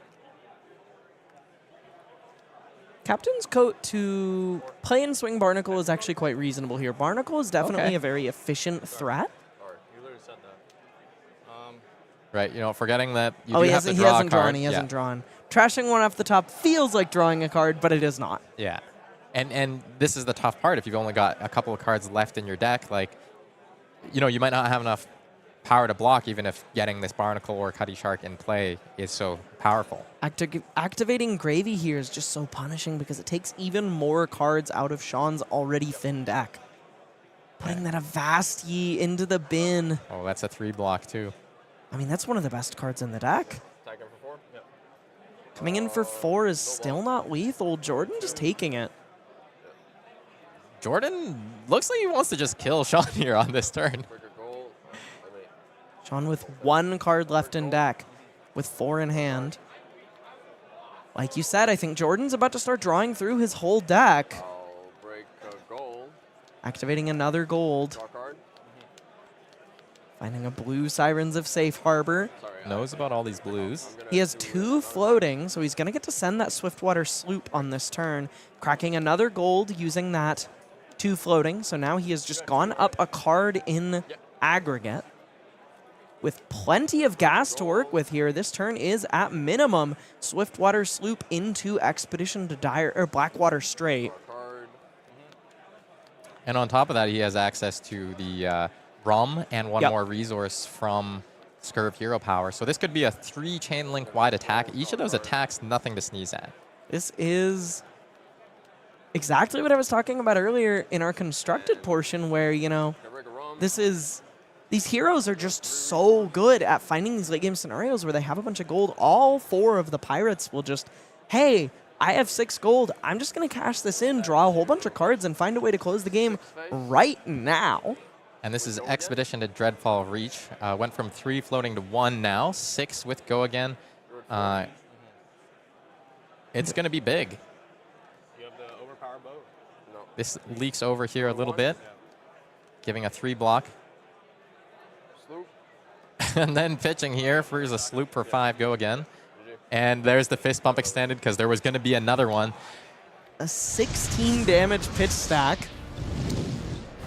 C: Captain's Coat to play and swing Barnacle is actually quite reasonable here. Barnacle is definitely
B: Okay.
C: a very efficient threat.
I: Sorry, you literally said that.
B: right, you know, forgetting that you
C: Oh,
B: do
C: he
B: have to
C: hasn't,
B: draw
C: he hasn't
B: a card.
C: drawn. He hasn't drawn. Trashing one off the top feels like drawing a card, but it is not.
B: Yeah. And this is the tough part. If you've only got a couple of cards left in your deck, like, you know, you might not have enough power to block, even if getting this Barnacle or Cuddy Shark in play is so powerful.
C: Activating Gravy here is just so punishing because it takes even more cards out of Shawn's already thin deck. Putting that Avasti into the bin.
B: Oh, that's a 3 block too.
C: I mean, that's one of the best cards in the deck.
I: Attack him for 4? Yep.
C: Coming in for 4 is still not lethal. Jordan just taking it.
B: Jordan looks like he wants to just kill Shawn here on this turn.
C: Shawn with 1 card left in deck, with 4 in hand. Like you said, I think Jordan's about to start drawing through his whole deck.
H: I'll break a gold.
C: Activating another gold.
H: Draw card.
C: Finding a blue Sirens of Safe Harbor.
H: Sorry.
B: Knows about all these blues.
C: He has 2 floating, so he's going to get to send that Swiftwater Sloop on this turn. Cracking another gold using that 2 floating. So now he has just gone up a card in aggregate. With plenty of gas to work with here, this turn is at minimum Swiftwater Sloop into Expedition to Dire or Blackwater Strait.
B: And on top of that, he has access to the Rum and 1
C: Yep.
B: more resource from Scurv Hero Power. So this could be a 3 chain link wide attack. Each of those attacks, nothing to sneeze at.
C: This is exactly what I was talking about earlier in our constructed portion where, you know, these heroes are just so good at finding these late game scenarios where they have a bunch of gold. All 4 of the pirates will just, hey, I have 6 gold. I'm just going to cash this in, draw a whole bunch of cards, and find a way to close the game right now.
B: And this is Expedition to Dreadfall Reach. Went from 3 floating to 1 now. 6 with Go Again. It's going to be big.
I: You have the overpowered boat?
H: No.
B: This leaks over here a little bit, giving a 3 block.
H: Sloop.
B: And then pitching here for a Sloop for 5 Go Again. And there's the fist bump extended because there was going to be another one.
C: A 16 damage pitch stack.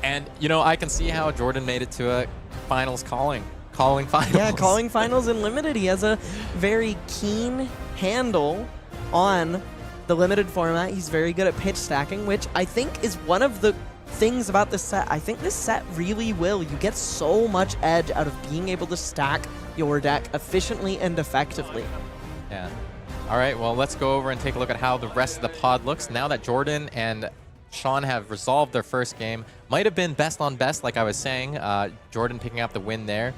B: And, you know, I can see how Jordan made it to a finals calling finals.
C: Yeah, calling finals in limited. He has a very keen handle on the limited format. He's very good at pitch stacking, which I think is one of the things about this set. I think this set really will. You get so much edge out of being able to stack your deck efficiently and effectively.
B: Yeah. All right, well, let's go over and take a look at how the rest of the pod looks. Now that Jordan and Shawn have resolved their first game. Might have been best on best, like I was saying. Jordan picking up the win there.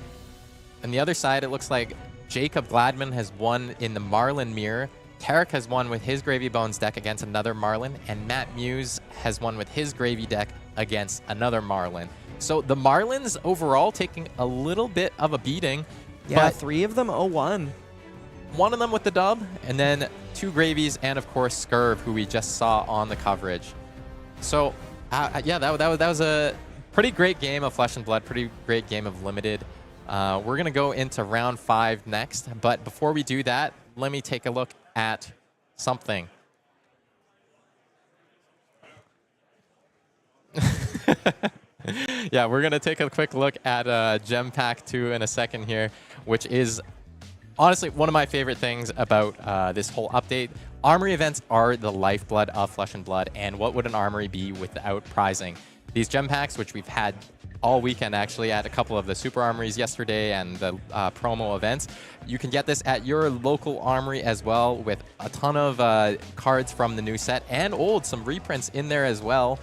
B: On the other side, it looks like Jacob Gladman has won in the Marlynn mirror. Tariq has won with his Gravy Bones deck against another Marlynn. And Matt Muus has won with his Gravy deck against another Marlynn. So the Marlyns overall taking a little bit of a beating.
C: Yeah,
B: but
C: 3 of them 0-1.
B: one of them with the dub, and then 2 Gravies, and of course Scurv, who we just saw on the coverage. So yeah, that was a pretty great game of Flesh and Blood, pretty great game of Limited. We're going to go into round 5 next, but before we do that, let me take a look at something. Yeah, we're going to take a quick look at Gem Pack 2 in a second here, which is honestly one of my favorite things about this whole update. Armory events are the lifeblood of Flesh and Blood, and what would an armory be without prizing? These gem packs, which we've had all weekend actually at a couple of the super armories yesterday and the promo events, you can get this at your local armory as well, with a ton of cards from the new set and old, some reprints in there as well.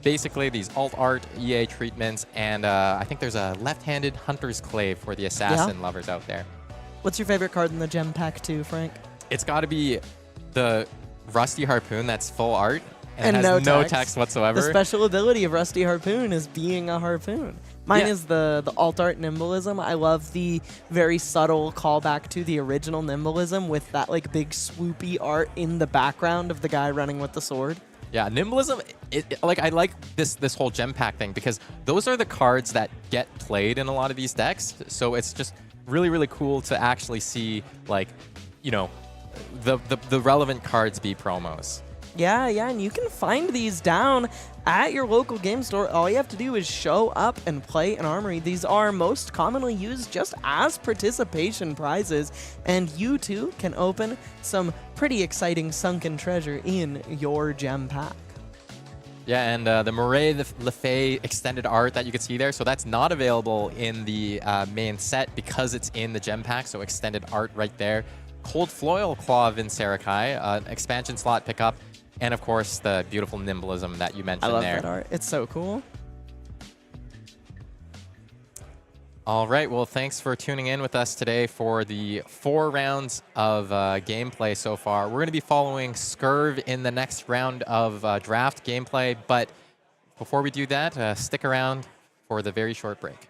B: Basically these alt art EA treatments, and I think there's a left-handed Hunter's Clave for the assassin lovers out there.
C: What's your favorite card in the Gem Pack 2, Frank?
B: It's got to be the Rusty Harpoon that's full art and
C: And
B: has
C: no
B: no
C: text.
B: text whatsoever.
C: The special ability of Rusty Harpoon is being a harpoon. Mine
B: Yeah.
C: is the alt art Nimbleism. I love the very subtle callback to the original Nimbleism with that like big swoopy art in the background of the guy running with the sword.
B: Yeah, Nimbleism, like I like this whole gem pack thing because those are the cards that get played in a lot of these decks. So it's just really, really cool to actually see, like, you know, the relevant cards be promos.
C: Yeah, and you can find these down at your local game store. All you have to do is show up and play an armory. These are most commonly used just as participation prizes, and you too can open some pretty exciting sunken treasure in your gem pack.
B: Yeah, and the Murray Le Fay extended art that you can see there, so that's not available in the main set because it's in the gem pack, so extended art right there. Cold Foil Claw of Vinserakai, expansion slot pickup, and of course the beautiful Nimbleism that you mentioned
C: I love
B: there.
C: that art. It's so cool.
B: All right, well, thanks for tuning in with us today for the 4 rounds of gameplay so far. We're going to be following Scurv in the next round of draft gameplay, but before we do that, stick around for the very short break.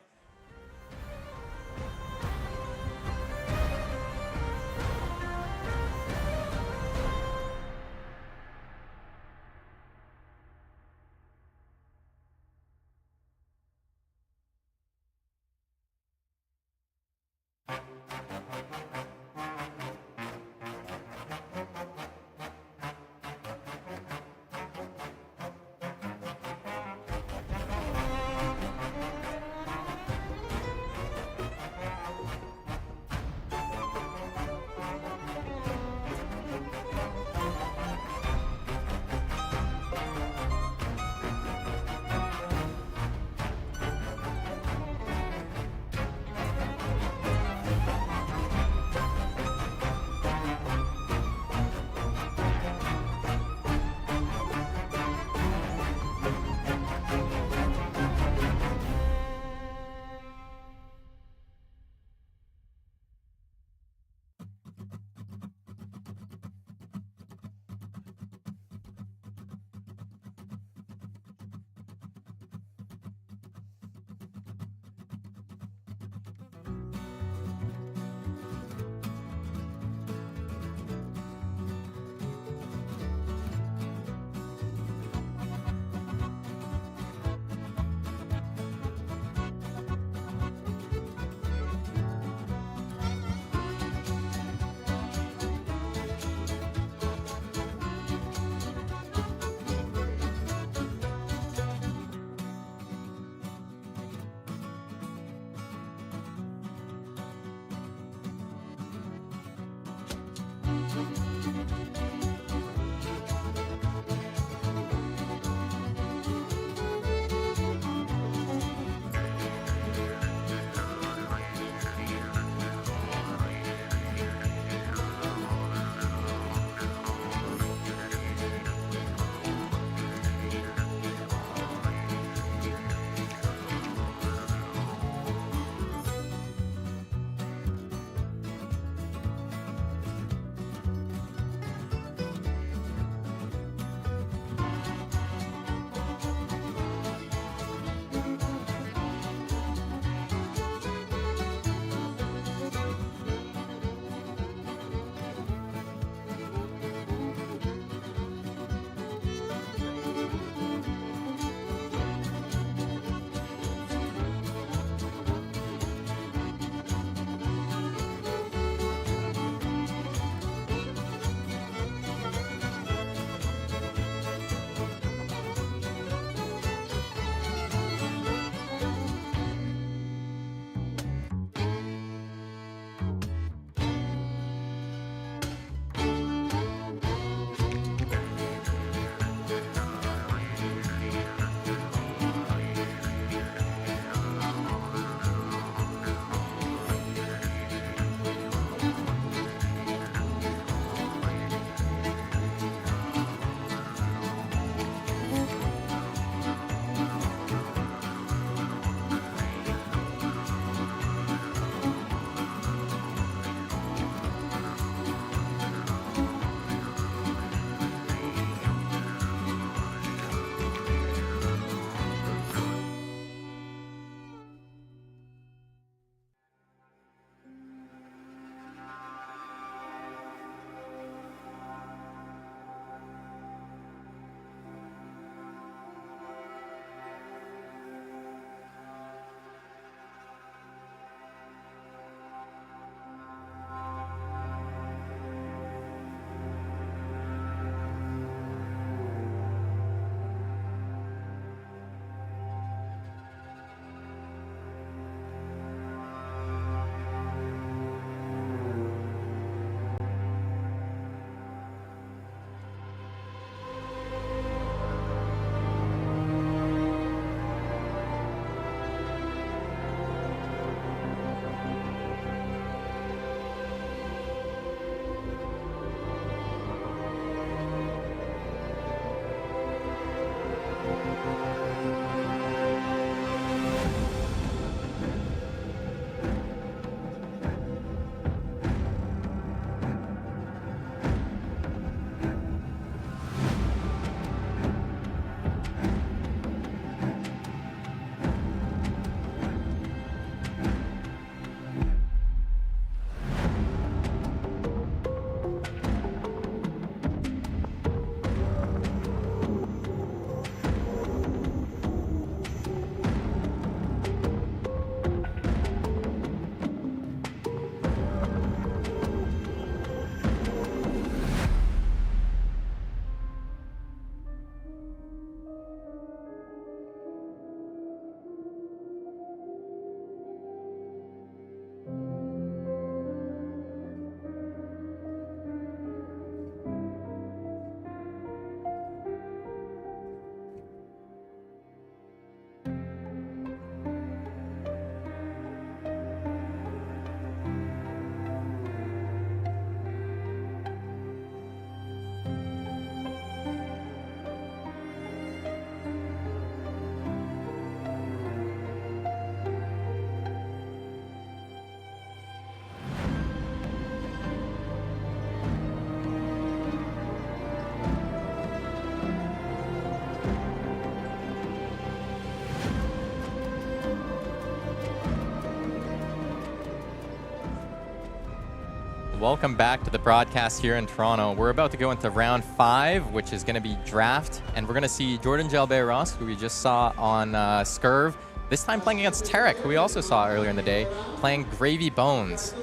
B: welcome back to the broadcast here in Toronto. We're about to go into round 5, which is going to be draft, and we're going to see Jordan Jalbert-Ross, who we just saw on Scurv, this time playing against Tariq, who we also saw earlier in the day, playing Gravy Bones.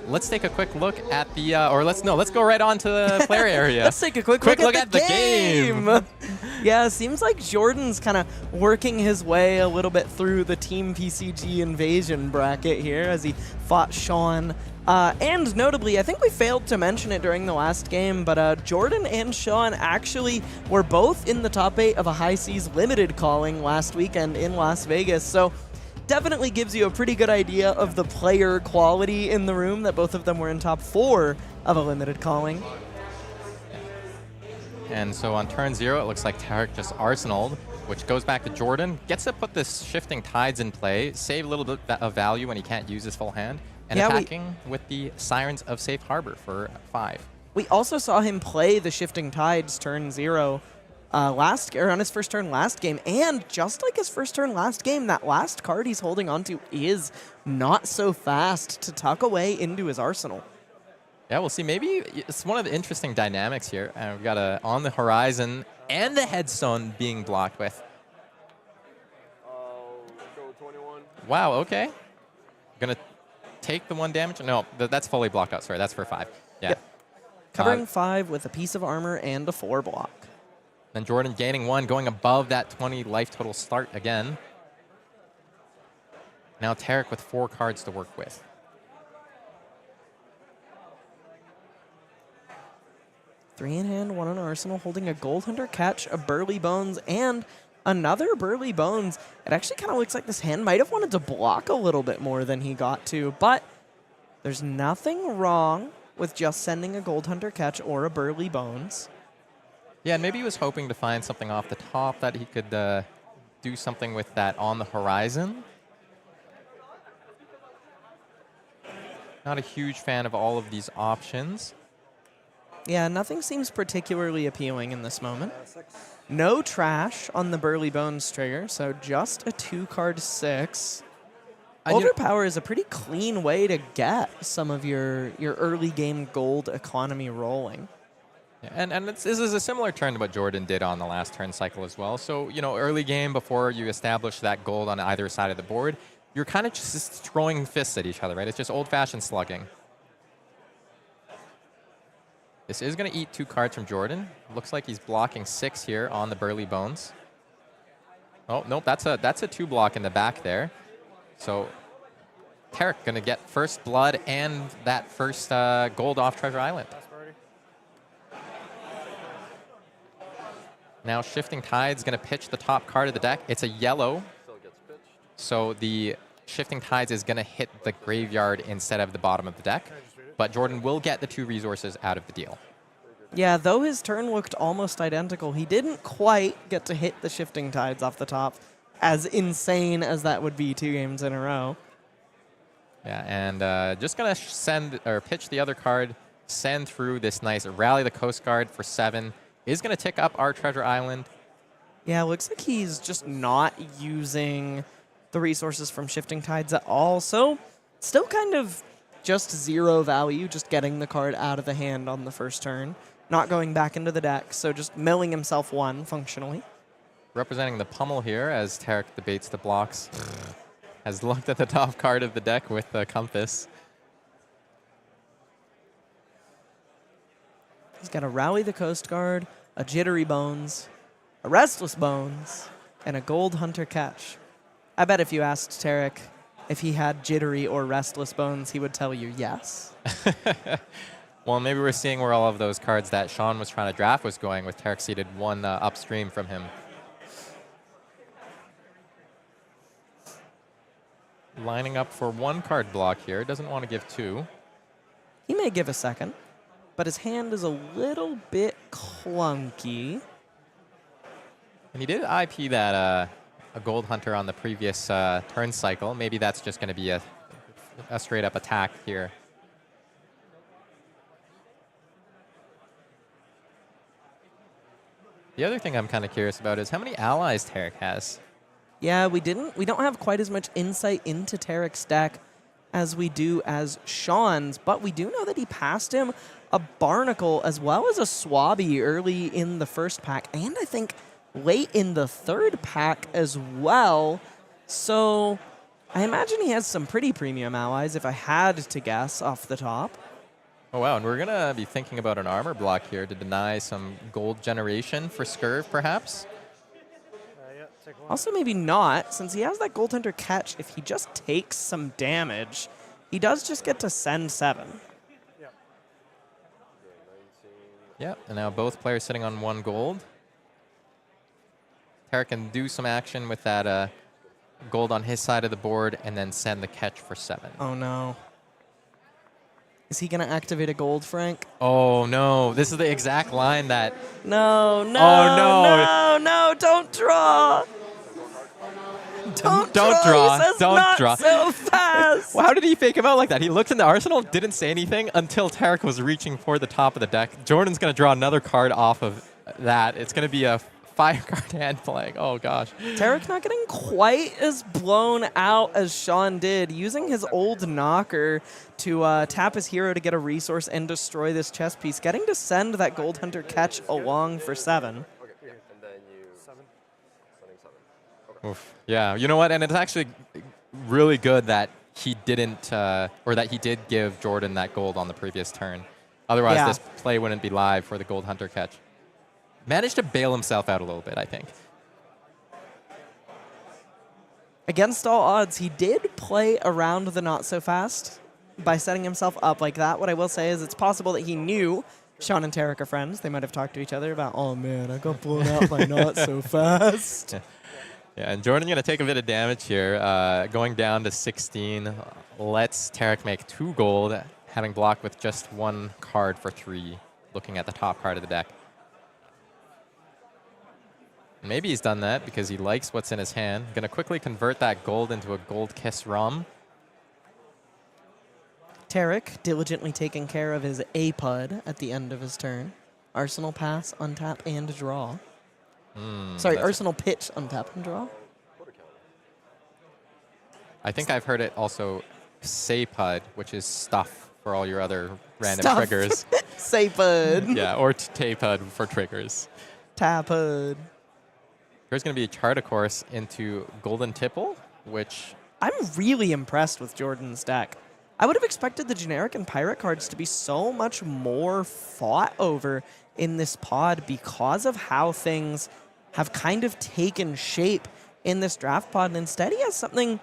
B: Let's take a quick look at the, let's go right on to the player area.
C: Let's take a quick look at the game. Yeah, it seems like Jordan's kind of working his way a little bit through the Team PCG invasion bracket here as he fought Shawn. And notably, I think we failed to mention it during the last game, but Jordan and Shawn actually were both in the top 8 of a High Seas limited calling last weekend in Las Vegas. So definitely gives you a pretty good idea of the player quality in the room that both of them were in top 4 of a limited calling.
B: And so on turn 0, it looks like Tariq just arsenaled, which goes back to Jordan. Gets to put this Shifting Tides in play, save a little bit of value when he can't use his full hand, and attacking with the Sirens of Safe Harbor for 5.
C: We also saw him play the Shifting Tides turn 0 on his first turn last game, and just like his first turn last game, that last card he's holding onto is not so fast to tuck away into his arsenal.
B: Yeah, we'll see. Maybe it's one of the interesting dynamics here. We've got a On the Horizon and the Headstone being blocked with.
H: Let's go with 21.
B: Wow, okay. Gonna take the 1 damage. No, that's fully blocked out. Sorry, that's for 5. Yeah.
C: Yep. Covering 5 with a piece of armor and a 4 block.
B: Then Jordan gaining 1, going above that 20 life total start again. Now Tariq with 4 cards to work with.
C: Three in hand, 1 on arsenal, holding a Gold Hunter Catch, a Burly Bones, and another Burly Bones. It actually kind of looks like this hand might have wanted to block a little bit more than he got to, but there's nothing wrong with just sending a Gold Hunter Catch or a Burly Bones.
B: Yeah, and maybe he was hoping to find something off the top that he could do something with that On the Horizon. Not a huge fan of all of these options.
C: Yeah, nothing seems particularly appealing in this moment. No trash on the Burly Bones trigger, so just a 2-card 6. Overpower is a pretty clean way to get some of your early game gold economy rolling.
B: And this is a similar turn to what Jordan did on the last turn cycle as well. So, early game, before you establish that gold on either side of the board, you're kind of just throwing fists at each other, right? It's just old-fashioned slugging. This is going to eat 2 cards from Jordan. Looks like he's blocking 6 here on the Burly Bones. Oh, nope, that's a 2 block in the back there. So Tariq going to get first blood and that first gold off Treasure Island. Now Shifting Tide's going to pitch the top card of the deck. It's a yellow.
H: Still gets pitched.
B: So the Shifting Tides is going to hit the graveyard instead of the bottom of the deck. But Jordan will get the 2 resources out of the deal.
C: Yeah, though his turn looked almost identical, he didn't quite get to hit the Shifting Tides off the top, as insane as that would be 2 games in a row.
B: Yeah, and just going to pitch the other card, send through this nice Rally the Coast Guard for 7. Is going to tick up our Treasure Island.
C: Yeah, looks like he's just not using the resources from Shifting Tides at all. So still kind of just 0 value, just getting the card out of the hand on the first turn. Not going back into the deck, so just milling himself 1 functionally.
B: Representing the pummel here as Tariq debates the blocks. Has looked at the top card of the deck with the compass.
C: He's got a Rally the Coast Guard, a Jittery Bones, a Restless Bones, and a Gold Hunter Catch. I bet if you asked Tariq if he had Jittery or Restless Bones, he would tell you yes.
B: Well, maybe we're seeing where all of those cards that Shawn was trying to draft was going, with Tariq seated 1 upstream from him. Lining up for 1 card block here. Doesn't want to give 2.
C: He may give a second, but his hand is a little bit clunky.
B: And he did IP that a Gold Hunter on the previous turn cycle. Maybe that's just going to be a straight-up attack here. The other thing I'm kind of curious about is how many allies Tariq has.
C: Yeah, we don't have quite as much insight into Tariq's deck as we do as Shawn's, but we do know that he passed him a Barnacle as well as a Swabby early in the first pack, and I think late in the third pack as well. So I imagine he has some pretty premium allies, if I had to guess off the top.
B: Oh, wow, and we're going to be thinking about an armor block here to deny some gold generation for Scurv, perhaps.
G: Yeah, take one.
C: Also, maybe not, since he has that Gold Hunter catch. If he just takes some damage, he does just get to send 7.
G: Yeah.
B: Yeah, and now both players sitting on 1 gold. Tariq can do some action with that gold on his side of the board and then send the catch for 7.
C: Oh, no. Is he going to activate a gold, Frank?
B: Oh, no. This is the exact line that...
C: No, no,
B: Oh, no.
C: no, don't draw. Don't draw.
B: He
C: He says
B: don't
C: not
B: draw.
C: so fast.
B: Well, how did he fake him out like that? He looked in the arsenal, didn't say anything until Tariq was reaching for the top of the deck. Jordan's going to draw another card off of that. It's going to be a 5-card hand playing. Oh, gosh.
C: Tariq not getting quite as blown out as Shawn did, using his old knocker to tap his hero to get a resource and destroy this chess piece, getting to send that Gold Hunter catch along for 7.
H: Okay, yeah. And then you...
G: 7.
H: Sending 7. Okay.
B: Oof. Yeah, you know what? And it's actually really good that he didn't, or that he did give Jordan that gold on the previous turn. Otherwise,
C: Yeah.
B: this play wouldn't be live for the Gold Hunter catch. Managed to bail himself out a little bit, I think.
C: Against all odds, he did play around the not so fast by setting himself up like that. What I will say is it's possible that he knew Shawn and Tariq are friends. They might have talked to each other about, oh man, I got blown out by not so fast.
B: Yeah, and Jordan going to take a bit of damage here, going down to 16. Lets Tariq make 2 gold, having blocked with just 1 card for 3, looking at the top card of the deck. Maybe he's done that because he likes what's in his hand. Going to quickly convert that gold into a gold kiss rum.
C: Tariq diligently taking care of his A-Pud at the end of his turn. Arsenal pass, untap, and draw. Sorry, Arsenal pitch, untap, and draw.
B: I think I've heard it also say pud, which is stuff for all your other random
C: Stuff.
B: triggers.
C: Say-Pud.
B: Yeah, or tay-pud for triggers.
C: Tap-Pud.
B: There's going to be a chart, of course, into Golden Tipple, which...
C: I'm really impressed with Jordan's deck. I would have expected the generic and pirate cards to be so much more fought over in this pod because of how things have kind of taken shape in this draft pod. And instead, he has something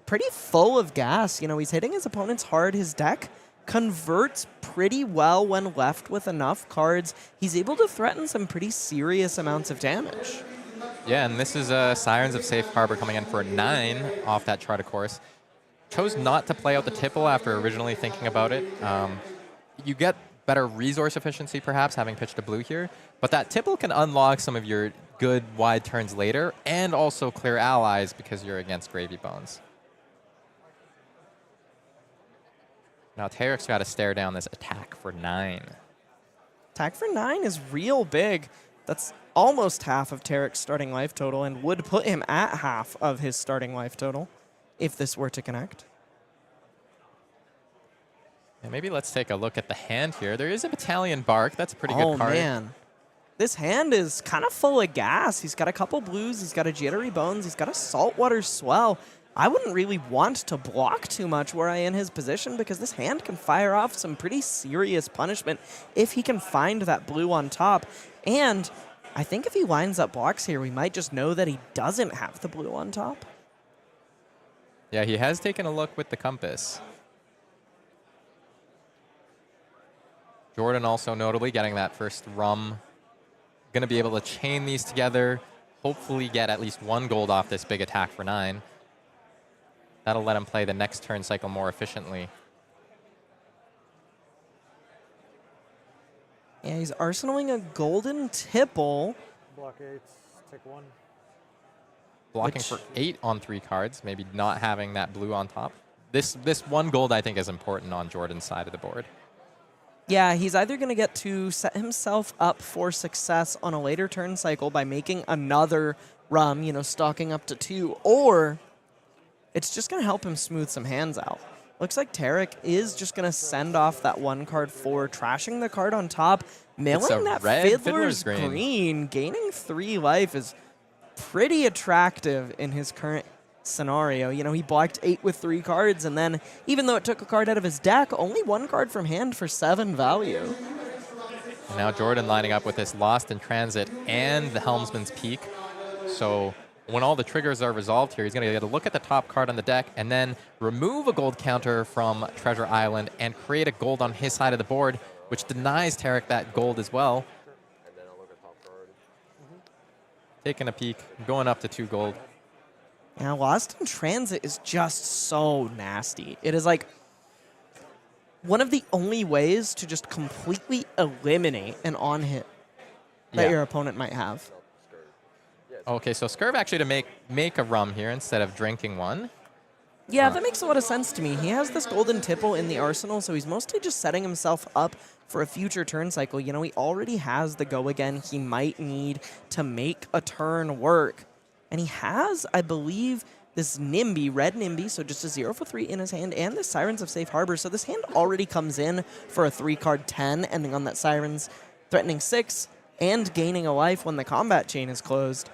C: pretty full of gas. You know, he's hitting his opponents hard. His deck converts pretty well when left with enough cards. He's able to threaten some pretty serious amounts of damage.
B: Yeah, and this is Sirens of Safe Harbor coming in for 9 off that chart, of course. Chose not to play out the Tipple after originally thinking about it. You get better resource efficiency, perhaps, having pitched a blue here. But that Tipple can unlock some of your good wide turns later and also clear allies because you're against Gravy Bones. Now Tariq's got to stare down this attack for 9.
C: Attack for 9 is real big. That's almost half of Tariq's starting life total and would put him at half of his starting life total if this were to connect.
B: And maybe let's take a look at the hand here. There is a Battalion Bark. That's a pretty good card.
C: Oh, man. This hand is kind of full of gas. He's got a couple blues. He's got a Jittery Bones. He's got a Saltwater Swell. I wouldn't really want to block too much were I in his position because this hand can fire off some pretty serious punishment if he can find that blue on top. And I think if he lines up blocks here, we might just know that he doesn't have the blue on top.
B: Yeah, he has taken a look with the compass. Jordan also notably getting that first rum. Going to be able to chain these together, hopefully get at least 1 gold off this big attack for 9. That'll let him play the next turn cycle more efficiently.
C: Yeah, he's arsenaling a Golden Tipple.
G: Block 8. Take 1.
B: Blocking for 8 on 3 cards, maybe not having that blue on top. This 1 gold, I think, is important on Jordan's side of the board.
C: Yeah, he's either going to get to set himself up for success on a later turn cycle by making another rum, you know, stocking up to 2, or it's just going to help him smooth some hands out. Looks like Tariq is just going to send off that 1 card 4, trashing the card on top, milling that
B: red
C: Fiddler's Green. Gaining 3 life is pretty attractive in his current scenario. You know, he blocked 8 with 3 cards, and then even though it took a card out of his deck, only 1 card from hand for 7 value.
B: And now Jordan lining up with this Lost in Transit and the Helmsman's Peak. So when all the triggers are resolved here, he's going to get a look at the top card on the deck and then remove a gold counter from Treasure Island and create a gold on his side of the board, which denies Tariq that gold as well.
H: And then I'll look at top card.
B: Taking a peek, going up to 2 gold.
C: Now, Lost in Transit is just so nasty. It is like one of the only ways to just completely eliminate an on-hit that your opponent might have.
B: Okay, so Scurv actually to make a rum here instead of drinking one.
C: Yeah, that makes a lot of sense to me. He has this golden tipple in the arsenal, so he's mostly just setting himself up for a future turn cycle. You know, he already has the go again he might need to make a turn work. And he has, I believe, this Nimby, red Nimby, so just a 0 for 3 in his hand, and the Sirens of Safe Harbor. So this hand already comes in for a 3-card 10, ending on that Sirens, threatening 6, and gaining a life when the combat chain is closed.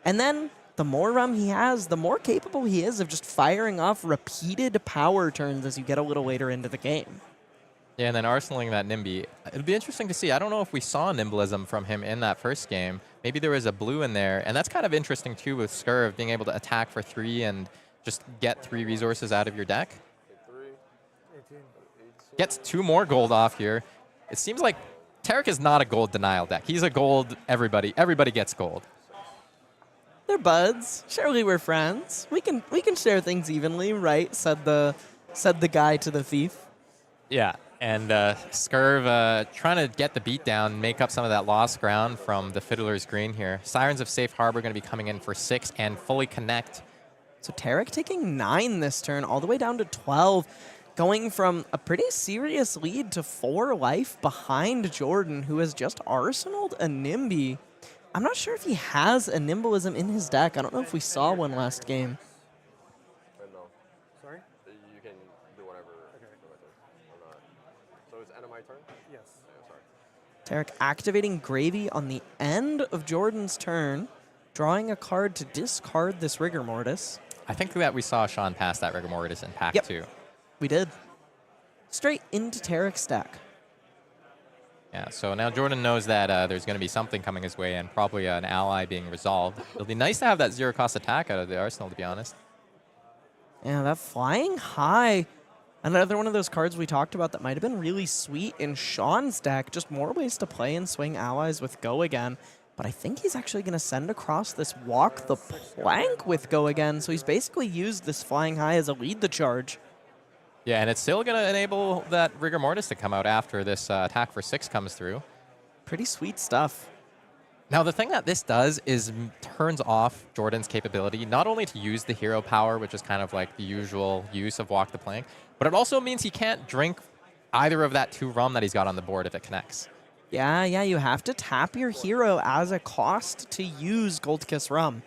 C: And then the more rum he has, the more capable he is of just firing off repeated power turns as you get a little later into the game.
B: Yeah, and then arsenaling that Nimby. It'll be interesting to see. I don't know if we saw Nimblism from him in that first game. Maybe there was a blue in there. And that's kind of interesting, too, with Scurv being able to attack for 3 and just get 3 resources out of your deck.
G: 18.
B: Gets 2 more gold off here. It seems like Tariq is not a gold denial deck. He's a gold everybody. Everybody gets gold.
C: They're buds. Surely we're friends. We can share things evenly, right? Said the guy to the thief.
B: Yeah, and Scurv trying to get the beat down, make up some of that lost ground from the Fiddler's Green here. Sirens of Safe Harbor going to be coming in for 6 and fully connect.
C: So Tariq taking 9 this turn, all the way down to 12, going from a pretty serious lead to 4 life behind Jordan, who has just arsenaled a Nimby. I'm not sure if he has a Nimblism in his deck. I don't know if we saw one last game.
H: No.
G: Sorry?
H: You can do whatever.
G: Okay.
H: I'm not. So it's end of my turn?
G: Yes.
H: Yeah, sorry.
C: Tariq activating Gravy on the end of Jordan's turn, drawing a card to discard this Rigor Mortis.
B: I think that we saw Shawn pass that Rigor Mortis in pack 2.
C: We did. Straight into Tariq's deck.
B: Yeah, so now Jordan knows that there's going to be something coming his way and probably an ally being resolved. It'll be nice to have that 0-cost attack out of the arsenal, to be honest.
C: Yeah, that Flying High. Another one of those cards we talked about that might have been really sweet in Shawn's deck. Just more ways to play and swing allies with Go Again. But I think he's actually going to send across this Walk the Plank with Go Again. So he's basically used this Flying High as a lead the charge.
B: Yeah, and it's still going to enable that Rigor Mortis to come out after this attack for 6 comes through.
C: Pretty sweet stuff.
B: Now, the thing that this does is turns off Jordan's capability, not only to use the hero power, which is kind of like the usual use of Walk the Plank, but it also means he can't drink either of that 2 rum that he's got on the board if it connects.
C: Yeah, you have to tap your hero as a cost to use Gold Kiss Rum.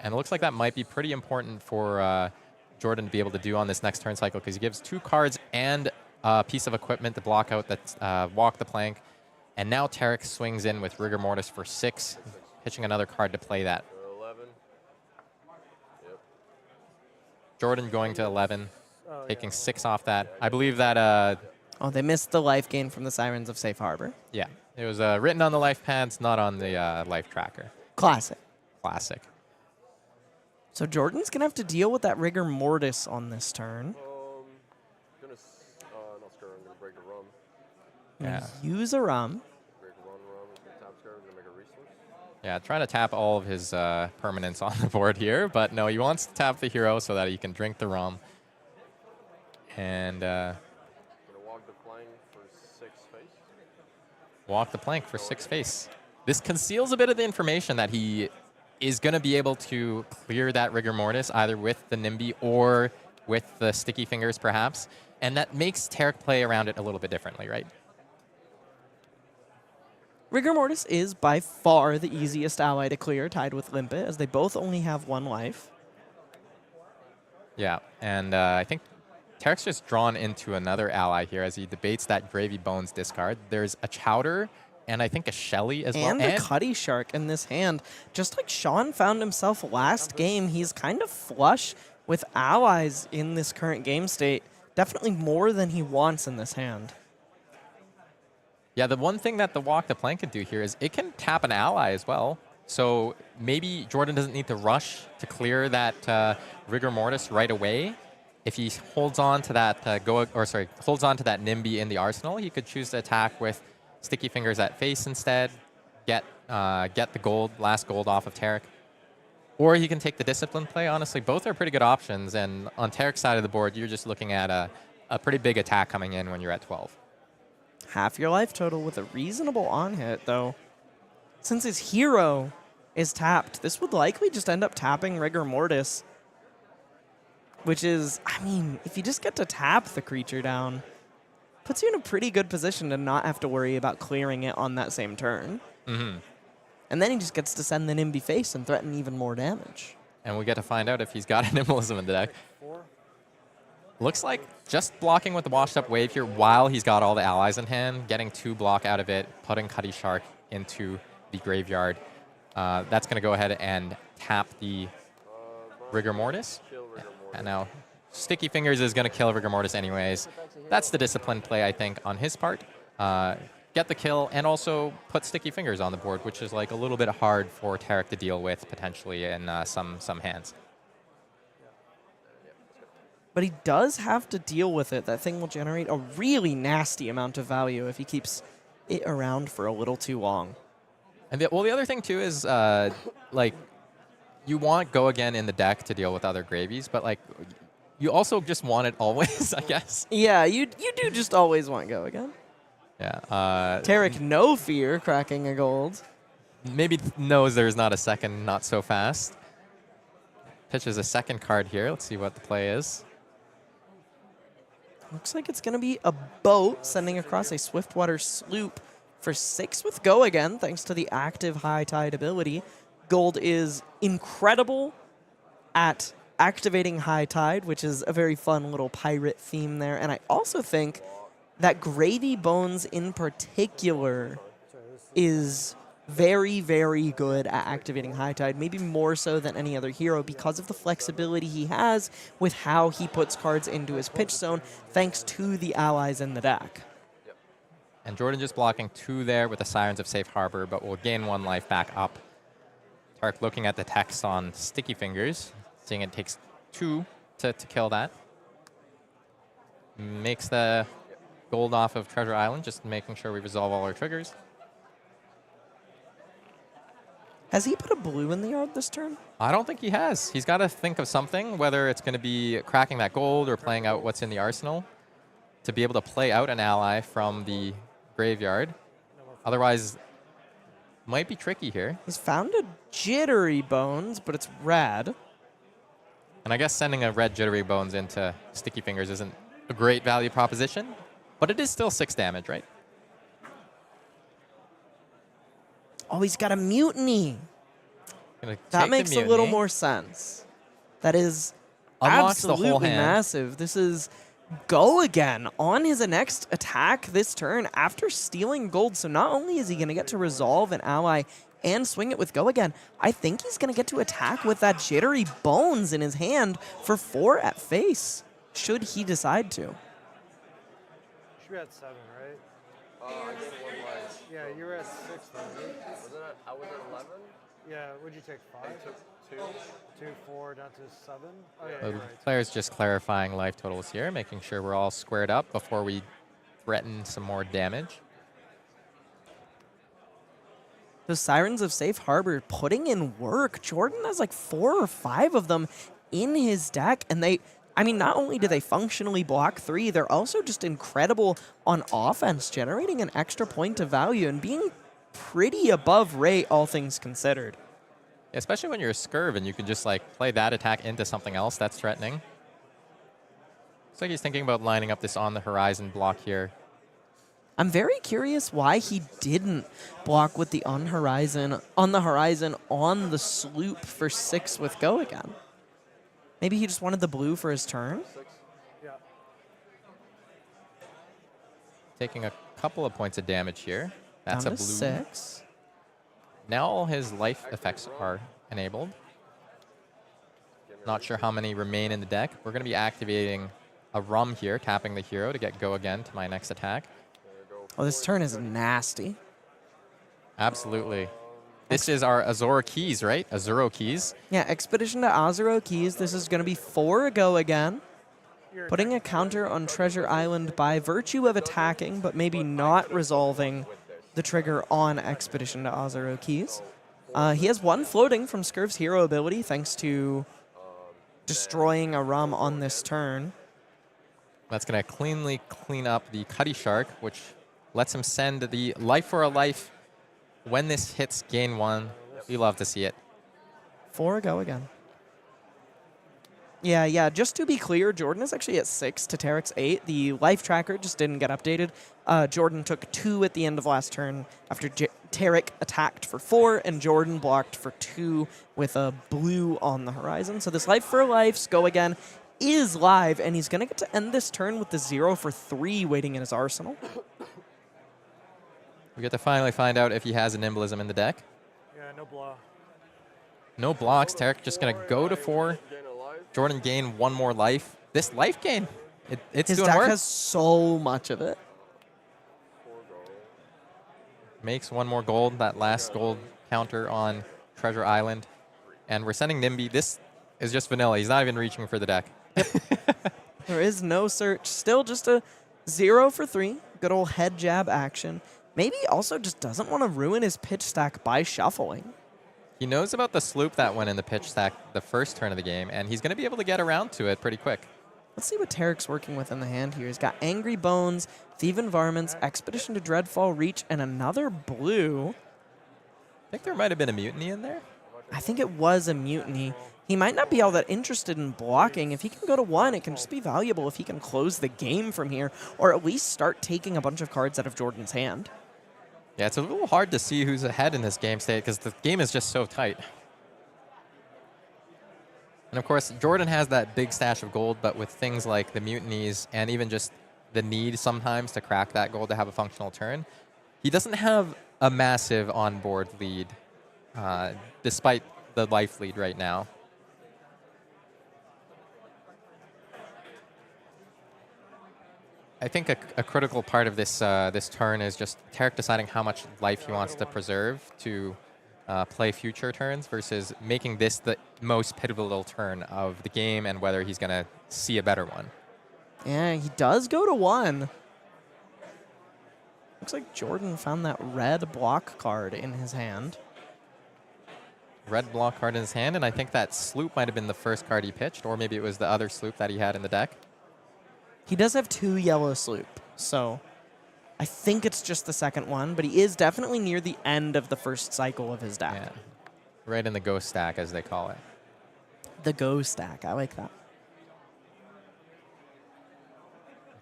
B: And it looks like that might be pretty important for Jordan to be able to do on this next turn cycle, because he gives 2 cards and a piece of equipment to block out that Walk the Plank. And now Tariq swings in with Rigor Mortis for 6, pitching another card to play that.
H: 11. Yep.
B: Jordan going to 11, taking 6 off that. I believe that,
C: Oh, they missed the life gain from the Sirens of Safe Harbor.
B: yeah, it was written on the life pads, not on the life tracker.
C: Classic.
B: Classic.
C: So Jordan's going to have to deal with that Rigor Mortis on this turn.
H: Gonna not Scurv. I'm gonna break the rum.
B: Yeah.
C: Use a rum.
H: Break rum. Gonna tap Scurv. Gonna make a resource.
B: Yeah, trying to tap all of his permanents on the board here, but no, he wants to tap the hero so that he can drink the rum. And
H: Gonna walk the plank for 6 face.
B: walk the plank for 6 face. This conceals a bit of the information that he is going to be able to clear that Rigor Mortis either with the Nimby or with the Sticky Fingers, perhaps. And that makes Tariq play around it a little bit differently, right?
C: Rigor Mortis is by far the easiest ally to clear, tied with Limpet, as they both only have 1 life.
B: Yeah, and I think Tariq's just drawn into another ally here as he debates that Gravy Bones discard. There's a Chowder and I think a Shelly as well.
C: And a Cuddy Shark in this hand. Just like Shawn found himself last game, he's kind of flush with allies in this current game state. Definitely more than he wants in this hand.
B: Yeah, the one thing that the Walk the Plank can do here is it can tap an ally as well. So maybe Jordan doesn't need to rush to clear that Rigor Mortis right away. If he holds on to that holds on to that Nimby in the arsenal, he could choose to attack with Sticky Fingers at face instead, get the last gold off of Tariq. Or he can take the discipline play. Honestly, both are pretty good options. And on Tariq's side of the board, you're just looking at a pretty big attack coming in when you're at 12.
C: Half your life total with a reasonable on-hit, though. Since his hero is tapped, this would likely just end up tapping Rigor Mortis. Which is, I mean, if you just get to tap the creature down, puts you in a pretty good position to not have to worry about clearing it on that same turn.
B: Mm-hmm.
C: And then he just gets to send the Nimby face and threaten even more damage.
B: And we get to find out if he's got an Embolism in the deck. Looks like just blocking with the washed up wave here while he's got all the allies in hand, getting 2 block out of it, putting Cuddy Shark into the graveyard. That's going to go ahead and tap the Rigor Mortis. And now Sticky Fingers is going to kill Rigor Mortis anyways. That's the discipline play, I think, on his part. Get the kill and also put Sticky Fingers on the board, which is like a little bit hard for Tariq to deal with potentially in some hands.
C: But he does have to deal with it. That thing will generate a really nasty amount of value if he keeps it around for a little too long.
B: And the other thing too is like you want Go Again in the deck to deal with other gravies, but like you also just want it always, I guess.
C: Yeah, you do just always want Go Again.
B: Yeah.
C: Tariq, no fear, cracking a gold.
B: Maybe knows there's not a second, not so fast. Pitches a second card here. Let's see what the play is.
C: Looks like it's going to be a boat sending across a Swiftwater Sloop for 6 with Go Again, thanks to the active High Tide ability. Gold is incredible at activating High Tide, which is a very fun little pirate theme there. And I also think that Gravy Bones in particular is very, very good at activating High Tide, maybe more so than any other hero because of the flexibility he has with how he puts cards into his pitch zone, thanks to the allies in the deck.
B: And Jordan just blocking 2 there with the Sirens of Safe Harbor, but will gain 1 life back up. Tariq looking at the text on Sticky Fingers, seeing it takes 2 to kill that. Makes the gold off of Treasure Island, just making sure we resolve all our triggers.
C: Has he put a blue in the yard this turn?
B: I don't think he has. He's got to think of something, whether it's going to be cracking that gold or playing out what's in the arsenal to be able to play out an ally from the graveyard. Otherwise, might be tricky here.
C: He's found a Jittery Bones, but it's red.
B: And I guess sending a red Jittery Bones into Sticky Fingers isn't a great value proposition, but it is still 6 damage, right?
C: Oh, he's got a Mutiny.
B: Gonna
C: That
B: take
C: makes
B: the
C: a little
B: Mutiny.
C: more sense. That is
B: Unlocks the
C: absolutely
B: whole hand.
C: massive. This is Go Again on his next attack this turn after stealing gold. So not only is he going to get to resolve an ally and swing it with Go Again, I think he's going to get to attack with that Jittery Bones in his hand for 4 at face, should he decide to.
G: You should be at 7, right?
H: I did 1 life.
G: Yeah, you were at 6 then, right?
H: I was at 11?
G: Yeah, would you take 5?
H: I took 2.
G: 2, 4, down to 7? Oh, yeah,
B: The
G: you're right.
B: players just clarifying life totals here, making sure we're all squared up before we threaten some more damage.
C: The Sirens of Safe Harbor putting in work. Jordan has like 4 or 5 of them in his deck, and not only do they functionally block 3, they're also just incredible on offense, generating an extra point of value and being pretty above rate, all things considered.
B: Especially when you're a Scurv and you can just like play that attack into something else that's threatening. Looks like he's thinking about lining up this on the horizon block here.
C: I'm very curious why he didn't block with the on the horizon on the sloop for 6 with Go Again. Maybe he just wanted the blue for his turn.
H: 6.
G: Yeah.
B: Taking a couple of points of damage here. That's
C: Down
B: a
C: to
B: blue.
C: 6.
B: Now all his life effects are enabled. Not sure how many remain in the deck. We're going to be activating a rum here, tapping the hero to get go again to my next attack.
C: Oh, this turn is nasty.
B: Absolutely. This is our Azora keys, right? Azuro keys.
C: Yeah, Expedition to Azuro Keys. This is going to be 4 go again. Putting a counter on Treasure Island by virtue of attacking, but maybe not resolving the trigger on Expedition to Azuro Keys. He has 1 floating from Scurv's hero ability, thanks to destroying a rum on this turn.
B: That's going to cleanly clean up the Cutty Shark, which lets him send the Life for a Life. When this hits gain 1, we love to see it.
C: 4 go again. Yeah, just to be clear, Jordan is actually at 6 to Tariq's 8. The life tracker just didn't get updated. Jordan took 2 at the end of last turn after Tariq attacked for 4, and Jordan blocked for 2 with a blue on the horizon. So this life for life's go again is live, and he's going to get to end this turn with the 0 for 3 waiting in his arsenal.
B: We get to finally find out if he has a Nimblism in the deck.
G: Yeah, no blah.
B: No blocks. Tariq just going to go to 4.
H: Gain a life.
B: Jordan gain 1 more life. This life gain, it's
C: His
B: doing
C: deck
B: work.
C: has so much of it.
H: 4 gold.
B: Makes 1 more gold, that last gold counter on Treasure Island. And we're sending Nimby. This is just vanilla. He's not even reaching for the deck.
C: There is no search. Still just a 0 for 3. Good old head jab action. Maybe also just doesn't want to ruin his pitch stack by shuffling.
B: He knows about the sloop that went in the pitch stack the first turn of the game, and he's going to be able to get around to it pretty quick.
C: Let's see what Tariq's working with in the hand here. He's got Angry Bones, Thieving Varmints, Expedition to Dreadfall Reach, and another blue.
B: I think there might have been a mutiny in there.
C: I think it was a mutiny. He might not be all that interested in blocking. If he can go to 1, it can just be valuable if he can close the game from here, or at least start taking a bunch of cards out of Jordan's hand.
B: Yeah, it's a little hard to see who's ahead in this game state because the game is just so tight. And of course, Jordan has that big stash of gold, but with things like the mutinies and even just the need sometimes to crack that gold to have a functional turn, he doesn't have a massive on-board lead, despite the life lead right now. I think a critical part of this this turn is just Tariq deciding how much life he wants to preserve to play future turns versus making this the most pivotal turn of the game and whether he's going to see a better one.
C: Yeah, he does go to 1. Looks like Jordan found that red block card in his hand.
B: Red block card in his hand, and I think that sloop might have been the first card he pitched, or maybe it was the other sloop that he had in the deck.
C: He does have 2 yellow sloop, so I think it's just the second one, but he is definitely near the end of the first cycle of his deck.
B: Yeah. Right in the ghost stack, as they call it.
C: The go stack, I like that.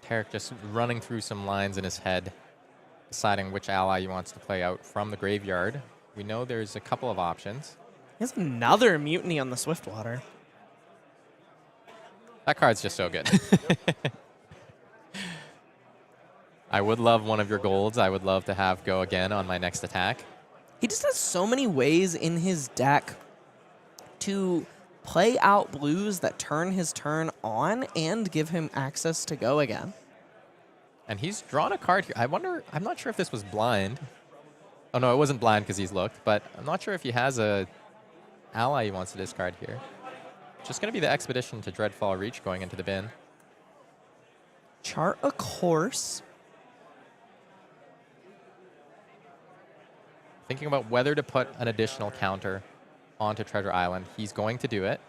B: Tariq just running through some lines in his head, deciding which ally he wants to play out from the graveyard. We know there's a couple of options.
C: He has another mutiny on the Swiftwater.
B: That card's just so good. I would love one of your golds. I would love to have go again on my next attack.
C: He just has so many ways in his deck to play out blues that turn his turn on and give him access to go again.
B: And he's drawn a card here. I wonder, I'm not sure if this was blind. Oh no, it wasn't blind because he's looked, but I'm not sure if he has a ally he wants to discard here. Just going to be the Expedition to Dreadfall Reach going into the bin.
C: Chart a course.
B: Thinking about whether to put an additional counter onto Treasure Island. He's going to do it.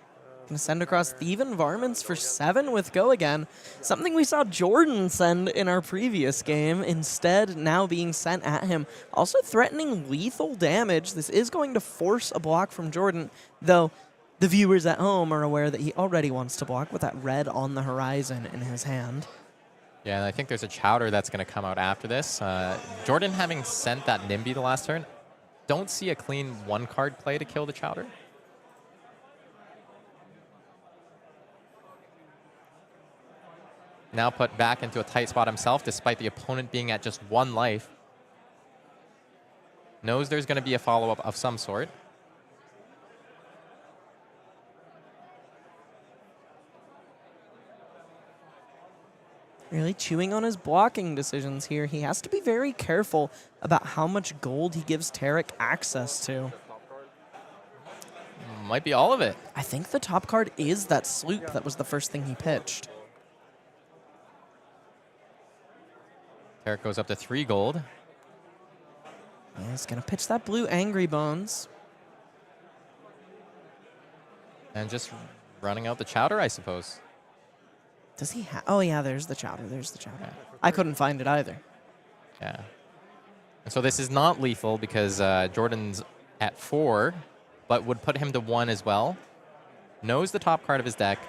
C: Gonna send across Thieving Varmints for 7 with go again. Something we saw Jordan send in our previous game, instead now being sent at him. Also threatening lethal damage. This is going to force a block from Jordan, though the viewers at home are aware that he already wants to block with that red on the horizon in his hand.
B: Yeah, and I think there's a Chowder that's going to come out after this. Jordan having sent that Nimby the last turn, don't see a clean 1-card play to kill the Chowder. now put back into a tight spot himself, despite the opponent being at just 1 life. Knows there's going to be a follow-up of some sort.
C: Really chewing on his blocking decisions here. He has to be very careful about how much gold he gives Tariq access to.
B: Might be all of it.
C: I think the top card is that sloop that was the first thing he pitched.
B: Tariq goes up to 3 gold.
C: Yeah, he's going to pitch that blue Angry Bones.
B: And just running out the chowder, I suppose.
C: Does he have... Oh, yeah, there's the chowder. There's the chowder. I couldn't find it either.
B: Yeah. And so this is not lethal because Jordan's at 4, but would put him to 1 as well. Knows the top card of his deck.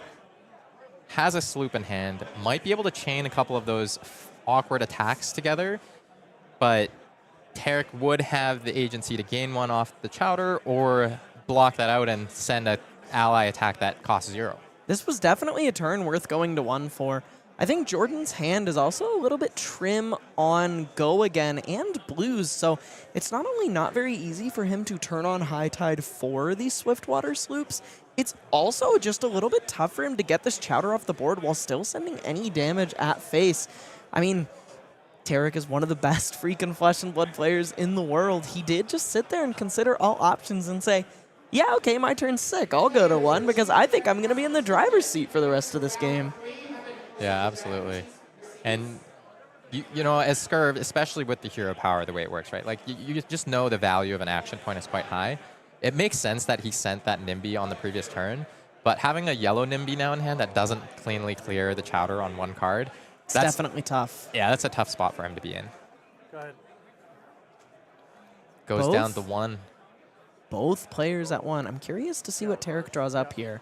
B: Has a sloop in hand. Might be able to chain a couple of those awkward attacks together. But Tariq would have the agency to gain 1 off the chowder or block that out and send an ally attack that costs 0.
C: This was definitely a turn worth going to 1 for. I think Jordan's hand is also a little bit trim on go again and blues, so it's not only not very easy for him to turn on High Tide for these Swiftwater sloops, it's also just a little bit tough for him to get this chowder off the board while still sending any damage at face. I mean, Tariq is one of the best freaking Flesh and Blood players in the world. He did just sit there and consider all options and say, yeah, okay, my turn's sick. I'll go to 1 because I think I'm going to be in the driver's seat for the rest of this game.
B: Yeah, absolutely. And, you know, as Scurv, especially with the hero power, the way it works, right? Like, you just know the value of an action point is quite high. It makes sense that he sent that NIMBY on the previous turn, but having a yellow NIMBY now in hand that doesn't cleanly clear the chowder on 1 card,
C: that's definitely tough.
B: Yeah, that's a tough spot for him to be in.
G: Go ahead.
B: Goes down to 1.
C: Both players at 1. I'm curious to see what Tariq draws up here.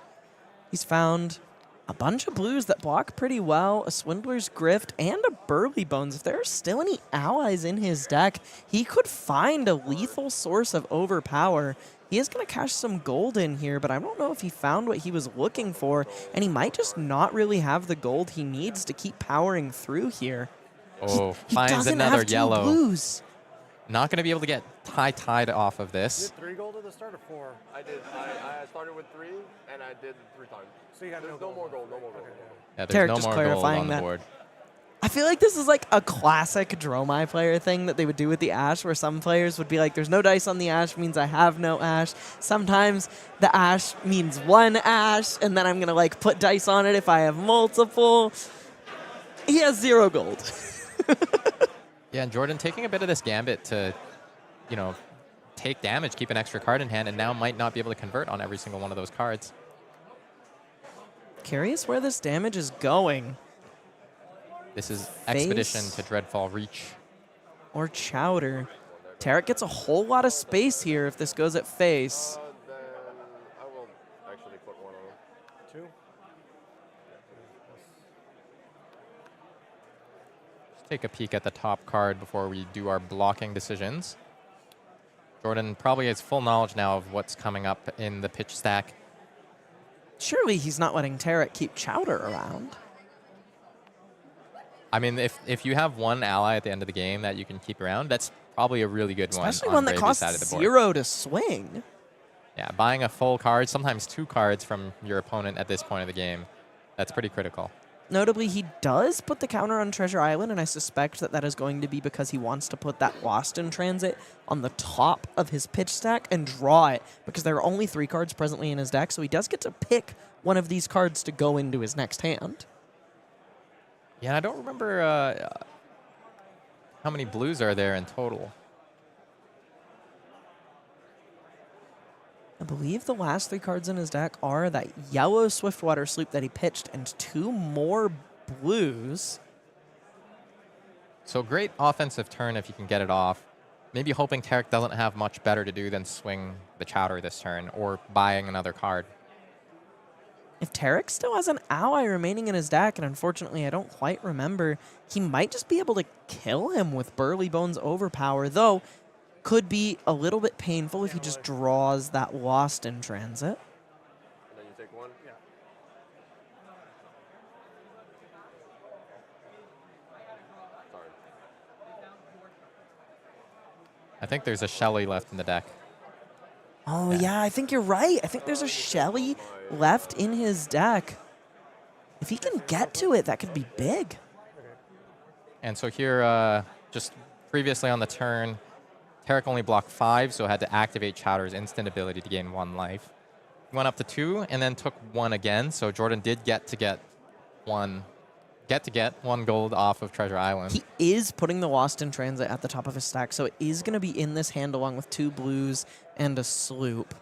C: He's found a bunch of blues that block pretty well, a Swindler's Grift, and a Burly Bones. If there are still any allies in his deck, he could find a lethal source of overpower. He is going to cash some gold in here, but I don't know if he found what he was looking for, and he might just not really have the gold he needs to keep powering through here.
B: Oh,
C: he
B: finds
C: doesn't
B: another
C: have 2
B: yellow.
C: blues.
B: Not going to be able to get High Tide off of
G: You
B: this.
G: did 3 gold at the start or 4?
H: I did. I started with 3, and I did 3 times.
G: So you have
H: There's
G: no
H: no more gold. No more gold.
G: Okay,
B: Yeah,
C: Tariq
B: there's no
C: just
B: more gold
C: clarifying
B: on the
C: that.
B: board.
C: I feel like this is like a classic Dromai player thing that they would do with the Ash, where some players would be like, there's no dice on the Ash, means I have no Ash. Sometimes the Ash means 1 Ash, and then I'm going to like put dice on it if I have multiple. He has 0 gold.
B: Yeah, and Jordan taking a bit of this gambit to, you know, take damage, keep an extra card in hand, and now might not be able to convert on every single one of those cards.
C: Curious where this damage is going.
B: This is Expedition to Dreadfall Reach.
C: Or Chowder. Tariq gets a whole lot of space here if this goes at face.
H: Then I will actually put 1 on.
G: 2?
B: Let's take a peek at the top card before we do our blocking decisions. Jordan probably has full knowledge now of what's coming up in the pitch stack.
C: Surely he's not letting Tariq keep Chowder around.
B: I mean, if you have 1 ally at the end of the game that you can keep around, that's probably a really good one.
C: Especially
B: on
C: one that
B: Bravy's side of
C: costs
B: the board.
C: 0 to swing.
B: Yeah, buying a full card, sometimes 2 cards from your opponent at this point of the game, that's pretty critical.
C: Notably, he does put the counter on Treasure Island, and I suspect that that is going to be because he wants to put that Lost in Transit on the top of his pitch stack and draw it, because there are only 3 cards presently in his deck, so he does get to pick one of these cards to go into his next hand.
B: Yeah, I don't remember how many blues are there in total.
C: I believe the last 3 cards in his deck are that yellow Swiftwater Sloop that he pitched and 2 more blues.
B: So great offensive turn if you can get it off. Maybe hoping Tariq doesn't have much better to do than swing the Chowder this turn or buying another card.
C: If Tariq still has an ally remaining in his deck, and unfortunately I don't quite remember, he might just be able to kill him with Burly Bones Overpower, though could be a little bit painful if he just draws that Lost in Transit.
H: And then you take 1?
G: Yeah.
B: I think there's a Shelly left in the deck.
C: Oh, yeah, I think you're right. I think there's a Shelly left in his deck. If he can get to it, that could be big.
B: And so here, just previously on the turn, Tariq only blocked 5, so had to activate Chowder's instant ability to gain 1 life. He went up to 2 and then took 1 again, so Jordan did get 1 gold off of Treasure Island.
C: He is putting the Lost in Transit at the top of his stack, so it is going to be in this hand along with 2 blues and a sloop.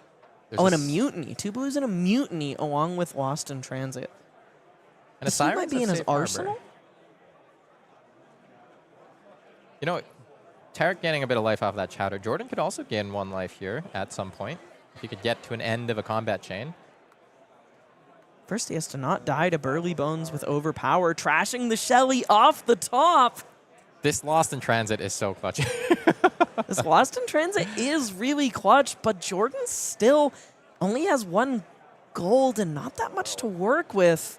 B: There's
C: And a mutiny. 2 blues and a mutiny along with Lost in Transit.
B: And a
C: This might
B: Sirens
C: be
B: of
C: in his
B: Safe Harbor.
C: arsenal?
B: You know, Tariq gaining a bit of life off that Chowder. Jordan could also gain 1 life here at some point. If he could get to an end of a combat chain.
C: First, he has to not die to Burly Bones with Overpower, trashing the Shelly off the top.
B: This Lost in Transit is so clutch.
C: This Lost in Transit is really clutch, but Jordan still only has 1 gold and not that much to work with.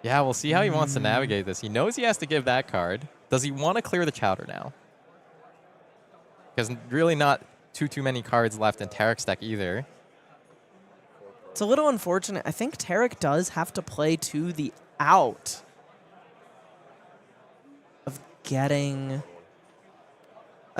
B: Yeah, we'll see how he wants to navigate this. He knows he has to give that card. Does he want to clear the Chowder now? Because really not too many cards left in Tariq's deck either.
C: It's a little unfortunate. I think Tariq does have to play to the out of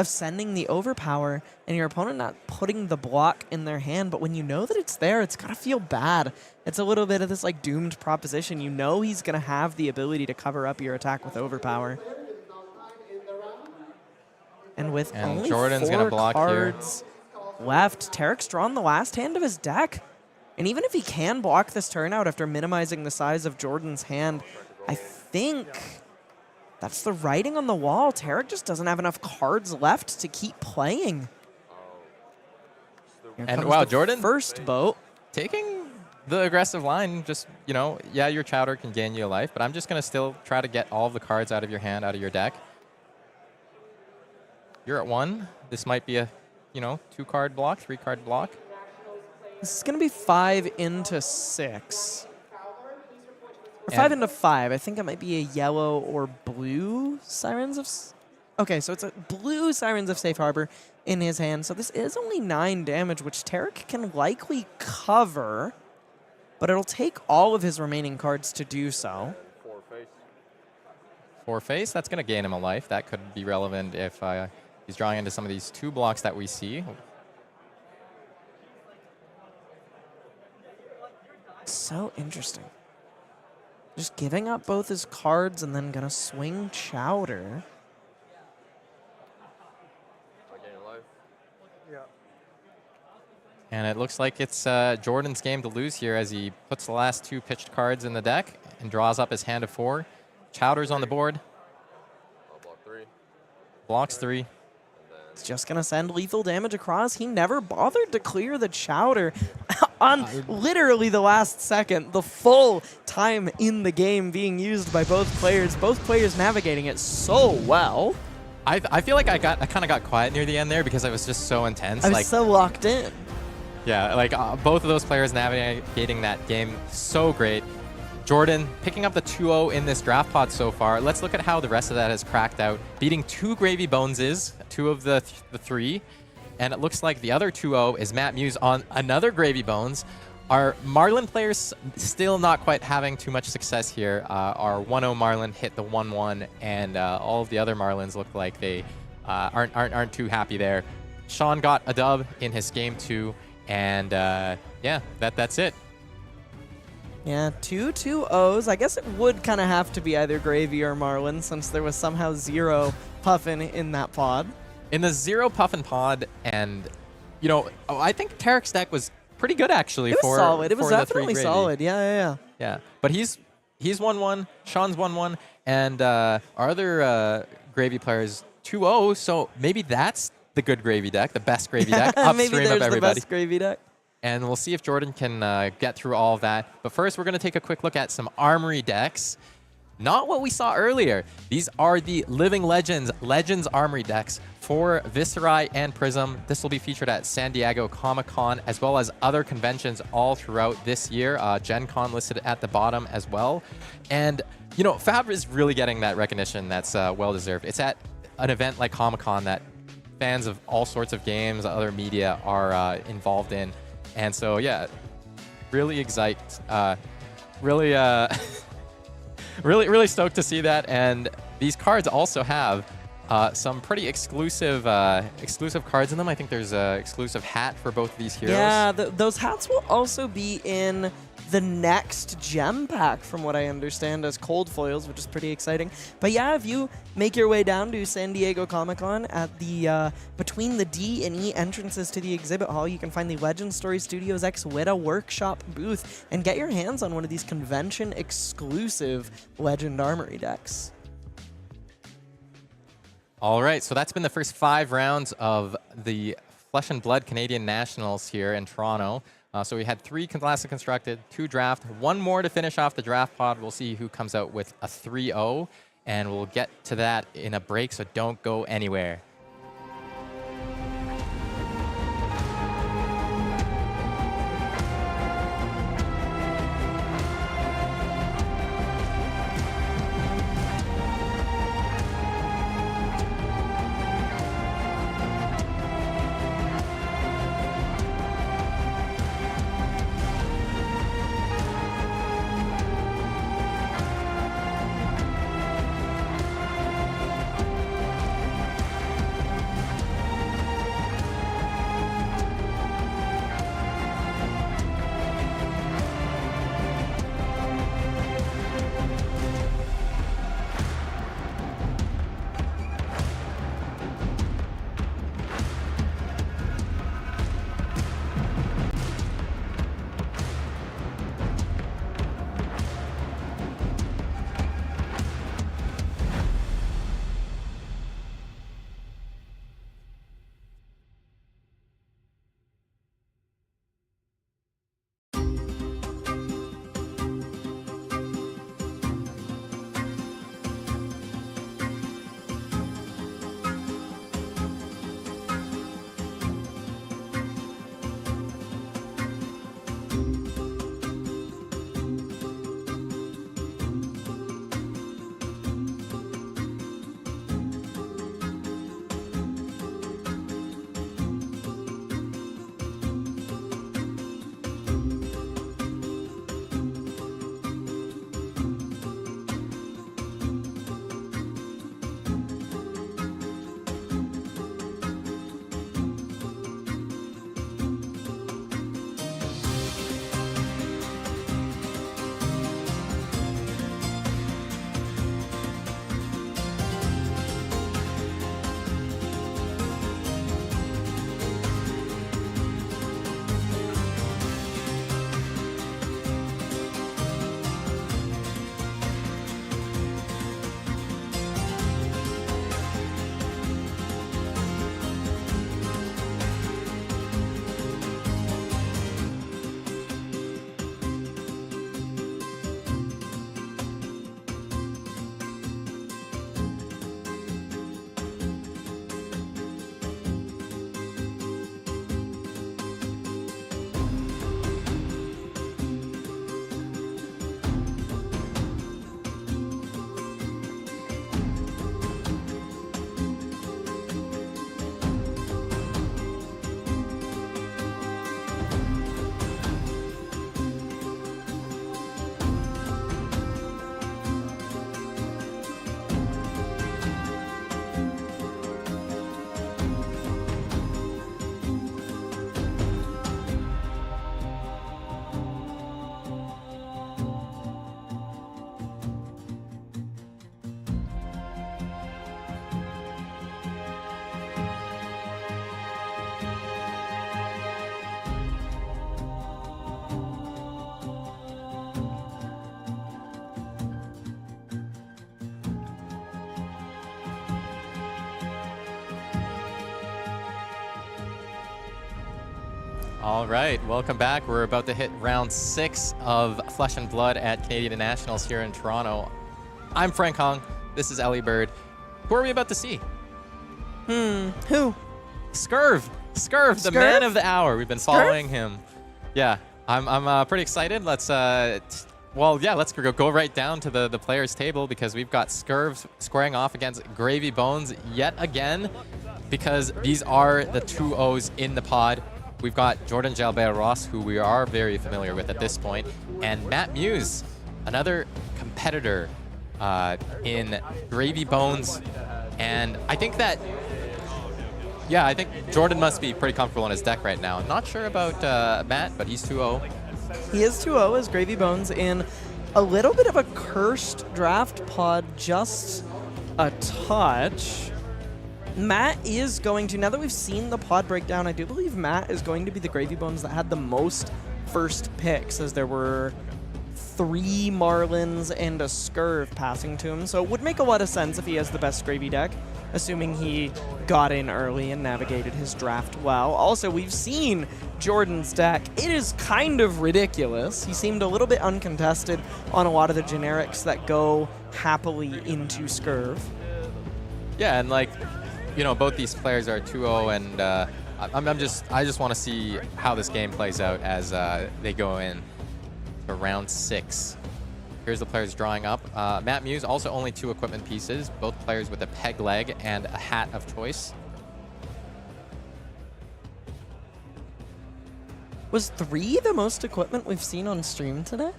C: sending the Overpower and your opponent not putting the block in their hand. But when you know that it's there, it's got to feel bad. It's a little bit of this like doomed proposition. You know he's going to have the ability to cover up your attack with Overpower. And with only
B: Jordan's
C: 4
B: gonna block
C: cards left, Tariq's drawn the last hand of his deck. And even if he can block this turn out after minimizing the size of Jordan's hand, I think that's the writing on the wall. Tariq just doesn't have enough cards left to keep playing. Here
B: And
C: comes
B: wow,
C: the
B: Jordan
C: first boat.
B: taking the aggressive line. Just, you know, yeah, your Chowder can gain you a life, but I'm just going to still try to get all of the cards out of your hand, out of your deck. You're at 1. This might be a, 2-card block, 3-card block.
C: This is going to be 5 into 6. Or 5 into 5. I think it might be a yellow or blue Sirens of... Okay, so it's a blue Sirens of Safe Harbor in his hand. So this is only 9 damage, which Tariq can likely cover. But it'll take all of his remaining cards to do so.
B: 4 face, that's going to gain him a life. That could be relevant if he's drawing into some of these 2 blocks that we see.
C: So interesting. Just giving up both his cards and then gonna swing Chowder.
B: And it looks like it's Jordan's game to lose here as he puts the last 2 pitched cards in the deck and draws up his hand of 4. Chowder's on the board.
H: Block 3.
B: Blocks 3.
C: It's just gonna send lethal damage across. He never bothered to clear the Chowder on literally the last second. The full time in the game being used by both players. Both players navigating it so well.
B: I feel like I kind of got quiet near the end there because I was just so intense.
C: I was so locked in.
B: Yeah, like both of those players navigating that game so great. Jordan picking up the 2-0 in this draft pod so far. Let's look at how the rest of that has cracked out. Beating 2 Gravy Boneses, 2 of the 3. And it looks like the other 2-0 is Matt Muus on another Gravy Bones. Our Marlynn players still not quite having too much success here. Our 1-0 Marlynn hit the 1-1, and all of the other Marlyns look like they aren't too happy there. Shawn got a dub in his game 2, and yeah, that's it.
C: Yeah, 2 2-0s. I guess it would kind of have to be either Gravy or Marlynn since there was somehow 0 Puffin in that pod.
B: In the 0 Puffin pod, and, I think Tariq's deck was pretty good, actually.
C: It was solid. It was
B: for the
C: definitely
B: 3 Gravy.
C: solid. Yeah.
B: Yeah, but he's 1-1, Shawn's 1-1, and our other Gravy players 2-0, so maybe that's the good Gravy deck, the best Gravy deck,
C: Maybe
B: upstream
C: there's
B: of everybody.
C: the best Gravy deck.
B: And we'll see if Jordan can get through all of that. But first, we're going to take a quick look at some Armory decks. Not what we saw earlier. These are the Living Legends Armory decks for Viserai and Prism. This will be featured at San Diego Comic-Con, as well as other conventions all throughout this year. Gen Con listed at the bottom as well. And, Fab is really getting that recognition that's well-deserved. It's at an event like Comic-Con that fans of all sorts of games, other media are involved in. And so, yeah, really excited. Really, really stoked to see that. And these cards also have some pretty exclusive cards in them. I think there's an exclusive hat for both of these heroes.
C: Yeah, those hats will also be in the next gem pack, from what I understand, as cold foils, which is pretty exciting. But yeah, if you make your way down to San Diego Comic-Con at the between the D and E entrances to the exhibit hall, you can find the Legend Story Studios X Weta Workshop booth and get your hands on one of these convention-exclusive Legend Armory decks.
B: All right, so that's been the first 5 rounds of the Flesh and Blood Canadian Nationals here in Toronto. So we had 3 Classic Constructed, 2 Draft, 1 more to finish off the Draft Pod. We'll see who comes out with a 3-0, and we'll get to that in a break, so don't go anywhere. All right, welcome back. We're about to hit round 6 of Flesh and Blood at Canadian Nationals here in Toronto. I'm Frank Hong. This is Elly Bird. Who are we about to see?
C: Who?
B: Scurv. Scurv, the man of the hour. We've been following him. Yeah, I'm pretty excited. Let's. Well, yeah, let's go right down to the players' table because we've got Scurv squaring off against Gravy Bones yet again because these are the 2-0s in the pod. We've got Jordan Jalbert-Ross, who we are very familiar with at this point, and Matt Muus, another competitor in Gravy Bones. And I think that, yeah, I think Jordan must be pretty comfortable in his deck right now. Not sure about Matt, but he's 2-0.
C: He is 2-0 as Gravy Bones in a little bit of a cursed draft pod, just a touch. Matt is going to, now that we've seen the pod breakdown, I do believe Matt is going to be the Gravy Bones that had the most first picks, as there were 3 Marlyns and a Scurv passing to him. So it would make a lot of sense if he has the best Gravy deck, assuming he got in early and navigated his draft well. Also, we've seen Jordan's deck. It is kind of ridiculous. He seemed a little bit uncontested on a lot of the generics that go happily into Scurv.
B: Yeah, and like, you know, both these players are 2-0, and I just want to see how this game plays out as they go in to round 6. Here's the players drawing up. Matt Muus, also only 2 equipment pieces, both players with a peg leg and a hat of choice.
C: Was 3 the most equipment we've seen on stream today?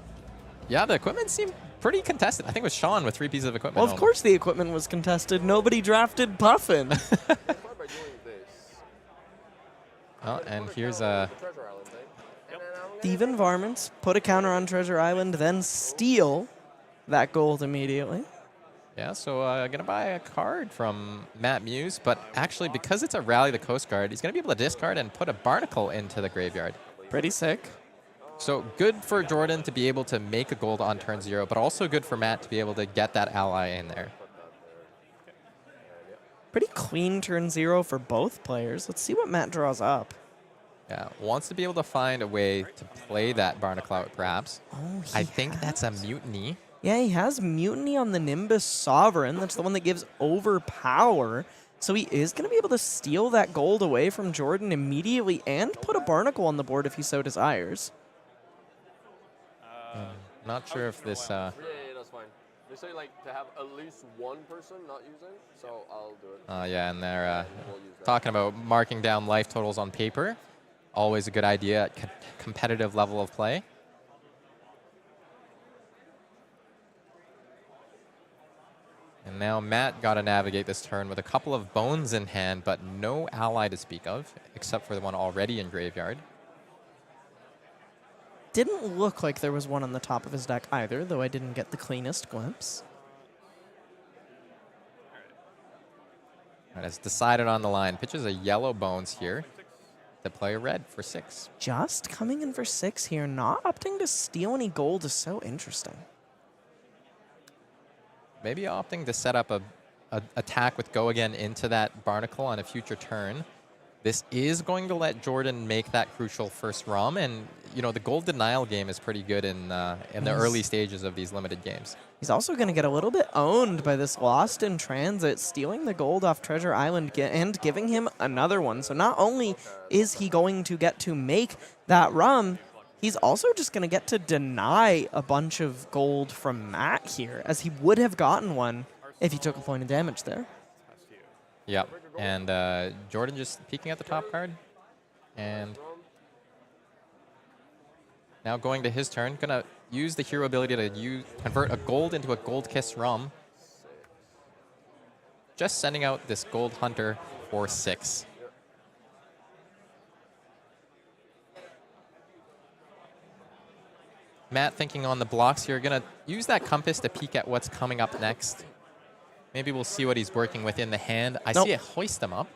B: Yeah, the equipment seemed pretty contested. I think it was Shawn with 3 pieces of equipment.
C: Well, of course the equipment was contested. Nobody drafted Puffin.
B: Oh, and here's a...
C: Thieving Varmints, put a counter on Treasure Island, then steal that gold immediately.
B: Yeah, so going to buy a card from Matt Muus, but actually because it's a Rally the Coast card, he's going to be able to discard and put a Barnacle into the graveyard.
C: Pretty sick.
B: So good for Jordan to be able to make a gold on turn 0, but also good for Matt to be able to get that ally in there.
C: Pretty clean turn 0 for both players. Let's see what Matt draws up.
B: Yeah, wants to be able to find a way to play that Barnacle out, perhaps.
C: Oh,
B: I think that's a Mutiny.
C: Yeah, he has Mutiny on the Nimbus Sovereign. That's the one that gives overpower. So he is going to be able to steal that gold away from Jordan immediately and put a Barnacle on the board if he so desires.
B: Not sure if this...
H: Yeah, that's fine. They say like to have at least one person not using, so I'll do it.
B: yeah, and they're talking about marking down life totals on paper. Always a good idea at competitive level of play. And now Matt got to navigate this turn with a couple of bones in hand, but no ally to speak of, except for the one already in graveyard.
C: Didn't look like there was one on the top of his deck either, though I didn't get the cleanest glimpse.
B: All right, it's decided on the line. Pitches a yellow bones here to play a red for 6.
C: Just coming in for 6 here, not opting to steal any gold is so interesting.
B: Maybe opting to set up a attack with go again into that Barnacle on a future turn. This is going to let Jordan make that crucial first ROM, and you know the gold denial game is pretty good in the early stages of these limited games.
C: He's also going to get a little bit owned by this Lost in Transit, stealing the gold off Treasure Island and giving him another one. So not only is he going to get to make that ROM, he's also just going to get to deny a bunch of gold from Matt here, as he would have gotten one if he took a point of damage there.
B: Yep, and Jordan just peeking at the top card. And now going to his turn, gonna use the hero ability to convert a gold into a gold kiss ROM. Just sending out this gold hunter for 6. Matt thinking on the blocks here, gonna use that compass to peek at what's coming up next. Maybe we'll see what he's working with in the hand. I see a Hoist him up.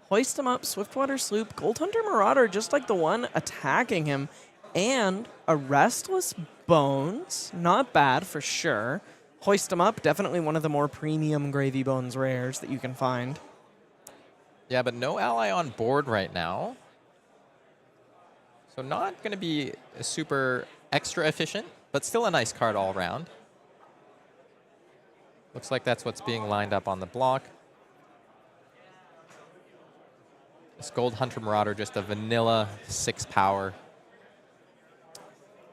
C: Hoist him up, Swiftwater Sloop, Gold Hunter Marauder, just like the one attacking him, and a Restless Bones. Not bad for sure. Hoist him up, definitely one of the more premium Gravy Bones rares that you can find.
B: Yeah, but no ally on board right now. So not going to be super extra efficient, but still a nice card all around. Looks like that's what's being lined up on the block. This Gold Hunter Marauder, just a vanilla 6 power.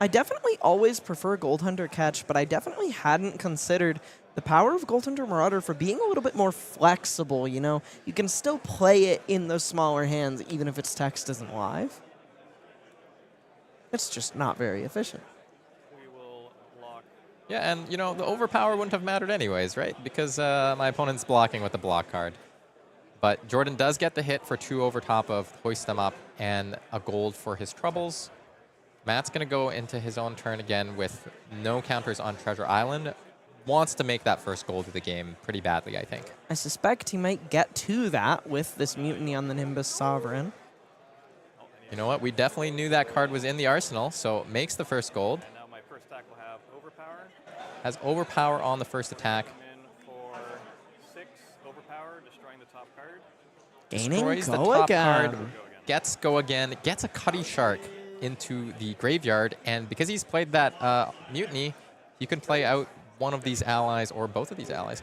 C: I definitely always prefer Gold Hunter Catch, but I definitely hadn't considered the power of Gold Hunter Marauder for being a little bit more flexible, you know? You can still play it in those smaller hands even if its text isn't live. It's just not very efficient.
I: We will block.
B: Yeah, and, you know, the overpower wouldn't have mattered anyways, right? Because my opponent's blocking with the block card. But Jordan does get the hit for 2 over top of Hoist Them Up and a gold for his troubles. Matt's going to go into his own turn again with no counters on Treasure Island. Wants to make that first gold of the game pretty badly, I think.
C: I suspect he might get to that with this Mutiny on the Nimbus Sovereign.
B: You know what? We definitely knew that card was in the arsenal, so makes the first gold.
I: And now my first attack will have overpower.
B: Has overpower on the first attack.
I: Come in for 6 overpower, destroying the top card.
C: Gaining
B: Destroys the
C: Go
B: top
C: Again.
B: card. Gets Go Again. Gets a Cutty Shark into the graveyard. And because he's played that Mutiny, you can play out one of these allies or both of these allies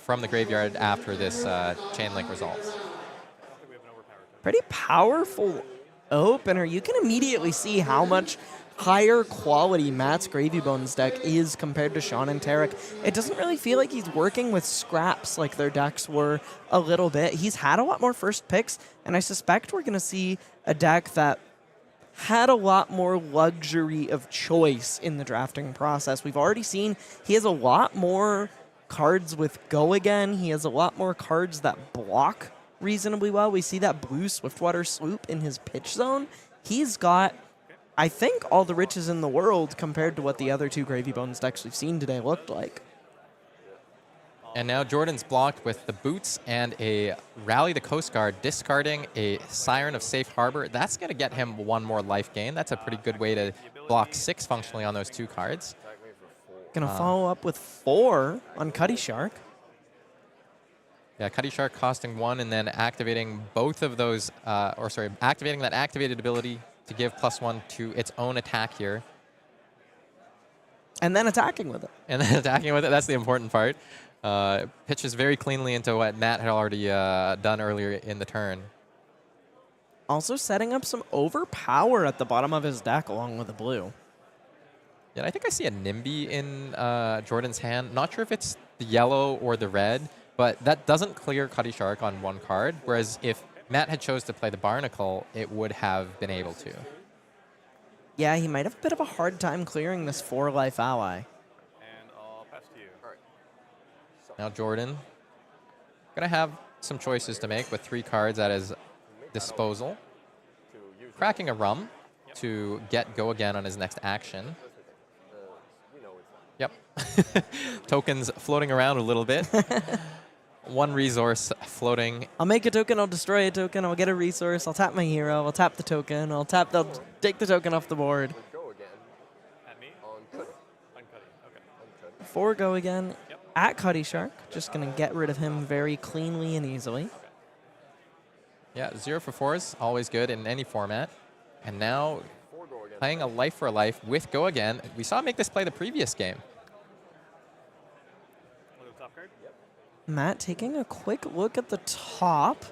B: from the graveyard after this chain link resolves.
C: Pretty powerful opener. You can immediately see how much higher quality Matt's Gravy Bones deck is compared to Shawn and Tariq. It doesn't really feel like he's working with scraps like their decks were a little bit. He's had a lot more first picks, and I suspect we're going to see a deck that had a lot more luxury of choice in the drafting process. We've already seen he has a lot more cards with Go Again. He has a lot more cards that block reasonably well. We see that blue Swiftwater Swoop in his pitch zone. He's got, I think, all the riches in the world compared to what the other 2 Gravy Bones decks we've seen today looked like.
B: And now Jordan's blocked with the boots and a Rally the Coast Guard, discarding a Siren of Safe Harbor. That's going to get him 1 more life gain. That's a pretty good way to block 6 functionally on those 2 cards.
C: Gonna follow up with 4 on Cutty Shark.
B: Yeah, Cutty Shark costing 1 and then activating both of those, activating that activated ability to give +1 to its own attack here.
C: And then attacking with it.
B: And then attacking with it, that's the important part. Pitches very cleanly into what Matt had already done earlier in the turn.
C: Also setting up some overpower at the bottom of his deck along with the blue.
B: Yeah, I think I see a NIMBY in Jordan's hand. Not sure if it's the yellow or the red, but that doesn't clear Cutty Shark on 1 card, whereas if Matt had chose to play the Barnacle, it would have been able to.
C: Yeah, he might have a bit of a hard time clearing this 4-life ally.
I: And I'll pass to you.
H: All right.
B: Now Jordan gonna have some choices to make with 3 cards at his disposal. Cracking a Rum to get Go Again on his next action. Yep. Tokens floating around a little bit. 1 resource floating.
C: I'll make a token, I'll destroy a token, I'll get a resource, I'll tap my hero, I'll tap the token, I'll take the token off the board.
H: Go again.
I: At me?
H: On Cutty.
I: On Cutty. Okay.
C: 4 Go Again at Cutty Shark. Just gonna get rid of him very cleanly and easily.
B: Yeah, 0 for 4s, always good in any format. And now playing a life for a life with Go Again. We saw him make this play the previous game.
I: Top card? Yep.
C: Matt taking a quick look at the top.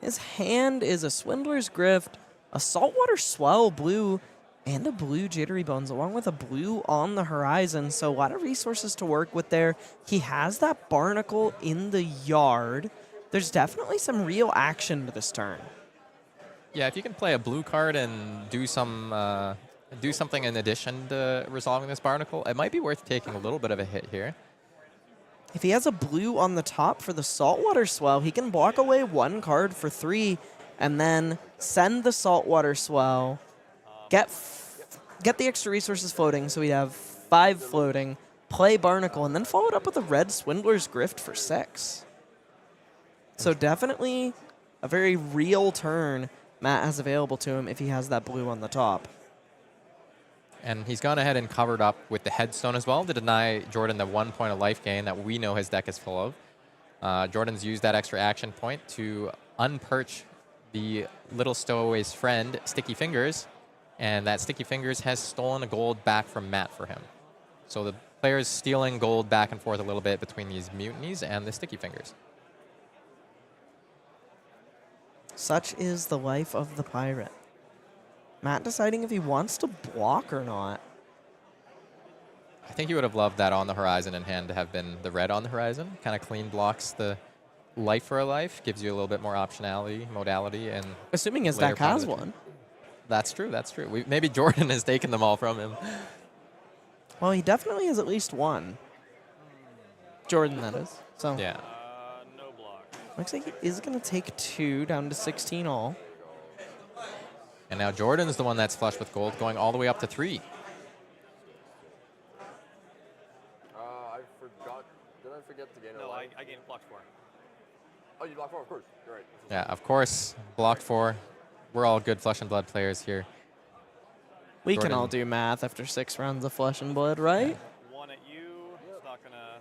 C: His hand is a Swindler's Grift, a Saltwater Swell blue, and a blue Jittery Bones, along with a blue on the horizon. So a lot of resources to work with there. He has that Barnacle in the yard. There's definitely some real action to this turn.
B: Yeah, if you can play a blue card and do something in addition to resolving this Barnacle, it might be worth taking a little bit of a hit here.
C: If he has a blue on the top for the Saltwater Swell, he can block away 1 card for 3 and then send the Saltwater Swell, get the extra resources floating, so we have 5 floating, play Barnacle, and then follow it up with a red Swindler's Grift for 6. So definitely a very real turn Matt has available to him if he has that blue on the top.
B: And he's gone ahead and covered up with the Headstone as well to deny Jordan the 1 point of life gain that we know his deck is full of. Jordan's used that extra action point to unperch the little stowaway's friend, Sticky Fingers, and that Sticky Fingers has stolen a gold back from Matt for him. So the player's stealing gold back and forth a little bit between these Mutinies and the Sticky Fingers.
C: Such is the life of the pirate. Matt deciding if he wants to block or not.
B: I think he would have loved that on the horizon in hand to have been the red on the horizon. Kind of clean blocks the life for a life, gives you a little bit more optionality, modality, and
C: Assuming his
B: later
C: deck
B: part
C: has
B: of the
C: one.
B: That's true. That's true. Maybe Jordan has taken them all from him.
C: Well, he definitely has at least one. Jordan, that is. So
B: Yeah.
I: No block.
C: looks like he is going to take 2 down to 16 all.
B: And now Jordan's the one that's flush with gold, going all the way up to 3.
H: I forgot. Did I forget to gain a
I: No,
H: life?
I: I gained block 4.
H: Oh, you blocked 4, of course. You're right.
B: Yeah, of course. Blocked 4. We're all good flesh and blood players here.
C: We can
B: Jordan.
C: all do math after 6 rounds of Flesh and Blood, right?
I: 1 at you. It's not gonna.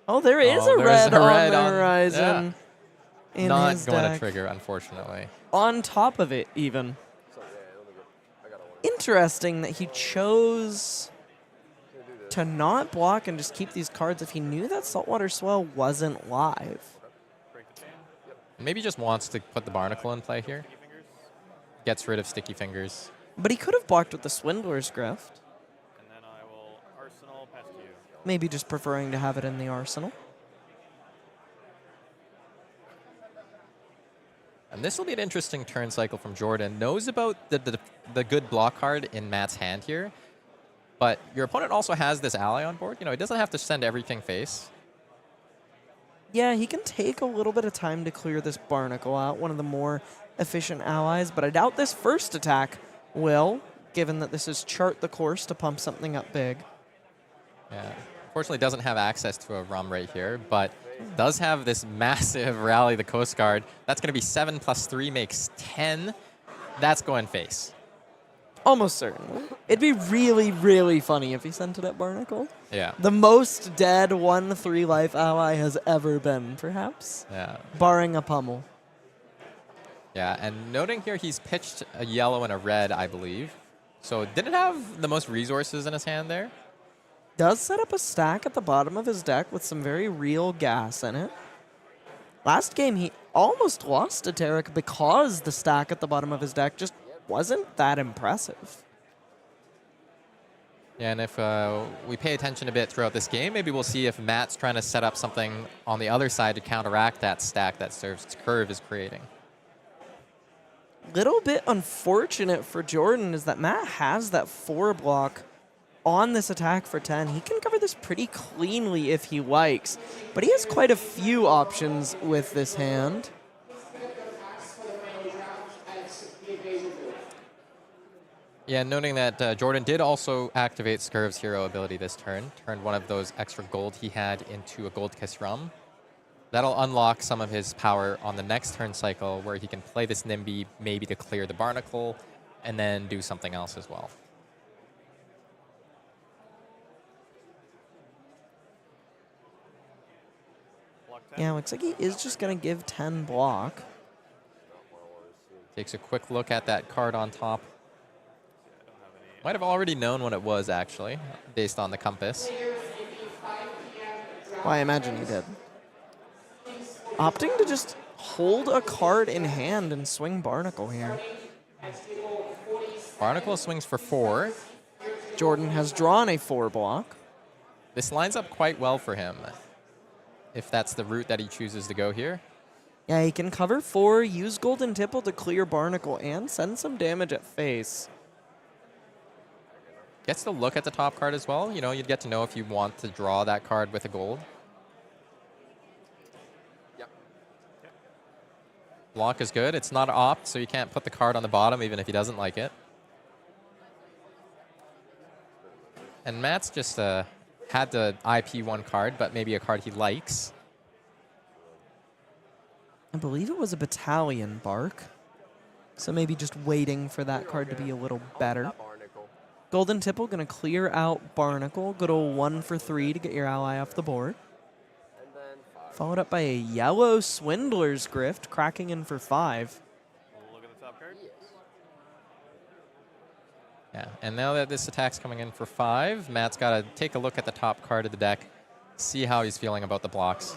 C: Oh, there is
B: Oh,
C: a
B: there's
C: red
B: a
C: on
B: red
C: the
B: on-
C: horizon. In
B: Not
C: his
B: going
C: deck.
B: to trigger, unfortunately.
C: On top of it, even.
H: So, yeah, let me go. I got a 1.
C: Interesting that he chose to not block and just keep these cards if he knew that Saltwater Swell wasn't live.
I: Break the chain.
B: Maybe just wants to put the Barnacle in play here.
I: Sticky fingers.
B: Gets rid of sticky fingers.
C: But he could have blocked with the Swindler's Grift.
I: And then I will arsenal past you.
C: Maybe just preferring to have it in the arsenal.
B: And this will be an interesting turn cycle from Jordan. Knows about the good block card in Matt's hand here. But your opponent also has this ally on board. You know, he doesn't have to send everything face.
C: Yeah, he can take a little bit of time to clear this Barnacle out, one of the more efficient allies, but I doubt this first attack will, given that this is chart the course to pump something up big.
B: Yeah. Unfortunately, doesn't have access to a rum right here, but does have this massive rally the Coast Guard. That's going to be 7 plus 3 makes 10. That's going face.
C: Almost certainly. It'd be really, really funny if he sent it at Barnacle.
B: Yeah.
C: The most dead 1/3 life ally has ever been, perhaps,
B: Yeah.
C: barring a pummel.
B: Yeah, and noting here he's pitched a yellow and a red, I believe. So didn't have the most resources in his hand there.
C: Does set up a stack at the bottom of his deck with some very real gas in it. Last game, he almost lost to Tariq because the stack at the bottom of his deck just wasn't that impressive.
B: Yeah, and if we pay attention a bit throughout this game, maybe we'll see if Matt's trying to set up something on the other side to counteract that stack that Scurv is creating.
C: Little bit unfortunate for Jordan is that Matt has that 4 block on this attack for 10. He can cover this pretty cleanly if he likes, but he has quite a few options with this hand.
B: Yeah, noting that Jordan did also activate Scurv's hero ability this turn. Turned one of those extra gold he had into a gold kiss rum. That'll unlock some of his power on the next turn cycle where he can play this Nimby maybe to clear the Barnacle and then do something else as well.
I: Block 10.
C: Yeah, looks like he is just going to give 10 block.
B: Takes a quick look at that card on top.
I: I don't have any.
B: Might have already known what it was, actually, based on the compass.
C: Well, I imagine he did. Opting to just hold a card in hand and swing Barnacle here.
B: Barnacle swings for 4.
C: Jordan has drawn a 4 block.
B: This lines up quite well for him, if that's the route that he chooses to go here.
C: Yeah, he can cover 4, use Golden Tipple to clear Barnacle, and send some damage at face.
B: Gets to look at the top card as well. You know, you'd get to know if you want to draw that card with a gold.
H: Yep.
B: Block is good. It's not opt, so you can't put the card on the bottom even if he doesn't like it. And Matt's just had the IP 1 card, but maybe a card he likes.
C: I believe it was a Battalion Bark. So maybe just waiting for that card to be a little better.
H: That Barnacle.
C: Golden Tipple going to clear out Barnacle. Good old 1 for 3 to get your ally off the board.
H: And then 5.
C: Followed up by a yellow Swindler's Grift, cracking in for 5.
I: Look at the top card.
B: Yeah, and now that this attack's coming in for 5, Matt's got to take a look at the top card of the deck, see how he's feeling about the blocks.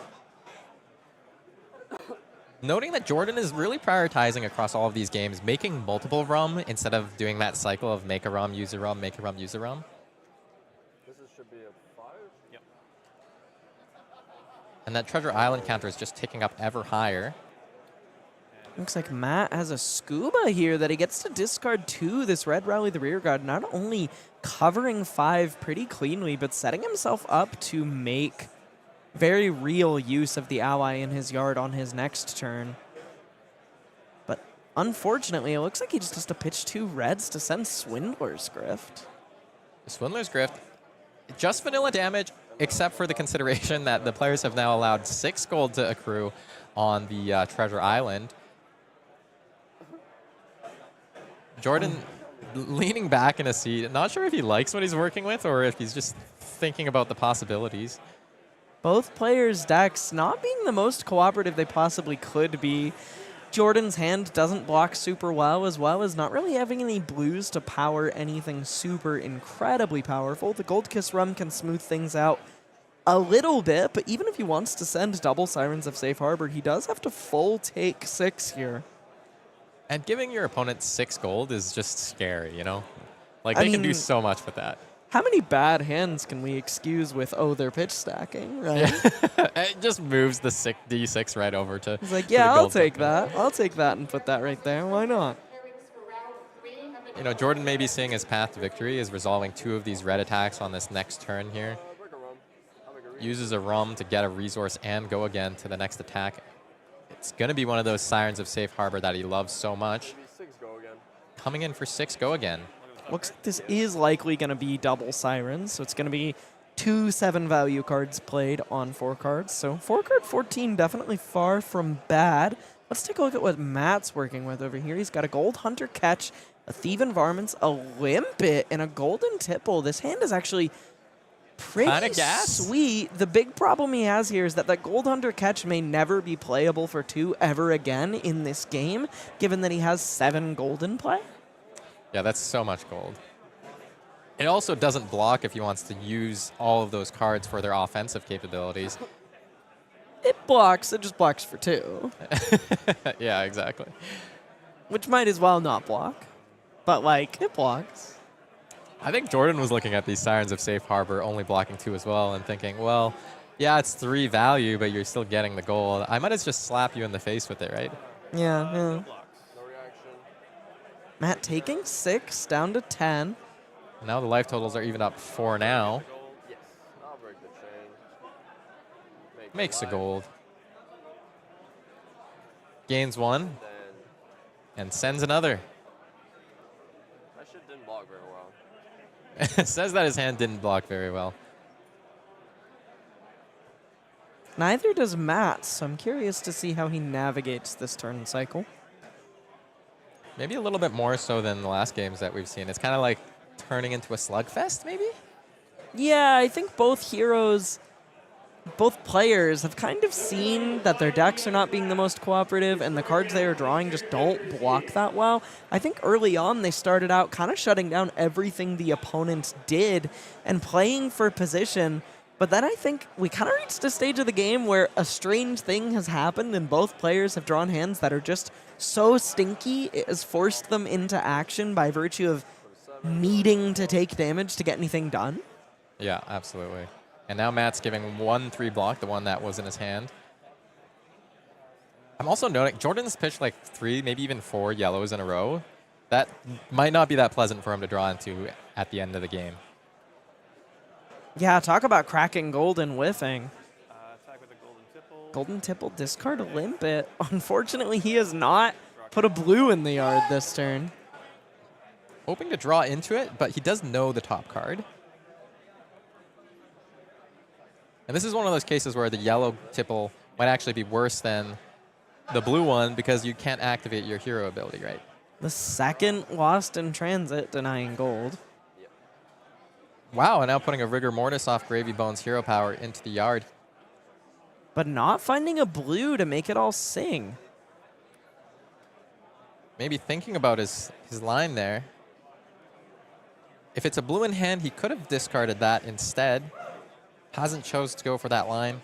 B: Noting that Jordan is really prioritizing across all of these games, making multiple rum instead of doing that cycle of make a rum, use a rum, make a rum, use a rum.
H: Should be a 5.
I: Yep.
B: And that Treasure Island counter is just ticking up ever higher.
C: Looks like Matt has a scuba here that he gets to discard 2. This red rally the rear guard, not only covering 5 pretty cleanly, but setting himself up to make very real use of the ally in his yard on his next turn. But unfortunately, it looks like he just has to pitch 2 reds to send Swindler's Grift.
B: Swindler's Grift, just vanilla damage, except for the consideration that the players have now allowed 6 gold to accrue on the Treasure Island. Jordan leaning back in a seat, not sure if he likes what he's working with or if he's just thinking about the possibilities.
C: Both players' decks not being the most cooperative they possibly could be. Jordan's hand doesn't block super well as not really having any blues to power anything super incredibly powerful. The Gold Kiss Rum can smooth things out a little bit, but even if he wants to send double Sirens of Safe Harbor, he does have to full take 6 here.
B: And giving your opponent 6 gold is just scary, you know? Like,
C: I
B: they can do
C: mean,
B: so much with that.
C: How many bad hands can we excuse with, oh, they're pitch stacking, right?
B: It just moves the D6 right over to.
C: He's like,
B: to
C: yeah,
B: the
C: I'll
B: gold
C: take
B: token.
C: that. I'll take that and put that right there. Why not?
B: You know, Jordan may be seeing his path to victory is resolving 2 of these red attacks on this next turn here. Uses a rum to get a resource and go again to the next attack. It's going to be one of those Sirens of Safe Harbor that he loves so much. Coming in for 6 go again.
C: Looks like this is likely going to be double Sirens, so it's going to be 2 7-value cards played on 4 cards. So 4 card 14, definitely far from bad. Let's take a look at what Matt's working with over here. He's got a Gold Hunter Catch, a Thieving Varmints, a Limpet, and a Golden Tipple. This hand is actually pretty sweet. The big problem he has here is that Gold Hunter Catch may never be playable for 2 ever again in this game, given that he has 7 gold in play.
B: Yeah, that's so much gold. It also doesn't block if he wants to use all of those cards for their offensive capabilities.
C: It blocks. It just blocks for 2.
B: Yeah, exactly.
C: Which might as well not block. But, like, it blocks.
B: I think Jordan was looking at these Sirens of Safe Harbor only blocking 2 as well and thinking, well, yeah, it's 3 value, but you're still getting the gold. I might as just slap you in the face with it, right?
C: Yeah. Matt taking 6, down to 10.
B: Now the life totals are even up 4 now.
H: Yes, I'll break the chain.
B: Makes a gold. Gains 1. And sends another.
H: That shit didn't block very well.
B: Says that his hand didn't block very well.
C: Neither does Matt, so I'm curious to see how he navigates this turn cycle.
B: Maybe a little bit more so than the last games that we've seen. It's kind of like turning into a slugfest, maybe?
C: Yeah, I think both players have kind of seen that their decks are not being the most cooperative and the cards they are drawing just don't block that well. I think early on they started out kind of shutting down everything the opponents did and playing for position. But then I think we kind of reached a stage of the game where a strange thing has happened and both players have drawn hands that are just so stinky it has forced them into action by virtue of needing to take damage to get anything done.
B: Yeah, absolutely. And now Matt's giving 1 3 block, the one that was in his hand. I'm also noting Jordan's pitched like 3, maybe even 4 yellows in a row. That might not be that pleasant for him to draw into at the end of the game.
C: Yeah, talk about cracking gold and whiffing.
I: Attack with a Golden Tipple.
C: Golden Tipple, discard a Limpet. Unfortunately, he has not put a blue in the yard this turn.
B: Hoping to draw into it, but he does know the top card. And this is one of those cases where the yellow tipple might actually be worse than the blue one because you can't activate your hero ability, right?
C: The second lost in transit, denying gold.
B: Wow, and now putting a Rigor Mortis off Gravy Bones hero power into the yard.
C: But not finding a blue to make it all sing.
B: Maybe thinking about his line there. If it's a blue in hand, he could have discarded that instead. Hasn't chose to go for that line.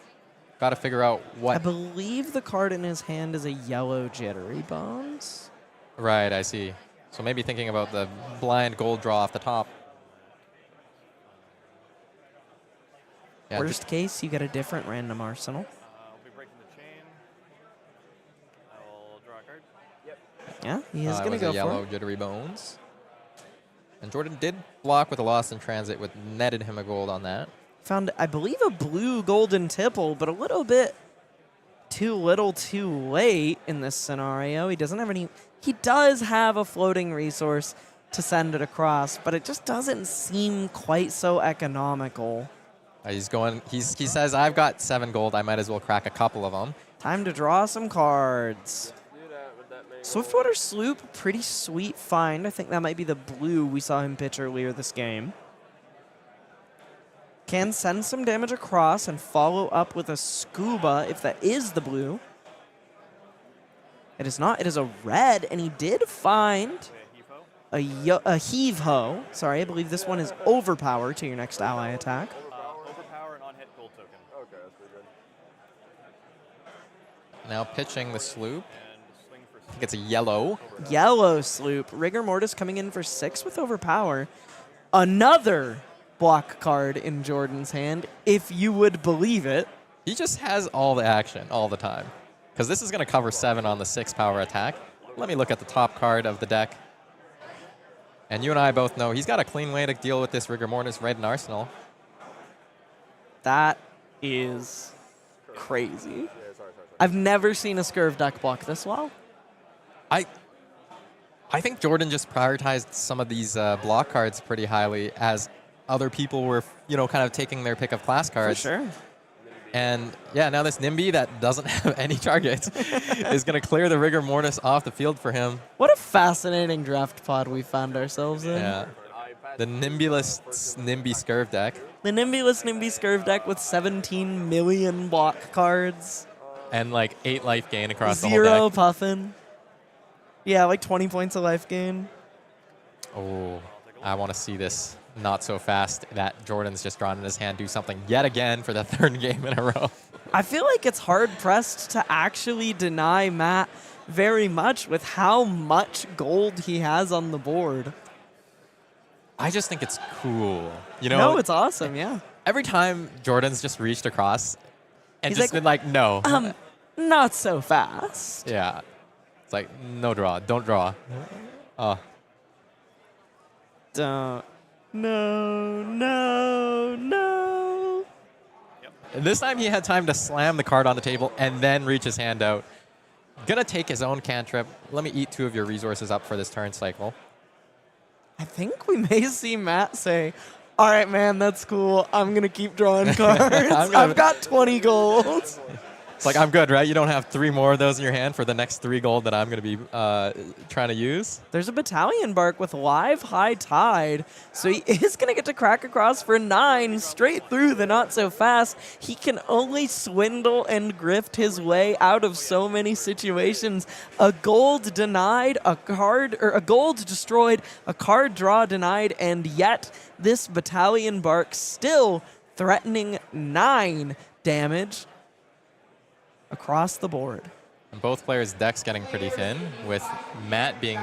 B: got to figure out
C: I
B: what.
C: believe the card in his hand is a yellow Jittery Bones.
B: Right, I see. So maybe thinking about the blind gold draw off the top. Yeah,
C: Worst case, you get a different random arsenal.
G: I'll be breaking the chain. I will draw a card.
C: Yeah, he is
B: it
C: going to
B: was
C: go
B: a yellow
C: for it.
B: Jittery Bones. And Jordan did block with a Lost in Transit, with netted him a gold on that.
C: Found, I believe, a blue golden tipple, but a little bit too little too late in this scenario. He doesn't have any... He does have a floating resource to send it across, but it just doesn't seem quite so economical.
B: He's going. He says, "I've got 7 gold. I might as well crack a couple of them."
C: Time to draw some cards.
H: Do that with that main
C: Swiftwater Sloop, pretty sweet find. I think that might be the blue we saw him pitch earlier this game. Can send some damage across and follow up with a Scuba if that is the blue. It is not. It is a red, and he did find a Heave-Ho. Sorry, I believe this one is Overpower to your next ally attack.
G: Overpower and on-hit gold token.
H: Okay, that's pretty good.
B: Now pitching the Sloop.
G: And swing for
B: I think it's a yellow.
C: Yellow Sloop. Rigor Mortis coming in for 6 with Overpower. Another block card in Jordan's hand, if you would believe it.
B: He just has all the action all the time. Because this is going to cover 7 on the 6 power attack. Let me look at the top card of the deck. And you and I both know he's got a clean way to deal with this Rigor Mortis right in Arsenal.
C: That is crazy.
H: Yeah, sorry.
C: I've never seen a Scurv deck block this well.
B: I think Jordan just prioritized some of these block cards pretty highly, as other people were, kind of taking their pick of class cards.
C: For sure.
B: And yeah, now this Nimby that doesn't have any targets is going to clear the Rigor Mortis off the field for him.
C: What a fascinating draft pod we found ourselves in.
B: Yeah. The Nimbyless Nimby Scurv deck.
C: The Nimbyless Nimby Scurv deck with 17 million block cards.
B: And like 8 life gain across the whole
C: 0
B: deck.
C: Puffin. Yeah, like 20 points of life gain.
B: Oh, I want to see this not so fast that Jordan's just drawn in his hand do something yet again for the 3rd game in a row.
C: I feel like it's hard-pressed to actually deny Matt very much with how much gold he has on the board.
B: I just think it's cool.
C: No, it's awesome, yeah.
B: Every time Jordan's just reached across and
C: He's
B: just been like, no.
C: Not so fast.
B: Yeah. It's like, no draw. Don't draw. Oh.
C: Don't. No.
B: And this time he had time to slam the card on the table and then reach his hand out. Gonna take his own cantrip. Let me eat 2 of your resources up for this turn cycle.
C: I think we may see Matt say, all right, man, that's cool. I'm going to keep drawing cards. I've got 20 golds.
B: It's like, I'm good, right? You don't have 3 more of those in your hand for the next 3 gold that I'm going to be trying to use?
C: There's a Battalion Bark with live High Tide, so he is going to get to crack across for 9 straight through the not so fast. He can only swindle and grift his way out of so many situations. A gold denied, a gold destroyed, a card draw denied, and yet this Battalion Bark still threatening 9 damage across the board.
B: And both players' decks getting pretty thin, with Matt being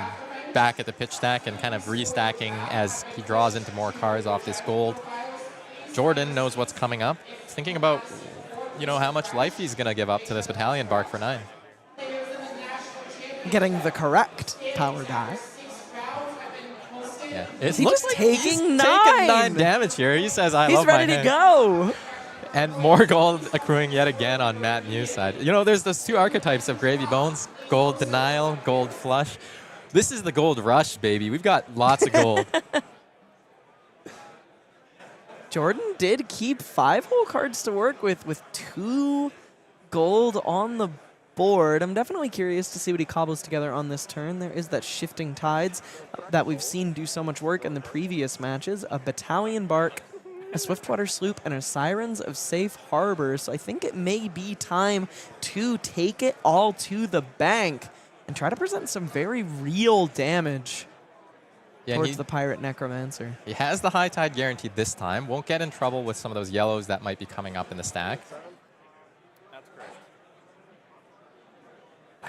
B: back at the pitch stack and kind of restacking as he draws into more cards off this gold. Jordan knows what's coming up. He's thinking about, how much life he's going to give up to this Battalion Bark for 9.
C: Getting the correct power die.
B: Yeah. It
C: He
B: looks
C: just
B: like he's
C: taking
B: taking
C: 9?
B: 9 damage here. He says, I
C: He's
B: love my
C: ready to
B: hand.
C: go.
B: And more gold accruing yet again on Matt Muus' side. There's those 2 archetypes of Gravy Bones, gold denial, gold flush. This is the gold rush, baby. We've got lots of gold.
C: Jordan did keep 5 whole cards to work with 2 gold on the board. I'm definitely curious to see what he cobbles together on this turn. There is that Shifting Tides that we've seen do so much work in the previous matches. A Battalion Bark, a Swiftwater Sloop, and a Sirens of Safe Harbor. So I think it may be time to take it all to the bank and try to present some very real damage towards the Pirate Necromancer.
B: He has the High Tide guaranteed this time. Won't get in trouble with some of those yellows that might be coming up in the stack.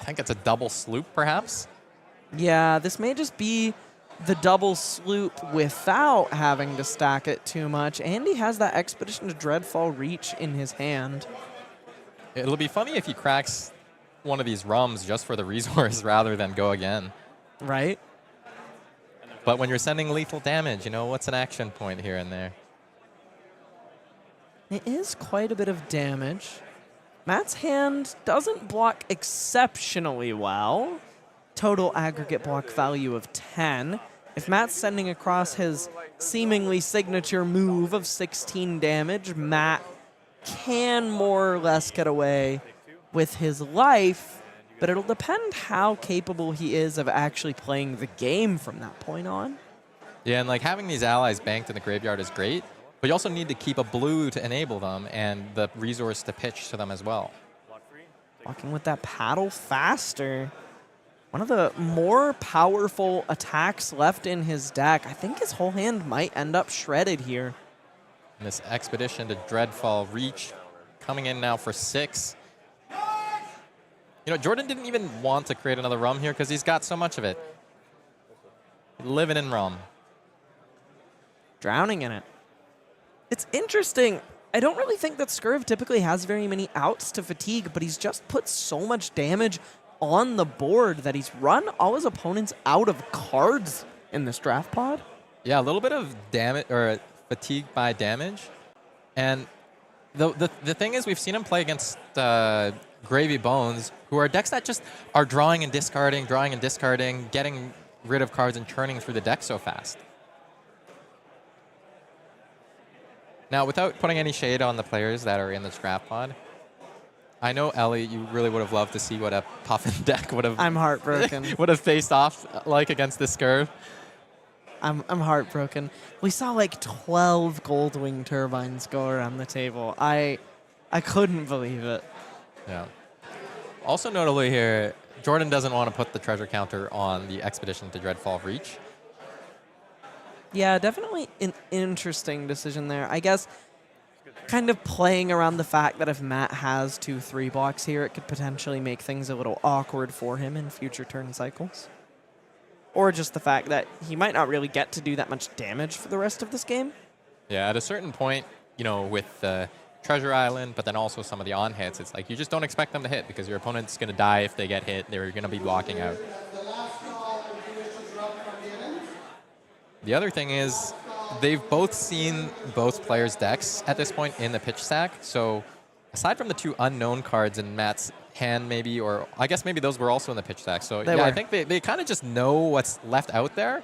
B: think it's a double sloop, perhaps.
C: Yeah, this may just be the double sloop without having to stack it too much. And he has that Expedition to Dreadfall Reach in his hand.
B: It'll be funny if he cracks one of these rums just for the resource rather than go again.
C: Right?
B: But when you're sending lethal damage, you know, what's an action point here and there?
C: It is quite a bit of damage. Matt's hand doesn't block exceptionally well. Total aggregate block value of 10. If Matt's sending across his seemingly signature move of 16 damage, Matt can more or less get away with his life, but it'll depend how capable he is of actually playing the game from that point on.
B: Yeah, and like having these allies banked in the graveyard is great, but you also need to keep a blue to enable them and the resource to pitch to them as well.
C: Walking with that paddle faster. One of the more powerful attacks left in his deck. I think his whole hand might end up shredded here.
B: And this Expedition to Dreadfall Reach coming in now for 6. You know, Jordan didn't even want to create another rum here because he's got so much of it. Living in rum.
C: Drowning in it. It's interesting. I don't really think that Scurv typically has very many outs to fatigue, but he's just put so much damage on the board that he's run all his opponents out of cards in this draft pod.
B: Yeah, a little bit of damage or fatigue by damage. And the thing is, we've seen him play against Gravy Bones, who are decks that just are drawing and discarding, getting rid of cards and churning through the deck so fast. Now, without putting any shade on the players that are in this draft pod, I know, Elly, you really would have loved to see what a Puffin deck would have.
C: I'm heartbroken.
B: would have faced off like against this Scurv.
C: I'm heartbroken. We saw like 12 Goldwing turbines go around the table. I couldn't believe it.
B: Yeah. Also notably here, Jordan doesn't want to put the treasure counter on the Expedition to Dreadfall Reach.
C: Yeah, definitely an interesting decision there. I guess kind of playing around the fact that if Matt has 2/3 blocks here, it could potentially make things a little awkward for him in future turn cycles. Or just the fact that he might not really get to do that much damage for the rest of this game.
B: Yeah, at a certain point, you know, with Treasure Island, but then also some of the on-hits, it's like you just don't expect them to hit because your opponent's going to die if they get hit. They're going to be blocking out. The other thing is they've both seen both players' decks at this point in the pitch stack. So aside from the 2 unknown cards in Matt's hand maybe, or I guess maybe those were also in the pitch stack. So yeah, I think they kind of just know what's left out there.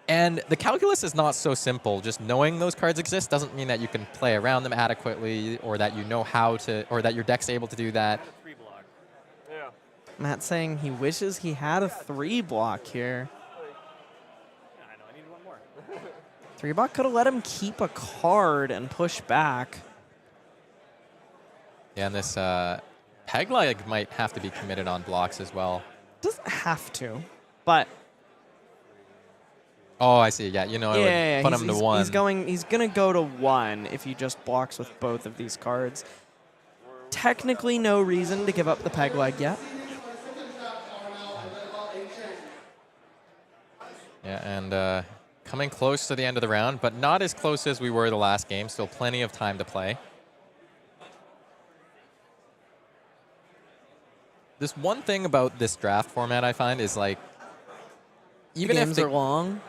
B: And the calculus is not so simple. Just knowing those cards exist doesn't mean that you can play around them adequately or that you know how to, or that your deck's able to do that.
D: Yeah.
C: Matt's saying he wishes he had a 3-block here.
G: I know, I need one more.
C: 3-block could have let him keep a card and push back.
B: Yeah, and this Pegleg might have to be committed on blocks as well.
C: Doesn't have to, but
B: oh, I see. Yeah, you know, I would put him to 1.
C: He's gonna go to 1 if he just blocks with both of these cards. Technically, no reason to give up the peg leg yet.
B: Yeah, and coming close to the end of the round, but not as close as we were the last game. Still plenty of time to play. This one thing about this draft format I find is like, even
C: the
B: if
C: games are long.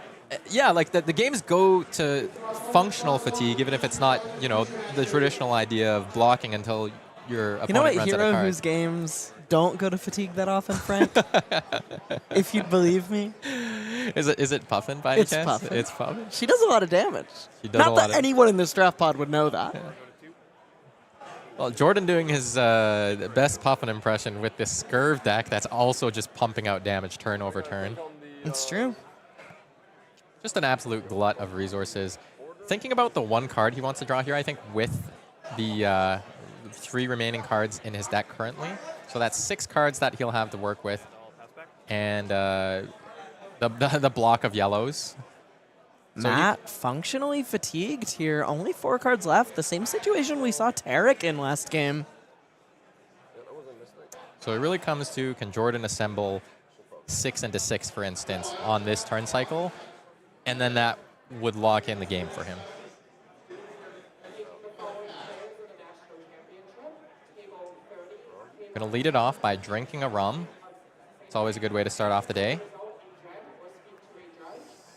B: Yeah, like the games go to functional fatigue, even if it's not, you know, the traditional idea of blocking until your opponent
C: You know what
B: runs out of
C: hero
B: cards.
C: whose games don't go to fatigue that often, Frank? If you'd believe me.
B: Is it Puffin by any
C: It's
B: chance?
C: Puffin.
B: It's Puffin.
C: She does a lot of damage.
B: She does
C: Not
B: a lot
C: that
B: of
C: anyone in this draft pod would know that.
B: Yeah. Well, Jordan doing his best Puffin impression with this Scurv deck that's also just pumping out damage turn over turn.
C: It's true.
B: Just an absolute glut of resources. Thinking about the 1 card he wants to draw here, I think with the 3 remaining cards in his deck currently. So that's 6 cards that he'll have to work with. And the block of yellows. So
C: Matt functionally fatigued here. Only 4 cards left. The same situation we saw Tariq in last game.
B: So it really comes to, can Jordan assemble 6 into 6, for instance, on this turn cycle? And then that would lock in the game for him. Going to lead it off by drinking a rum. It's always a good way to start off the day.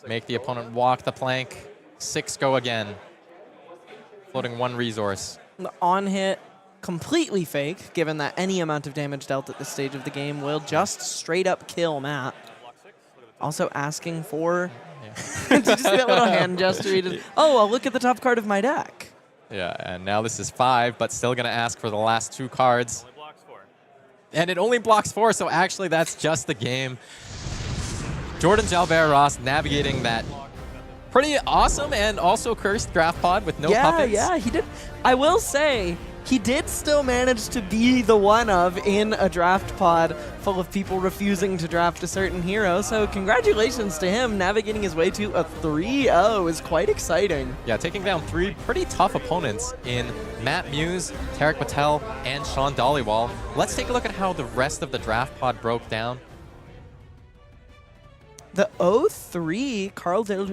B: Make the opponent walk the plank. 6 go again. Floating 1 resource.
C: The on hit, completely fake, given that any amount of damage dealt at this stage of the game will just straight up kill Matt. Also asking for... Did you see that little hand gesture? He did? Oh, I'll look at the top card of my deck.
B: Yeah, and now this is 5, but still going to ask for the last 2 cards. And it only blocks 4, so actually that's just the game. Jordan Jalbert-Ross navigating that pretty awesome and also cursed draft pod with no puppets.
C: Yeah, he did. I will say, he did still manage to be the one of in a draft pod full of people refusing to draft a certain hero. So congratulations to him. Navigating his way to a 3-0 is quite exciting.
B: Yeah, taking down 3 pretty tough opponents in Matt Muus, Tariq Patel, and Shawn Dhaliwal. Let's take a look at how the rest of the draft pod broke down.
C: The 0-3, Carl Del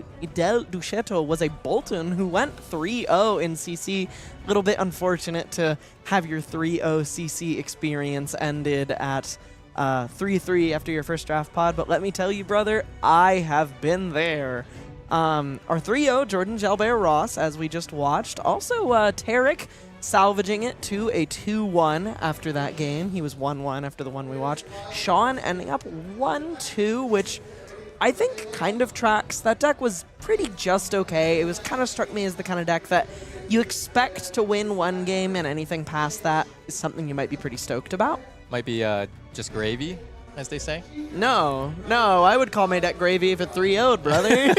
C: Duchetto was a Bolton who went 3-0 in CC. A little bit unfortunate to have your 3-0 CC experience ended at 3-3 after your first draft pod, but let me tell you, brother, I have been there. Our 3-0, Jordan Jalbert-Ross, as we just watched. Also, Tariq salvaging it to a 2-1 after that game. He was 1-1 after the one we watched. Shawn ending up 1-2, which I think kind of tracks. That deck was pretty just okay. It was kind of struck me as the kind of deck that you expect to win one game, and anything past that is something you might be pretty stoked about.
B: Might be just gravy, as they say.
C: No, I would call my deck gravy if it 3-0'd, brother.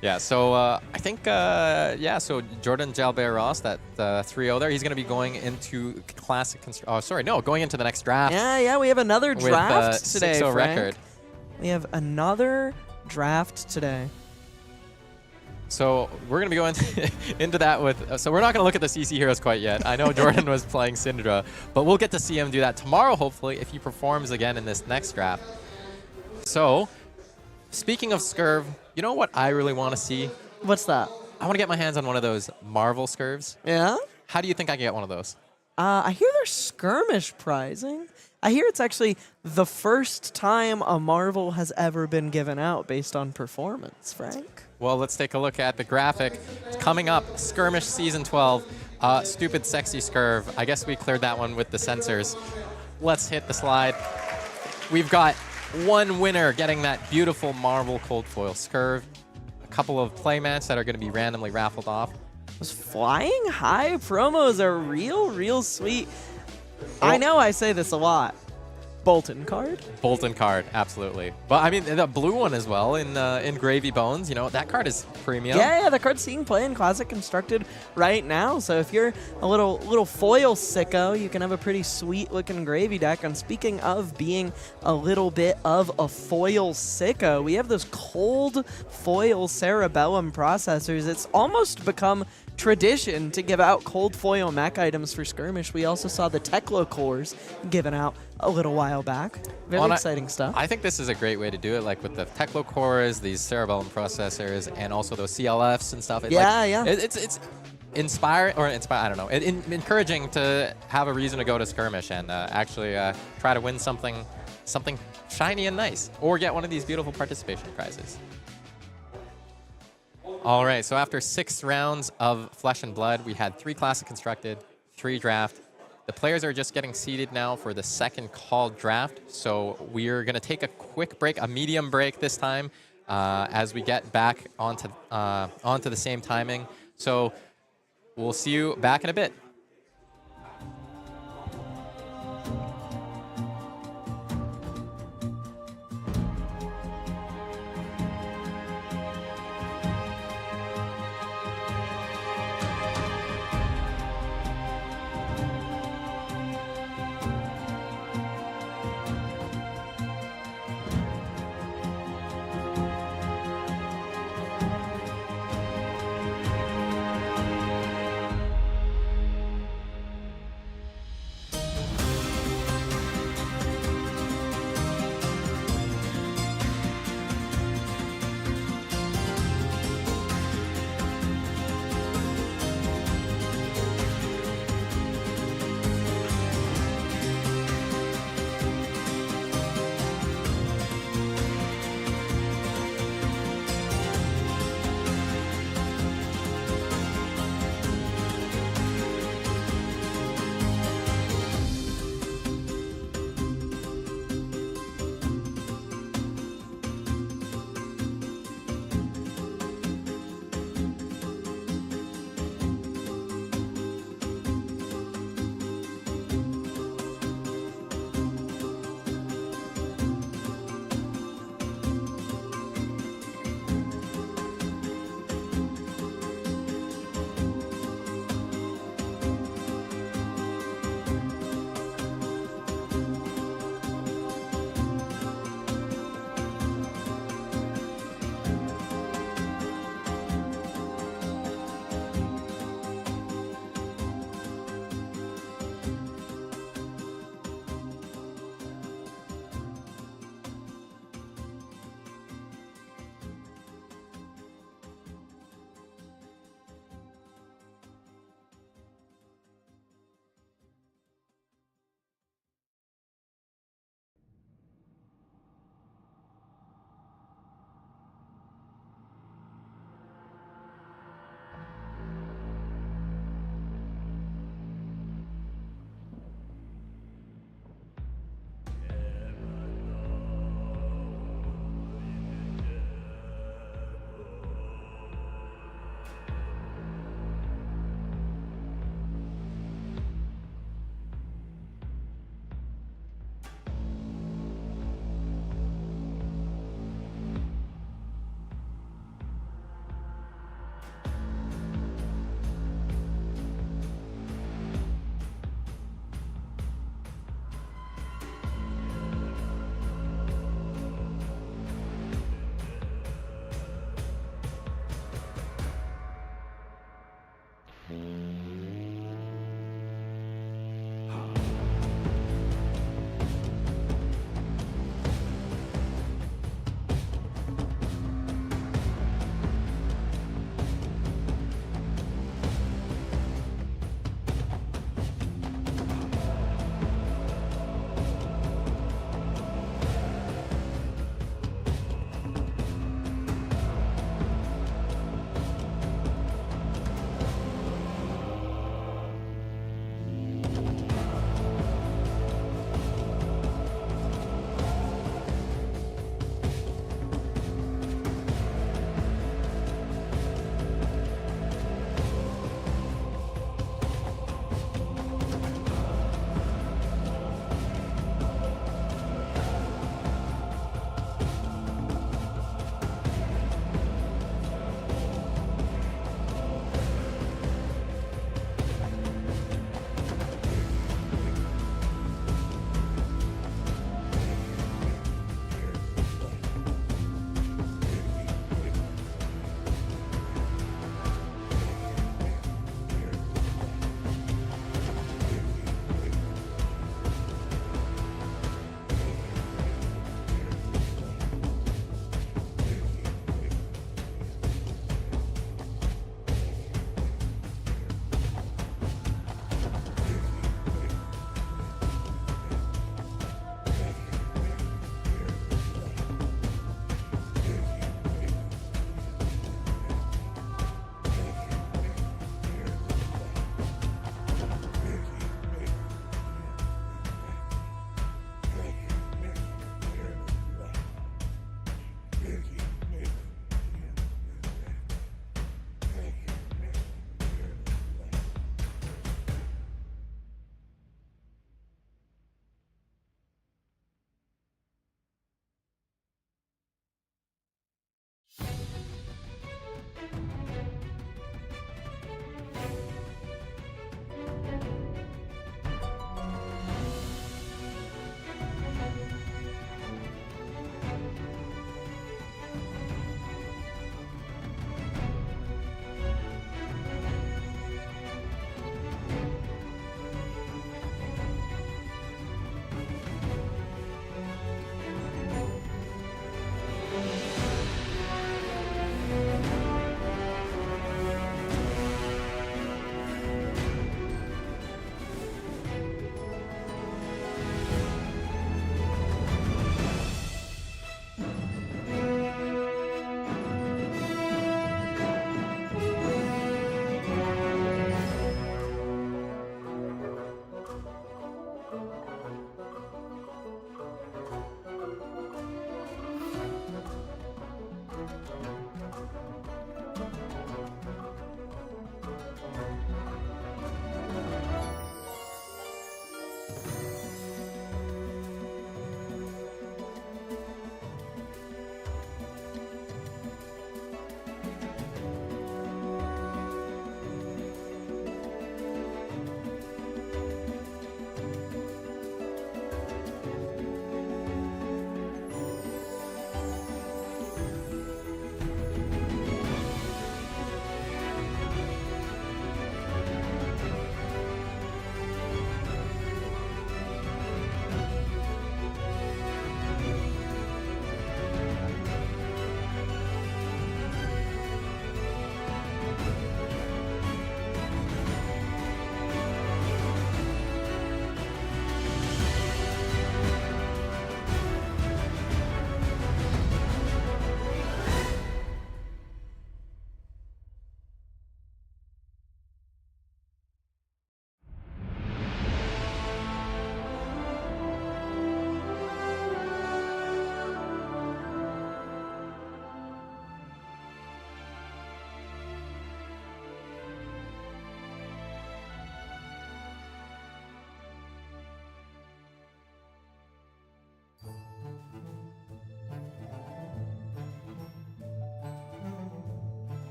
B: Yeah, so I think, so Jordan Jalbert-Ross, that 3-0 there, he's going to be going into classic, going into the next draft.
C: Yeah, we have another draft
B: with,
C: today,
B: 6-0
C: Frank.
B: record.
C: We have another draft today.
B: So we're going to be going into that with... So we're not going to look at the CC heroes quite yet. I know Jordan was playing Cindra, but we'll get to see him do that tomorrow, hopefully, if he performs again in this next draft. So, speaking of Scurv, you know what I really want to see?
C: What's that?
B: I want to get my hands on one of those Marvel Scurvs.
C: Yeah?
B: How do you think I can get one of those?
C: I hear they're skirmish prizing. I hear it's actually the first time a Marvel has ever been given out based on performance, Frank.
B: Well, let's take a look at the graphic. It's coming up, Skirmish Season 12. Stupid Sexy Scurv. I guess we cleared that one with the sensors. Let's hit the slide. We've got one winner getting that beautiful Marvel Cold Foil Scurv. A couple of playmats that are going to be randomly raffled off.
C: Those flying high promos are real sweet. I know I say this a lot. Bolton card?
B: Bolton card, absolutely. But I mean, the blue one as well in Gravy Bones, you know, that card is premium.
C: Yeah, the card's seeing play in Classic Constructed right now. So if you're a little foil sicko, you can have a pretty sweet looking Gravy deck. And speaking of being a little bit of a foil sicko, we have those cold foil Cerebellum processors. It's almost become tradition to give out cold foil mech items for Skirmish. We also saw the Teklo cores given out a little while back. Very exciting stuff.
B: I think this is a great way to do it, like with the Teklo cores, these Cerebellum processors, and also those CLFs and stuff. It's inspiring, I don't know, encouraging to have a reason to go to Skirmish and actually try to win something shiny and nice, or get one of these beautiful participation prizes. All right, so after 6 rounds of Flesh and Blood, we had 3 Classic Constructed, 3 Draft. The players are just getting seated now for the second called draft. So we're going to take a quick break, a medium break this time, as we get back onto the same timing. So we'll see you back in a bit.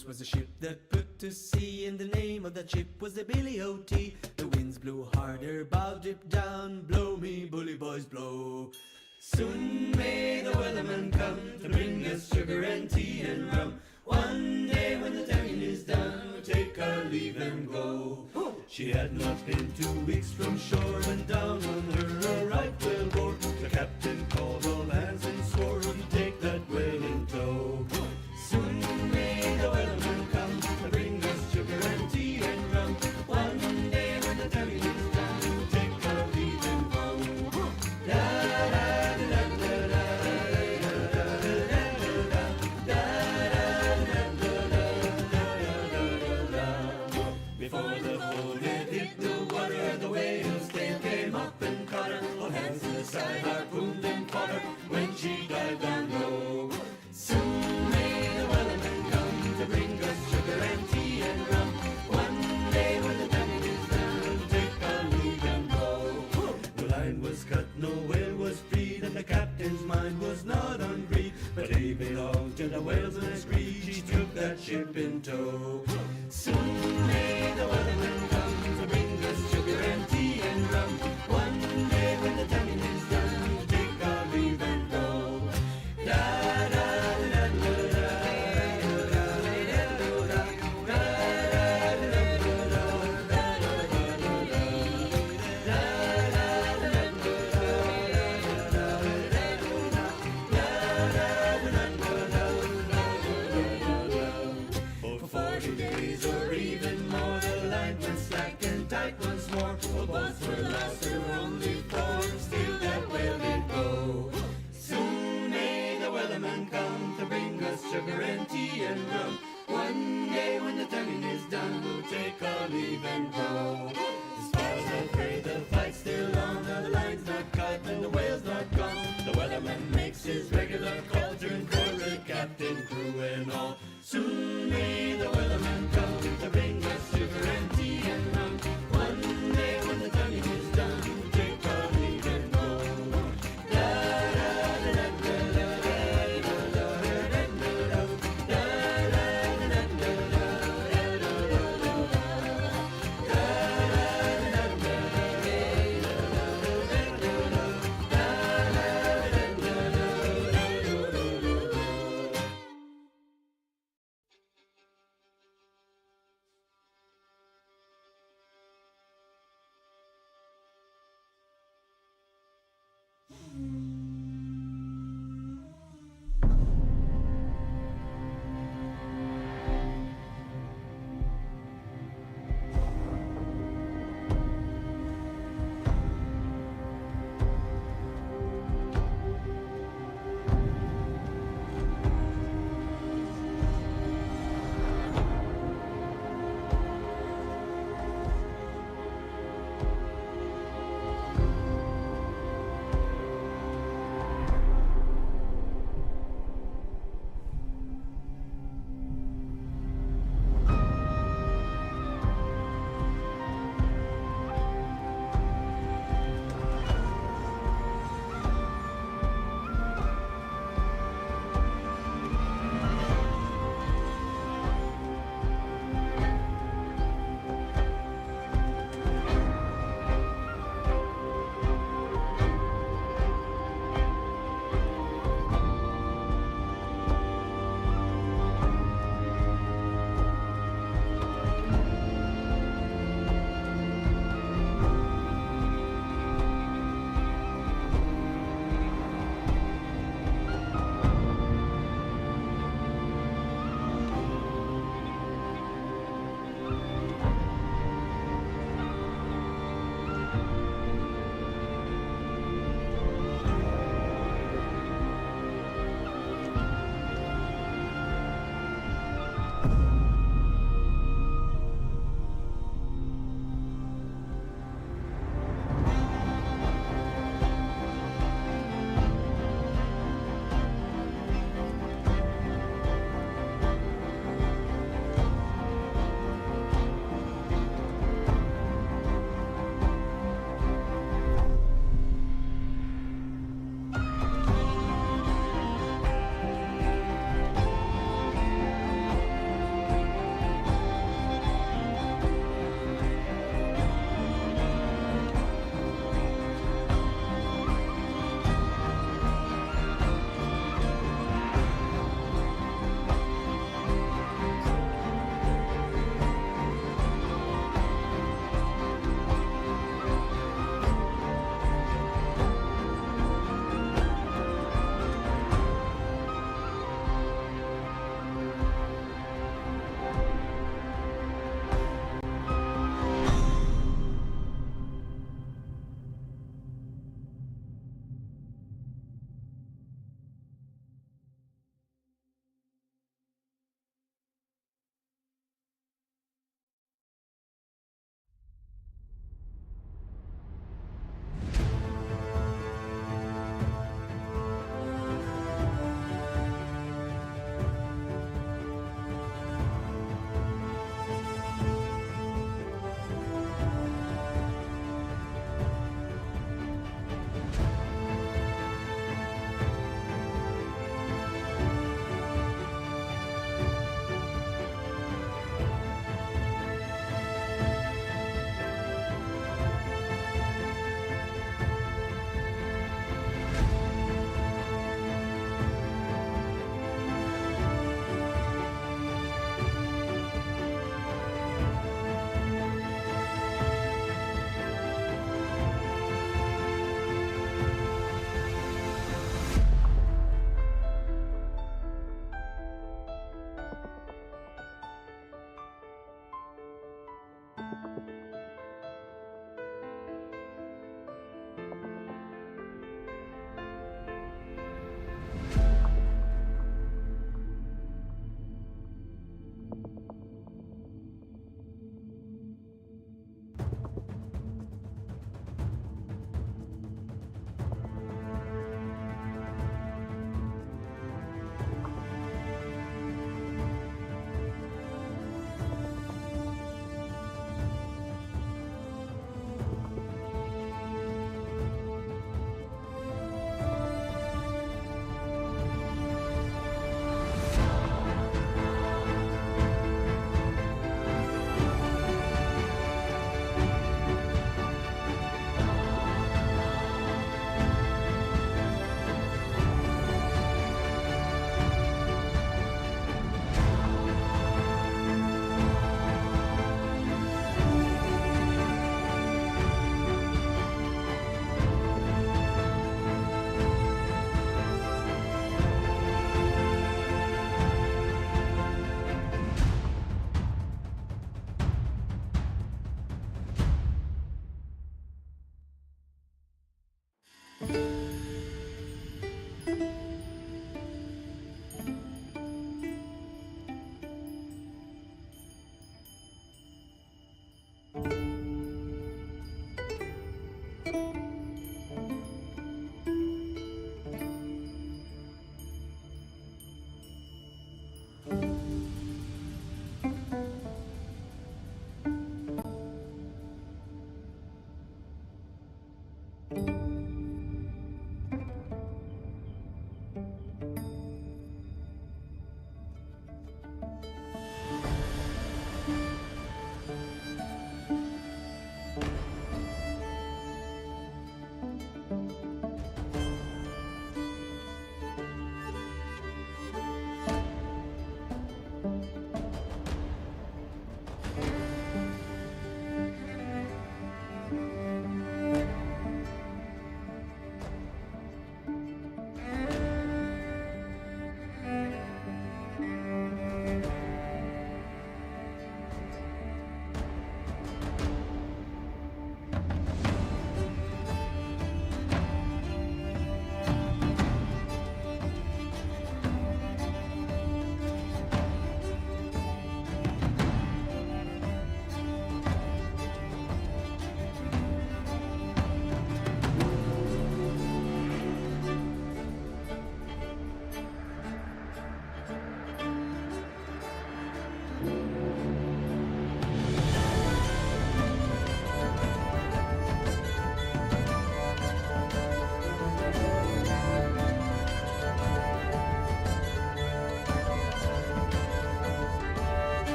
A: Once was a ship that put to sea, and the name of that ship was the Billy O.T. The winds blew harder, bow dip down, blow me bully boys blow. Soon may the weatherman come to bring us sugar and tea and rum. One day when the tonguing is done, we'll take our leave and go. She had not been 2 weeks from shore when down on her a right whale bore. The captain called all hands and swore he'd take that whale in tow. Soon may the weatherman come to bring us sugar and tea and rum. One day when the tonguing is done, we'll take our leave and go. Before the whole head hit the water, the whale's tail came up and caught her. All hands to the side, harpooned and caught her when she dived down low. Soon may the wellerman come to bring us sugar and tea and rum. One day when the tonguing is done, we'll take our leave and go. The line was cut, no whale was freed, and the captain's mind was not on greed, but he belonged to the whales and screed. She took that ship in tow. Soon may the weatherman come to bring us sugar and tea and rum. One day when the tonguing is done, we'll take our leave and go. Da da da da da. For 40 days or even more, the line went slack and tight once more. All boats were lost, there were only 4. Still that whale did go. Soon may the weatherman come to bring us sugar and tea and rum. One day when the tonguing is done, we'll take our leave and go. As far as I've heard, the fight's still on. Now the line's not cut and the whale's not gone. The weatherman makes his regular call, turn quarter, captain, crew and all. Soon may the weatherman come to bring us sugar and tea and rum. One day when the tonguing is done, we'll take our leave and go. Da da da da da da da da da da da da.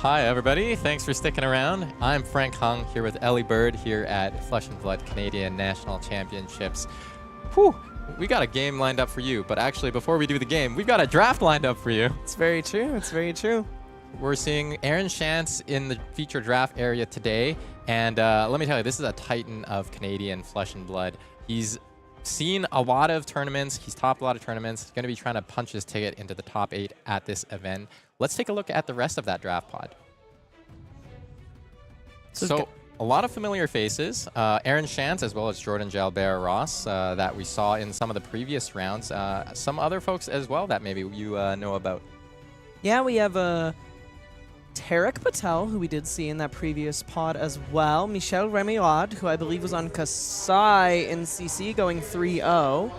B: Hi, everybody. Thanks for sticking around. I'm Frank Hung here with Elly Bird here at Flesh and Blood Canadian National Championships. Whew, we got a game lined up for you, but actually, before we do the game, we've got a draft lined up for you.
C: It's very true. It's very true.
B: We're seeing Aaron Shantz in the feature draft area today, and let me tell you, this is a titan of Canadian Flesh and Blood. He's seen a lot of tournaments. He's topped a lot of tournaments. He's going to be trying to punch his ticket into the top 8 at this event. Let's take a look at the rest of that draft pod. So a lot of familiar faces. Aaron Shantz, as well as Jordan Jalbert-Ross that we saw in some of the previous rounds. Some other folks as well that maybe you know about.
C: Yeah, we have Tariq Patel, who we did see in that previous pod as well. Michel Ramillard, who I believe was on Kassai in CC going 3-0.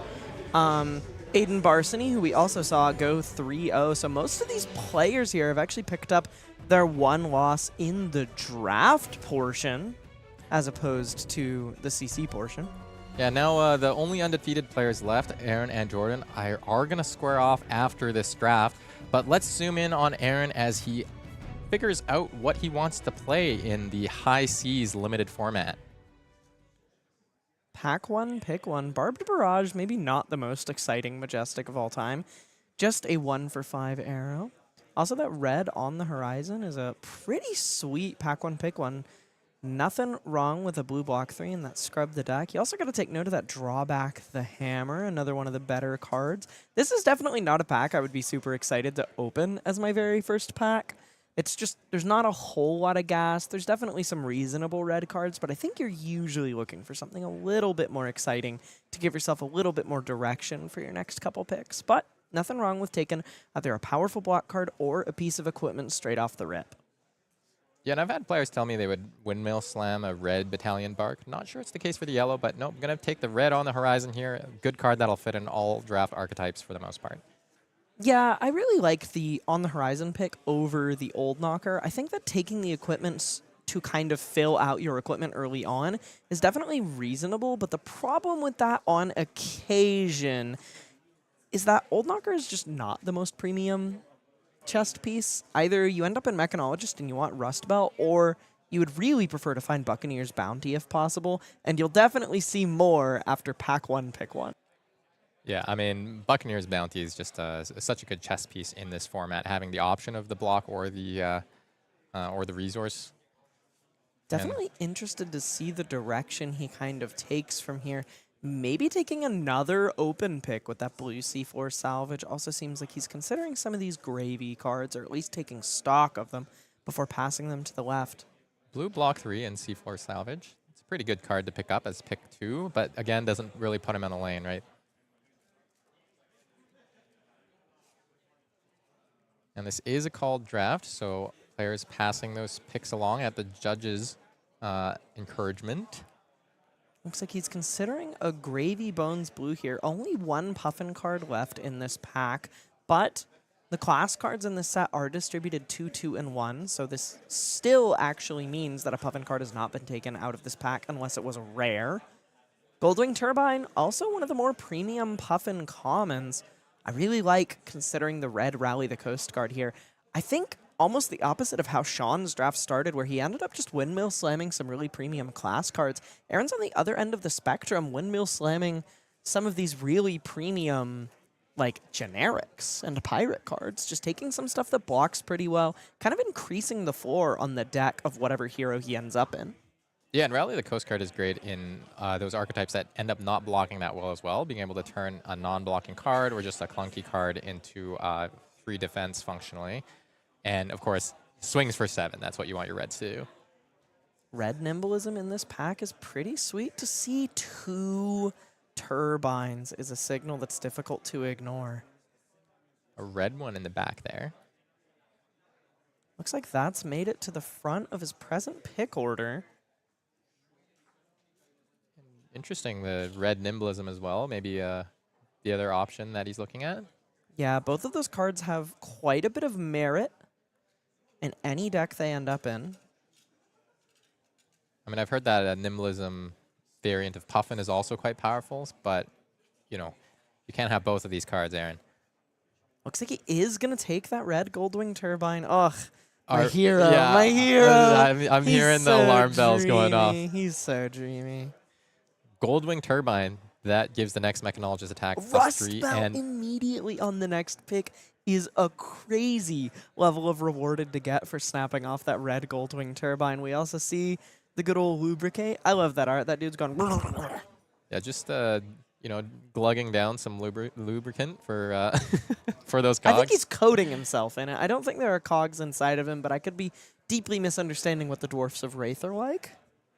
C: Aidan Barsony, who we also saw go 3-0. So most of these players here have actually picked up their one loss in the draft portion as opposed to the CC portion.
B: Yeah, now the only undefeated players left, Aaron and Jordan, are going to square off after this draft. But let's zoom in on Aaron as he figures out what he wants to play in the high seas limited format.
C: Pack one, pick one. Barbed Barrage, maybe not the most exciting Majestic of all time. Just a 1-for-5 arrow. Also, that red on the horizon is a pretty sweet pack one, pick one. Nothing wrong with a blue block 3 and that scrub the deck. You also got to take note of that drawback the hammer, another one of the better cards. This is definitely not a pack I would be super excited to open as my very first pack. It's just, there's not a whole lot of gas. There's definitely some reasonable red cards, but I think you're usually looking for something a little bit more exciting to give yourself a little bit more direction for your next couple picks. But nothing wrong with taking either a powerful block card or a piece of equipment straight off the rip.
B: Yeah, and I've had players tell me they would windmill slam a red Battalion Bark. Not sure it's the case for the yellow, but no, I'm going to take the red on the horizon here. A good card that'll fit in all draft archetypes for the most part.
C: Yeah, I really like the on the horizon pick over the old knocker. I think that taking the equipment to kind of fill out your equipment early on is definitely reasonable, but the problem with that on occasion is that old knocker is just not the most premium chest piece. Either you end up in Mechanologist and you want Rust Belt, or you would really prefer to find Buccaneer's Bounty if possible, and you'll definitely see more after pack one, pick one.
B: Yeah, I mean, Buccaneer's Bounty is just such a good chess piece in this format, having the option of the block or the resource.
C: Definitely interested to see the direction he kind of takes from here. Maybe taking another open pick with that blue C4 salvage. Also seems like he's considering some of these gravy cards, or at least taking stock of them before passing them to the left.
B: Blue block 3 and C4 salvage. It's a pretty good card to pick up as pick 2, but again, doesn't really put him in the lane, right? And this is a called draft, so players passing those picks along at the judges' encouragement.
C: Looks like he's considering a Gravy Bones blue here. Only one Puffin card left in this pack, but the class cards in this set are distributed 2, 2, and 1, so this still actually means that a Puffin card has not been taken out of this pack unless it was a rare. Goldwing Turbine, also one of the more premium Puffin commons. I really like considering the red Rally the Coast Guard here. I think almost the opposite of how Shawn's draft started, where he ended up just windmill slamming some really premium class cards. Aaron's on the other end of the spectrum, windmill slamming some of these really premium, like, generics and pirate cards. Just taking some stuff that blocks pretty well, kind of increasing the floor on the deck of whatever hero he ends up in.
B: Yeah, and Rally the Coast Guard is great in those archetypes that end up not blocking that well as well, being able to turn a non-blocking card or just a clunky card into 3 defense functionally. And, of course, swings for 7. That's what you want your reds to do.
C: Red Nimbleism in this pack is pretty sweet. To see 2 turbines is a signal that's difficult to ignore.
B: A red one in the back there.
C: Looks like that's made it to the front of his present pick order.
B: Interesting, the red Nimbleism as well. Maybe the other option that he's looking at.
C: Yeah, both of those cards have quite a bit of merit in any deck they end up in.
B: I mean, I've heard that a Nimbleism variant of Puffin is also quite powerful, but, you know, you can't have both of these cards, Aaron.
C: Looks like he is going to take that red Goldwing Turbine. Ugh, My
B: Our-
C: hero,
B: yeah,
C: my hero.
B: I'm
C: He's
B: hearing the
C: so
B: alarm bells going off.
C: dreamy. He's so dreamy.
B: Goldwing Turbine, that gives the next Mechanologist attack
C: Rust
B: +3.
C: Belt
B: And
C: immediately on the next pick is a crazy level of rewarded to get for snapping off that red Goldwing Turbine. We also see the good old Lubricate. I love that art. That dude's gone.
B: yeah, just glugging down some lubricant for for those cogs.
C: I think he's coating himself in it. I don't think there are cogs inside of him, but I could be deeply misunderstanding what the Dwarfs of Wraith are like.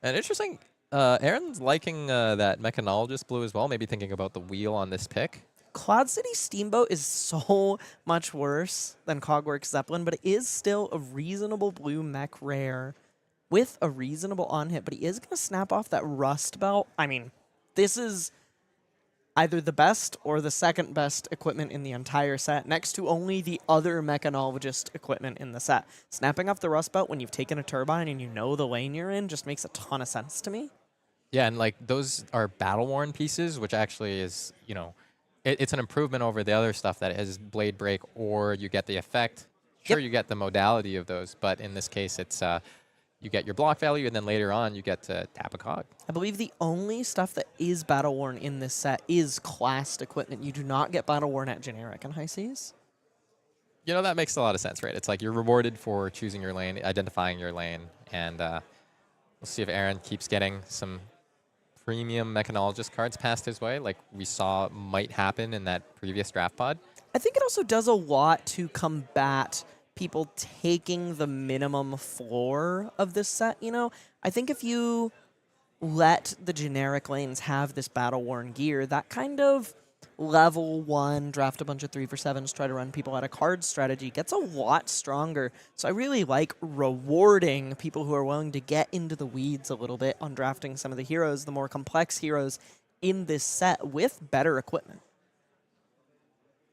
B: And interesting, Aaron's liking that Mechanologist blue as well, maybe thinking about the wheel on this pick.
C: Cloud City Steamboat is so much worse than Cogworks Zeppelin, but it is still a reasonable blue mech rare with a reasonable on-hit, but he is going to snap off that Rust Belt. I mean, this is either the best or the second best equipment in the entire set, next to only the other Mechanologist equipment in the set. Snapping off the Rust Belt when you've taken a turbine and you know the lane you're in just makes a ton of sense to me.
B: Yeah, and like those are battle-worn pieces, which actually is, it's an improvement over the other stuff that is Blade Break, or you get the effect. Sure, you get the modality of those, but in this case, it's you get your block value, and then later on, you get to tap a cog.
C: I believe the only stuff that is battle-worn in this set is classed equipment. You do not get battle-worn at generic in High Seas.
B: That makes a lot of sense, right? It's like you're rewarded for choosing your lane, identifying your lane, and we'll see if Aaron keeps getting some premium Mechanologist cards passed his way, like we saw might happen in that previous draft pod.
C: I think it also does a lot to combat people taking the minimum floor of this set, I think if you let the generic lanes have this battle-worn gear, that kind of level 1, draft a bunch of 3-for-7s, try to run people out of cards strategy gets a lot stronger. So I really like rewarding people who are willing to get into the weeds a little bit on drafting some of the heroes, the more complex heroes in this set with better equipment.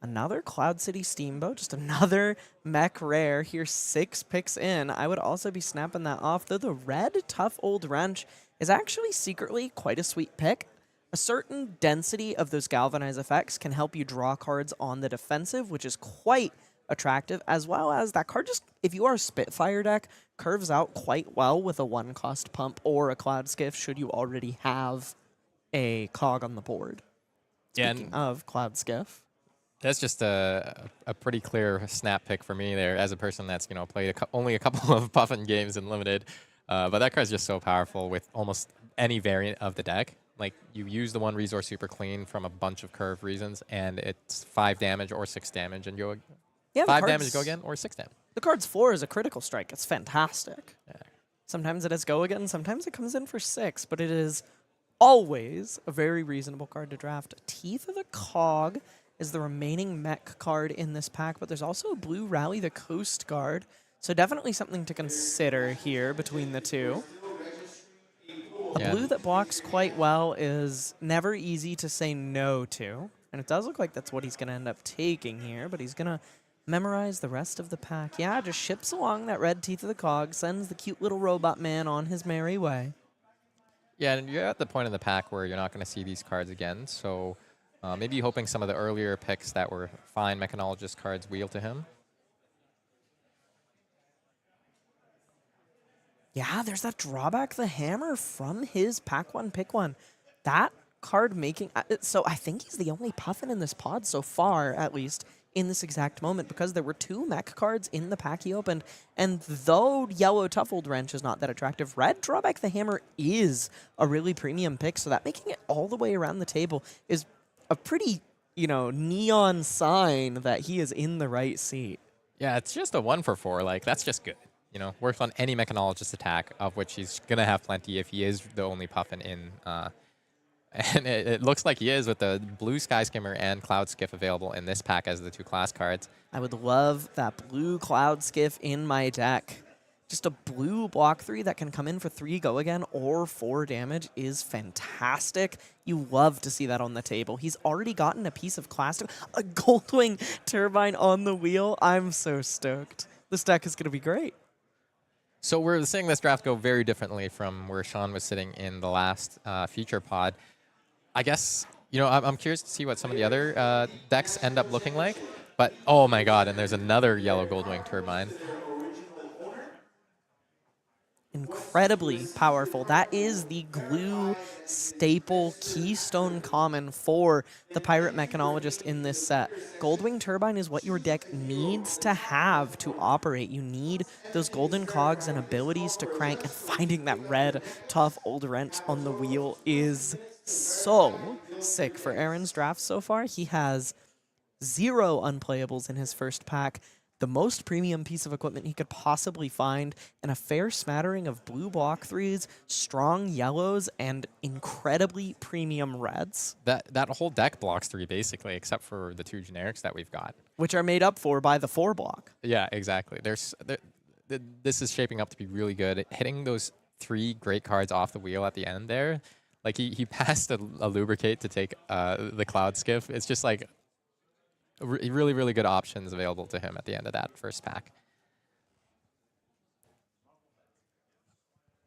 C: Another Cloud City Steamboat, just another mech rare. Here's 6 picks in. I would also be snapping that off, though the red Tough Old Wrench is actually secretly quite a sweet pick. A certain density of those galvanize effects can help you draw cards on the defensive, which is quite attractive, as well as that card just, if you are a Spitfire deck, curves out quite well with a 1-cost pump or a Cloud Skiff should you already have a cog on the board. Speaking of Cloud Skiff.
B: That's just a pretty clear snap pick for me there as a person that's played only a couple of Puffin games in Limited. But that card's just so powerful with almost any variant of the deck. Like, you use the one resource super clean from a bunch of curve reasons, and it's 5 damage or 6 damage, and go 5 damage go again or 6 damage.
C: The card's 4 is a critical strike. It's fantastic. Yeah. Sometimes it has go again, sometimes it comes in for 6, but it is always a very reasonable card to draft. Teeth of the Cog is the remaining mech card in this pack, but there's also a blue Rally the Coast Guard, so definitely something to consider here between the two. A blue that blocks quite well is never easy to say no to, and it does look like that's what he's going to end up taking here, but he's going to memorize the rest of the pack. Yeah, just ships along that red Teeth of the Cog, sends the cute little robot man on his merry way.
B: Yeah, and you're at the point in the pack where you're not going to see these cards again, so maybe hoping some of the earlier picks that were fine Mechanologist cards wheel to him.
C: Yeah, there's that Drawback the Hammer from his pack 1, pick 1. That card making... so I think he's the only Puffin in this pod so far, at least, in this exact moment, because there were 2 mech cards in the pack he opened, and though yellow Tough Old Wrench is not that attractive, red Drawback the Hammer is a really premium pick, so that making it all the way around the table is a pretty, neon sign that he is in the right seat.
B: Yeah, it's just a 1-for-4. Like, that's just good. Works on any Mechanologist attack, of which he's going to have plenty if he is the only Puffin in. And it looks like he is with the blue Sky Skimmer and Cloud Skiff available in this pack as the 2 class cards.
C: I would love that blue Cloud Skiff in my deck. Just a blue block 3 that can come in for 3 go again or 4 damage is fantastic. You love to see that on the table. He's already gotten a piece of class, a Goldwing Turbine on the wheel. I'm so stoked. This deck is going to be great.
B: So we're seeing this draft go very differently from where Shawn was sitting in the last feature pod. I guess, I'm curious to see what some of the other decks end up looking like. But, oh my god, and there's another yellow Goldwing Turbine.
C: incredibly powerful. That is the glue staple keystone common for the Pirate Mechanologist in this set. Goldwing Turbine is what your deck needs to have to operate. You need those golden cogs and abilities to crank, and finding that red tough old wrench on the wheel is so sick for Aaron's draft so far. He has 0 unplayables in his first pack, the most premium piece of equipment he could possibly find, and a fair smattering of blue block 3s, strong yellows, and incredibly premium reds.
B: That whole deck blocks 3 basically, except for the 2 generics that we've got.
C: Which are made up for by the 4 block.
B: Yeah, exactly. This is shaping up to be really good. Hitting those 3 great cards off the wheel at the end there, like he passed a Lubricate to take the Cloud Skiff. It's just like really, really good options available to him at the end of that first pack.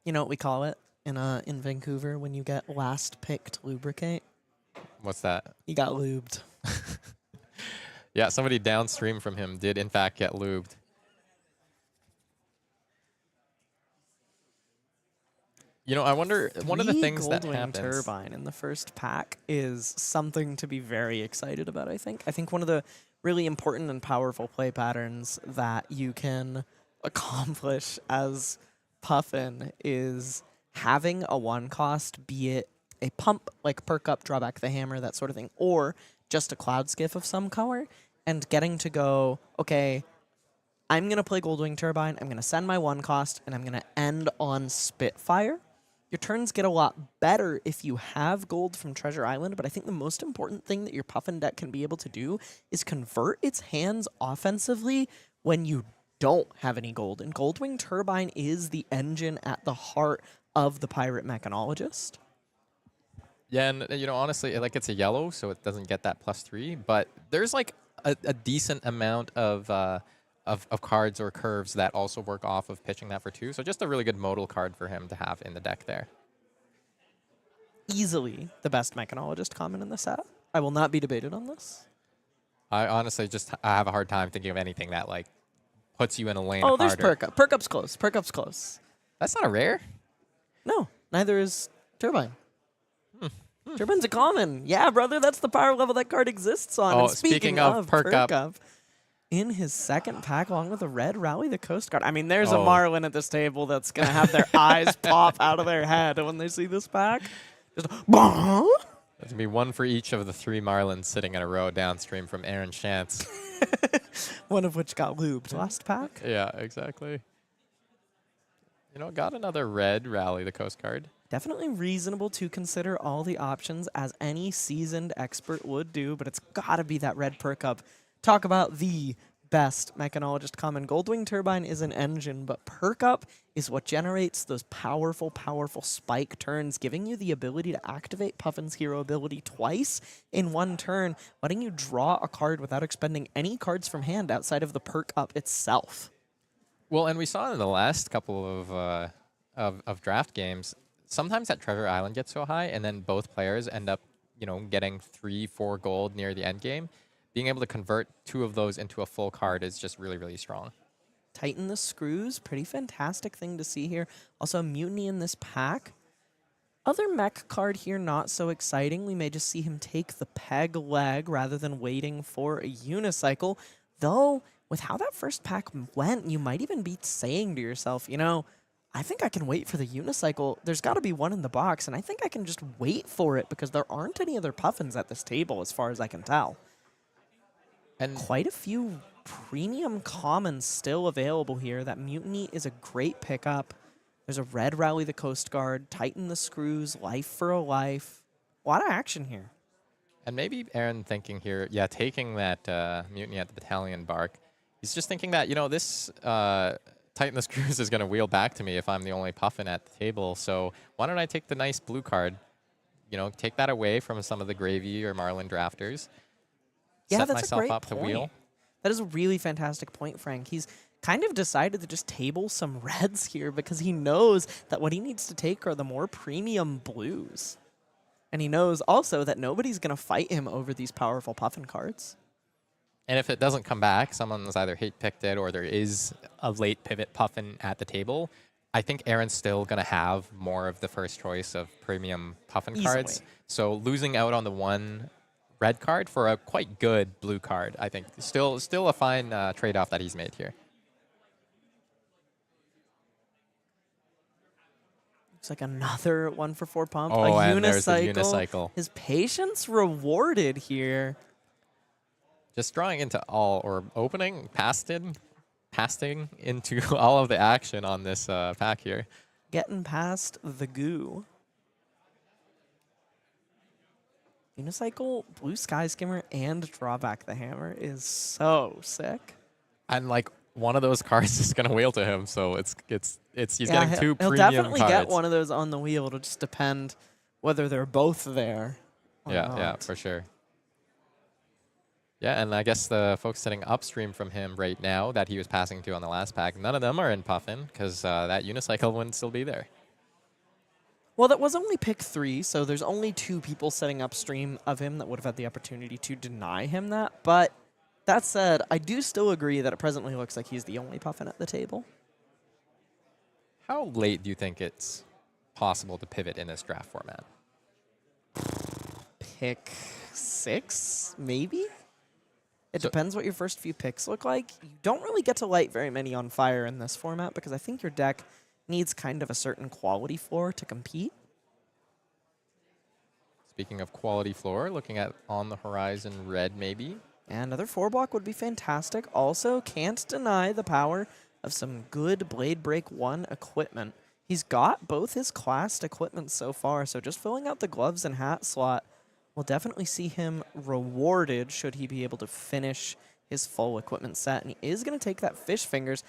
C: You know what we call it in Vancouver when you get last picked Lubricate?
B: What's that?
C: You got lubed.
B: Yeah, somebody downstream from him did in fact get lubed. You know, I wonder, one of the things that happens...
C: Turbine in the first pack is something to be very excited about, I think. I think one of the really important and powerful play patterns that you can accomplish as Puffin is having a 1-cost, be it a pump, like perk up, draw back the hammer, that sort of thing, or just a Cloud Skiff of some color, and getting to go, okay, I'm going to play Goldwing Turbine, I'm going to send my 1-cost, and I'm going to end on Spitfire. Your turns get a lot better if you have gold from Treasure Island, but I think the most important thing that your Puffin deck can be able to do is convert its hands offensively when you don't have any gold. And Goldwing Turbine is the engine at the heart of the Pirate Mechanologist.
B: Yeah, and you know, honestly, like it's a yellow, so it doesn't get that +3, but there's like a decent amount of cards or curves that also work off of pitching that for 2. So just a really good modal card for him to have in the deck there.
C: Easily the best Mechanologist common in the set. I will not be debated on this.
B: I honestly I have a hard time thinking of anything that like puts you in a lane.
C: Oh,
B: harder.
C: there's perk up. Perk up's close. Perk up's close.
B: That's not a rare.
C: No, neither is Turbine. Turbine's a common. Yeah, brother, that's the power level that card exists on.
B: Oh,
C: and
B: speaking of perk up.
C: In his second pack, along with a red Rally the Coast Guard. I mean, there's a Marlynn at this table that's going to have their eyes pop out of their head when they see this pack. Just, there's going
B: to be 1 for each of the 3 Marlyns sitting in a row downstream from Aaron Shantz.
C: One of which got lubed last pack.
B: Yeah, exactly. You know, got another red Rally the Coast Guard.
C: Definitely reasonable to consider all the options as any seasoned expert would do, but it's got to be that red perk up. Talk about the best Mechanologist common. Goldwing Turbine is an engine, but perk up is what generates those powerful, powerful spike turns, giving you the ability to activate Puffin's hero ability twice in 1 turn, letting you draw a card without expending any cards from hand outside of the perk up itself.
B: Well, and we saw in the last couple of draft games, sometimes that Treasure Island gets so high, and then both players end up, you know, getting 3-4 gold near the end game. Being able to convert 2 of those into a full card is just really, really strong.
C: Tighten the screws, pretty fantastic thing to see here. Also, Mutiny in this pack. Other mech card here, not so exciting. We may just see him take the peg leg rather than waiting for a unicycle. Though, with how that first pack went, you might even be saying to yourself, you know, I think I can wait for the unicycle. There's got to be 1 in the box, and I think I can just wait for it because there aren't any other Puffins at this table as far as I can tell. And quite a few premium commons still available here. That Mutiny is a great pickup. There's a red Rally the Coast Guard, tighten the screws, life for a life. A lot of action here.
B: And maybe Aaron thinking here, yeah, taking that Mutiny at the Battalion Bark. He's just thinking that, you know, this tighten the screws is going to wheel back to me if I'm the only Puffin at the table. So why don't I take the nice blue card, you know, take that away from some of the Gravy or Marlyn drafters.
C: Yeah,
B: set
C: that's
B: myself
C: a great
B: up
C: point.
B: to wheel.
C: That is a really fantastic point, Frank. He's kind of decided to just table some reds here because he knows that what he needs to take are the more premium blues. And he knows also that nobody's going to fight him over these powerful Puffin cards.
B: And if it doesn't come back, someone's either hate-picked it or there is a late pivot Puffin at the table, I think Aaron's still going to have more of the first choice of premium Puffin cards.
C: Easily.
B: So losing out on the one red card for a quite good blue card, I think still a fine trade-off that he's made here.
C: Looks like another 1-for-4 pump.
B: Oh,
C: a
B: and there's the
C: unicycle.
B: unicycle.
C: His patience rewarded here.
B: Just drawing into all, or opening, passing into all of the action on this pack here.
C: Getting past the goo. Unicycle, Blue Sky Skimmer, and Drawback the Hammer is so sick.
B: And like one of those cards is gonna wheel to him, so he's getting two
C: he'll
B: premium
C: definitely
B: cards.
C: get one of those on the wheel. It'll just depend whether they're both there. Or
B: Yeah,
C: not.
B: for sure. Yeah, and I guess the folks sitting upstream from him right now that he was passing to on the last pack, none of them are in Puffin because that unicycle wouldn't still be there.
C: Well, that was only pick 3, so there's only 2 people sitting upstream of him that would have had the opportunity to deny him that. But that said, I do still agree that it presently looks like he's the only Puffin at the table.
B: How late do you think it's possible to pivot in this draft format?
C: Pick 6, maybe? It depends what your first few picks look like. You don't really get to light very many on fire in this format because I think your deck needs kind of a certain quality floor to compete.
B: Speaking of quality floor, looking at on the horizon red maybe.
C: And another 4-block would be fantastic. Also, can't deny the power of some good Blade Break 1 equipment. He's got both his classed equipment so far, so just filling out the gloves and hat slot will definitely see him rewarded should he be able to finish his full equipment set. And he is going to take that Fish Fingers,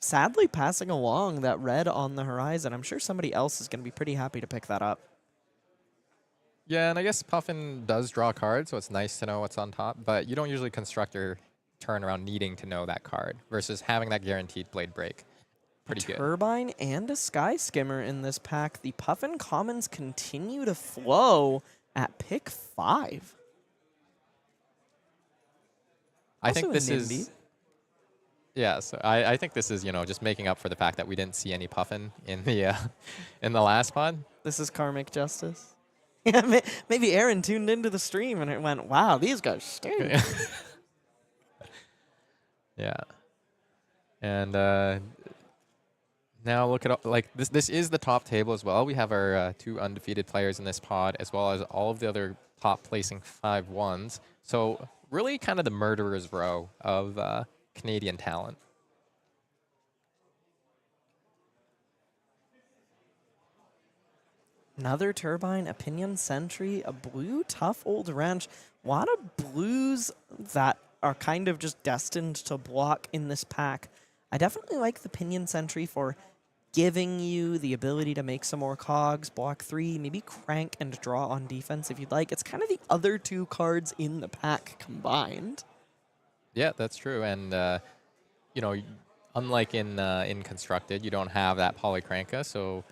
C: sadly passing along that red on the horizon. I'm sure somebody else is going to be pretty happy to pick that up.
B: Yeah, and I guess Puffin does draw cards, so it's nice to know what's on top, but you don't usually construct your turn around needing to know that card versus having that guaranteed Blade Break. Pretty good.
C: Turbine and a Sky Skimmer in this pack. The Puffin commons continue to flow at pick 5.
B: I think
C: Also a
B: this
C: NIMBY.
B: is... Yeah, so I think this is, just making up for the fact that we didn't see any Puffin in the last pod.
C: This is karmic justice. Yeah, maybe Aaron tuned into the stream and it went, wow, these guys stink.
B: Yeah. And now look at this is the top table as well. We have our 2 undefeated players in this pod as well as all of the other top placing 5-1s. So really kind of the murderer's row of Canadian talent.
C: Another Turbine, Opinion Sentry, a blue tough old wrench. A lot of blues that are kind of just destined to block in this pack. I definitely like the Pinion Sentry for giving you the ability to make some more cogs, block 3, maybe crank and draw on defense if you'd like. It's kind of the other 2 cards in the pack combined.
B: Yeah, that's true. And, unlike in Constructed, you don't have that Polycranka, so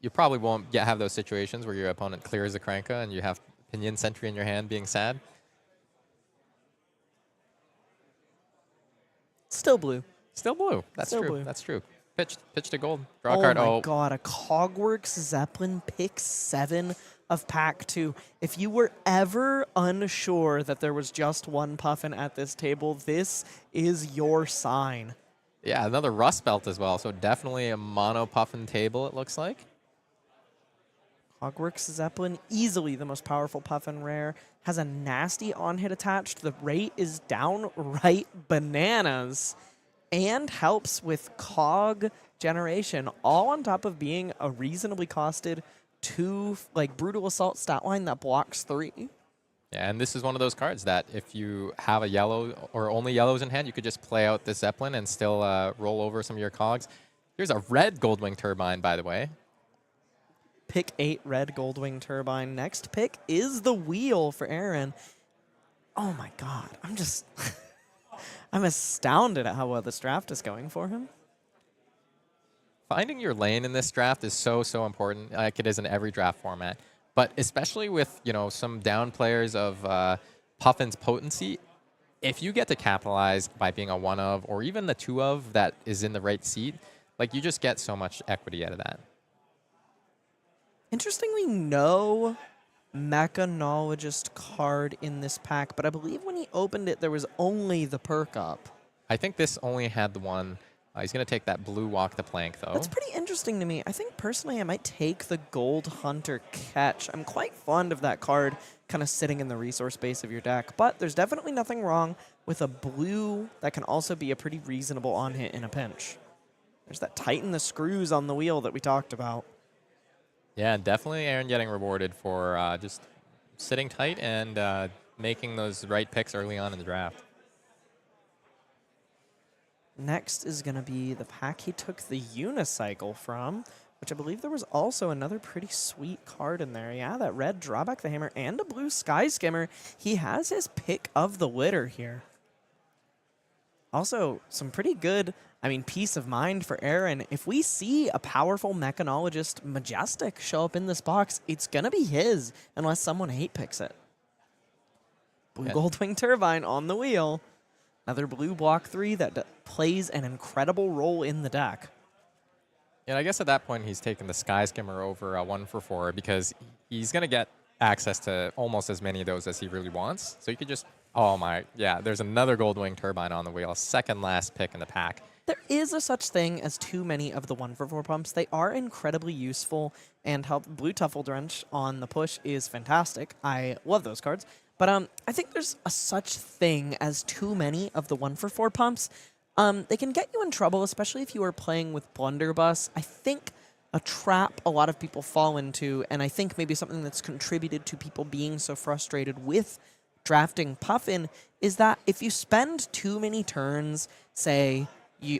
B: you probably won't have those situations where your opponent clears the Cranka and you have Pinion Sentry in your hand being sad.
C: Still blue.
B: Still blue. That's
C: Still
B: true.
C: blue.
B: That's true. Pitch to gold. Draw a
C: Oh
B: card.
C: my god, a Cogworks Zeppelin pick 7 of pack 2. If you were ever unsure that there was just one Puffin at this table, this is your sign.
B: Yeah, another Rust Belt as well. So definitely a mono Puffin table, it looks like.
C: Cogworks Zeppelin, easily the most powerful Puffin rare, has a nasty on-hit attached. The rate is downright bananas and helps with cog generation, all on top of being a reasonably costed 2 Brutal Assault stat line that blocks 3.
B: Yeah, and this is one of those cards that if you have a yellow or only yellows in hand, you could just play out the Zeppelin and still roll over some of your cogs. Here's a red Goldwing Turbine, by the way.
C: Pick 8 red Goldwing Turbine. Next pick is the wheel for Aaron. Oh my god, I'm just... I'm astounded at how well this draft is going for him.
B: Finding your lane in this draft is so important, like it is in every draft format. But especially with, some down players of Puffin's potency, if you get to capitalize by being a 1 of or even the 2 of that is in the right seat, Like, you just get so much equity out of that.
C: Interestingly, no Mechanologist card in this pack, but I believe when he opened it, there was only the perk up.
B: I think this only had the one. He's going to take that blue walk the plank, though.
C: That's pretty interesting to me. I think personally I might take the Gold Hunter Catch. I'm quite fond of that card kind of sitting in the resource base of your deck, but there's definitely nothing wrong with a blue that can also be a pretty reasonable on-hit in a pinch. There's that tighten the screws on the wheel that we talked about.
B: Yeah, definitely Aaron getting rewarded for just sitting tight and making those right picks early on in the draft.
C: Next is going to be the pack he took the Unicycle from, which I believe there was also another pretty sweet card in there. Yeah, that red Drawback the Hammer and a blue Sky Skimmer. He has his pick of the litter here. Also, some pretty good, peace of mind for Aaron. If we see a powerful Mechanologist Majestic show up in this box, it's going to be his unless someone hate picks it. Blue Goldwing Turbine on the wheel. Another blue block 3 that plays an incredible role in the deck.
B: Yeah, I guess at that point he's taking the Sky Skimmer over 1-for-4 because he's going to get access to almost as many of those as he really wants. So you could just, there's another Goldwing Turbine on the wheel, second last pick in the pack.
C: There is a such thing as too many of the 1-for-4 pumps. They are incredibly useful, and how Blue Tuffle Drench on the push is fantastic. I love those cards. But I think there's a such thing as too many of the 1-for-4 pumps. They can get you in trouble, especially if you are playing with Blunderbuss. I think a trap a lot of people fall into, and I think maybe something that's contributed to people being so frustrated with drafting Puffin, is that if you spend too many turns, say,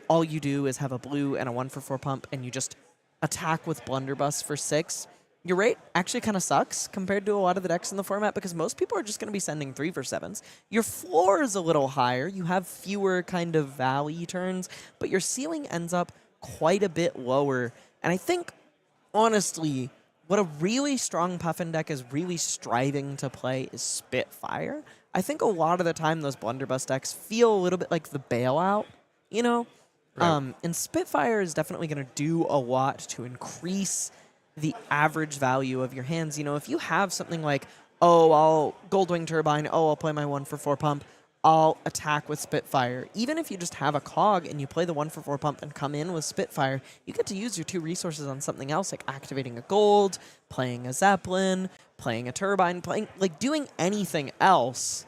C: all you do is have a blue and a 1-for-4 pump, and you just attack with Blunderbuss for 6, your rate actually kind of sucks compared to a lot of the decks in the format because most people are just going to be sending 3-for-7s. Your floor is a little higher. You have fewer kind of valley turns, but your ceiling ends up quite a bit lower. And I think, honestly, what a really strong Puffin deck is really striving to play is Spitfire. I think a lot of the time those Blunderbuss decks feel a little bit like the bailout, you know?
B: Right.
C: And Spitfire is definitely going to do a lot to increase the average value of your hands. You know, if you have something like, I'll Goldwing Turbine, I'll play my 1-for-4 pump, I'll attack with Spitfire. Even if you just have a cog and you play the 1-for-4 pump and come in with Spitfire, you get to use your 2 resources on something else, like activating a gold, playing a Zeppelin, playing a Turbine, doing anything else.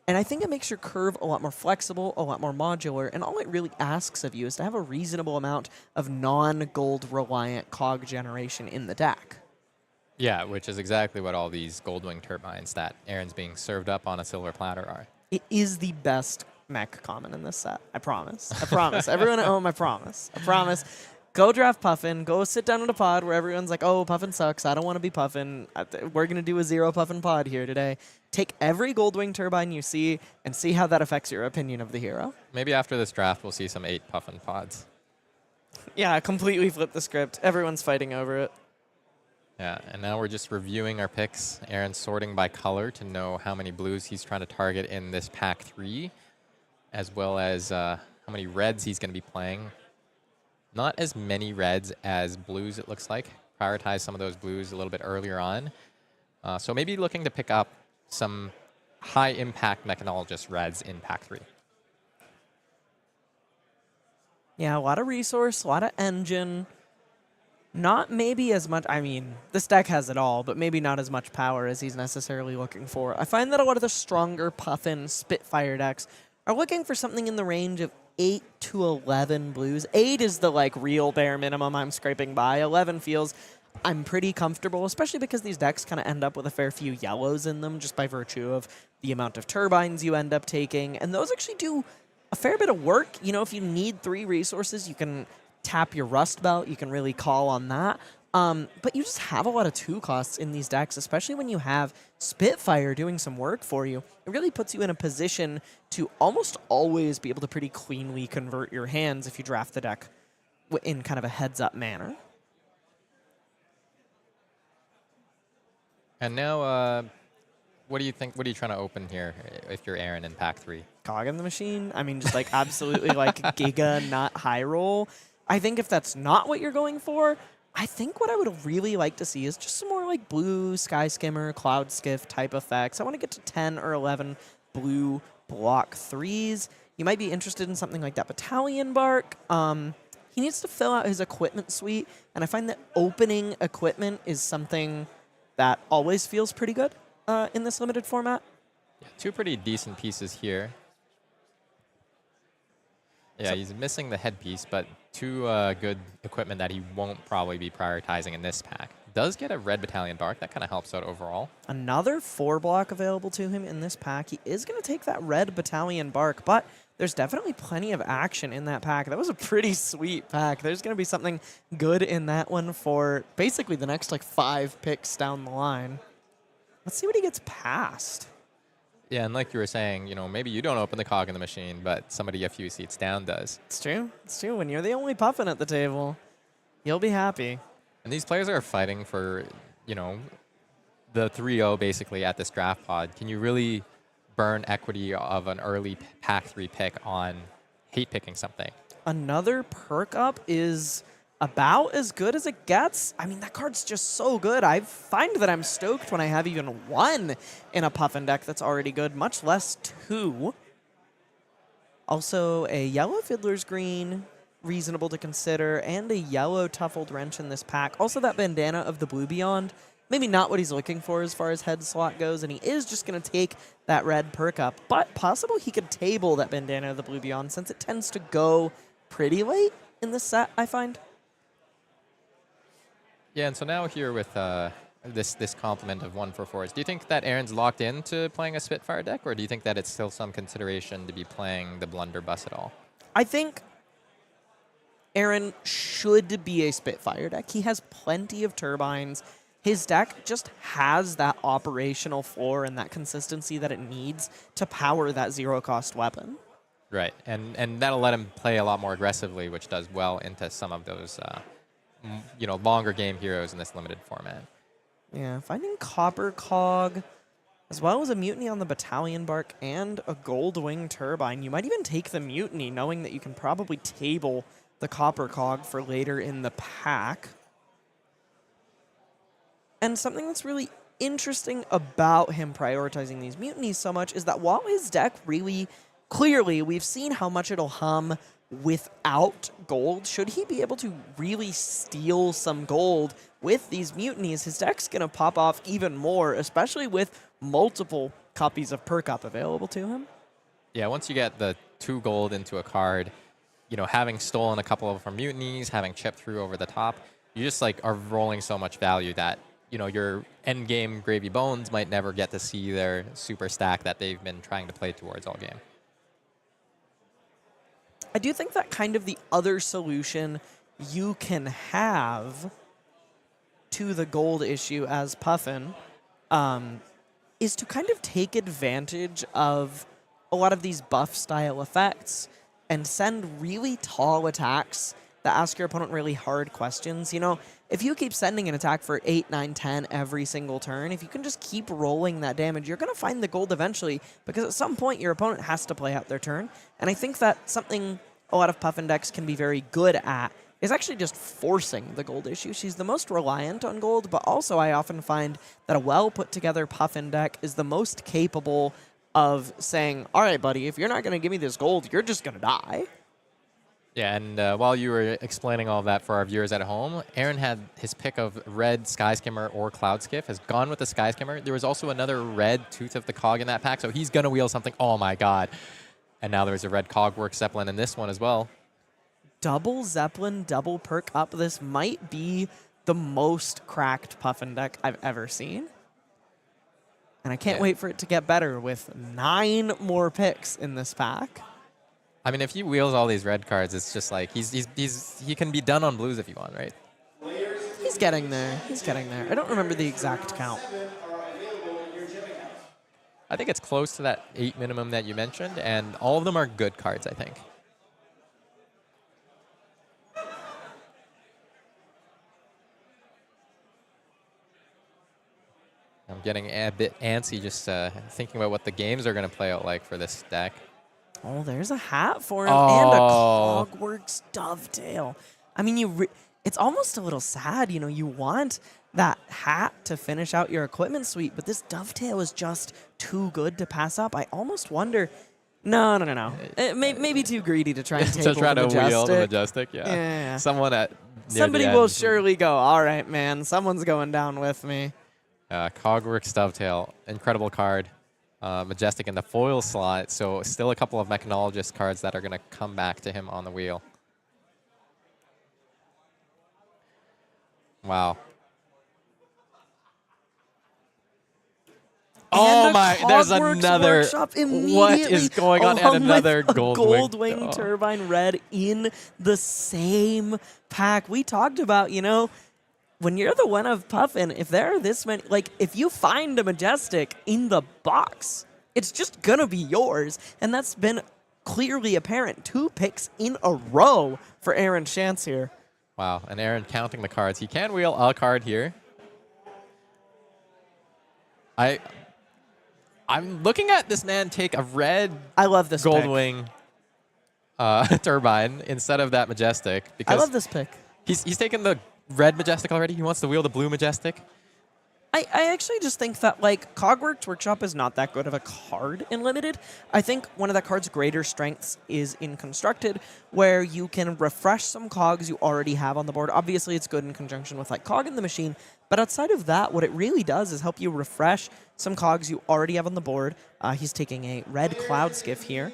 C: And I think it makes your curve a lot more flexible, a lot more modular, and all it really asks of you is to have a reasonable amount of non-gold reliant cog generation in the deck.
B: Yeah, which is exactly what all these Goldwing Turbines that Aaron's being served up on a silver platter are.
C: It is the best mech common in this set. I promise. I promise. Everyone at home, I promise. I promise. Go draft Puffin. Go sit down in a pod where everyone's like, Puffin sucks. I don't want to be Puffin. We're going to do a 0 Puffin pod here today. Take every Goldwing Turbine you see and see how that affects your opinion of the hero.
B: Maybe after this draft, we'll see some 8 Puffin pods.
C: Yeah, completely flip the script. Everyone's fighting over it.
B: Yeah, and now we're just reviewing our picks. Aaron's sorting by color to know how many blues he's trying to target in this pack 3, as well as how many reds he's going to be playing. Not as many reds as blues, it looks like. Prioritize some of those blues a little bit earlier on. So maybe looking to pick up some high-impact Mechanologist reds in pack 3.
C: Yeah, a lot of resource, a lot of engine. Not maybe as much, this deck has it all, but maybe not as much power as he's necessarily looking for. I find that a lot of the stronger Puffin Spitfire decks are looking for something in the range of 8 to 11 blues. 8 is the real bare minimum I'm scraping by. 11 feels I'm pretty comfortable, especially because these decks kind of end up with a fair few yellows in them just by virtue of the amount of turbines you end up taking. And those actually do a fair bit of work. You know, if you need 3 resources, you can tap your Rust Belt. You can really call on that. But you just have a lot of 2 costs in these decks, especially when you have Spitfire doing some work for you. It really puts you in a position to almost always be able to pretty cleanly convert your hands if you draft the deck in kind of a heads-up manner.
B: And now, what do you think? What are you trying to open here if you're Aaron in pack 3?
C: Cog in the machine. Just absolutely giga nut high roll. I think if that's not what you're going for, I think what I would really like to see is just some more like blue Sky Skimmer, Cloud Skiff type effects. I want to get to 10 or 11 blue block 3s. You might be interested in something like that Battalion Bark. He needs to fill out his equipment suite, and I find that opening equipment is something that always feels pretty good in this limited format.
B: Yeah, 2 pretty decent pieces here. Yeah, he's missing the headpiece, but 2 good equipment that he won't probably be prioritizing in this pack. Does get a red Battalion Bark. That kind of helps out overall.
C: Another 4 block available to him in this pack. He is going to take that red Battalion Bark, but there's definitely plenty of action in that pack. That was a pretty sweet pack. There's going to be something good in that one for basically the next like 5 picks down the line. Let's see what he gets past.
B: Yeah, and like you were saying, you know, maybe you don't open the cog in the machine, but somebody a few seats down does.
C: It's true. It's true. When you're the only Puffin at the table, you'll be happy.
B: And these players are fighting for, you know, the 3-0 basically at this draft pod. Can you really burn equity of an early pack 3 pick on hate picking something?
C: Another perk up is about as good as it gets. I mean, that card's just so good. I find that I'm stoked when I have even 1 in a Puffin deck that's already good, much less 2. Also, a yellow Fiddler's Green, reasonable to consider, and a yellow Tuffled Wrench in this pack. Also, that bandana of the Blue Beyond. Maybe not what he's looking for as far as head slot goes, and he is just going to take that red perk up. But possible he could table that bandana of the Blue Beyond since it tends to go pretty late in this set, I find.
B: Yeah, and so now here with this complement of 1-for-4s, do you think that Aaron's locked into playing a Spitfire deck, or do you think that it's still some consideration to be playing the Blunderbuss at all?
C: I think Aaron should be a Spitfire deck. He has plenty of turbines. His deck just has that operational floor and that consistency that it needs to power that 0-cost weapon.
B: Right, and that'll let him play a lot more aggressively, which does well into some of those you know, longer game heroes in this limited format.
C: Yeah, finding Copper Cog, as well as a Mutiny on the Battalion Bark and a Gold Wing Turbine. You might even take the Mutiny, knowing that you can probably table the Copper Cog for later in the pack. And something that's really interesting about him prioritizing these Mutinies so much is that while his deck really, clearly, we've seen how much it'll hum without gold, should he be able to really steal some gold with these Mutinies, his deck's going to pop off even more, especially with multiple copies of perk up available to him.
B: Yeah, once you get the 2 gold into a card, you know, having stolen a couple of from Mutinies, having chipped through over the top, you just like are rolling so much value that, you know, your end game Gravy Bones might never get to see their super stack that they've been trying to play towards all game.
C: I do think that kind of the other solution you can have to the gold issue as Puffin is to kind of take advantage of a lot of these buff style effects and send really tall attacks that ask your opponent really hard questions. You know, if you keep sending an attack for 8, 9, 10 every single turn, if you can just keep rolling that damage, you're going to find the gold eventually, because at some point your opponent has to play out their turn. And I think that something a lot of Puffin decks can be very good at is actually just forcing the gold issue. She's the most reliant on gold, but also I often find that a well-put-together Puffin deck is the most capable of saying, all right, buddy, if you're not going to give me this gold, you're just going to die.
B: Yeah, and while you were explaining all of that for our viewers at home, Aaron had his pick of red Sky Skimmer or Cloud Skiff, has gone with the Sky Skimmer. There was also another red Tooth of the Cog in that pack, so he's going to wheel something. Oh, my God. And now there's a red Cogwork Zeppelin in this one as well.
C: Double Zeppelin, double perk up. This might be the most cracked Puffin deck I've ever seen. And I can't wait for it to get better with 9 more picks in this pack.
B: I mean, if he wheels all these red cards, it's just like he can be done on blues if you want, right?
C: He's getting there. He's getting there. I don't remember the exact count.
B: I think it's close to that 8 minimum that you mentioned, and all of them are good cards, I think. I'm getting a bit antsy just thinking about what the games are going to play out like for this deck.
C: Oh, there's a hat for him and a Cogworks Dovetail. I mean, it's almost a little sad. You know, you want that hat to finish out your equipment suite, but this dovetail is just too good to pass up. I almost wonder. No. It may be too greedy to try and take
B: to try
C: the
B: to wheel the
C: Majestic.
B: Majestic.
C: Yeah.
B: Someone at
C: Somebody will surely go, all right, man, someone's going down with me.
B: Cogworks Dovetail, incredible card. Majestic in the foil slot, so still a couple of Mechanologist cards that are going to come back to him on the wheel. Wow. Oh my, there's another.
C: Workshop
B: What is going on? And another
C: Goldwing Turbine Red in the same pack. We talked about, you know, when you're the one of Puffin, if there are this many, like, if you find a Majestic in the box, it's just gonna be yours. And that's been clearly apparent. 2 picks in a row for Aaron Shantz here.
B: Wow, and Aaron counting the cards. He can wheel a card here. I'm looking at this man take a red
C: I love this
B: Goldwing Turbine instead of that Majestic. Because
C: I love this pick.
B: He's taken the red Majestic already. He wants to wheel the blue Majestic.
C: I actually just think that, like, Cogworks Workshop is not that good of a card in Limited. I think one of that card's greater strengths is in Constructed, where you can refresh some cogs you already have on the board. Obviously, it's good in conjunction with, like, Cog in the Machine, but outside of that, what it really does is help you refresh some cogs you already have on the board. He's taking a red Cloud Skiff here,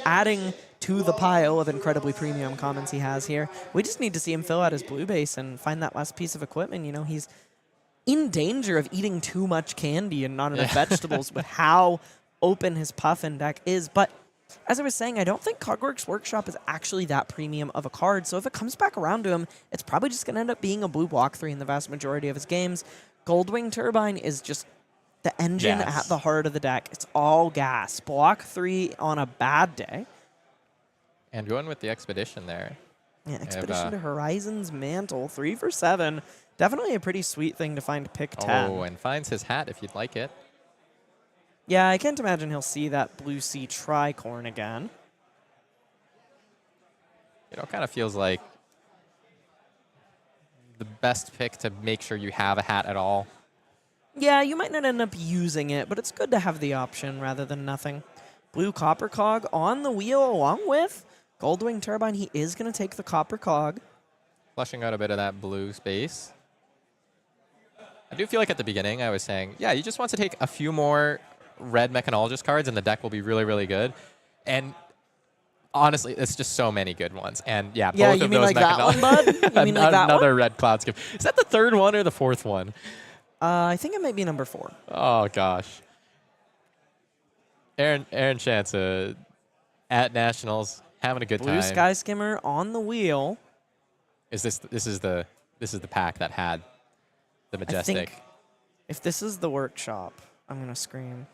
C: adding to the pile of incredibly premium commons he has here. We just need to see him fill out his blue base and find that last piece of equipment. You know, he's in danger of eating too much candy and not enough vegetables with how open his Puffin deck is. But as I was saying, I don't think Cogworks Workshop is actually that premium of a card. So if it comes back around to him, it's probably just going to end up being a blue block 3 in the vast majority of his games. Goldwing Turbine is just the engine at the heart of the deck. It's all gas. Block 3 on a bad day.
B: And going with the Expedition there.
C: Yeah, Expedition to Horizon's Mantle, 3 for 7. Definitely a pretty sweet thing to find pick 10.
B: Oh, and finds his hat if you'd like it.
C: Yeah, I can't imagine he'll see that Blue Sea Tricorn again.
B: You know, it kind of feels like the best pick to make sure you have a hat at all.
C: Yeah, you might not end up using it, but it's good to have the option rather than nothing. Blue Copper Cog on the wheel along with Goldwing Turbine. He is going to take the Copper Cog.
B: Flushing out a bit of that blue space. I do feel like at the beginning I was saying, yeah, he just wants to take a few more red Mechanologist cards and the deck will be really, really good. And honestly, it's just so many good ones. And yeah, both
C: you
B: of
C: mean
B: those
C: like that one, bud? You mean like that
B: another
C: one?
B: red Cloud Skiff. Is that the 3rd one or the 4th one?
C: I think it might be number 4.
B: Oh, gosh. Aaron Shantz at Nationals, having a good time.
C: Blue Sky Skimmer on the wheel.
B: This is the pack that had the Majestic.
C: I think if this is the Workshop, I'm going to scream.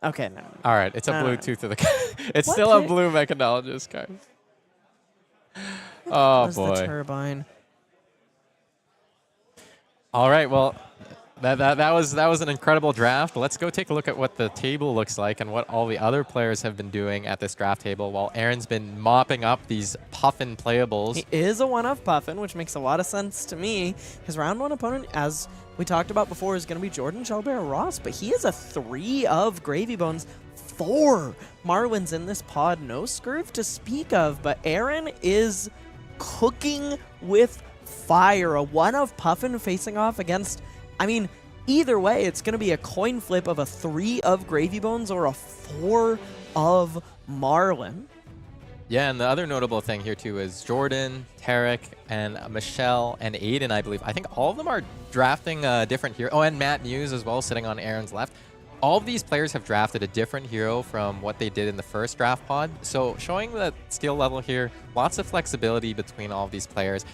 C: Okay, no.
B: All right, it's a Bluetooth of the it's
C: What
B: still a
C: pick?
B: blue Mechanologist card. Oh,
C: Where's
B: boy.
C: the Turbine?
B: All right, well, that was an incredible draft. Let's go take a look at what the table looks like and what all the other players have been doing at this draft table while Aaron's been mopping up these Puffin playables.
C: He is a one-of Puffin, which makes a lot of sense to me. His round 1 opponent, as we talked about before, is going to be Jordan Jalbert-Ross, but he is a 3 of Gravy Bones. 4 Marlyns in this pod. No Scurv to speak of, but Aaron is cooking with fire. A 1 of Puffin facing off against, I mean, either way, it's going to be a coin flip of a 3 of Gravy Bones or a 4 of Marlynn.
B: Yeah, and the other notable thing here, too, is Jordan, Tariq, and Michel, and Aidan, I believe. I think all of them are drafting a different hero. Oh, and Matt Muus as well, sitting on Aaron's left. All of these players have drafted a different hero from what they did in the first draft pod. So showing the skill level here, lots of flexibility between all of these players.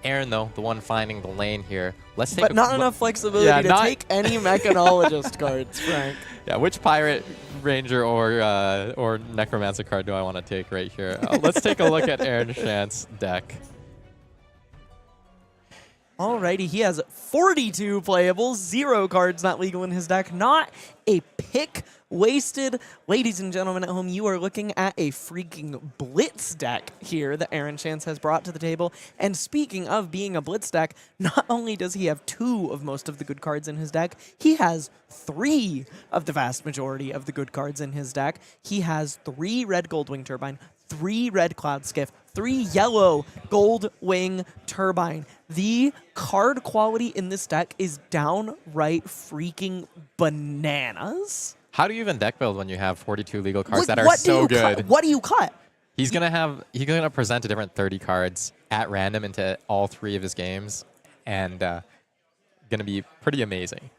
B: Aaron, though, the one finding the lane here. Let's take
C: But not enough flexibility to take any Mechanologist cards, Frank.
B: Yeah, which Pirate, Ranger, or Necromancer card do I want to take right here? Let's take a look at Aaron Shantz's deck.
C: Alrighty, he has 42 playables, 0 cards not legal in his deck. Not a pick wasted. Ladies and gentlemen at home, you are looking at a freaking blitz deck here that Aaron Shantz has brought to the table. And speaking of being a blitz deck, not only does he have 2 of most of the good cards in his deck, he has 3 of the vast majority of the good cards in his deck. He has 3 red Goldwing Turbine, 3 red Cloud Skiff, 3 yellow Goldwing Turbine. The card quality in this deck is downright freaking bananas.
B: How do you even deck build when you have 42 legal cards that are
C: What
B: so
C: do you
B: good?
C: cut? What do you cut?
B: He's gonna present a different 30 cards at random into all 3 of his games, and gonna be pretty amazing.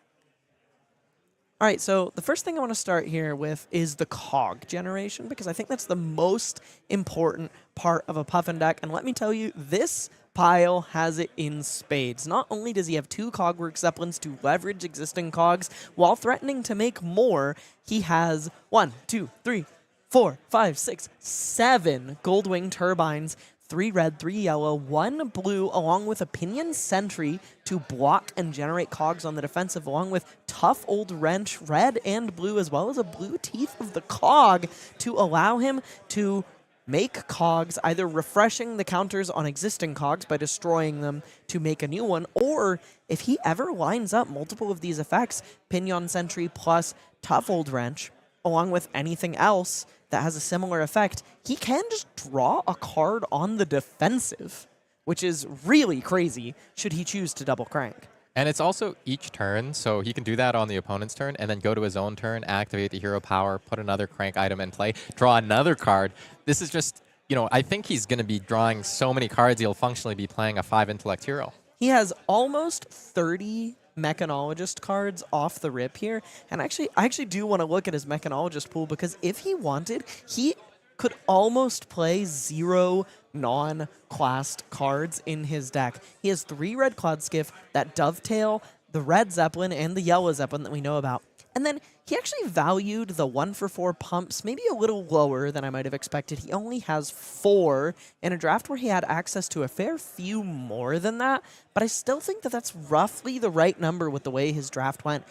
C: All right, so the first thing I want to start here with is the cog generation, because I think that's the most important part of a Puffin deck. And let me tell you, this pile has it in spades. Not only does he have 2 Cogwork Zeppelins to leverage existing cogs while threatening to make more, he has 1, 2, 3, 4, 5, 6, 7 Goldwing Turbines, 3 red, 3 yellow, 1 blue, along with a Pinion Sentry to block and generate cogs on the defensive, along with Tough Old Wrench, red and blue, as well as a blue Teeth of the Cog to allow him to make cogs, either refreshing the counters on existing cogs by destroying them to make a new one, or if he ever lines up multiple of these effects, Pinion Sentry plus Tough Old Wrench, along with anything else that has a similar effect, he can just draw a card on the defensive, which is really crazy should he choose to double crank.
B: And it's also each turn, so he can do that on the opponent's turn and then go to his own turn, activate the hero power, put another crank item in play, draw another card. This is just, you know, I think he's going to be drawing so many cards he'll functionally be playing a 5 intellect hero.
C: He has almost 30 Mechanologist cards off the rip here, and I actually do want to look at his Mechanologist pool, because if he wanted, he could almost play 0 non-classed cards in his deck. He has 3 red Cloud Skiff that dovetail the red Zeppelin and the yellow Zeppelin that we know about. And then he actually valued the 1-for-4 pumps maybe a little lower than I might have expected. He only has 4 in a draft where he had access to a fair few more than that, but I still think that that's roughly the right number with the way his draft went.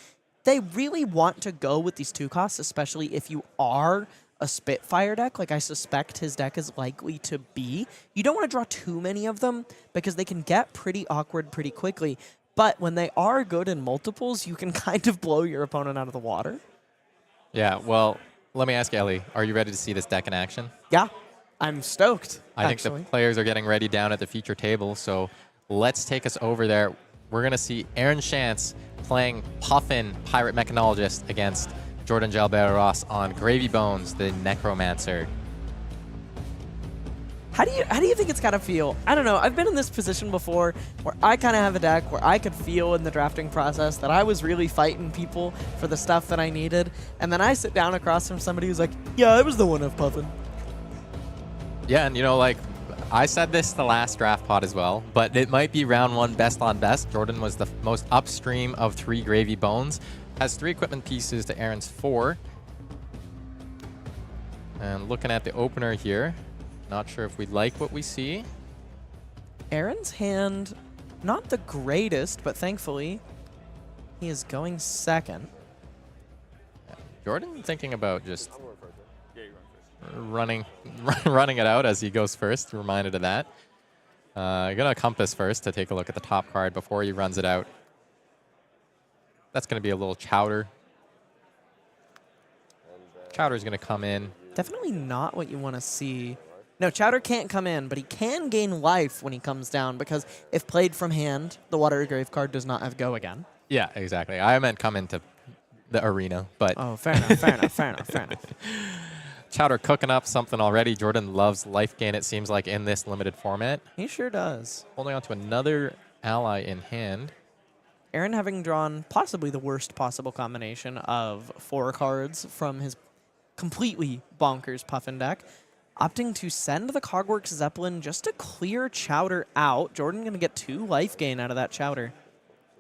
C: They really want to go with these 2 costs, especially if you are a Spitfire deck, like I suspect his deck is likely to be. You don't want to draw too many of them because they can get pretty awkward pretty quickly. But when they are good in multiples, you can kind of blow your opponent out of the water.
B: Yeah, well, let me ask you, Elly, are you ready to see this deck in action?
C: Yeah, I'm stoked,
B: I think the players are getting ready down at the feature table, so let's take us over there. We're going to see Aaron Shantz playing Puffin, Pirate Mechanologist, against Jordan Jalbert-Ross on Gravy Bones, the Necromancer.
C: How do you think it's gotta feel? I don't know. I've been in this position before where I kind of have a deck where I could feel in the drafting process that I was really fighting people for the stuff that I needed, and then I sit down across from somebody who's like, "Yeah, I was the one of Puffin."
B: Yeah, and you know, like I said this the last draft pod as well, but it might be round 1 best on best. Jordan was the most upstream of 3 Gravy Bones, has 3 equipment pieces to Aaron's 4. And looking at the opener here, not sure if we like what we see.
C: Aaron's hand, not the greatest, but thankfully, he is going second.
B: Jordan thinking about just
H: I'm going first. Yeah, you run first.
B: running it out as he goes first, reminded of that. Gonna compass first to take a look at the top card before he runs it out. That's gonna be a little Chowder. Chowder's gonna come in.
C: Definitely not what you want to see. No, Chowder can't come in, but he can gain life when he comes down, because if played from hand, the Watery Grave card does not have go again.
B: Yeah, exactly. I meant come into the arena, but...
C: Oh, fair enough, fair enough, fair enough, fair enough.
B: Chowder cooking up something already. Jordan loves life gain, it seems like, in this limited format.
C: He sure does.
B: Holding on to another ally in hand.
C: Aaron having drawn possibly the worst possible combination of 4 cards from his completely bonkers Puffin deck, opting to send the Cogworks Zeppelin just to clear Chowder out. Jordan going to get 2 life gain out of that Chowder.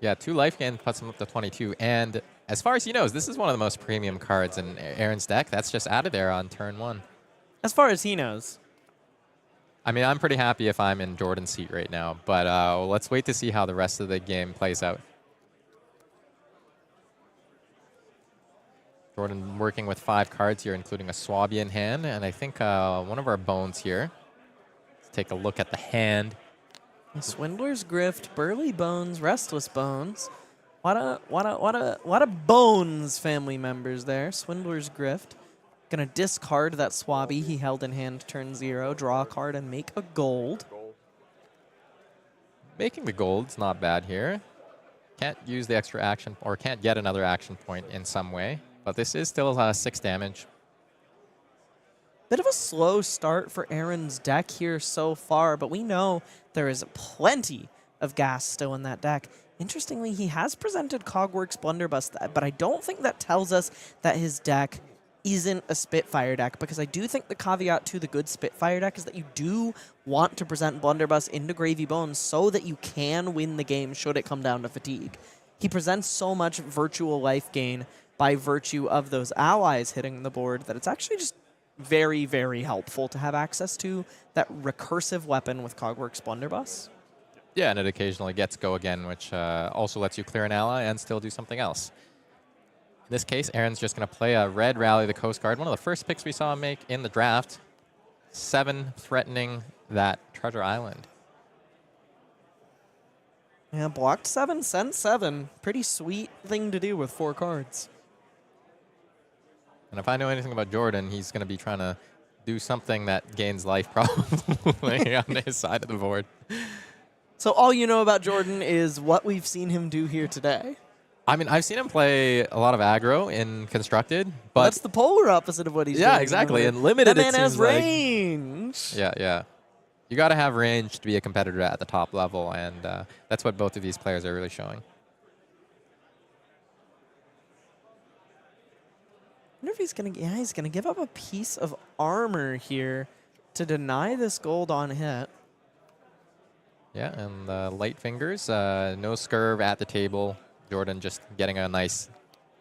B: Yeah, 2 life gain puts him up to 22. And as far as he knows, this is one of the most premium cards in Aaron's deck. That's just out of there on turn 1.
C: As far as he knows.
B: I mean, I'm pretty happy if I'm in Jordan's seat right now. But let's wait to see how the rest of the game plays out. Jordan working with 5 cards here, including a Swabby in hand, and I think one of our bones here. Let's take a look at the hand.
C: Swindler's Grift, Burly Bones, Restless Bones. What a Bones family members there. Swindler's Grift. Gonna discard that Swabby he held in hand turn 0, draw a card, and make a gold.
B: Making the gold's not bad here. Can't use the extra action, or can't get another action point in some way, but this is still 6 damage.
C: Bit of a slow start for Aaron's deck here so far, but we know there is plenty of gas still in that deck. Interestingly, he has presented Cogworks Blunderbuss, but I don't think that tells us that his deck isn't a Spitfire deck, because I do think the caveat to the good Spitfire deck is that you do want to present Blunderbuss into Gravy Bones so that you can win the game should it come down to fatigue. He presents so much virtual life gain by virtue of those allies hitting the board that it's actually just very, very helpful to have access to that recursive weapon with Cogworks Blunderbuss.
B: Yeah, and it occasionally gets go again, which also lets you clear an ally and still do something else. In this case, Aaron's just going to play a red Rally the Coast Guard, one of the first picks we saw him make in the draft. 7 threatening that Treasure Island.
C: Yeah, blocked 7, sent 7. Pretty sweet thing to do with 4 cards.
B: And if I know anything about Jordan, he's going to be trying to do something that gains life probably on his side of the board.
C: So all you know about Jordan is what we've seen him do here today.
B: I mean, I've seen him play a lot of aggro in Constructed, but
C: that's the polar opposite of what he's doing.
B: Yeah, exactly. And limited,
C: that man
B: it
C: has
B: seems like.
C: range.
B: Yeah. You got to have range to be a competitor at the top level, and that's what both of these players are really showing.
C: I wonder if he's gonna give up a piece of armor here to deny this gold on hit.
B: Yeah, and light fingers, no Scurv at the table. Jordan just getting a nice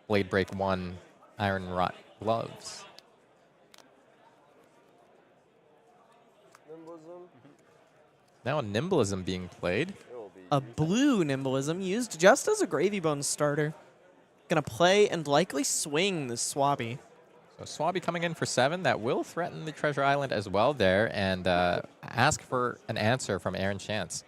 B: Blade Break 1 Iron Rot gloves.
H: Nimblism.
B: Now a Nimblism being played.
C: A blue Nimblism used just as a Gravy Bones starter. Gonna play and likely swing the Swabby.
B: So Swabby coming in for 7. That will threaten the Treasure Island as well there, and ask for an answer from Aaron Shantz.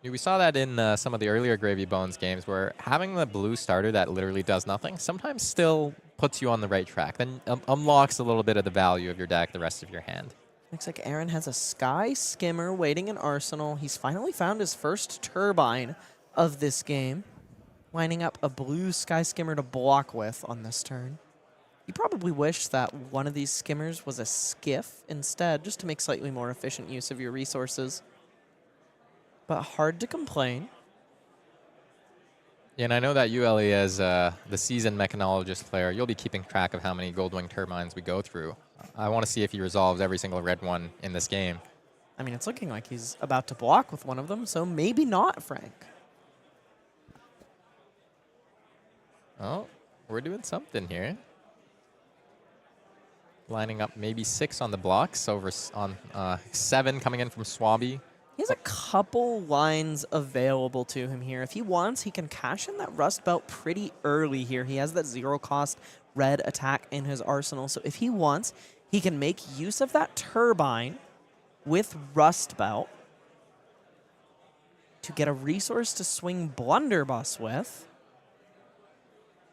B: We saw that in some of the earlier Gravy Bones games, where having the blue starter that literally does nothing sometimes still puts you on the right track, then unlocks a little bit of the value of your deck the rest of your hand.
C: Looks like Aaron has a Sky Skimmer waiting in Arsenal. He's finally found his first turbine of this game, lining up a blue Sky Skimmer to block with on this turn. You probably wish that one of these skimmers was a skiff instead, just to make slightly more efficient use of your resources. But hard to complain.
B: Yeah, and I know that you, Elly, as the seasoned mechanologist player, you'll be keeping track of how many Goldwing turbines we go through. I want to see if he resolves every single red one in this game.
C: I mean, it's looking like he's about to block with one of them, so maybe not, Frank.
B: Oh, we're doing something here. Lining up maybe 6 on the blocks, over on 7 coming in from Swabby.
C: He has a couple lines available to him here. If he wants, he can cash in that Rust Belt pretty early here. He has that 0-cost red attack in his arsenal. So if he wants, he can make use of that turbine with Rust Belt to get a resource to swing Blunderbuss with.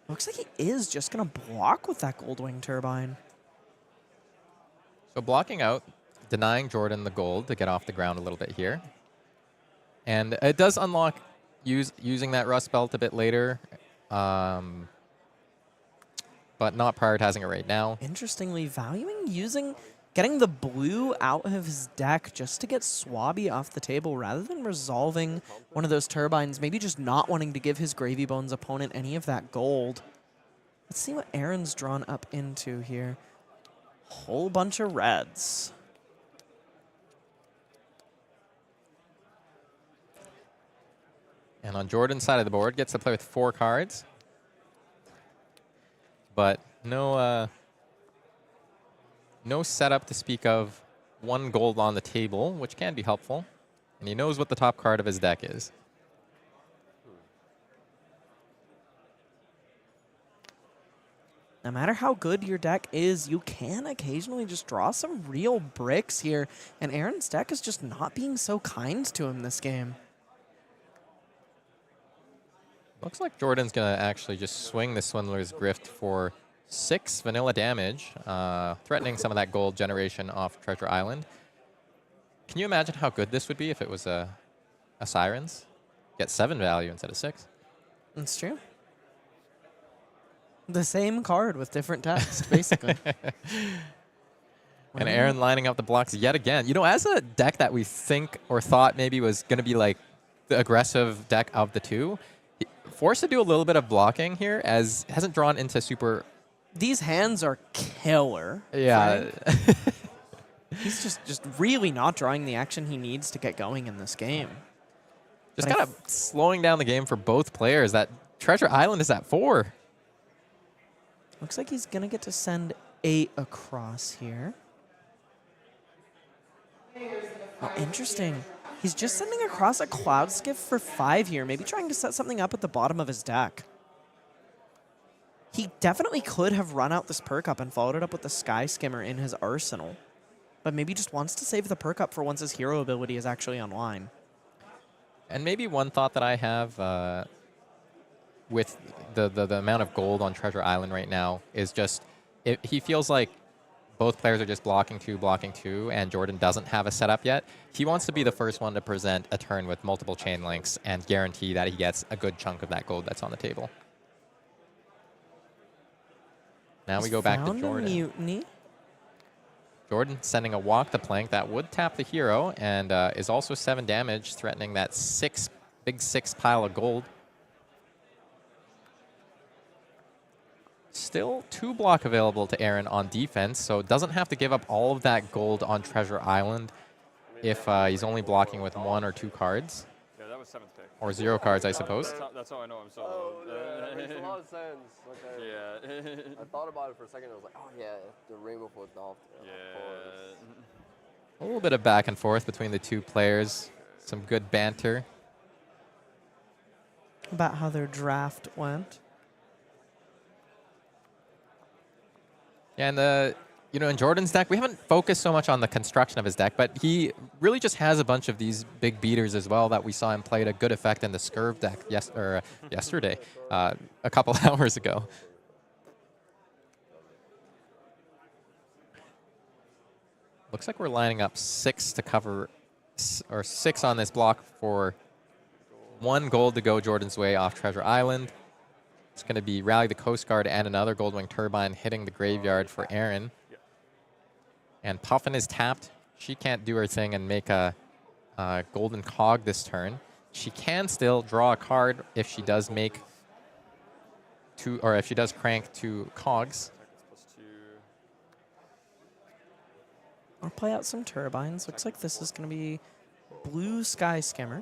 C: Looks like he is just going to block with that Goldwing turbine.
B: So blocking out, denying Jordan the gold to get off the ground a little bit here. And it does unlock using that Rust Belt a bit later, but not prioritizing it right now.
C: Interestingly, valuing getting the blue out of his deck just to get Swabby off the table rather than resolving one of those turbines, maybe just not wanting to give his Gravy Bones opponent any of that gold. Let's see what Aaron's drawn up into here. Whole bunch of reds.
B: And on Jordan's side of the board, gets to play with 4 cards. But no setup to speak of. 1 gold on the table, which can be helpful. And he knows what the top card of his deck is.
C: no matter how good your deck is, you can occasionally just draw some real bricks here. And Aaron's deck is just not being so kind to him this game.
B: Looks like Jordan's going to actually just swing the Swindler's Grift for 6 vanilla damage, threatening some of that gold generation off Treasure Island. Can you imagine how good this would be if it was a Sirens? Get 7 value instead of 6.
C: That's true. The same card with different text, basically.
B: And Aaron lining up the blocks yet again. You know, as a deck that we think or thought maybe was going to be like the aggressive deck of the two, forced to do a little bit of blocking here as hasn't drawn into super...
C: These hands are killer.
B: Yeah.
C: He's just really not drawing the action he needs to get going in this game.
B: Just kind of slowing down the game for both players. That Treasure Island is at 4.
C: Looks like he's going to get to send 8 across here. Oh, interesting. He's just sending across a Cloud Skiff for 5 here, maybe trying to set something up at the bottom of his deck. He definitely could have run out this perk up and followed it up with the Sky Skimmer in his arsenal, but maybe just wants to save the perk up for once his hero ability is actually online.
B: And maybe one thought that I have with the amount of gold on Treasure Island right now is just he feels like both players are just blocking 2, and Jordan doesn't have a setup yet. He wants to be the first one to present a turn with multiple chain links and guarantee that he gets a good chunk of that gold that's on the table. Now we go back to Jordan.
C: Mutiny.
B: Jordan sending a Walk the Plank that would tap the hero and is also 7 damage, threatening that big 6 pile of gold. Still 2 block available to Aaron on defense, so doesn't have to give up all of that gold on Treasure Island if he's only blocking with 1 or 2 cards.
G: Yeah, that was 7th pick.
B: Or 0 cards, I suppose.
G: That's how I know I'm so
H: Oh,
G: low.
H: yeah, that makes a lot of sense. Okay.
G: Yeah.
H: I thought about it for a second. I was like, oh, yeah, the rainbow foot off.
B: A little bit of back and forth between the two players. Some good banter.
C: About how their draft went.
B: Yeah, and you know, in Jordan's deck, we haven't focused so much on the construction of his deck, but he really just has a bunch of these big beaters as well that we saw him play to good effect in the Scurv deck yesterday, a couple hours ago. Looks like we're lining up 6 to cover, or 6 on this block for 1 gold to go Jordan's way off Treasure Island. It's going to be Rally the Coast Guard and another Goldwing Turbine hitting the graveyard for Aaron. And Puffin is tapped. She can't do her thing and make a Golden Cog this turn. She can still draw a card if she does make 2, or if she does crank 2 Cogs.
C: Or play out some turbines. Looks like this is going to be blue Sky Skimmer.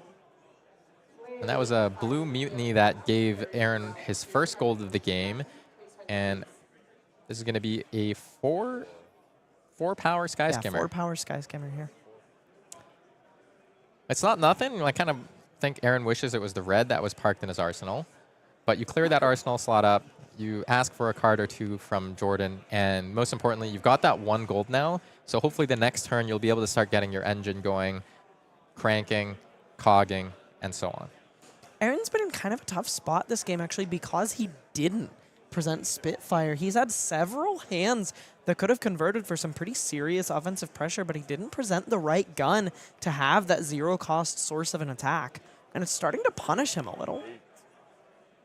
B: And that was a blue Mutiny that gave Aaron his first gold of the game. And this is going to be a 4 power Sky Skimmer.
C: 4 power Sky Skimmer here.
B: It's not nothing. I kind of think Aaron wishes it was the red that was parked in his arsenal. But you clear that arsenal slot up. You ask for a card or 2 from Jordan. And most importantly, you've got that 1 gold now. So hopefully the next turn you'll be able to start getting your engine going, cranking, cogging, and so on.
C: Aaron's been in kind of a tough spot this game, actually, because he didn't present Spitfire. He's had several hands that could have converted for some pretty serious offensive pressure, but he didn't present the right gun to have that 0-cost source of an attack. And it's starting to punish him a little.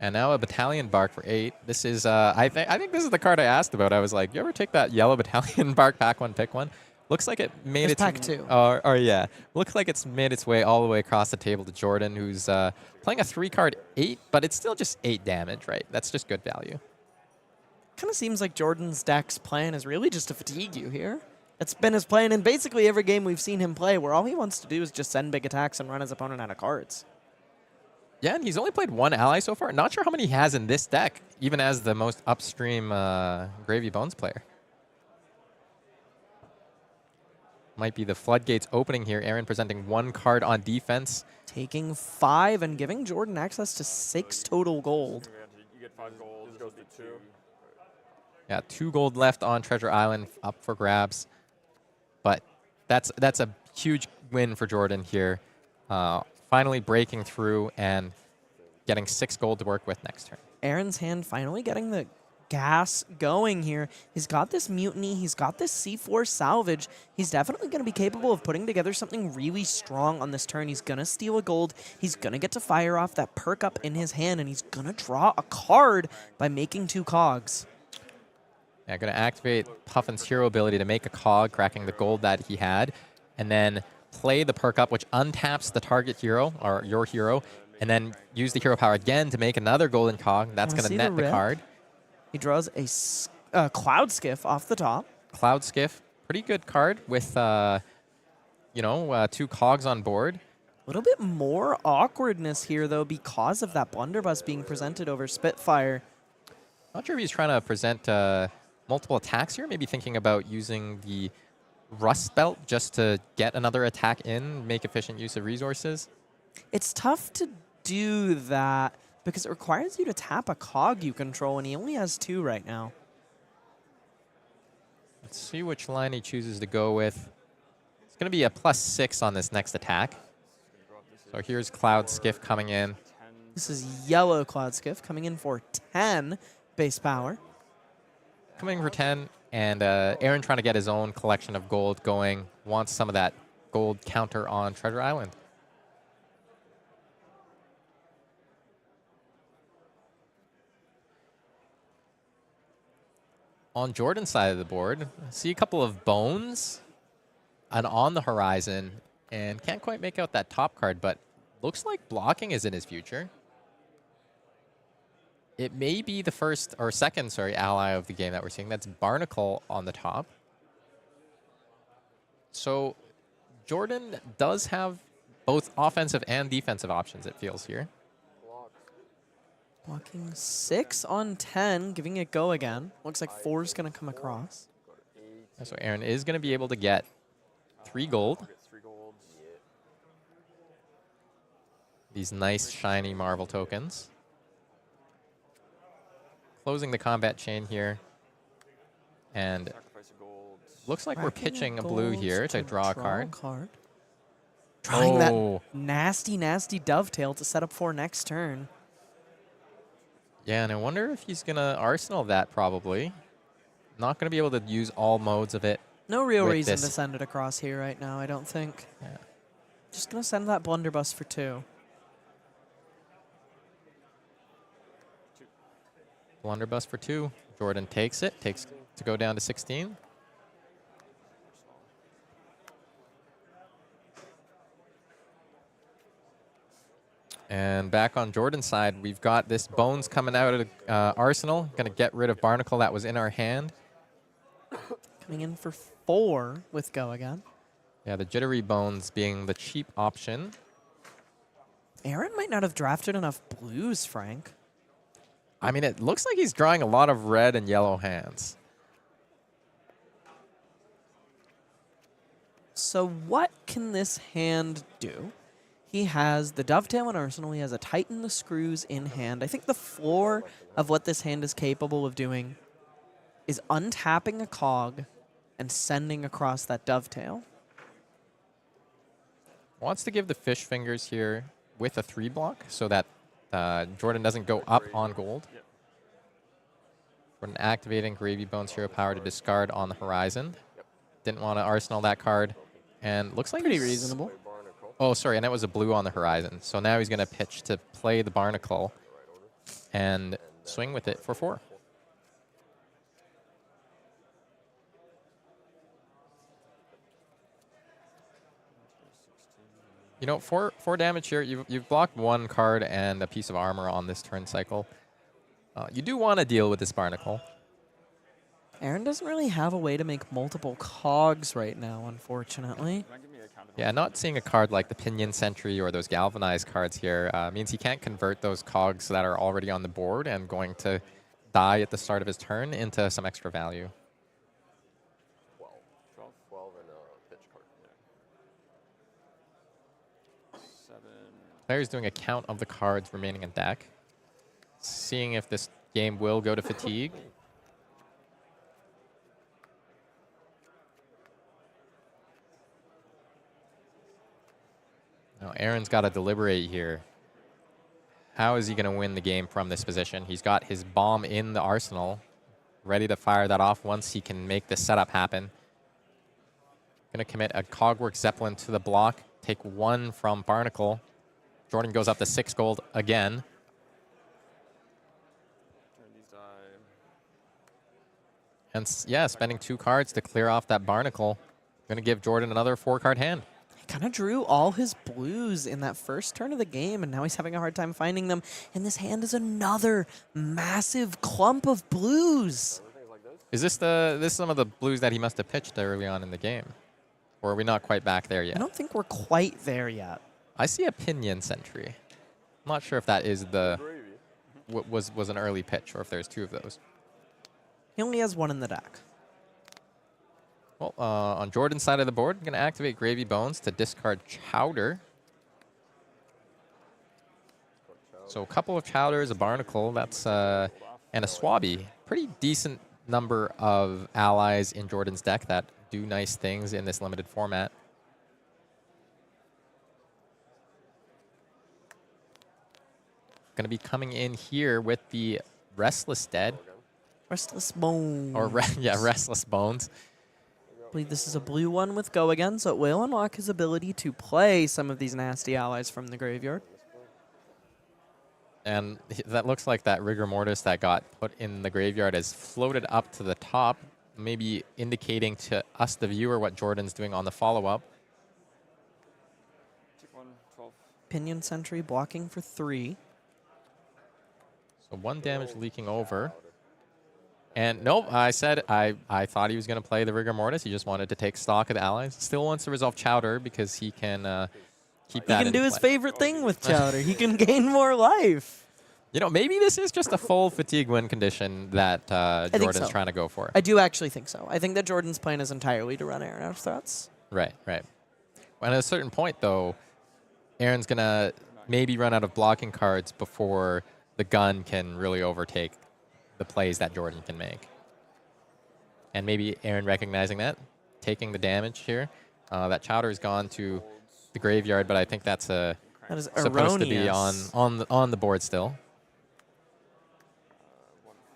B: And now a Battalion Bark for 8. This is, I think this is the card I asked about. I was like, you ever take that yellow Battalion Bark, pack 1, pick 1? Looks like it made its
C: pack 2.
B: Or yeah, looks like it's made its way all the way across the table to Jordan, who's playing a 3-card 8, but it's still just 8 damage, right? That's just good value.
C: Kind of seems like Jordan's deck's plan is really just to fatigue you here. It's been his plan in basically every game we've seen him play, where all he wants to do is just send big attacks and run his opponent out of cards.
B: Yeah, and he's only played 1 ally so far. Not sure how many he has in this deck, even as the most upstream Gravy Bones player. Might be the floodgates opening here. Aaron presenting 1 card on defense.
C: Taking 5 and giving Jordan access to 6 total gold.
G: You get 5 gold. This goes to 2.
B: Yeah, 2 gold left on Treasure Island up for grabs. But that's a huge win for Jordan here. Finally breaking through and getting 6 gold to work with next turn.
C: Aaron's hand finally getting the gas going here. He's got this mutiny. He's got this C4 salvage. He's definitely going to be capable of putting together something really strong on this turn. He's going to steal a gold. He's going to get to fire off that perk up in his hand, and he's going to draw a card by making 2 cogs.
B: Yeah, going to activate Puffin's hero ability to make a cog, cracking the gold that he had, and then play the perk up, which untaps the target hero, or your hero, and then use the hero power again to make another golden cog. That's going to net the card.
C: He draws a Cloud Skiff off the top.
B: Cloud Skiff, pretty good card with, 2 cogs on board.
C: A little bit more awkwardness here, though, because of that blunderbuss being presented over Spitfire.
B: Not sure if he's trying to present multiple attacks here. Maybe thinking about using the Rust Belt just to get another attack in, make efficient use of resources.
C: It's tough to do that because it requires you to tap a cog you control, and he only has 2 right now.
B: Let's see which line he chooses to go with. It's going to be a +6 on this next attack. So here's Cloud Skiff coming in.
C: This is yellow Cloud Skiff coming in for 10 base power.
B: Coming for 10, and Aaron trying to get his own collection of gold going. Wants some of that gold counter on Treasure Island. On Jordan's side of the board, I see a couple of bones and on the horizon, and can't quite make out that top card, but looks like blocking is in his future. It may be the first or second, ally of the game that we're seeing. That's Barnacle on the top. So Jordan does have both offensive and defensive options, it feels here.
C: Blocking 6 on 10, giving it go again. Looks like 4 is going to come across.
B: So Aaron is going to be able to get 3 gold. These nice, shiny Marvel tokens. Closing the combat chain here. And looks like we're pitching a blue here to draw a card.
C: Drawing that nasty, nasty dovetail to set up for next turn.
B: Yeah, and I wonder if he's going to arsenal that probably. Not going to be able to use all modes of it.
C: No real reason to send it across here right now, I don't think.
B: Yeah.
C: Just going to send that blunderbuss for 2.
B: Blunderbuss for 2. Jordan takes it. Takes to go down to 16. And back on Jordan's side, we've got this Bones coming out of Arsenal. Going to get rid of Barnacle that was in our hand.
C: Coming in for 4 with go again.
B: Yeah, the Jittery Bones being the cheap option.
C: Aaron might not have drafted enough blues, Frank.
B: I mean, it looks like he's drawing a lot of red and yellow hands.
C: So what can this hand do? He has the Dovetail in Arsenal. He has a Tighten the Screws in hand. I think the floor of what this hand is capable of doing is untapping a cog and sending across that Dovetail.
B: Wants to give the fish fingers here with a 3 block so that Jordan doesn't go up on gold. Jordan activating Gravy Bones hero power to discard on the horizon. Didn't want to arsenal that card. And looks like
C: Pretty reasonable.
B: Oh, sorry, and that was a blue on the horizon. So now he's going to pitch to play the Barnacle and swing with it for 4. You know, 4 damage here. You've blocked 1 card and a piece of armor on this turn cycle. You do want to deal with this Barnacle.
C: Aaron doesn't really have a way to make multiple cogs right now, unfortunately.
B: Yeah, not seeing a card like the Pinion Sentry or those Galvanized cards here means he can't convert those cogs that are already on the board and going to die at the start of his turn into some extra value.
H: 12 and a pitch card. Yeah.
G: 7.
B: Player's doing a count of the cards remaining in deck. Seeing if this game will go to fatigue. Now Aaron's got to deliberate here. How is he going to win the game from this position? He's got his bomb in the arsenal, ready to fire that off once he can make the setup happen. Going to commit a Cogwork Zeppelin to the block, take 1 from Barnacle. Jordan goes up to 6 gold again. And yeah, spending 2 cards to clear off that Barnacle. Going to give Jordan another 4-card hand.
C: Kind of drew all his blues in that first turn of the game, and now he's having a hard time finding them. And this hand is another massive clump of blues.
B: Is this some of the blues that he must have pitched early on in the game? Or are we not quite back there yet?
C: I don't think we're quite there yet.
B: I see a Pinion Sentry. I'm not sure if that is the was an early pitch or if there's 2 of those.
C: He only has 1 in the deck.
B: Well, on Jordan's side of the board, I'm going to activate Gravy Bones to discard Chowder. So a couple of Chowders, a Barnacle, that's and a Swabby. Pretty decent number of allies in Jordan's deck that do nice things in this limited format. Going to be coming in here with the Restless Dead.
C: Restless Bones.
B: Or Restless Bones.
C: I believe this is a blue one with Go Again, so it will unlock his ability to play some of these nasty allies from the graveyard.
B: And that looks like that Rigor Mortis that got put in the graveyard is floated up to the top, maybe indicating to us, the viewer, what Jordan's doing on the follow-up.
C: Pinion Sentry blocking for 3.
B: So 1 damage leaking over. And nope, I said I thought he was going to play the Rigor Mortis. He just wanted to take stock of the allies. Still wants to resolve Chowder because he can keep that.
C: He can do his favorite thing with Chowder. He can gain more life.
B: You know, maybe this is just a full fatigue win condition that Jordan's trying to go for.
C: I do actually think so. I think that Jordan's plan is entirely to run Aaron out of threats.
B: Right, right. Well, at a certain point, though, Aaron's going to maybe run out of blocking cards before the gun can really overtake the plays that Jordan can make. And maybe Aaron recognizing that, taking the damage here. That Chowder's gone to the graveyard, but I think that's supposed to be on the board still.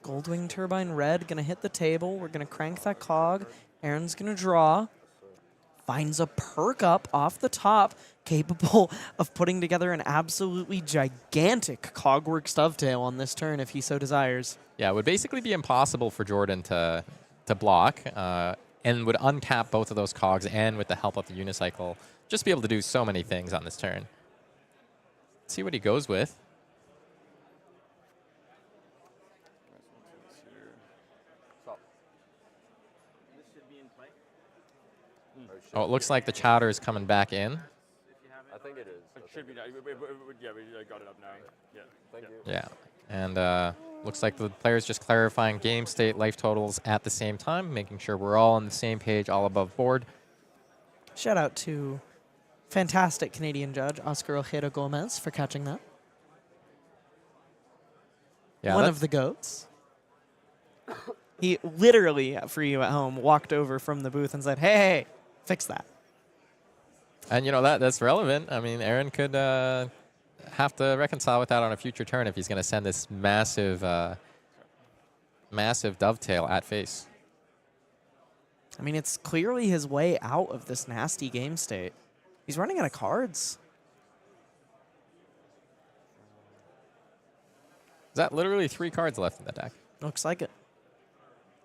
C: Goldwing Turbine Red going to hit the table. We're going to crank that cog. Aaron's going to draw. Finds a perk up off the top, capable of putting together an absolutely gigantic Cogworks Dovetail on this turn if he so desires.
B: Yeah, it would basically be impossible for Jordan to block and would untap both of those cogs and with the help of the Unicycle, just be able to do so many things on this turn. Let's see what he goes with. Oh, it looks like the Chowder is coming back in.
H: I think it is.
G: It should be. Yeah, we got it up now. Yeah.
H: Thank you.
B: Yeah, and looks like the players just clarifying game state, life totals at the same time, making sure we're all on the same page, all above board.
C: Shout out to fantastic Canadian judge Oscar Ojeda Gomez for catching that.
B: Yeah,
C: One of the GOATs. He literally, for you at home, walked over from the booth and said, hey, fix that.
B: And, you know, that's relevant. I mean, Aaron could have to reconcile with that on a future turn if he's going to send this massive, massive dovetail at face.
C: I mean, it's clearly his way out of this nasty game state. He's running out of cards.
B: Is that literally 3 cards left in the deck?
C: Looks like it.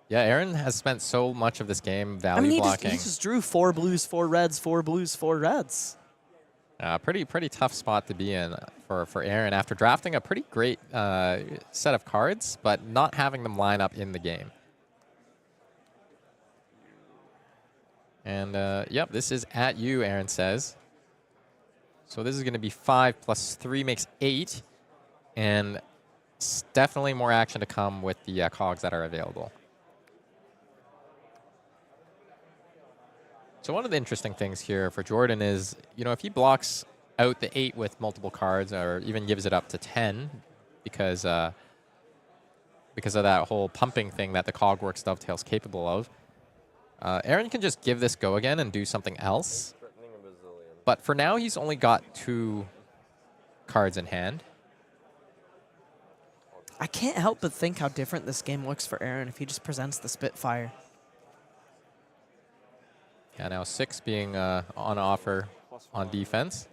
B: Yeah, Aaron has spent so much of this game value blocking.
C: He just drew 4 blues, 4 reds, 4 blues, 4 reds.
B: Pretty tough spot to be in for Aaron after drafting a pretty great set of cards, but not having them line up in the game. And, yep, this is at you, Aaron says. So this is going to be 5 plus 3 makes 8. And definitely more action to come with the cogs that are available. So one of the interesting things here for Jordan is, you know, if he blocks out the 8 with multiple cards or even gives it up to 10 because of that whole pumping thing that the Cogworks Dovetail is capable of, Aaron can just give this go again and do something else. But for now, he's only got 2 cards in hand.
C: I can't help but think how different this game looks for Aaron if he just presents the Spitfire.
B: Yeah, now 6 being on offer
G: Plus
B: on
G: 1.
B: defense.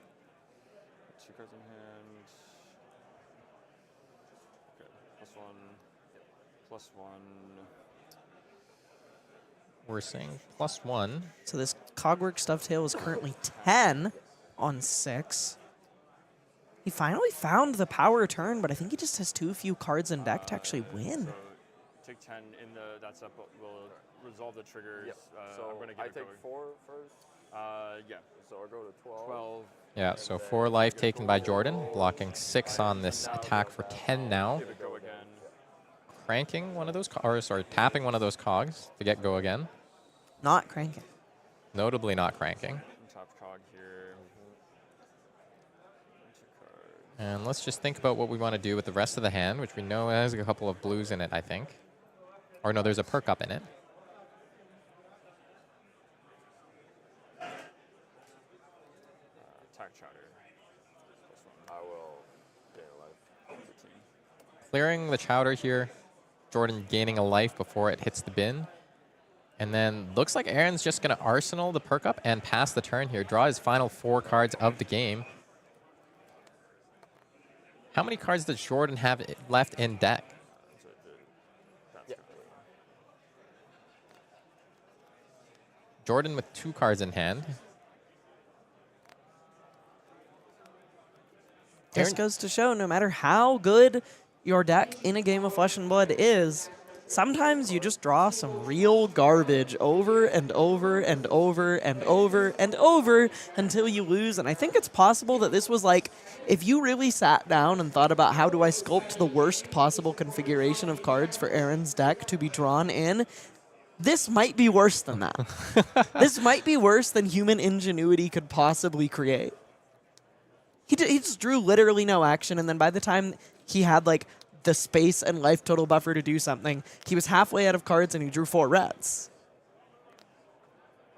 G: 2 cards in hand. Okay. Plus 1.
B: We're saying +1.
C: So this Cogwork Dovetail is currently 10 on 6. He finally found the power turn, but I think he just has too few cards in deck to actually win.
G: So take 10 in the that step will resolve the triggers.
H: Yep.
G: I'm
H: So
G: gonna get
H: I
G: it
H: take
G: going.
H: 4 first.
G: Yeah.
H: So I'll go to 12.
G: 12.
B: Yeah, so 4 life taken by Jordan, blocking 6 on this attack for 10 now.
G: Give it go again.
B: Cranking one of those, tapping one of those cogs to get go again.
C: Not cranking.
B: Notably not cranking.
G: Top cog here. 2 cards.
B: And let's just think about what we want to do with the rest of the hand, which we know has a couple of blues in it, I think. Or no, there's a perk up in it.
G: Attack chowder.
H: I will gain a life.
G: 15.
B: Clearing the chowder here. Jordan gaining a life before it hits the bin. And then looks like Aaron's just going to arsenal the perk up and pass the turn here. Draw his final 4 cards of the game. How many cards does Jordan have left in deck? Jordan with 2 cards in hand.
C: This goes to show no matter how good your deck in a game of Flesh and Blood is, sometimes you just draw some real garbage over and over and over and over and over until you lose. And I think it's possible that this was like, if you really sat down and thought about how do I sculpt the worst possible configuration of cards for Aaron's deck to be drawn in, this might be worse than that. This might be worse than human ingenuity could possibly create. He just drew literally no action, and then by the time he had like the space and life total buffer to do something, he was halfway out of cards and he drew 4 reds.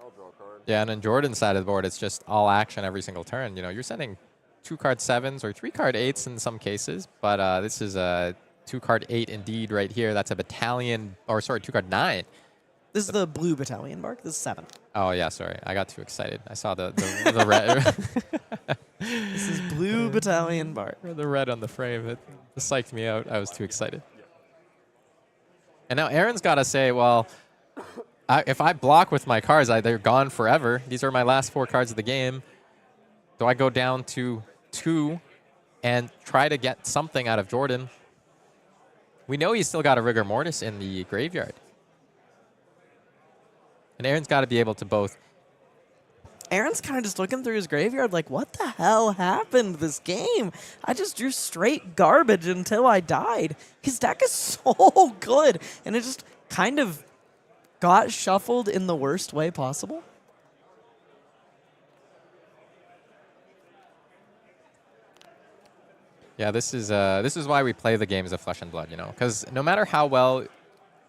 H: I'll draw a card.
B: Yeah, and on Jordan's side of the board, it's just all action every single turn. You know, you're sending 2-card 7s or 3-card 8s in some cases, but this is a 2-card 8 indeed right here. That's a battalion, or sorry, 2-card 9.
C: This is the blue battalion bark. This is 7.
B: Oh yeah, sorry, I got too excited. I saw the red.
C: This is blue battalion bark.
B: The red on the frame. It psyched me out. I was too excited. And now Aaron's got to say, well, if I block with my cards, they're gone forever. These are my last 4 cards of the game. Do I go down to 2 and try to get something out of Jordan? We know he's still got a rigor mortis in the graveyard. And Aaron's got to be able to both.
C: Aaron's kind of just looking through his graveyard like, what the hell happened this game? I just drew straight garbage until I died. His deck is so good, and it just kind of got shuffled in the worst way possible.
B: Yeah, this is why we play the games of Flesh and Blood, you know, because no matter how well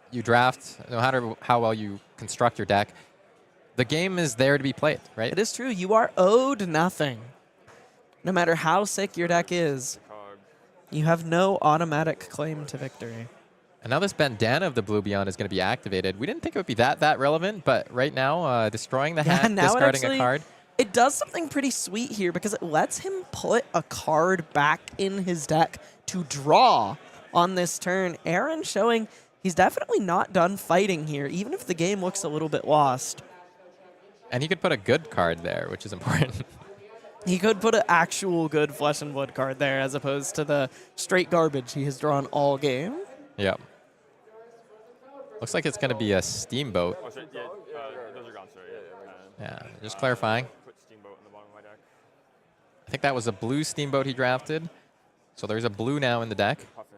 B: you draft, no matter how well you construct your deck, the game is there to be played, right?
C: It is true. You are owed nothing. No matter how sick your deck is, you have no automatic claim to victory.
B: And now this bandana of the Blue Beyond is going to be activated. We didn't think it would be that relevant, but right now, destroying the hand,
C: now
B: discarding a card.
C: It does something pretty sweet here because it lets him put a card back in his deck to draw on this turn. Aaron showing he's definitely not done fighting here, even if the game looks a little bit lost.
B: And he could put a good card there, which is important.
C: He could put an actual good Flesh and Blood card there as opposed to the straight garbage he has drawn all game.
B: Yep. Looks like it's going to be a Steamboat.
G: Oh, sorry, yeah, those are gone, sorry.
B: Yeah, just clarifying.
G: Put Steamboat in the bottom of my deck.
B: I think that was a blue Steamboat he drafted. So there's a blue now in the deck.
G: Puffin.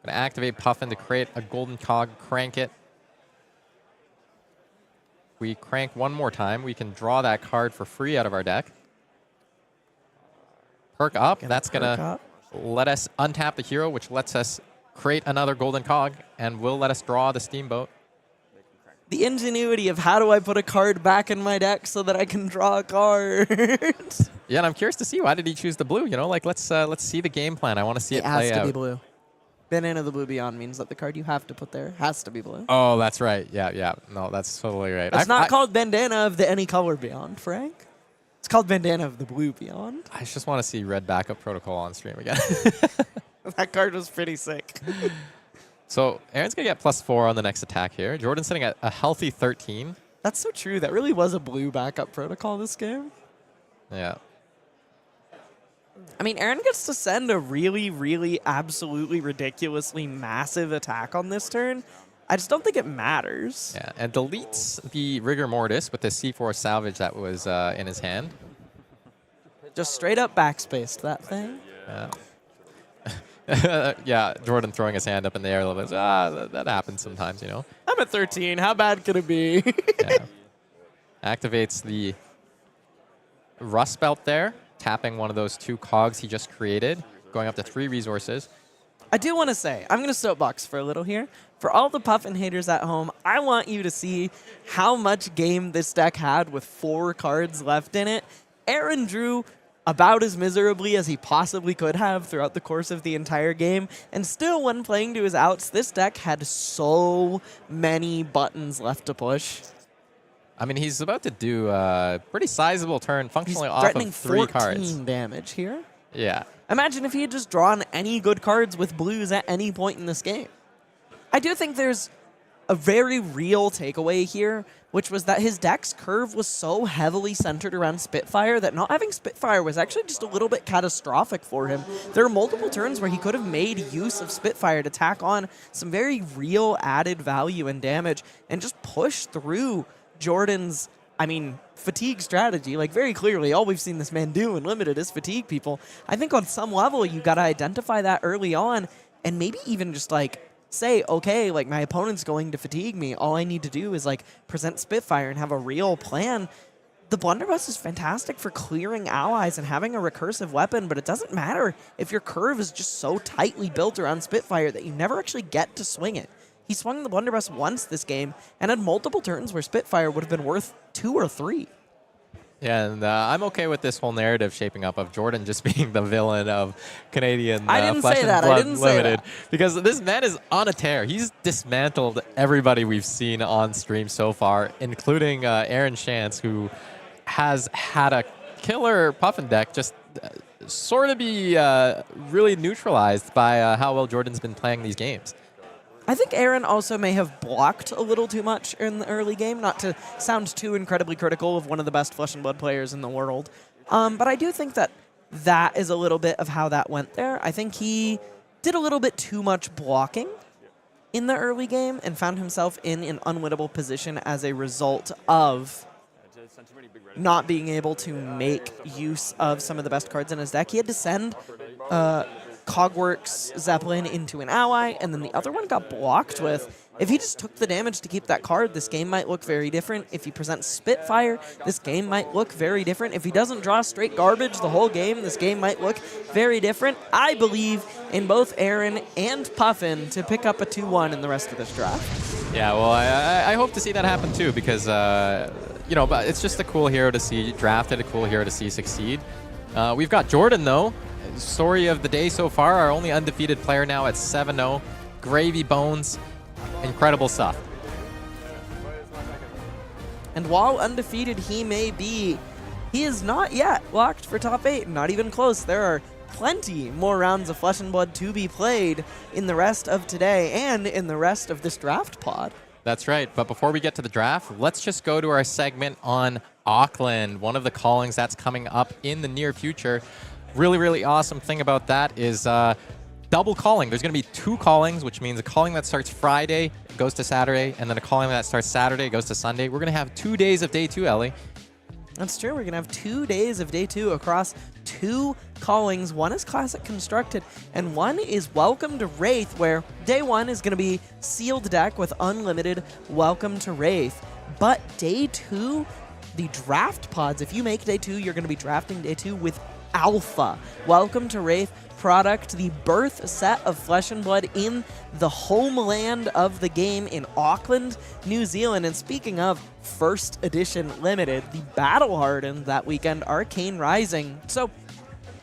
B: Going to activate Puffin to create a golden cog, crank it. We crank one more time, we can draw that card for free out of our deck. Perk up, that's going to let us untap the hero, which lets us create another golden cog, and will let us draw the Steamboat.
G: They can crank
C: The ingenuity of how do I put a card back in my deck so that I can draw a card.
B: Yeah, and I'm curious to see why did he choose the blue. You know, like let's see the game plan. I want to see it play
C: has to
B: out.
C: be blue. Bandana of the Blue Beyond means that the card you have to put there has to be blue.
B: Oh, that's right. Yeah. No, that's totally right.
C: It's not called Bandana of the Any Color Beyond, Frank. It's called Bandana of the Blue Beyond.
B: I just want to see Red Backup Protocol on stream again.
C: That card was pretty sick.
B: So Aaron's going to get +4 on the next attack here. Jordan's sitting at a healthy 13.
C: That's so true. That really was a blue backup protocol this game.
B: Yeah.
C: I mean, Aaron gets to send a really, really, absolutely, ridiculously massive attack on this turn. I just don't think it matters.
B: Yeah, and deletes the Rigor Mortis with the C4 salvage that was in his hand.
C: Just straight up backspaced that thing.
B: Yeah. Yeah, Jordan throwing his hand up in the air a little bit. That happens sometimes, you know.
C: I'm at 13. How bad could it be?
B: Yeah. Activates the Rust Belt there, tapping one of those 2 cogs he just created, going up to 3 resources.
C: I do want to say, I'm going to soapbox for a little here. For all the Puffin haters at home, I want you to see how much game this deck had with 4 cards left in it. Aaron drew about as miserably as he possibly could have throughout the course of the entire game. And still, when playing to his outs, this deck had so many buttons left to push.
B: I mean, he's about to do a pretty sizable turn, functionally off
C: threatening
B: of 3 cards.
C: 14 damage here.
B: Yeah.
C: Imagine if he had just drawn any good cards with blues at any point in this game. I do think there's a very real takeaway here, which was that his deck's curve was so heavily centered around Spitfire that not having Spitfire was actually just a little bit catastrophic for him. There are multiple turns where he could have made use of Spitfire to tack on some very real added value and damage and just push through Jordan's, fatigue strategy. Like, very clearly, all we've seen this man do in Limited is fatigue people. I think on some level, you got to identify that early on and maybe even just, say, okay, my opponent's going to fatigue me. All I need to do is, present Spitfire and have a real plan. The Blunderbuss is fantastic for clearing allies and having a recursive weapon, but it doesn't matter if your curve is just so tightly built around Spitfire that you never actually get to swing it. He swung the Blunderbuss once this game and had multiple turns where Spitfire would have been worth 2 or 3.
B: Yeah, and I'm okay with this whole narrative shaping up of Jordan just being the villain of Canadian
C: I didn't
B: Flesh
C: say
B: and
C: that.
B: Blood
C: I didn't say
B: Limited.
C: that.
B: Because this man is on a tear. He's dismantled everybody we've seen on stream so far, including Aaron Shantz, who has had a killer Puffin deck just sort of be really neutralized by how well Jordan's been playing these games.
C: I think Aaron also may have blocked a little too much in the early game, not to sound too incredibly critical of one of the best Flesh and Blood players in the world. But I do think that that is a little bit of how that went there. I think he did a little bit too much blocking in the early game and found himself in an unwinnable position as a result of not being able to make use of some of the best cards in his deck. He had to send Cogworks Zeppelin into an ally, and then the other one got blocked with. If he just took the damage to keep that card, this game might look very different. If he presents Spitfire, this game might look very different. If he doesn't draw straight garbage the whole game, this game might look very different. I believe in both Aaron and Puffin to pick up a 2-1 in the rest of this draft.
B: Yeah, well, I hope to see that happen too, because but it's just a cool hero to see drafted, a cool hero to see succeed. We've got Jordan, though. Story of the day so far, our only undefeated player now at 7-0. Gravy bones. Incredible stuff.
C: And while undefeated he may be, he is not yet locked for top 8. Not even close. There are plenty more rounds of Flesh and Blood to be played in the rest of today and in the rest of this draft pod.
B: That's right. But before we get to the draft, let's just go to our segment on Auckland, one of the callings that's coming up in the near future. Really, really awesome thing about that is double calling. There's going to be 2 callings, which means a calling that starts Friday goes to Saturday, and then a calling that starts Saturday goes to Sunday. We're going to have 2 days of day 2, Ellie.
C: That's true. We're going to have 2 days of day 2 across 2 callings. One is Classic Constructed, and one is Welcome to Wraith, where day 1 is going to be sealed deck with unlimited Welcome to Wraith. But day 2, the draft pods, if you make day 2, you're going to be drafting day 2 with Alpha. Welcome to Wraith product, the birth set of Flesh and Blood in the homeland of the game in Auckland, New Zealand. And speaking of first edition limited, the battle hardened that weekend, Arcane Rising. So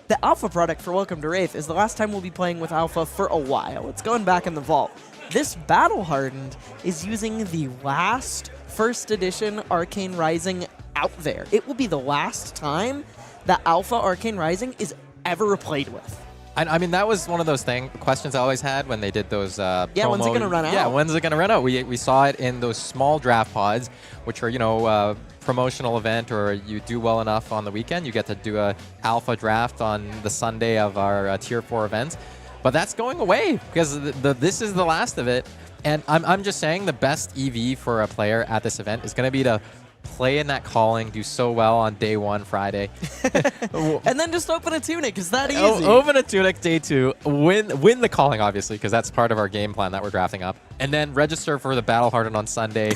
C: the Alpha product for Welcome to Wraith is the last time we'll be playing with Alpha for a while. It's going back in the vault. This battle hardened is using the last first edition Arcane Rising out there. It will be the last time that Alpha Arcane Rising is ever played with.
B: I mean, that was one of those questions I always had when they did those
C: Yeah, when's it going to run out?
B: Yeah, when's it going to run out? We saw it in those small draft pods, which are, promotional event, or you do well enough on the weekend, you get to do a alpha draft on the Sunday of our Tier 4 events. But that's going away because this is the last of it. And I'm just saying the best EV for a player at this event is going to be to play in that calling, do so well on day 1, Friday.
C: And then just open a tunic. Is that easy?
B: Open a tunic day 2, win the calling, obviously, because that's part of our game plan that we're drafting up. And then register for the Battle Hardened on Sunday.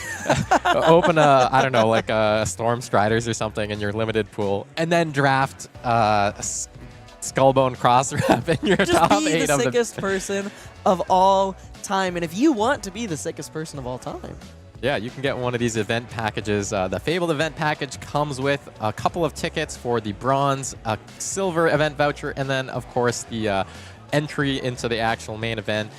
B: Open like a Storm Striders or something in your limited pool. And then draft Skullbone Cross Wrap in your
C: just
B: top 8
C: be the
B: of
C: sickest person of all time. And if you want to be the sickest person of all time,
B: yeah, you can get one of these event packages. The Fabled event package comes with a couple of tickets for the bronze, a silver event voucher, and then, of course, the entry into the actual main event,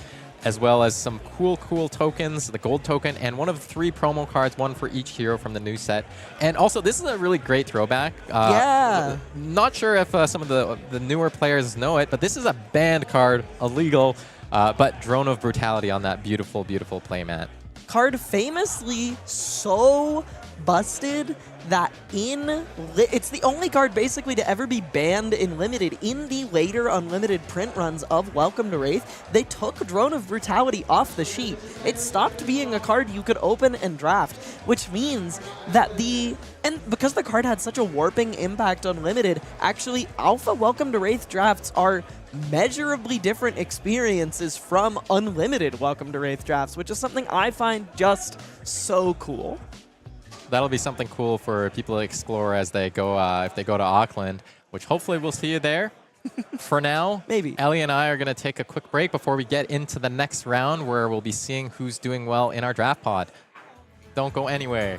B: as well as some cool tokens, the gold token, and one of 3 promo cards, one for each hero from the new set. And also, this is a really great throwback.
C: Yeah.
B: Not sure if some of the newer players know it, but this is a banned card, illegal, but Drone of Brutality on that beautiful, beautiful playmat.
C: card famously so busted that it's the only card basically to ever be banned in Limited. In the later Unlimited print runs of Welcome to Wraith, they took Drone of Brutality off the sheet. It stopped being a card you could open and draft, which means that because the card had such a warping impact on Limited, actually Alpha Welcome to Wraith drafts are measurably different experiences from Unlimited Welcome to Wraith drafts, which is something I find just so cool.
B: That'll be something cool for people to explore as they go, if they go to Auckland, which hopefully we'll see you there. For now,
C: maybe
B: Elly and I are going to take a quick break before we get into the next round where we'll be seeing who's doing well in our draft pod. Don't go anywhere.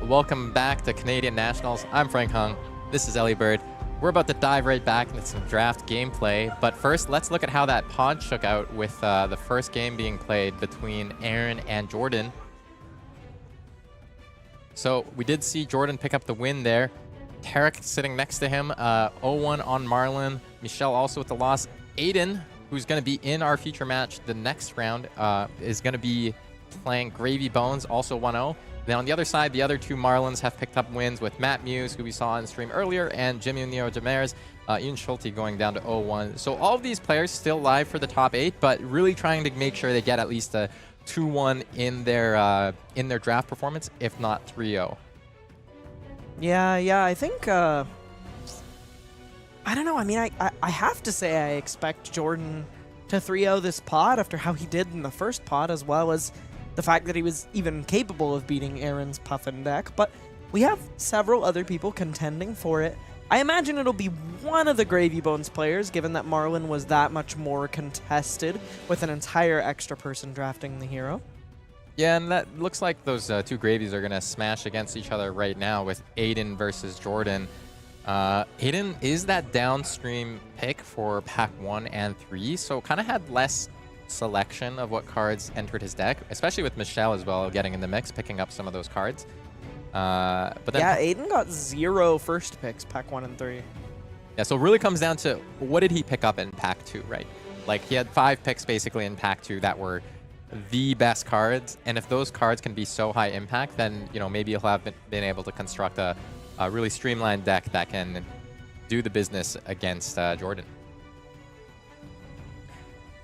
B: welcome back to Canadian Nationals. I'm Frank Hung. This is Elly Bird. We're about to dive right back into some draft gameplay, but first, let's look at how that pod shook out with the first game being played between Aaron and Jordan. So we did see Jordan pick up the win there. Tariq sitting next to him, 0-1 on Marlynn. Michel also with the loss. Aidan, who's going to be in our feature match the next round, is going to be playing Gravy Bones, also 1-0. Then on the other side, the other two Marlyns have picked up wins with Matt Muus, who we saw on stream earlier, and Jimmy and Niro Demers, Ian Schulte going down to 0-1. So all of these players still live for the top 8, but really trying to make sure they get at least a 2-1 in their draft performance, if not 3-0.
C: Yeah, I think, I don't know, I mean, I have to say I expect Jordan to 3-0 this pod after how he did in the first pod, as well as the fact that he was even capable of beating Aaron's Puffin deck, but we have several other people contending for it. I imagine it'll be one of the Gravy Bones players, given that Marlynn was that much more contested with an entire extra person drafting the hero.
B: Yeah, and that looks like those two Gravies are going to smash against each other right now with Aidan versus Jordan. Aidan is that downstream pick for pack 1 and 3, so kind of had less selection of what cards entered his deck, especially with Michel as well getting in the mix, picking up some of those cards. But then
C: yeah, Aidan got 0 first picks, pack 1 and 3.
B: Yeah, so it really comes down to what did he pick up in pack 2, right? Like he had 5 picks basically in pack 2 that were the best cards, and if those cards can be so high impact, then maybe you'll have been able to construct a really streamlined deck that can do the business against Jordan.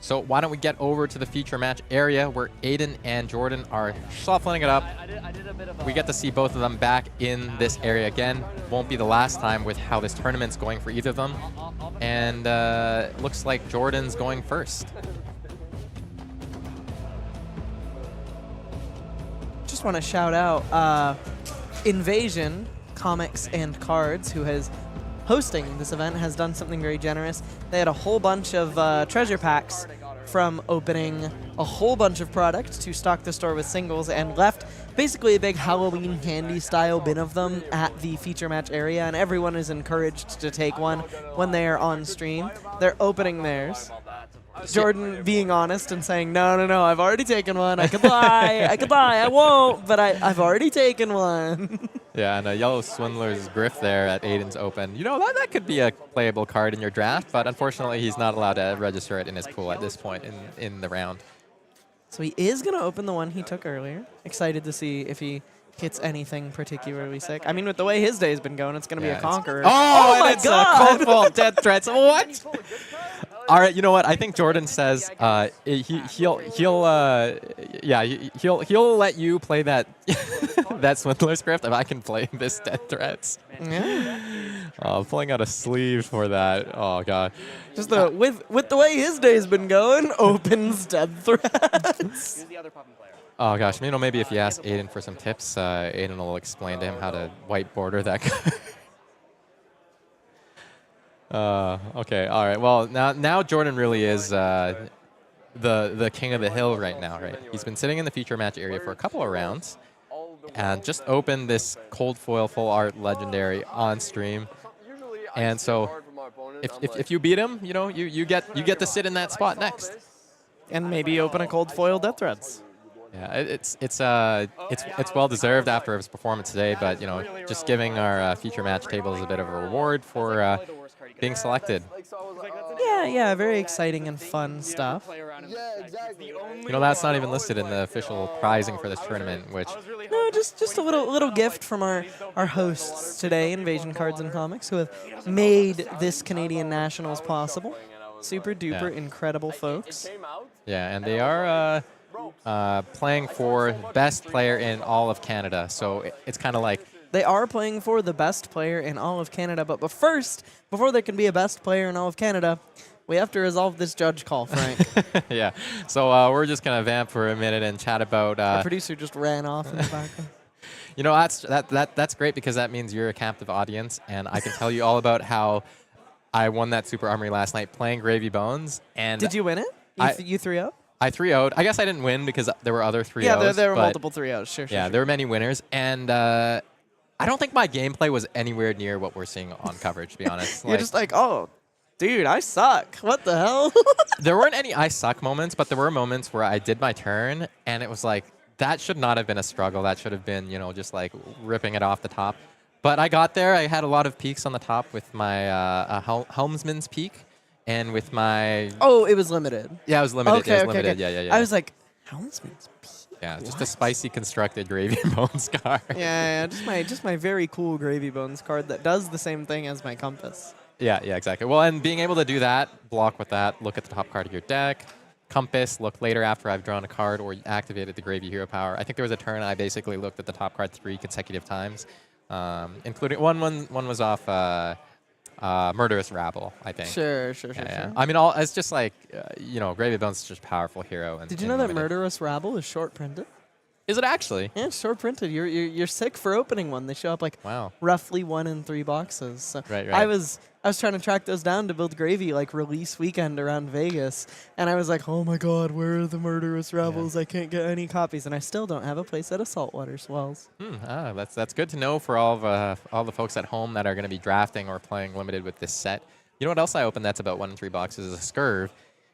B: So why don't we get over to the feature match area where Aidan and Jordan are shuffling it up. We get to see both of them back in this area again. Won't be the last time with how this tournament's going for either of them. And looks like Jordan's going first.
C: Just want to shout out Invasion Comics and Cards, who has hosting this event, has done something very generous. They had a whole bunch of treasure packs from opening a whole bunch of products to stock the store with singles, and left basically a big Halloween candy style bin of them at the feature match area, and everyone is encouraged to take one when they are on stream. They're opening theirs. Jordan being honest and saying, no, I've already taken one. I could lie, I won't, but I've already taken one.
B: Yeah, and a Yellow Swindler's Griff there at Aidan's Open. That could be a playable card in your draft, but unfortunately he's not allowed to register it in his pool at this point in the round.
C: So he is going to open the one he took earlier. Excited to see if he hits anything particularly sick. I mean, with the way his day's been going, it's going to be a Conqueror.
B: Oh
C: my God!
B: Cold Vault Death Threats. What? All right, you know what? I think Jordan says he'll let you play that that Swindler's Grift if I can play this Death Threats.
C: Yeah.
B: Pulling out a sleeve for that. Oh god.
C: Just with the way his day's been going, opens Death Threats.
B: Oh gosh, maybe if you ask Aidan for some tips, Aidan will explain to him how to white border that card. Okay, all right. Well, now Jordan really is the king of the hill right now, right? He's been sitting in the feature match area for a couple of rounds, and just opened this cold foil full art legendary on stream. And so, if you beat him, you get to sit in that spot next,
C: and maybe open a cold foil Death Threats.
B: Yeah, it's well deserved after his performance today, but just giving our feature match tables a bit of a reward for being selected.
C: Yeah, very exciting and fun stuff.
B: That's not even listed in the official prizing for this tournament, which
C: No, just a little gift from our hosts today, Invasion Cards and Comics, who have made this Canadian Nationals possible. Super duper incredible folks.
B: Yeah, and they are playing for best player in all of Canada, so it's kind of like
C: they are playing for the best player in all of Canada, but first, before there can be a best player in all of Canada, we have to resolve this judge call, Frank.
B: Yeah, so we're just gonna vamp for a minute and chat about.
C: Our producer just ran off in the
B: background. That's great, because that means you're a captive audience, and I can tell you all about how I won that Super Armory last night playing Gravy Bones. And
C: did you win it? You 3-0'd?
B: I 3-0'd. I guess I didn't win because there were other 3-0s.
C: Yeah, there were multiple 3-0s. Sure.
B: Yeah, there were many winners, and I don't think my gameplay was anywhere near what we're seeing on coverage, to be honest.
C: You're just like, oh, dude, I suck. What the hell?
B: There weren't any I suck moments, but there were moments where I did my turn, and it was like, that should not have been a struggle. That should have been, just like ripping it off the top. But I got there. I had a lot of peaks on the top with my helmsman's peak, and with my...
C: Oh, it was limited.
B: Yeah, it was limited.
C: Okay,
B: it was limited.
C: okay.
B: Yeah.
C: I was like, helmsman's peak?
B: Yeah, just a spicy constructed gravy bones card.
C: Yeah, just my very cool gravy bones card that does the same thing as my compass.
B: Yeah, exactly. Well, and being able to do that, block with that, look at the top card of your deck, compass, look later after I've drawn a card or activated the gravy hero power. I think there was a turn I basically looked at the top card 3 consecutive times, including one was off Murderous Rabble, I think.
C: Sure.
B: Yeah. I mean, it's just like, Gravy Bones is just a powerful hero.
C: Did you know that Murderous Rabble is short printed?
B: Is it actually?
C: Yeah, it's short printed. You're sick for opening one. They show up like roughly 1 in 3 boxes. So
B: right.
C: I was trying to track those down to build gravy like release weekend around Vegas, and I was like, oh my god, where are the Murderous Rebels? I can't get any copies, and I still don't have a place at a Saltwater Swells.
B: That's good to know for all the folks at home that are going to be drafting or playing limited with this set. You know what else I opened that's about 1 in 3 boxes is a Scurv,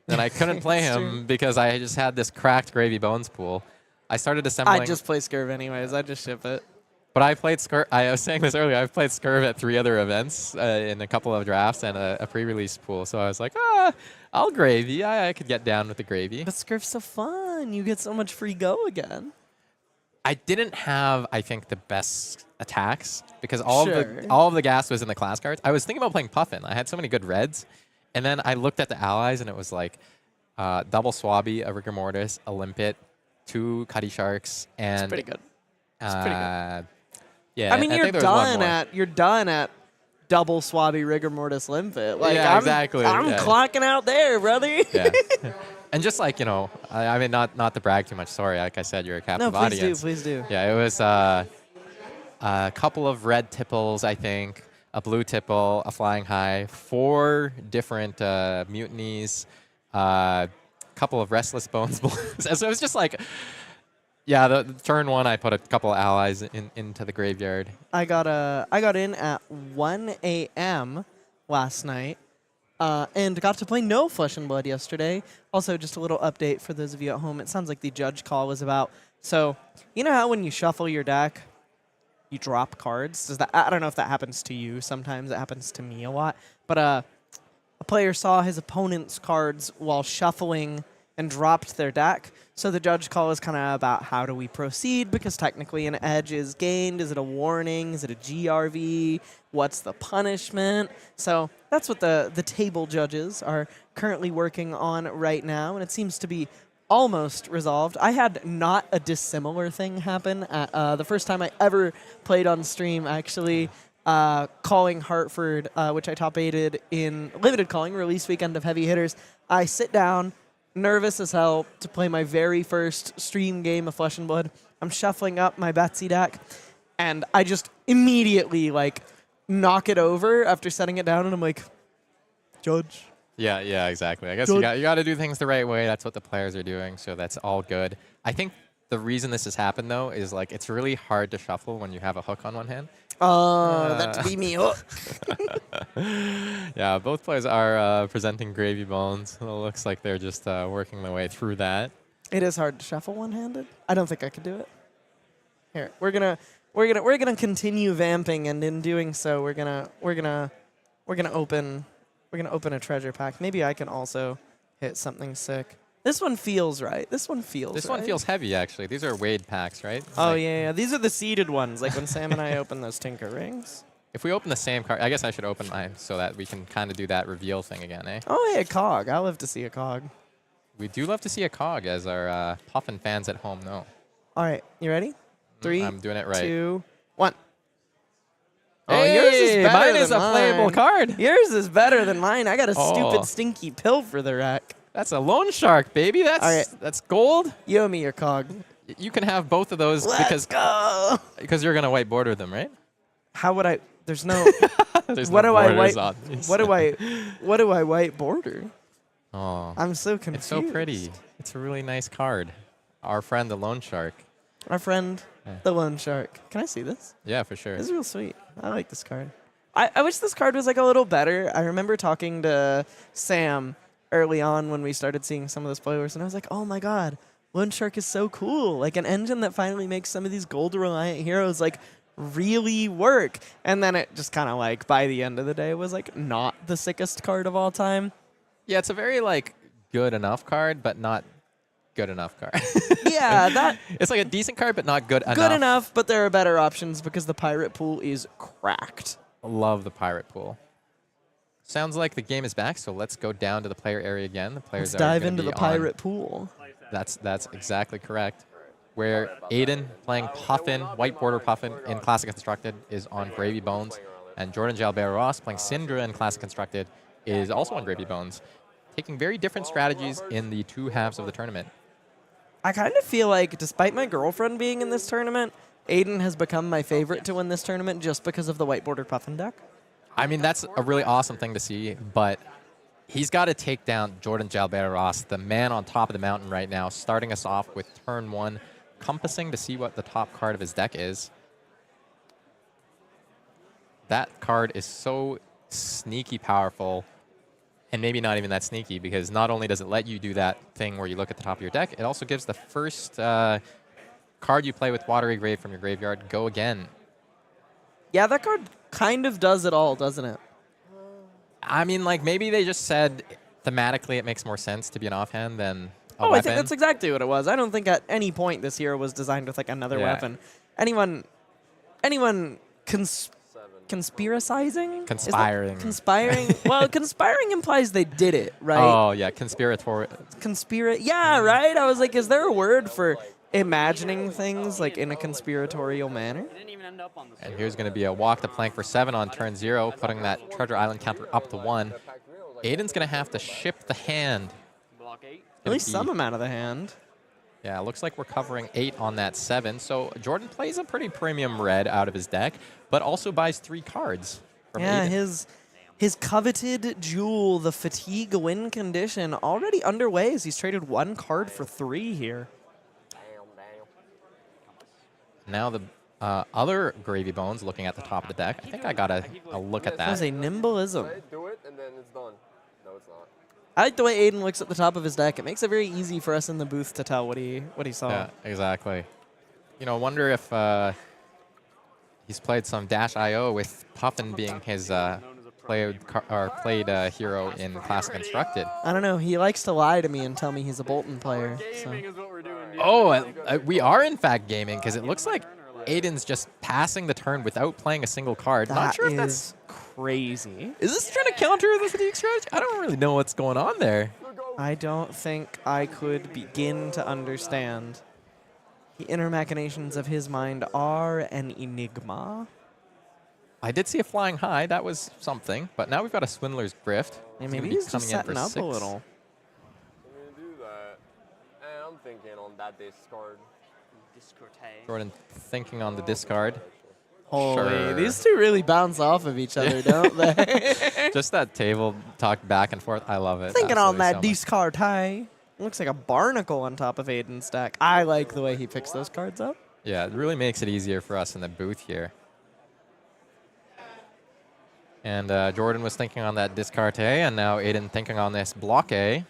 B: and I couldn't play him because I just had this cracked Gravy Bones pool. I started assembling...
C: I just play Scurv anyways. I just ship it.
B: But I played Scurv. I was saying this earlier. I've played Scurv at 3 other events in a couple of drafts and a pre-release pool. So I was like, I'll gravy. I could get down with the gravy.
C: But Scurv's so fun. You get so much free go again.
B: I didn't have, I think, the best attacks because all of the gas was in the class cards. I was thinking about playing Puffin. I had so many good reds. And then I looked at the allies, and it was like double Swabby, a Rigor Mortis, a Limpet, 2 Cuddy Sharks, and...
C: It's pretty good. It's pretty good.
B: Yeah,
C: I mean, you're done at double Swabby Rigor Mortis Limpet. Like,
B: yeah, exactly.
C: I'm clocking out there, brother.
B: Yeah. And just like, I mean, not to brag too much. Sorry, like I said, you're a captive audience.
C: Please do.
B: Yeah, it was a couple of red tipples, I think, a blue tipple, a flying high, 4 different mutinies, couple of restless bones blues. So it was just like, the turn 1, I put a couple of allies into the graveyard.
C: I got in at 1 a.m. last night, and got to play no Flesh and Blood yesterday. Also, just a little update for those of you at home. It sounds like the judge call was about. So, you know how when you shuffle your deck, you drop cards? I don't know if that happens to you. Sometimes it happens to me a lot. But a player saw his opponent's cards while shuffling and dropped their deck. So the judge call is kind of about how do we proceed, because technically an edge is gained. Is it a warning? Is it a GRV? What's the punishment? So that's what the table judges are currently working on right now, and it seems to be almost resolved. I had not a dissimilar thing happen at the first time I ever played on stream, actually. Calling Hartford, which I top-8'd in limited calling, release weekend of Heavy Hitters. I sit down, nervous as hell, to play my very first stream game of Flesh and Blood. I'm shuffling up my Betsy deck, and I just immediately, knock it over after setting it down, and I'm like, Judge.
B: Yeah, exactly. I guess you got to do things the right way. That's what the players are doing, so that's all good. I think the reason this has happened, though, is it's really hard to shuffle when you have a hook on one hand.
C: Oh, that beat me up.
B: Yeah, both players are presenting gravy bones. It looks like they're just working their way through that.
C: It is hard to shuffle one-handed. I don't think I could do it. Here, we're gonna continue vamping, and in doing so, we're gonna open a treasure pack. Maybe I can also hit something sick. This one feels right. This one feels
B: heavy, actually. These are Wade packs, right?
C: Oh, yeah. These are the seeded ones, like when Sam and I open those Tinker Rings.
B: If we open the same card, I guess I should open mine so that we can kind of do that reveal thing again, eh?
C: Oh, hey, a cog. I'll love to see a cog.
B: We do love to see a cog, as our Puffin fans at home know.
C: All right. You ready? 3,
B: I'm doing it right.
C: 2, 1.
B: Oh,
C: hey, yours is better
B: mine
C: than
B: is a playable card.
C: Yours is better than mine. I got a stupid stinky pill for the rack.
B: That's a loan shark, baby. That's gold.
C: You owe me your cog.
B: You can have both of those
C: because
B: you're gonna white border them, right?
C: How would I? There's no.
B: There's
C: what
B: no
C: do I
B: borders
C: white?
B: on these.
C: What do I white border?
B: Oh,
C: I'm so confused.
B: It's so pretty. It's a really nice card. Our friend the loan shark.
C: Our friend, the Lone Shark. Can I see this?
B: Yeah, for sure.
C: This is real sweet. I like this card. I wish this card was like a little better. I remember talking to Sam early on when we started seeing some of those players, and I was like, oh my god, Lone Shark is so cool. Like an engine that finally makes some of these gold-reliant heroes like really work. And then it just kind of like, by the end of the day, was like not the sickest card of all time.
B: Yeah, it's a very like good enough card, but not good enough card.
C: Yeah,
B: it's like a decent card, but not good enough.
C: good enough, but there are better options because the pirate pool is cracked.
B: Love the pirate pool. Sounds like the game is back, so let's go down to the player area again. The players
C: Let's
B: are
C: dive
B: gonna
C: into
B: be
C: the pirate pool.
B: That's exactly correct. Where Aidan playing Puffin, white border Puffin in Classic Constructed is on Gravy Bones, and Jordan Jalbert-Ross playing Cindra in Classic Constructed is also on Gravy Bones, taking very different strategies in the two halves of the tournament.
C: I kind of feel like, despite my girlfriend being in this tournament, Aidan has become my favorite to win this tournament just because of the white border Puffin deck.
B: I mean, that's a really awesome thing to see, but he's got to take down Jordan Jalbert-Ross, the man on top of the mountain right now, starting us off with turn 1, compassing to see what the top card of his deck is. That card is so sneaky powerful, and maybe not even that sneaky, because not only does it let you do that thing where you look at the top of your deck, it also gives the first card you play with Watery Grave from your graveyard go again.
C: Yeah, that card kind of does it all, doesn't it?
B: I mean, like, maybe they just said thematically it makes more sense to be an offhand than a weapon.
C: I think that's exactly what it was. I don't think at any point this hero was designed with like another weapon. Anyone conspiracizing?
B: Conspiring.
C: Conspiring? Well, conspiring implies they did it, right?
B: Oh, yeah, conspirator.
C: Yeah, right? I was like, is there a word for imagining things like in a conspiratorial manner?
B: And here's going to be a walk the plank for 7 on turn 0, putting that Treasure Island counter up to 1. Aidan's going to have to ship the hand.
C: At least some amount of the hand.
B: Yeah, it looks like we're covering 8 on that 7. So Jordan plays a pretty premium red out of his deck, but also buys 3 cards from
C: Yeah,
B: Aidan.
C: his coveted Zhuo, the fatigue win condition, already underway as he's traded 1 card for 3 here.
B: Now the other Gravy Bones looking at the top of the deck. I think I got a look at
C: That was
B: that.
C: a nimbleism.
H: Do it, and then it's done. No, it's not.
C: I like the way Aidan looks at the top of his deck. It makes it very easy for us in the booth to tell what he saw.
B: Yeah, exactly. You know, wonder if he's played some Dash.io with Puffin being his played hero in Classic Constructed.
C: I don't know. He likes to lie to me and tell me he's a Bolton player. So.
B: Oh, we are in fact gaming, because it looks like Aidan's just passing the turn without playing a single card. Not sure if that's
C: crazy.
B: Is this trying to counter the fatigue strategy? I don't really know what's going on there.
C: I don't think I could begin to understand. The inner machinations of his mind are an enigma.
B: I did see a flying high. That was something. But now we've got a Swindler's Grift.
C: And maybe
B: gonna be
C: he's just
B: coming in for
C: setting up
B: 6.
C: a little.
H: I'm going to do that. And I'm thinking on that discard.
B: Jordan thinking on the discard.
C: Holy,
B: Sure.
C: these two really bounce off of each other, don't they?
B: Just that table talk back and forth. I love it.
C: Thinking on
B: absolutely
C: that
B: so much.
C: discard high. Looks like a barnacle on top of Aidan's deck. I like the way he picks those cards up.
B: Yeah, it really makes it easier for us in the booth here. And Jordan was thinking on that discard A, and now Aidan thinking on this block A.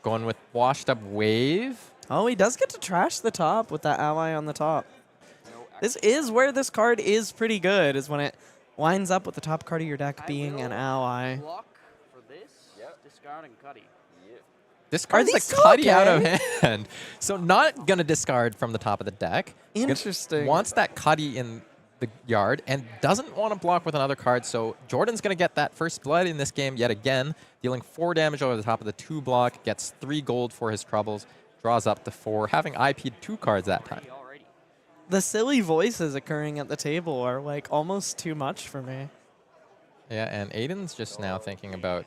B: Going with washed up wave.
C: Oh, he does get to trash the top with that ally on the top. This is where this card is pretty good, is when it winds up with the top card of your deck being an ally.
F: Block for this, discard and Cuddy.
B: Discards
C: these
B: the Cuddy out of
C: okay?
B: hand. So not going to discard from the top of the deck.
C: Interesting.
B: Wants that Cuddy in the yard and doesn't want to block with another card. So Jordan's going to get that first blood in this game yet again, dealing 4 damage over the top of the 2 block, gets 3 gold for his troubles, draws up to 4, having IP'd 2 cards that time.
C: The silly voices occurring at the table are like almost too much for me.
B: Yeah, and Aidan's just now thinking about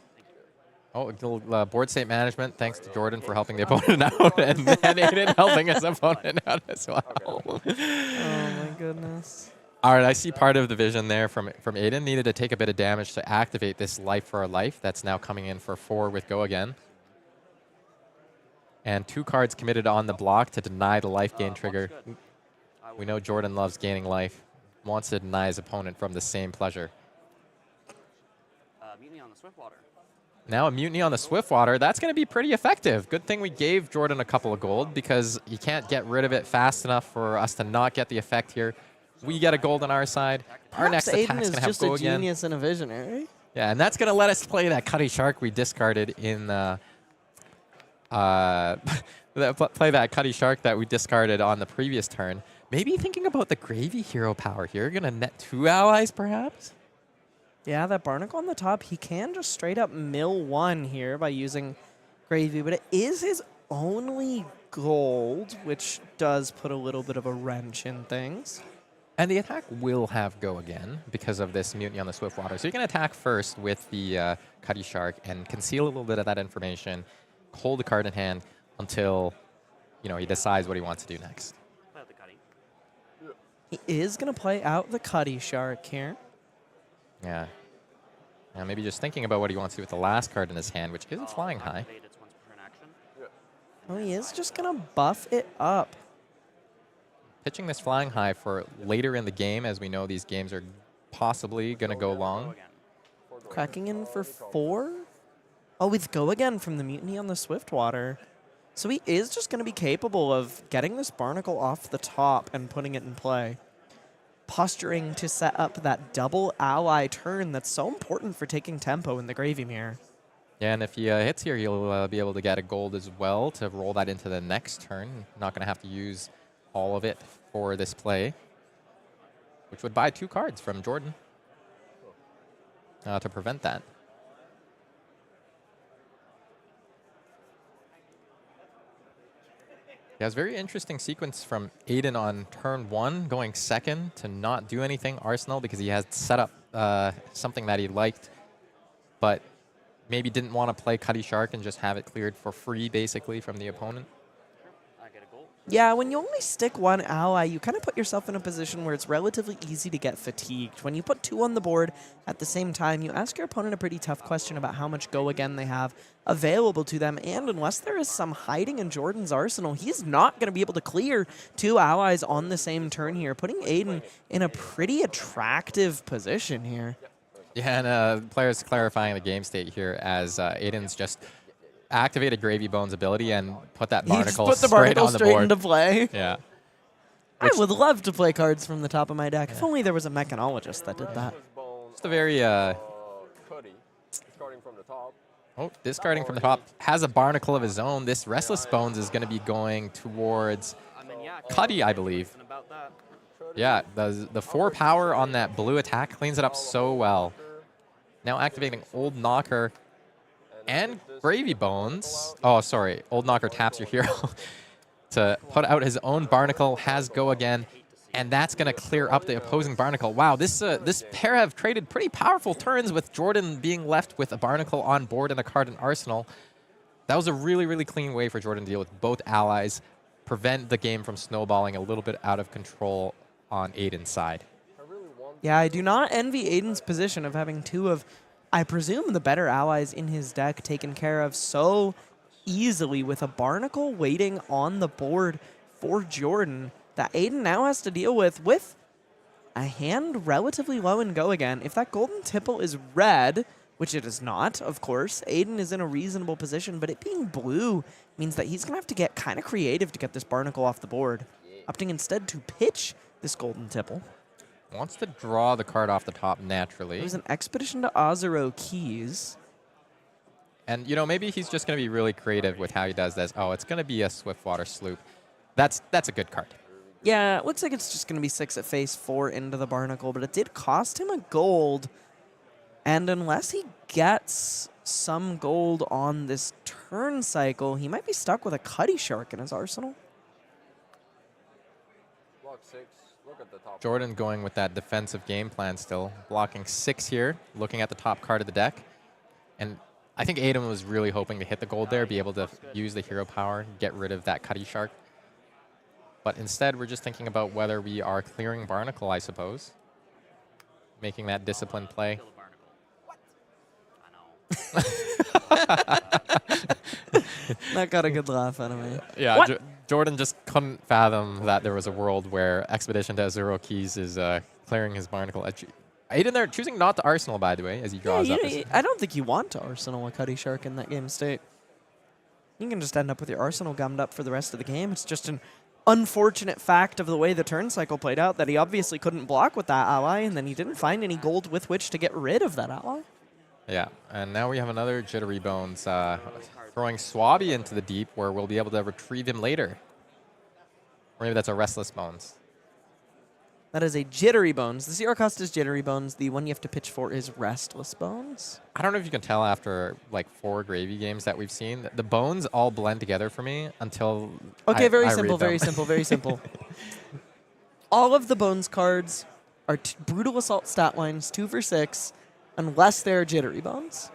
B: board state management. Thanks to Jordan for helping the opponent out, and Aidan helping his opponent out as well.
C: Oh my goodness.
B: All right, I see part of the vision there from Aidan. Needed to take a bit of damage to activate this Life for a Life that's now coming in for 4 with Go Again. And 2 cards committed on the block to deny the life gain trigger.
F: good.
B: We know Jordan loves gaining life. Wants to deny his opponent from the same pleasure.
F: Mutiny on the Swiftwater.
B: Now a Mutiny on the Swiftwater. That's going to be pretty effective. Good thing we gave Jordan a couple of gold because he can't get rid of it fast enough for us to not get the effect here. We get a gold on our side. Our next
C: Perhaps
B: attack's
C: Aidan is
B: going to have
C: just
B: go
C: a
B: again.
C: genius and a visionary.
B: Yeah, and that's going to let us play that Cutty Shark we discarded in play that Cutty Shark that we discarded on the previous turn. Maybe thinking about the Gravy Hero power here. Going to net 2 allies, perhaps?
C: Yeah, that Barnacle on the top, he can just straight up mill 1 here by using Gravy, but it is his only gold, which does put a little bit of a wrench in things.
B: And the attack will have go again because of this Mutiny on the Swiftwater. So you can attack first with the Cutty Shark and conceal a little bit of that information, hold the card in hand until he decides what he wants to do next.
F: Play out the Cutty.
C: He is going to play out the Cutty Shark here.
B: Yeah. Now maybe just thinking about what he wants to do with the last card in his hand, which isn't flying high.
F: Activate its once per turn action.
C: Oh, he is just going to buff it up.
B: Pitching this flying high for later in the game, as we know these games are possibly going to go
F: Go
B: long.
F: again.
C: Cracking in for 4. Oh, with go again from the Mutiny on the Swiftwater. So he is just going to be capable of getting this Barnacle off the top and putting it in play. Posturing to set up that double ally turn that's so important for taking tempo in the Gravy Mirror.
B: Yeah, and if he hits here, he'll be able to get a gold as well to roll that into the next turn. Not going to have to use all of it for this play, which would buy 2 cards from Jordan to prevent that. Yeah, it's a very interesting sequence from Aidan on turn 1, going second to not do anything Arsenal because he has set up something that he liked, but maybe didn't want to play Cutty Shark and just have it cleared for free, basically, from the opponent.
F: I get a gold.
C: Yeah, when you only stick 1 ally, you kind of put yourself in a position where it's relatively easy to get fatigued. When you put 2 on the board at the same time, you ask your opponent a pretty tough question about how much go again they have available to them, and unless there is some hiding in Jordan's arsenal, he's not going to be able to clear 2 allies on the same turn here, putting Aidan in a pretty attractive position here.
B: Yeah, and players clarifying the game state here as Aidan's just activated Gravy Bones' ability and put that
C: He just
B: Barnacle
C: put the
B: straight
C: Barnacle
B: on the
C: straight
B: board.
C: into play.
B: Yeah.
C: I would love to play cards from the top of my deck. If only there was a mechanologist that did that.
B: Just a very...
H: Cuddy, starting from the top.
B: Oh, discarding from the top. Has a Barnacle of his own. This Restless Bones is going to be going towards
F: I mean, yeah.
B: Cuddy, I believe.
F: Something about that.
B: Yeah, the 4 power on that blue attack cleans it up so well. Now activating Old Knocker and Gravy Bones. Oh, sorry. Old Knocker taps your hero to put out his own Barnacle, has go again, and that's going to clear up the opposing Barnacle. Wow, this pair have traded pretty powerful turns with Jordan being left with a Barnacle on board and a card in arsenal. That was a really, really clean way for Jordan to deal with both allies, prevent the game from snowballing a little bit out of control on Aidan's side.
C: Yeah, I do not envy Aidan's position of having 2 of, I presume, the better allies in his deck taken care of so easily with a Barnacle waiting on the board for Jordan that Aidan now has to deal with a hand relatively low in go again. If that golden tipple is red, which it is not, of course, Aidan is in a reasonable position, but it being blue means that he's going to have to get kind of creative to get this Barnacle off the board, opting instead to pitch this golden tipple.
B: Wants to draw the card off the top naturally.
C: It was an Expedition to Ozero Keys.
B: And, maybe he's just going to be really creative with how he does this. Oh, it's going to be a Swiftwater Sloop. That's a good card.
C: Yeah, it looks like it's just going to be 6 at face, 4 into the Barnacle, but it did cost him a gold. And unless he gets some gold on this turn cycle, he might be stuck with a Cutty Shark in his arsenal.
H: Block 6. Look at the top.
B: Jordan going with that defensive game plan still. Blocking 6 here, looking at the top card of the deck. And I think Aidan was really hoping to hit the gold there, be able to use the hero power, get rid of that Cutty Shark. But instead, we're just thinking about whether we are clearing Barnacle, I suppose. Making that disciplined play.
F: Kill the Barnacle. What? I know.
C: That got a good laugh out of me.
B: Yeah, Jordan just couldn't fathom that there was a world where Expedition to Azuro Keys is clearing his barnacle. Aidan there choosing not to Arsenal, by the way, as he draws up.
C: I don't think you want to Arsenal a Cuddy Shark in that game state. You can just end up with your Arsenal gummed up for the rest of the game. It's just an unfortunate fact of the way the turn cycle played out that he obviously couldn't block with that ally, and then he didn't find any gold with which to get rid of that ally.
B: Yeah, and now we have another Jittery Bones throwing Swabby into the deep where we'll be able to retrieve him later. Or maybe that's a Restless Bones.
C: That is a Jittery Bones. The 0 cost is Jittery Bones. The one you have to pitch for is Restless Bones.
B: I don't know if you can tell after like 4 Gravy games that we've seen. The bones all blend together for me until
C: Okay,
B: I
C: very
B: read
C: simple,
B: them.
C: very simple, very simple. All of the Bones cards are Brutal Assault stat lines, 2 for 6, unless they're Jittery Bones.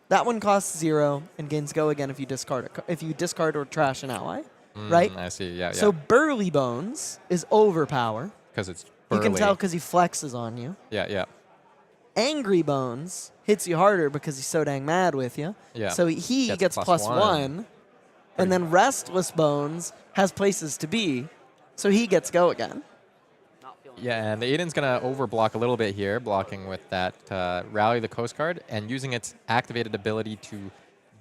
C: That one costs 0 and gains go again if you discard or trash an ally, right?
B: I see, yeah.
C: So Burly Bones is Overpower.
B: Because it's
C: You
B: burly.
C: can tell because he flexes on you.
B: Yeah.
C: Angry Bones hits you harder because he's so dang mad with you.
B: Yeah.
C: So he gets plus one. And then Restless Bones has places to be, so he gets go again.
B: Yeah, and Aidan's going to overblock a little bit here, blocking with that Rally the Coast Guard, and using its activated ability to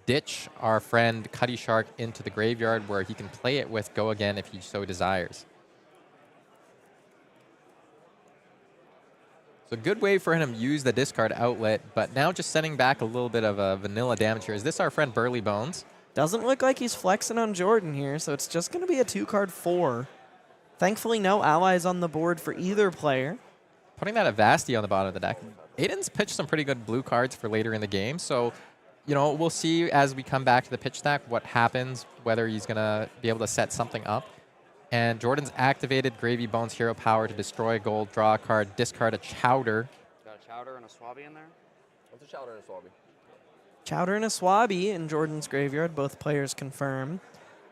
B: ditch our friend Cuddy Shark into the graveyard where he can play it with go again if he so desires. So a good way for him to use the discard outlet, but now just sending back a little bit of a vanilla damage here. Is this our friend Burly Bones?
C: Doesn't look like he's flexing on Jordan here, so it's just going to be a 2-card 4. Thankfully, no allies on the board for either player.
B: Putting that Avasti on the bottom of the deck. Aidan's pitched some pretty good blue cards for later in the game, so you know we'll see as we come back to the pitch stack what happens, whether he's going to be able to set something up. And Jordan's activated Gravy Bones Hero Power to destroy gold, draw a card, discard a Chowder.
F: Got a Chowder and a Swabby in there?
H: What's a Chowder and a Swabby?
C: Chowder and a Swabby in Jordan's graveyard, both players confirm.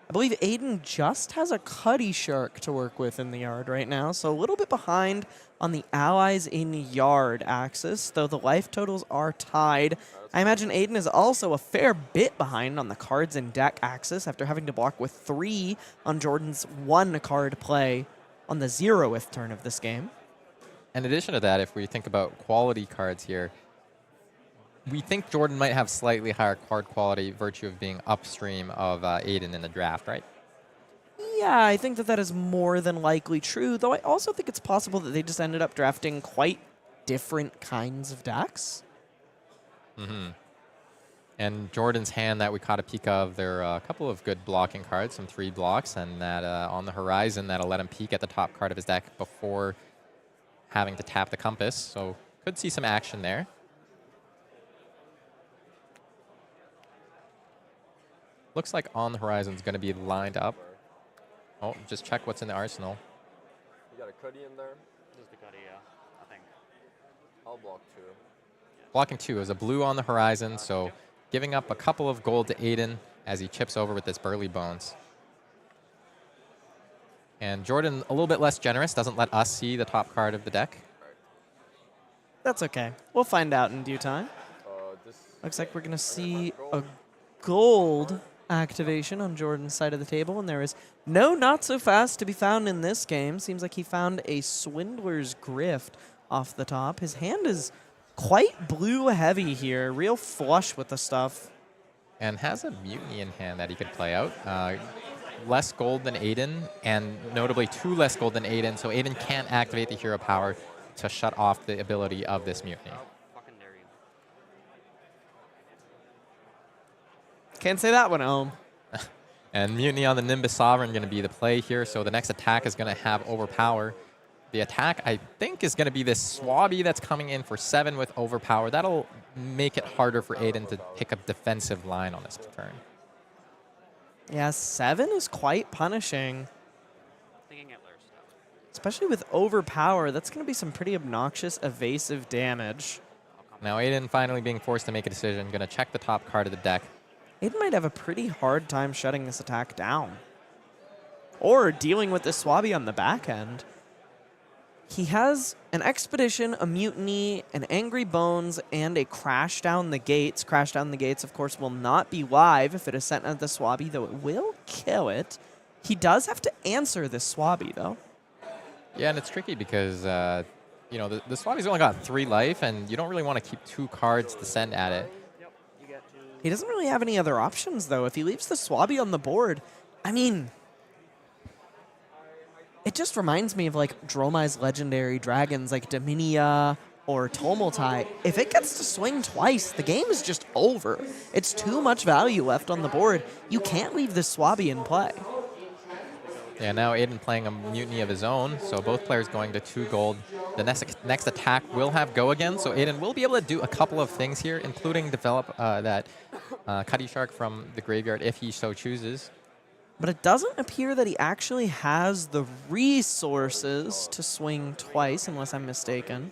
C: I believe Aidan just has a Cuddy Shark to work with in the yard right now, so a little bit behind on the allies in yard axis, though the life totals are tied. I imagine Aidan is also a fair bit behind on the cards in deck axis after having to block with 3 on Jordan's 1-card play on the 0th turn of this game.
B: In addition to that, if we think about quality cards here, we think Jordan might have slightly higher card quality virtue of being upstream of Aidan in the draft, right?
C: Yeah, I think that is more than likely true, though I also think it's possible that they just ended up drafting quite different kinds of decks.
B: Mm-hmm. And Jordan's hand that we caught a peek of, there are a couple of good blocking cards, some 3 blocks, and that on the horizon that'll let him peek at the top card of his deck before having to tap the compass. So could see some action there. Looks like on the horizon is going to be lined up. Oh, just check what's in the arsenal.
H: You got a Cuddy in there?
F: Just the Cuddy, yeah, I think.
H: I'll block 2.
B: Blocking 2 is a blue on the horizon, so giving up a couple of gold to Aidan as he chips over with this Burly Bones. And Jordan, a little bit less generous, doesn't let us see the top card of the deck.
C: That's okay. We'll find out in due time. Looks like we're going to see a gold activation on Jordan's side of the table, and there is no Not So Fast to be found in this game. Seems like he found a Swindler's Grift off the top. His hand is quite blue heavy here, real flush with the stuff.
B: And has a Mutiny in hand that he could play out. Less gold than Aidan, and notably 2 less gold than Aidan, so Aidan can't activate the hero power to shut off the ability of this Mutiny.
C: Can't say that one at home.
B: And Mutiny on the Nimbus Sovereign going to be the play here, so the next attack is going to have Overpower. The attack, I think, is going to be this Swabby that's coming in for 7 with Overpower. That'll make it harder for Aidan to pick up defensive line on this turn.
C: Yeah, 7 is quite punishing. Especially with Overpower, that's going to be some pretty obnoxious evasive damage.
B: Now Aidan finally being forced to make a decision, going to check the top card of the deck.
C: Aidan might have a pretty hard time shutting this attack down. Or dealing with the Swabby on the back end. he has an expedition, a mutiny, an angry bones, and a crash down the gates. Crash down the gates, of course, will not be live if it is sent at the Swabby, though it will kill it. He does have to answer this Swabby, though.
B: Yeah, and it's tricky because, you know, the Swabby's only got 3 life, and you don't really want to keep 2 cards to send at it.
C: He doesn't really have any other options, though. If he leaves the Swabby on the board, I mean, it just reminds me of, like, Dromai's legendary dragons like Dominia or Tumultai. If it gets to swing twice, the game is just over. It's too much value left on the board. You can't leave this Swabby in play.
B: Yeah, now Aidan playing a mutiny of his own, so both players going to 2 gold. The next attack will have go again, so Aidan will be able to do a couple of things here, including develop that Cuddy Shark from the graveyard if he so chooses.
C: But it doesn't appear that he actually has the resources to swing twice, unless I'm mistaken.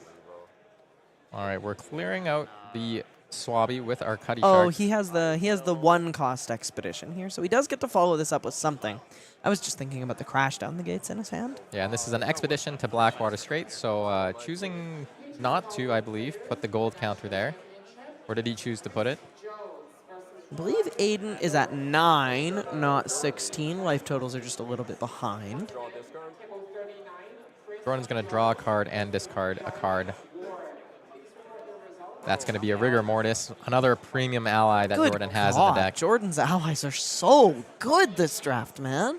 B: All right, we're clearing out the Swabby with our Cuddy
C: Oh,
B: Shark.
C: he has the 1-cost expedition here, so he does get to follow this up with something. I was just thinking about the crash down the gates in his hand.
B: Yeah, and this is an expedition to Blackwater Strait, so choosing not to, I believe, put the gold counter there. Where did he choose to put it?
C: I believe Aidan is at 9, not 16. Life totals are just a little bit behind.
B: Jordan's going to draw a card and discard a card. That's going to be a Rigor Mortis, another premium ally that
C: Good
B: Jordan has
C: God,
B: in the deck.
C: Jordan's allies are so good this draft, man.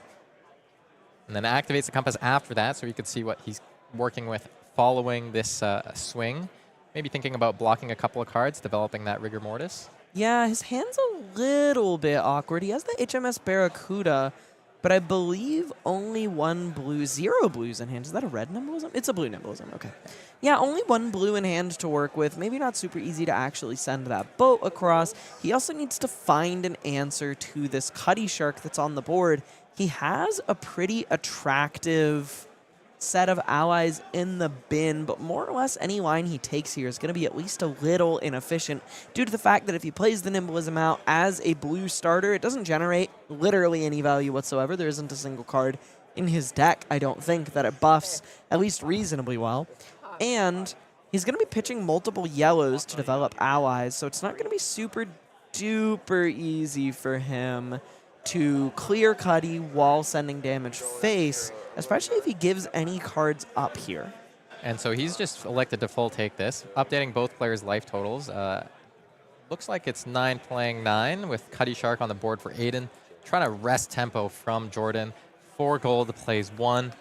B: And then activates the compass after that, so you could see what he's working with following this swing. Maybe thinking about blocking a couple of cards, developing that Rigor Mortis.
C: Yeah, his hand's a little bit awkward. He has the HMS Barracuda, but I believe only 1 blue, 0 blues in hand. Is that a red Nimblism? It's a blue Nimblism, okay. Yeah, only 1 blue in hand to work with. Maybe not super easy to actually send that boat across. He also needs to find an answer to this Cuddy Shark that's on the board. He has a pretty attractive set of allies in the bin, but more or less any line he takes here is going to be at least a little inefficient due to the fact that if he plays the Nimblism out as a blue starter, it doesn't generate literally any value whatsoever. There isn't a single card in his deck, I don't think, that it buffs at least reasonably well. And he's going to be pitching multiple yellows to develop allies, so it's not going to be super duper easy for him to clear Cuddy while sending damage face, especially if he gives any cards up here.
B: And so he's just elected to full take this, updating both players' life totals. Looks like it's 9 playing 9 with Cuddy Shark on the board for Aidan, trying to wrest tempo from Jordan. 4 gold plays 1.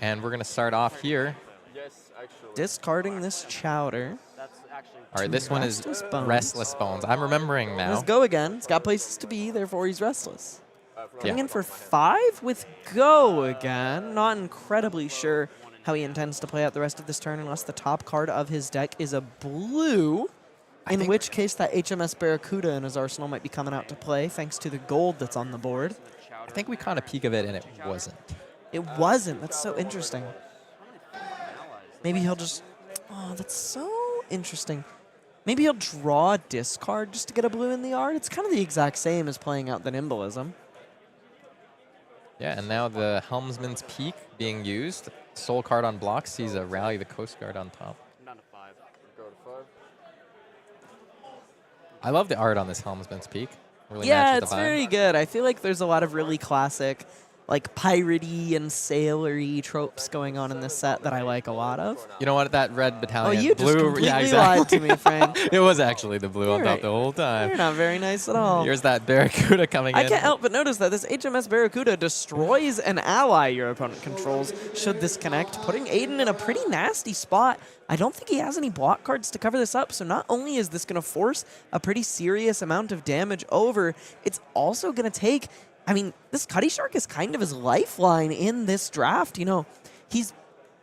B: And we're going to start off here.
H: Yes, actually.
C: Discarding this Chowder.
B: All right, this one is
C: Restless Bones.
B: Restless Bones. I'm remembering now.
C: Let's go again. He's got places to be, therefore he's restless. Coming
B: Yeah.
C: in for 5 with go again. Not incredibly sure how he intends to play out the rest of this turn unless the top card of his deck is a blue, in which case that HMS Barracuda in his arsenal might be coming out to play thanks to the gold that's on the board.
B: I think we caught a peek of it, and it wasn't.
C: It wasn't. That's so interesting. Maybe he'll just... Oh, that's so interesting. Maybe he'll draw a discard just to get a blue in the yard. It's kind of the exact same as playing out the Nimblism.
B: Yeah, and now the Helmsman's Peak being used. Soul card on block sees a Rally the Coast Guard on top.
F: Down to 5.
H: Go to 5.
B: I love the art on this Helmsman's Peak. Really
C: Yeah,
B: matches
C: it's
B: the vibe.
C: very good. I feel like there's a lot of really classic, like piratey and sailory tropes going on in this set that I like a lot of.
B: You know what? That red
C: Oh,
B: battalion.
C: you just
B: blue,
C: completely
B: yeah, exactly.
C: lied to me, Frank.
B: It was actually the blue on
C: You're
B: top
C: right.
B: the whole time.
C: You're not very nice at all.
B: Here's that Barracuda coming
C: I
B: in.
C: can't help but notice that this HMS Barracuda destroys an ally your opponent controls should this connect, putting Aidan in a pretty nasty spot. I don't think he has any block cards to cover this up, so not only is this going to force a pretty serious amount of damage over, it's also going to take... I mean, this Cuddy Shark is kind of his lifeline in this draft. You know, he's,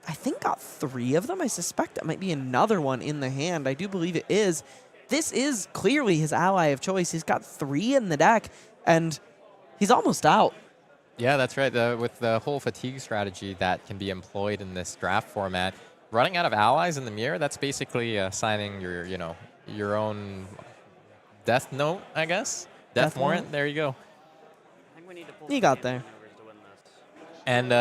C: I think, got 3 of them. I suspect that might be another one in the hand. I do believe it is. This is clearly his ally of choice. He's got 3 in the deck, and he's almost out.
B: Yeah, that's right. With the whole fatigue strategy that can be employed in this draft format, running out of allies in the mirror, that's basically signing your, you know, your own death note, I guess. Death warrant.
C: warrant.
B: There you go.
C: He got there.
B: And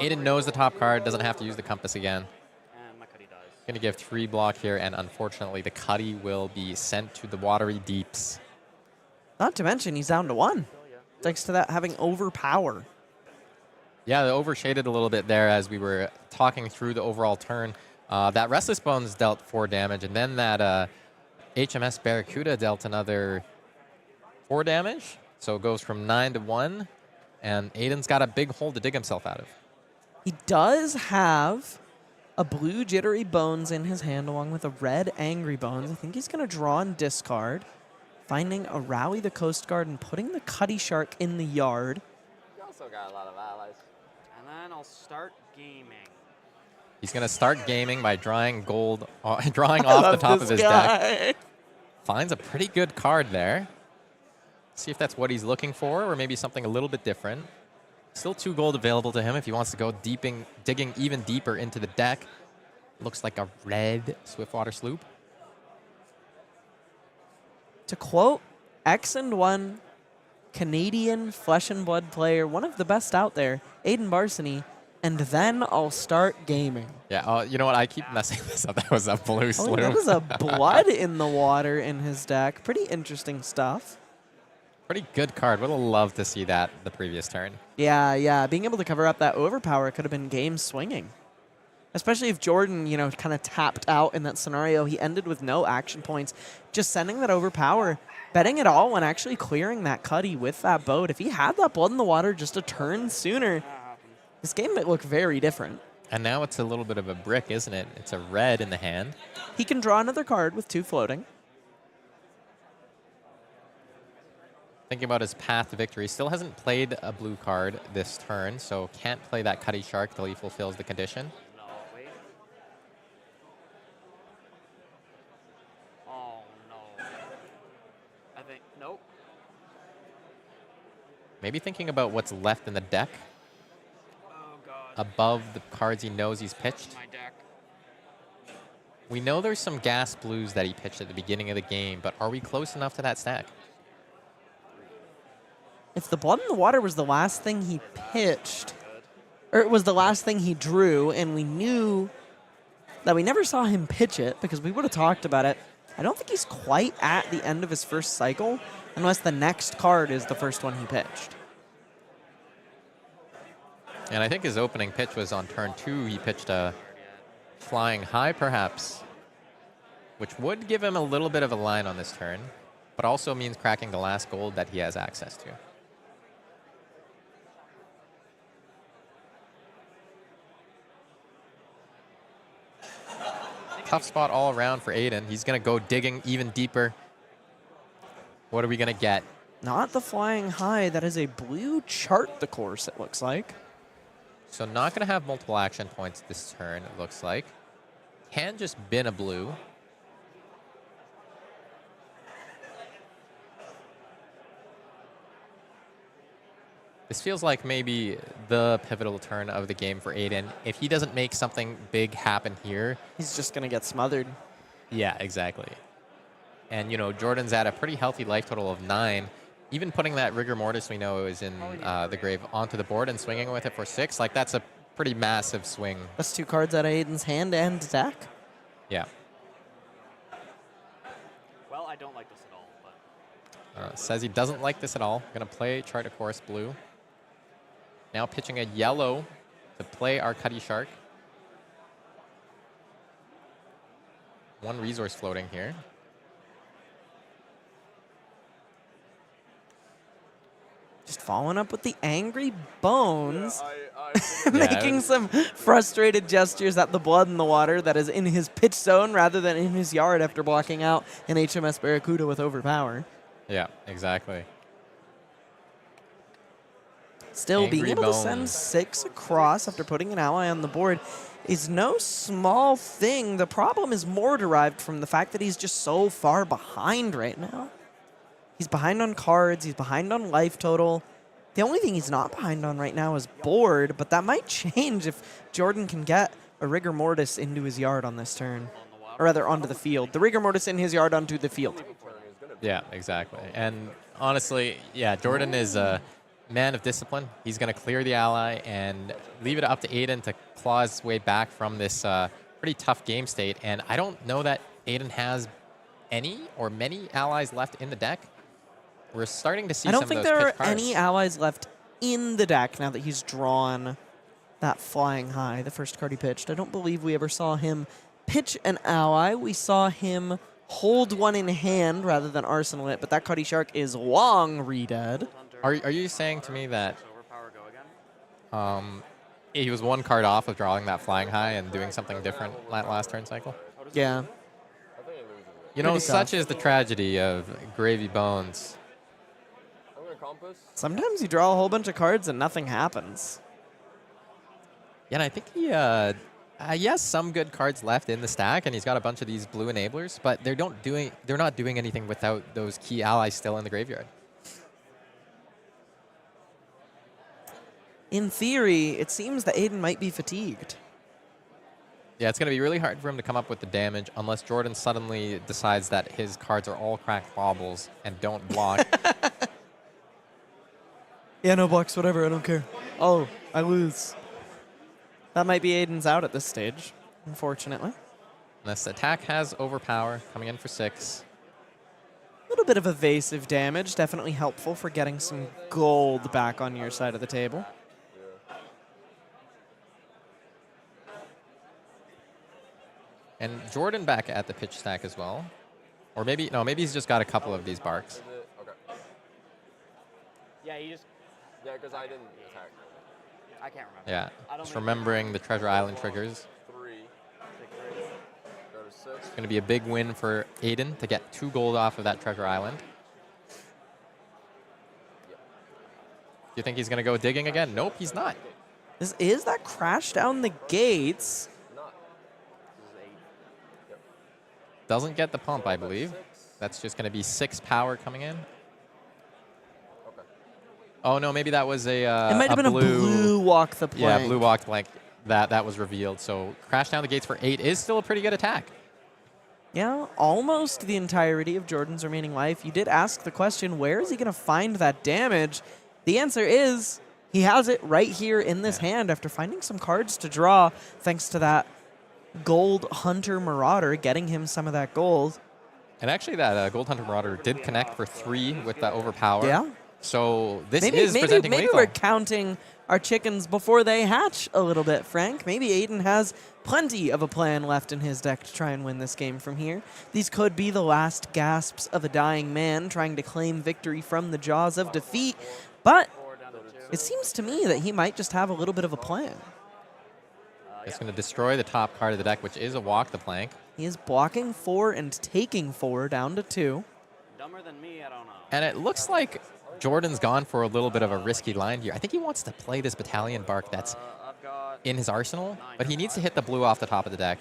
B: Aidan knows the top card, doesn't have to use the compass again.
F: And my Cuddy dies.
B: Going to give 3 block here, and unfortunately, the Cuddy will be sent to the watery deeps.
C: Not to mention, he's down to 1. Thanks to that having overpower.
B: Yeah, they overshaded a little bit there as we were talking through the overall turn. That Restless Bones dealt 4 damage, and then that HMS Barracuda dealt another 4 damage. So it goes from 9 to 1, and Aidan's got a big hole to dig himself out of.
C: He does have a blue Jittery Bones in his hand along with a red Angry Bones. I think he's going to draw and discard, finding a Rally the Coast Guard and putting the Cuddy Shark in the yard.
H: You also got a lot of allies.
F: And then I'll start gaming.
B: He's going to start gaming by drawing gold, drawing off the top of his deck. Finds a pretty good card there. See if that's what he's looking for, or maybe something a little bit different. Still 2 gold available to him if he wants to go digging even deeper into the deck. Looks like a red Swiftwater Sloop.
C: To quote X and 1 Canadian flesh and blood player, one of the best out there, Aidan Barsony, and then I'll start gaming.
B: Yeah, you know what? I keep messing this up. That was a blue sloop.
C: That was a blood in the water in his deck. Pretty interesting stuff.
B: Pretty good card. Would have loved to see that the previous turn.
C: Yeah. Being able to cover up that overpower could have been game swinging. Especially if Jordan, kind of tapped out in that scenario. He ended with no action points. Just sending that overpower, betting it all, and actually clearing that Cuddy with that boat. If he had that blood in the water just a turn sooner, this game might look very different.
B: And now it's a little bit of a brick, isn't it? It's a red in the hand.
C: He can draw another card with 2 floating.
B: Thinking about his path to victory. Still hasn't played a blue card this turn, so can't play that Cuddy Shark till he fulfills the condition.
F: No, wait. Oh, no. I think, nope.
B: Maybe thinking about what's left in the deck
F: Oh, God.
B: above the cards he knows he's pitched.
F: My deck.
B: We know there's some gas blues that he pitched at the beginning of the game, but are we close enough to that stack?
C: If the blood in the water was the last thing he pitched, or it was the last thing he drew, and we knew that we never saw him pitch it because we would have talked about it, I don't think he's quite at the end of his first cycle unless the next card is the first one he pitched.
B: And I think his opening pitch was on turn 2. He pitched a flying high, perhaps, which would give him a little bit of a line on this turn, but also means cracking the last gold that he has access to. Tough spot all around for Aidan. He's going to go digging even deeper. What are we going to get?
C: Not the flying high. That is a blue chart, the course, it looks like.
B: So not going to have multiple action points this turn, it looks like. Can just bin a blue. This feels like maybe the pivotal turn of the game for Aidan. If he doesn't make something big happen here,
C: He's just going to get smothered.
B: yeah, exactly. And, Jordan's at a pretty healthy life total of 9. Even putting that Rigor Mortis we know is in the grave onto the board and swinging with it for 6, like that's a pretty massive swing.
C: That's 2 cards out of Aidan's hand and deck.
B: Yeah.
F: Well, I don't like this at all, but...
B: Says he doesn't like this at all. Going to play Tritorchorus Blue. Now pitching a yellow to play our Cuddy Shark. 1 resource floating here.
C: Just following up with the Angry Bones.
H: Yeah,
C: Making some frustrated gestures at the blood in the water that is in his pitch zone rather than in his yard after blocking out an HMS Barracuda with overpower.
B: Yeah, exactly.
C: Still,
B: Angry
C: being able to send
B: Bones.
C: 6 across after putting an ally on the board is no small thing. The problem is more derived from the fact that he's just so far behind right now. He's behind on cards. He's behind on life total. The only thing he's not behind on right now is board, but that might change if Jordan can get a Rigor Mortis into his yard on this turn. Or rather, onto the field. The Rigor Mortis in his yard onto the field.
B: Yeah, exactly. And honestly, yeah, Jordan is man of discipline. He's going to clear the ally and leave it up to Aidan to claw his way back from this pretty tough game state. And I don't know that Aidan has any or many allies left in the deck. We're starting to see
C: I
B: some
C: don't
B: of
C: think
B: those
C: there are
B: pitch cards.
C: any allies left in the deck now that he's drawn that flying high, the first card he pitched. I don't believe we ever saw him pitch an ally. We saw him hold one in hand rather than arsenal it, but that Cuddy Shark is long re-dead.
B: Are you saying to me that
F: Overpower go again.
B: he was one card off of drawing that flying high and doing something different last turn cycle?
C: Yeah.
H: I think he loses it.
B: You know,
C: Pretty
B: such
C: tough.
B: is the tragedy of Gravy Bones.
H: I'm going to compass.
C: Sometimes you draw a whole bunch of cards and nothing happens.
B: Yeah, and I think he has some good cards left in the stack, and he's got a bunch of these blue enablers, but they're not doing anything without those key allies still in the graveyard.
C: In theory, it seems that Aidan might be fatigued.
B: Yeah, it's going to be really hard for him to come up with the damage unless Jordan suddenly decides that his cards are all cracked baubles and don't block.
C: Yeah, no blocks, whatever, I don't care. Oh, I lose. That might be Aidan's out at this stage, unfortunately.
B: This attack has overpower coming in for 6.
C: A little bit of evasive damage, definitely helpful for getting some gold back on your side of the table.
B: And Jordan back at the pitch stack as well. Or maybe he's just got a couple of these barks.
H: Is it? Okay.
E: Yeah, you just.
H: Yeah, because I didn't attack.
F: I can't remember.
B: Yeah,
F: I don't
B: just
F: remember.
B: remembering the Treasure Island triggers.
H: 3. Go to 6.
B: It's going to be a big win for Aidan to get 2 gold off of that Treasure Island. Do you think he's going to go digging again? Nope, he's not.
C: This is that crash down the gates.
H: Not.
B: Doesn't get the pump, I believe. That's just going to be 6 power coming in.
H: Okay.
B: Oh, no, maybe that was a
C: It might have been a blue walk the plank.
B: Yeah, blue walked blank. That was revealed. So crash down the gates for 8 is still a pretty good attack.
C: Yeah, almost the entirety of Jordan's remaining life. You did ask the question, where is he going to find that damage? The answer is he has it right here in this hand after finding some cards to draw thanks to that Gold Hunter Marauder getting him some of that gold.
B: And actually, that Gold Hunter Marauder did connect for 3 with that overpower.
C: Yeah.
B: So this is
C: maybe
B: presenting lethal.
C: we're counting our chickens before they hatch a little bit, Frank. Maybe Aidan has plenty of a plan left in his deck to try and win this game from here. These could be the last gasps of a dying man trying to claim victory from the jaws of defeat. But it seems to me that he might just have a little bit of a plan.
B: It's going to destroy the top card of the deck, which is a walk the plank.
C: He is blocking 4 and taking 4 down to 2.
F: Dumber than me, I don't know.
B: And it looks like Jordan's gone for a little bit of a risky line here. I think he wants to play this battalion bark that's
F: I've got
B: in his arsenal, but he needs to hit the blue off the top of the deck.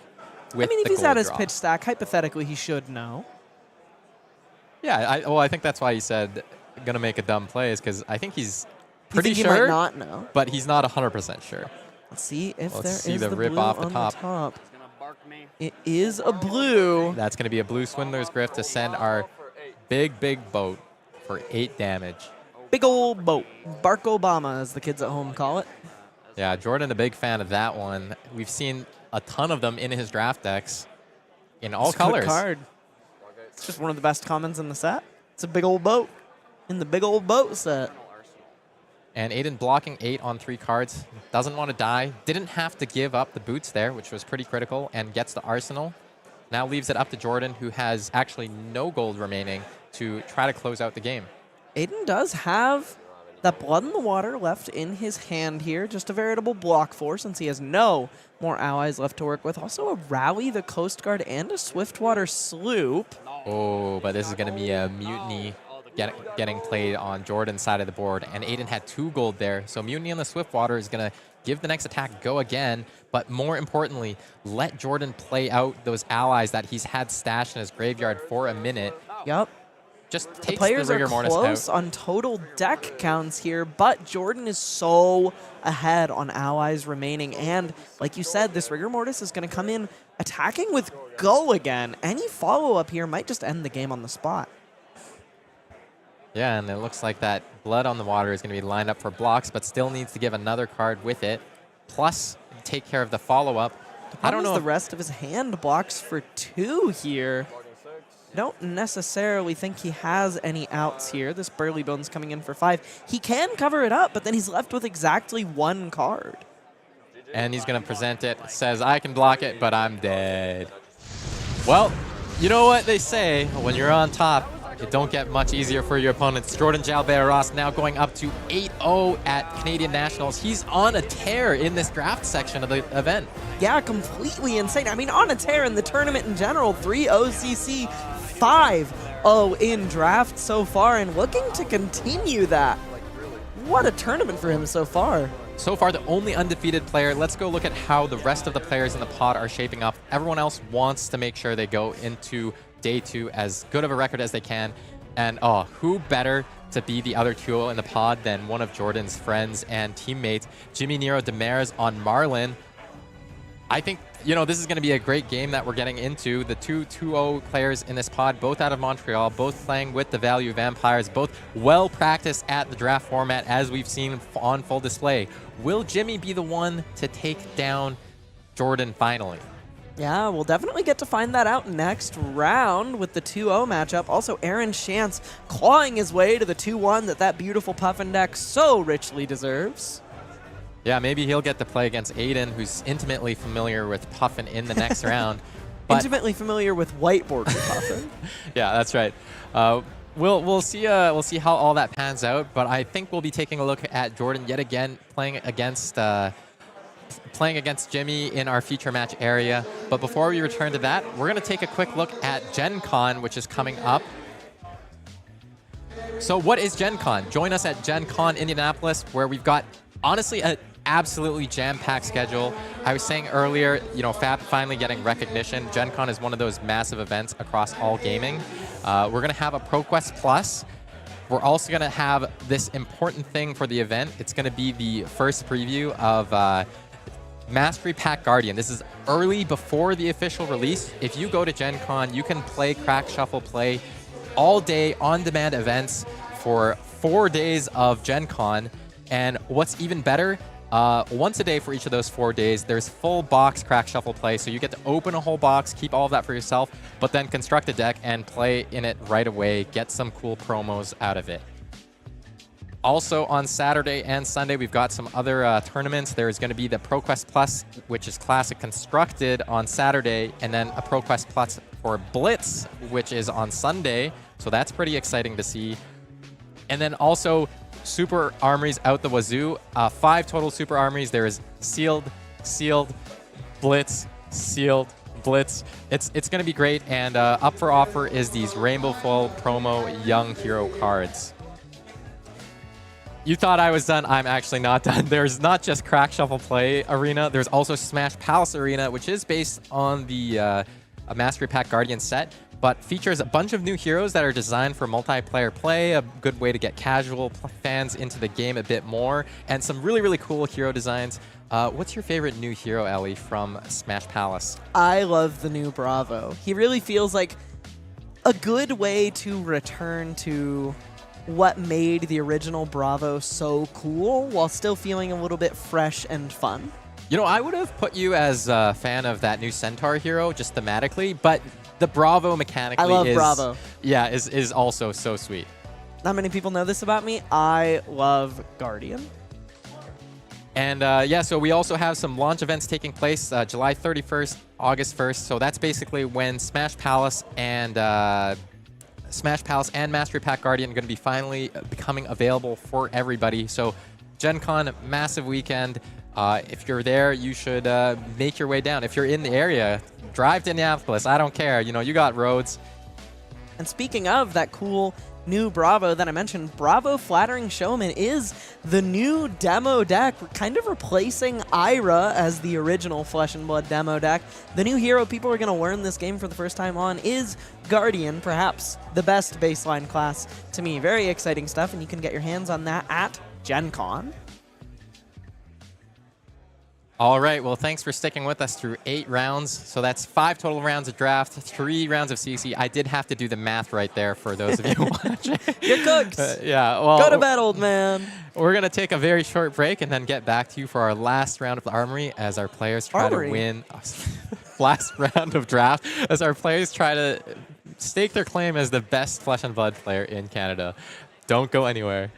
B: With
C: I mean, if
B: the
C: he's
B: gold
C: at his
B: draw.
C: pitch stack, hypothetically, he should know.
B: Yeah, I think that's why he said going to make a dumb play is because I think he's pretty
C: you think
B: sure,
C: he might not know?
B: but he's not 100% sure.
C: Let's see if
B: Let's
C: there
B: see
C: is
B: the
C: the
B: rip
C: blue
B: off the
C: on
B: top.
C: the top.
F: It's gonna bark me.
C: It is a blue.
B: That's going to be a blue Swindler's Grift to send our big boat for 8 damage.
C: Big old boat. Bark Obama, as the kids at home call it.
B: Yeah, Jordan, a big fan of that one. We've seen a ton of them in his draft decks in all
C: It's a good
B: colors.
C: card. It's just one of the best commons in the set. It's a big old boat in the big old boat set.
B: And Aidan blocking 8 on 3 cards. Doesn't want to die. Didn't have to give up the boots there, which was pretty critical, and gets the arsenal. Now leaves it up to Jordan, who has actually no gold remaining, to try to close out the game.
C: Aidan does have that Blood in the Water left in his hand here. Just a veritable block for since he has no more allies left to work with. Also a Rally the Coast Guard and a Swiftwater Sloop.
B: Oh, but this is going to be a mutiny getting played on Jordan's side of the board. And Aidan had 2 gold there. So mutiny on the Swiftwater is going to give the next attack go again. But more importantly, let Jordan play out those allies that he's had stashed in his graveyard for a minute.
C: Yep.
B: Just
C: The
B: takes
C: players
B: the
C: are
B: Rigor Mortis
C: close
B: out.
C: on total deck counts here, but Jordan is so ahead on allies remaining. And like you said, this Rigor Mortis is going to come in attacking with go again. Any follow-up here might just end the game on the spot.
B: Yeah, and it looks like that Blood on the Water is going to be lined up for blocks, but still needs to give another card with it. Plus, take care of the follow-up. I don't know
C: the rest of his hand blocks for 2 here. I don't necessarily think he has any outs here. This Burly Bone's coming in for 5. He can cover it up, but then he's left with exactly 1 card.
B: And he's going to present it. Says, I can block it, but I'm dead. Well, you know what they say. When you're on top, it don't get much easier for your opponents. Jordan Jalbert-Ross now going up to 8-0 at Canadian Nationals. He's on a tear in this draft section of the event.
C: Yeah, completely insane. I mean, on a tear in the tournament in general. 3 OCC, 5-0 in draft so far, and looking to continue that. What a tournament for him so far.
B: So far, the only undefeated player. Let's go look at how the rest of the players in the pod are shaping up. Everyone else wants to make sure they go into day 2 as good of a record as they can. And who better to be the other duo in the pod than one of Jordan's friends and teammates, Jimmy Niro Demers on Marlynn. I think, this is going to be a great game that we're getting into. The 2 2-0 players in this pod, both out of Montreal, both playing with the Value Vampires, both well practiced at the draft format as we've seen on full display. Will Jimmy be the one to take down Jordan finally?
C: Yeah, we'll definitely get to find that out next round with the 2-0 matchup. Also, Aaron Shantz clawing his way to the 2-1 that beautiful Puffin deck so richly deserves.
B: Yeah, maybe he'll get to play against Aidan, who's intimately familiar with Puffin in the next round.
C: Intimately familiar with whiteboard with Puffin.
B: Yeah, that's right. We'll see how all that pans out, but I think we'll be taking a look at Jordan yet again playing against Jimmy in our feature match area. But before we return to that, we're going to take a quick look at Gen Con, which is coming up. So what is Gen Con? Join us at Gen Con Indianapolis, where we've got, honestly, an absolutely jam-packed schedule. I was saying earlier, Fab finally getting recognition. Gen Con is one of those massive events across all gaming. We're going to have a ProQuest Plus. We're also going to have this important thing for the event. It's going to be the first preview of Mastery Pack Guardian. This is early before the official release. If you go to Gen Con, you can play Crack Shuffle Play all day on-demand events for 4 days of Gen Con. And what's even better, once a day for each of those 4 days, there's full box Crack Shuffle Play. So you get to open a whole box, keep all of that for yourself, but then construct a deck and play in it right away. Get some cool promos out of it. Also on Saturday and Sunday, we've got some other tournaments. There's going to be the ProQuest Plus, which is Classic Constructed on Saturday, and then a ProQuest Plus for Blitz, which is on Sunday. So that's pretty exciting to see. And then also Super Armories out the wazoo. 5 total Super Armories. There is Sealed, Blitz, Sealed, Blitz. It's going to be great. And up for offer is these Rainbow Full Promo Young Hero cards. You thought I was done. I'm actually not done. There's not just Crack Shuffle Play Arena. There's also Smash Palace Arena, which is based on the Mastery Pack Guardian set, but features a bunch of new heroes that are designed for multiplayer play, a good way to get casual fans into the game a bit more, and some really, really cool hero designs. What's your favorite new hero, Elly, from Smash Palace?
C: I love the new Bravo. He really feels like a good way to return to what made the original Bravo so cool while still feeling a little bit fresh and fun.
B: I would have put you as a fan of that new Centaur hero, just thematically, but the Bravo mechanically
C: I love Bravo.
B: Yeah, is also so sweet.
C: Not many people know this about me. I love Guardian.
B: And so we also have some launch events taking place July 31st, August 1st. So that's basically when Smash Palace and Mastery Pack Guardian are going to be finally becoming available for everybody. So Gen Con, massive weekend. If you're there, you should make your way down. If you're in the area, drive to Indianapolis. I don't care. You got roads.
C: And speaking of that cool new Bravo that I mentioned, Bravo Flattering Showman is the new demo deck, kind of replacing Ira as the original Flesh and Blood demo deck. The new hero people are going to learn this game for the first time on is Guardian, perhaps the best baseline class to me. Very exciting stuff, and you can get your hands on that at Gen Con.
B: All right. Well, thanks for sticking with us through 8 rounds. So that's 5 total rounds of draft, 3 rounds of CC. I did have to do the math right there for those of you watching.
C: You're cooked.
B: Yeah. Well,
C: Go to bed, old man.
B: We're going to take a very short break and then get back to you for our last round of the Armory as our players try to win. Last round of draft as our players try to stake their claim as the best Flesh and Blood player in Canada. Don't go anywhere.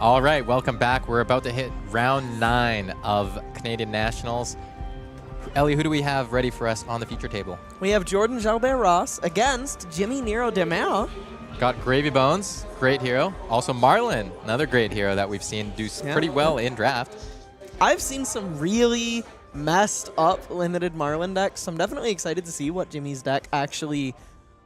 B: All right, welcome back. We're about to hit round 9 of Canadian Nationals. Elly, who do we have ready for us on the feature table?
C: We have Jordan Jalbert-Ross against Jimmy Niro Demers.
B: Got Gravy Bones, great hero. Also Marlynn, another great hero that we've seen do pretty well in draft.
C: I've seen some really messed up limited Marlynn deck. So I'm definitely excited to see what Jimmy's deck actually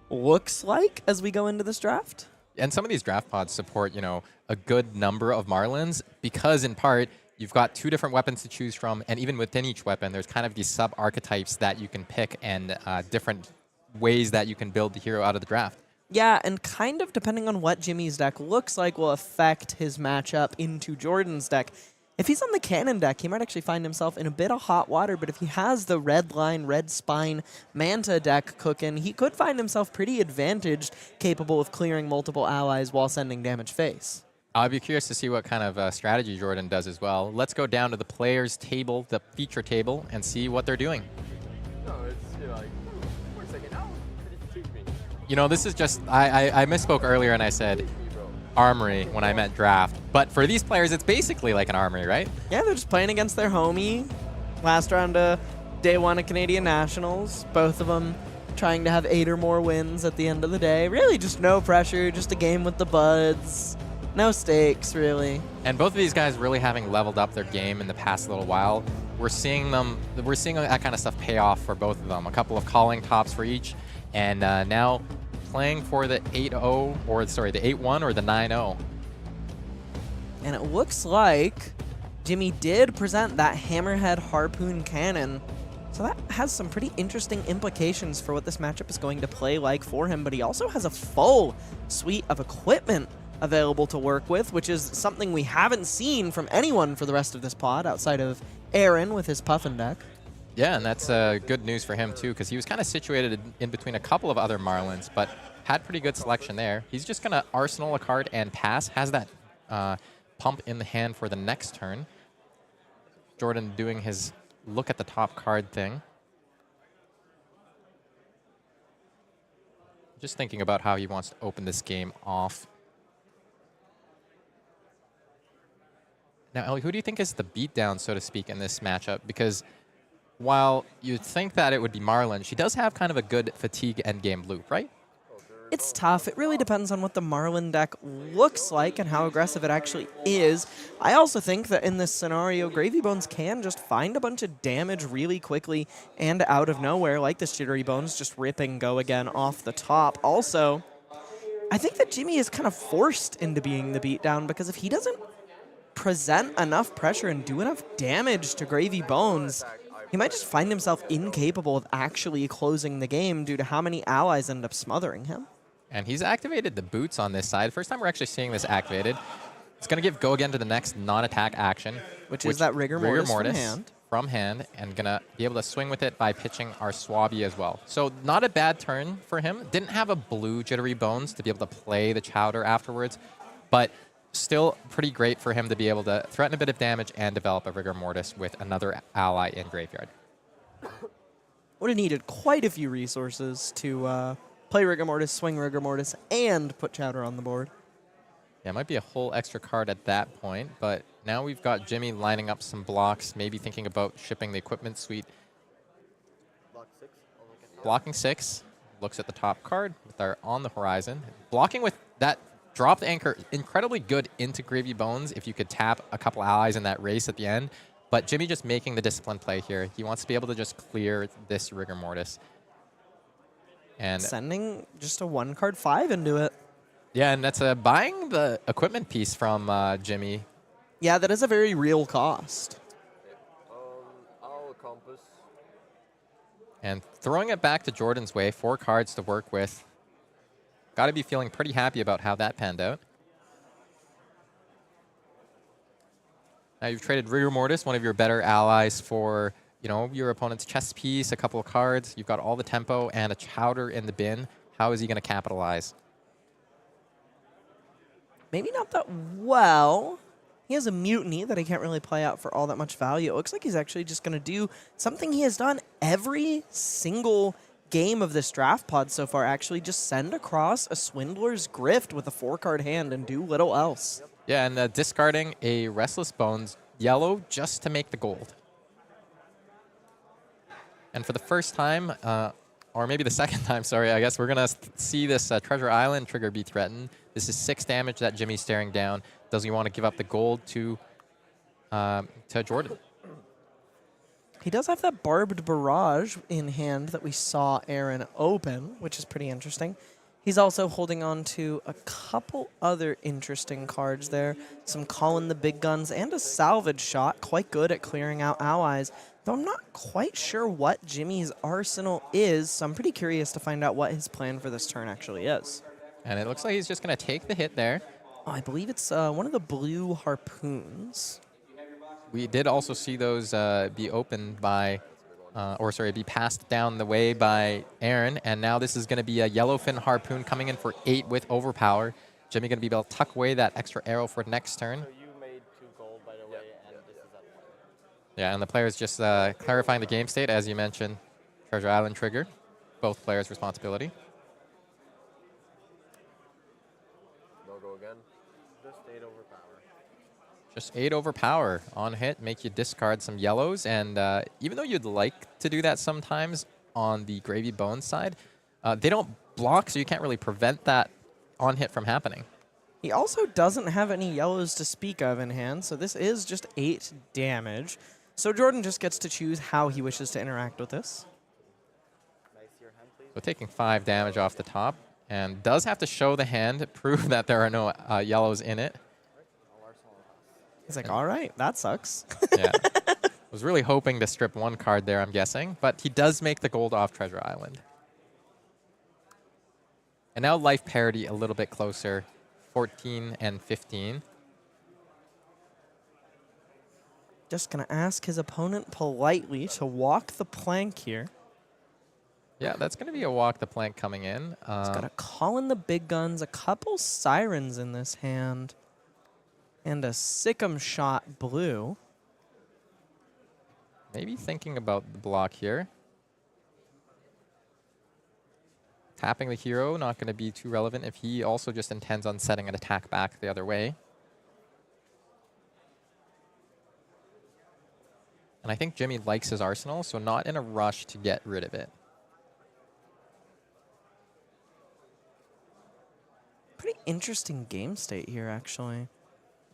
C: looks like as we go into this draft.
B: And some of these draft pods support, you know, a good number of Marlyns because, in part, you've got 2 different weapons to choose from, and even within each weapon, there's kind of these sub-archetypes that you can pick and different ways that you can build the hero out of the draft.
C: Yeah, and kind of depending on what Jimmy's deck looks like will affect his matchup into Jordan's deck. If he's on the cannon deck, he might actually find himself in a bit of hot water, but if he has the red line, red spine Manta deck cooking, he could find himself pretty advantaged, capable of clearing multiple allies while sending damage face.
B: I'd be curious to see what kind of strategy Jordan does as well. Let's go down to the players' table, the feature table, and see what they're doing.
H: No, it's you know, like, wait a second, how did it teach me?
B: You know, this is just, I misspoke earlier and I said armory when I meant draft. But for these players, it's basically like an armory, right?
C: Yeah, they're just playing against their homie. Last round of day 1 of Canadian Nationals. Both of them trying to have 8 or more wins at the end of the day. Really just no pressure, just a game with the buds. No stakes, really.
B: And both of these guys really having leveled up their game in the past little while. We're seeing that kind of stuff pay off for both of them. A couple of calling tops for each. And now playing for the 8-0, or sorry, the 8-1 or the 9-0.
C: And it looks like Jimmy did present that Hammerhead Harpoon Cannon. So that has some pretty interesting implications for what this matchup is going to play like for him. But he also has a full suite of equipment available to work with, which is something we haven't seen from anyone for the rest of this pod outside of Aaron with his Puffin deck.
B: Yeah, and that's good news for him, too, because he was kind of situated in between a couple of other Marlyns, but had pretty good selection there. He's just going to arsenal a card and pass. Has that pump in the hand for the next turn. Jordan doing his look at the top card thing. Just thinking about how he wants to open this game off. Now, Elly, who do you think is the beatdown, so to speak, in this matchup? Because while you'd think that it would be Marlynn, she does have kind of a good fatigue endgame loop, right?
C: It's tough. It really depends on what the Marlynn deck looks like and how aggressive it actually is. I also think that in this scenario, Gravy Bones can just find a bunch of damage really quickly and out of nowhere, like this Jittery Bones just ripping go again off the top. Also, I think that Jimmy is kind of forced into being the beatdown because if he doesn't present enough pressure and do enough damage to Gravy Bones, he might just find himself incapable of actually closing the game due to how many allies end up smothering him.
B: And he's activated the boots on this side. First time we're actually seeing this activated. It's going to give go again to the next non-attack action.
C: Which is that Rigor Mortis
B: from hand. And going to be able to swing with it by pitching our Swabby as well. So not a bad turn for him. Didn't have a blue Jittery Bones to be able to play the Chowder afterwards. But still pretty great for him to be able to threaten a bit of damage and develop a Rigor Mortis with another ally in Graveyard.
C: Would have needed quite a few resources to play Rigor Mortis, swing Rigor Mortis, and put Chowder on the board.
B: Yeah, it might be a whole extra card at that point, but now we've got Jimmy lining up some blocks, maybe thinking about shipping the equipment suite. Blocking 6, looks at the top card with our on the horizon. Blocking with that drop the anchor, incredibly good into Gravy Bones if you could tap a couple allies in that race at the end. But Jimmy just making the discipline play here. He wants to be able to just clear this Rigor Mortis. And
C: sending just a 1-card 5 into it.
B: Yeah, and that's buying the equipment piece from Jimmy.
C: Yeah, that is a very real cost.
H: I'll compass.
B: And throwing it back to Jordan's way, 4 cards to work with. Got to be feeling pretty happy about how that panned out. Now you've traded Rigor Mortis, one of your better allies, for your opponent's chess piece, a couple of cards. You've got all the tempo and a Chowder in the bin. How is he going to capitalize?
C: Maybe not that well. He has a Mutiny that he can't really play out for all that much value. It looks like he's actually just going to do something he has done every single game of this draft pod so far, actually just send across a Swindler's Grift with a 4-card hand and do little else.
B: Yeah, and discarding a Restless Bones yellow just to make the gold. And for the first time, or maybe the second time, sorry, I guess we're going to see this Treasure Island trigger be threatened. This is 6 damage that Jimmy's staring down. Does he want to give up the gold to Jordan?
C: He does have that Barbed Barrage in hand that we saw Aaron open, which is pretty interesting. He's also holding on to a couple other interesting cards there. Some Calling the Big Guns and a Salvage Shot, quite good at clearing out allies. Though I'm not quite sure what Jimmy's arsenal is, so I'm pretty curious to find out what his plan for this turn actually is.
B: And it looks like he's just going to take the hit there.
C: Oh, I believe it's one of the blue harpoons.
B: We did also see those be opened by, be passed down the way by Aaron, and now this is going to be a Yellowfin Harpoon coming in for 8 with Overpower. Jimmy going to be able to tuck away that extra arrow for next turn.
G: So you made 2 gold, by the way, and this is at 1.
B: Yeah, and the player's just clarifying the game state, as you mentioned. Treasure Island trigger, both players' responsibility.
H: No go again.
G: Just 8 overpower.
B: Just 8 overpower on hit, make you discard some yellows, and even though you'd like to do that sometimes on the Gravy Bones side, they don't block, so you can't really prevent that on hit from happening.
C: He also doesn't have any yellows to speak of in hand, so this is just 8 damage. So Jordan just gets to choose how he wishes to interact with this.
G: Nice your hand, please.
B: So taking 5 damage off the top, and does have to show the hand, prove that there are no yellows in it.
C: He's like, all right, that sucks.
B: Yeah. Was really hoping to strip 1 card there, I'm guessing, but he does make the gold off Treasure Island. And now life parity a little bit closer, 14 and 15.
C: Just going to ask his opponent politely to walk the plank here.
B: Yeah, that's going to be a walk the plank coming in.
C: He's got a Calling the Big Guns, a couple Sirens in this hand, and a Sick'em Shot blue.
B: Maybe thinking about the block here. Tapping the hero, not going to be too relevant if he also just intends on setting an attack back the other way. And I think Jimmy likes his arsenal, so not in a rush to get rid of it.
C: Pretty interesting game state here, actually.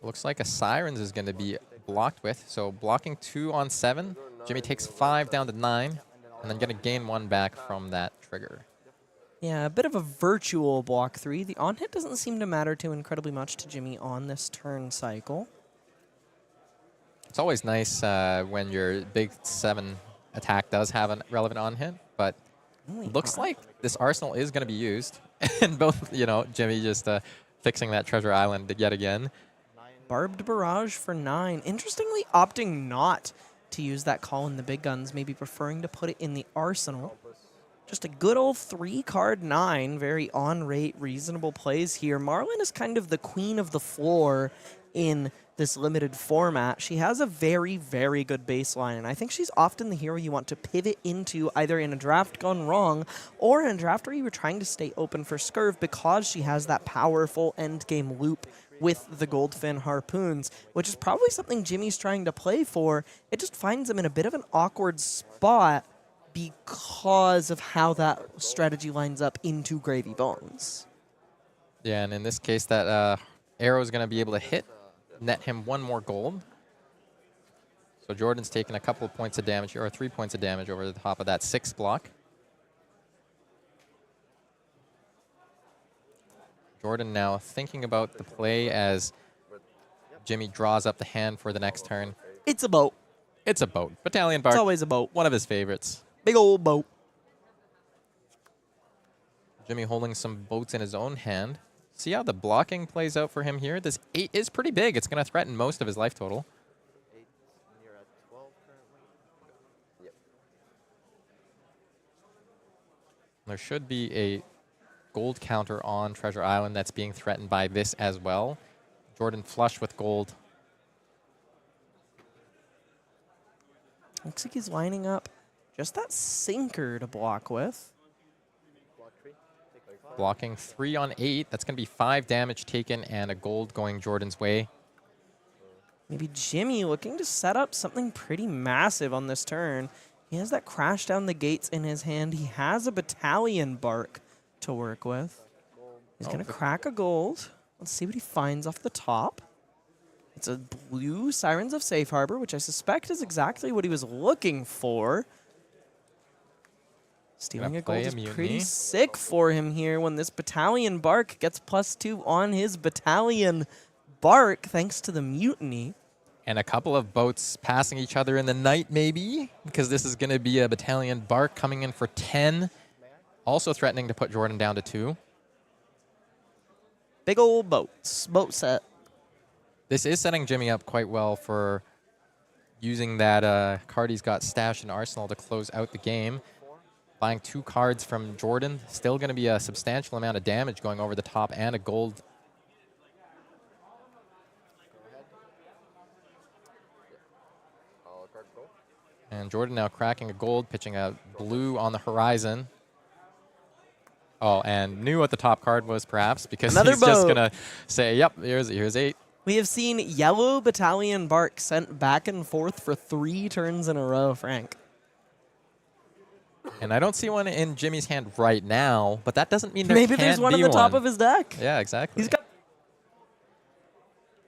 B: Looks like a Sirens is going to be blocked with. So blocking 2 on 7. Jimmy takes 5 down to 9. And then going to gain 1 back from that trigger.
C: Yeah, a bit of a virtual block 3. The on-hit doesn't seem to matter too incredibly much to Jimmy on this turn cycle.
B: It's always nice when your big 7 attack does have a relevant on-hit. But looks like this arsenal is going to be used. And both, Jimmy just fixing that Treasure Island yet again.
C: Barbed Barrage for 9. Interestingly, opting not to use that call in the Big Guns, maybe preferring to put it in the arsenal. Just a good old 3-card 9. Very on-rate, reasonable plays here. Marlynn is kind of the queen of the floor in this limited format. She has a very, very good baseline, and I think she's often the hero you want to pivot into either in a draft gone wrong or in a draft where you were trying to stay open for Scurv because she has that powerful endgame loop with the Goldfin Harpoons, which is probably something Jimmy's trying to play for. It just finds him in a bit of an awkward spot because of how that strategy lines up into Gravy Bones.
B: Yeah, and in this case, that arrow is going to be able to hit, net him 1 more gold. So Jordan's taken a couple of points of damage, or 3 points of damage over the top of that 6 block. Jordan now thinking about the play as Jimmy draws up the hand for the next turn.
C: It's a boat.
B: It's a boat. Battalion Bark.
C: It's always a boat.
B: One of his favorites.
C: Big old boat.
B: Jimmy holding some boats in his own hand. See how the blocking plays out for him here? This 8 is pretty big. It's going to threaten most of his life total.
G: 8, and you're at 12 currently?
H: Yep.
B: There should be a gold counter on Treasure Island that's being threatened by this as well. Jordan flush with gold.
C: Looks like he's lining up just that sinker to block with.
G: Block 3. Take 5.
B: Blocking 3 on 8. That's going to be 5 damage taken and a gold going Jordan's way.
C: Maybe Jimmy looking to set up something pretty massive on this turn. He has that crash down the gates in his hand. He has a Battalion Bark to work with. He's going to crack a gold. Let's see what he finds off the top. It's a blue Sirens of Safe Harbor, which I suspect is exactly what he was looking for. Stealing a gold is pretty sick for him here when this Battalion Bark gets +2 on his Battalion Bark thanks to the mutiny.
B: And a couple of boats passing each other in the night, maybe, because this is going to be a Battalion Bark coming in for 10, also threatening to put Jordan down to 2.
C: Big old boats, boat set.
B: This is setting Jimmy up quite well for using that card he's got stashed in Arsenal to close out the game. Buying 2 cards from Jordan, still going to be a substantial amount of damage going over the top and a gold. And Jordan now cracking a gold, pitching a blue on the horizon. Oh, and knew what the top card was, perhaps, because
C: Another
B: he's just
C: boat.
B: going to say, yep, here's 8.
C: We have seen yellow Battalion Bark sent back and forth for 3 turns in a row, Frank.
B: And I don't see one in Jimmy's hand right now, but that doesn't mean there
C: Maybe
B: can't
C: there's one
B: be
C: at the top
B: one.
C: of his deck.
B: Yeah, exactly.
C: He's got.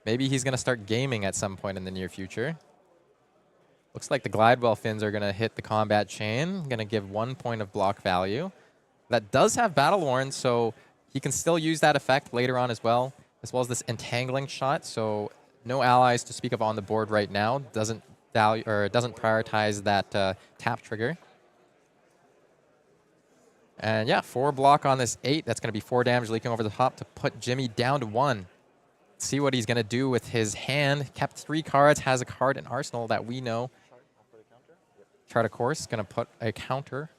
B: Maybe he's going to start gaming at some point in the near future. Looks like the Glidewell fins are going to hit the combat chain. Going to give 1 point of block value. That does have Battle Worn, so he can still use that effect later on as well as this entangling shot. So no allies to speak of on the board right now. Doesn't prioritize that tap trigger. And yeah, 4 block on this 8. That's going to be 4 damage leaking over the top to put Jimmy down to 1. See what he's going to do with his hand. Kept 3 cards, has a card in Arsenal that we know. Chart, of course, going to put a counter.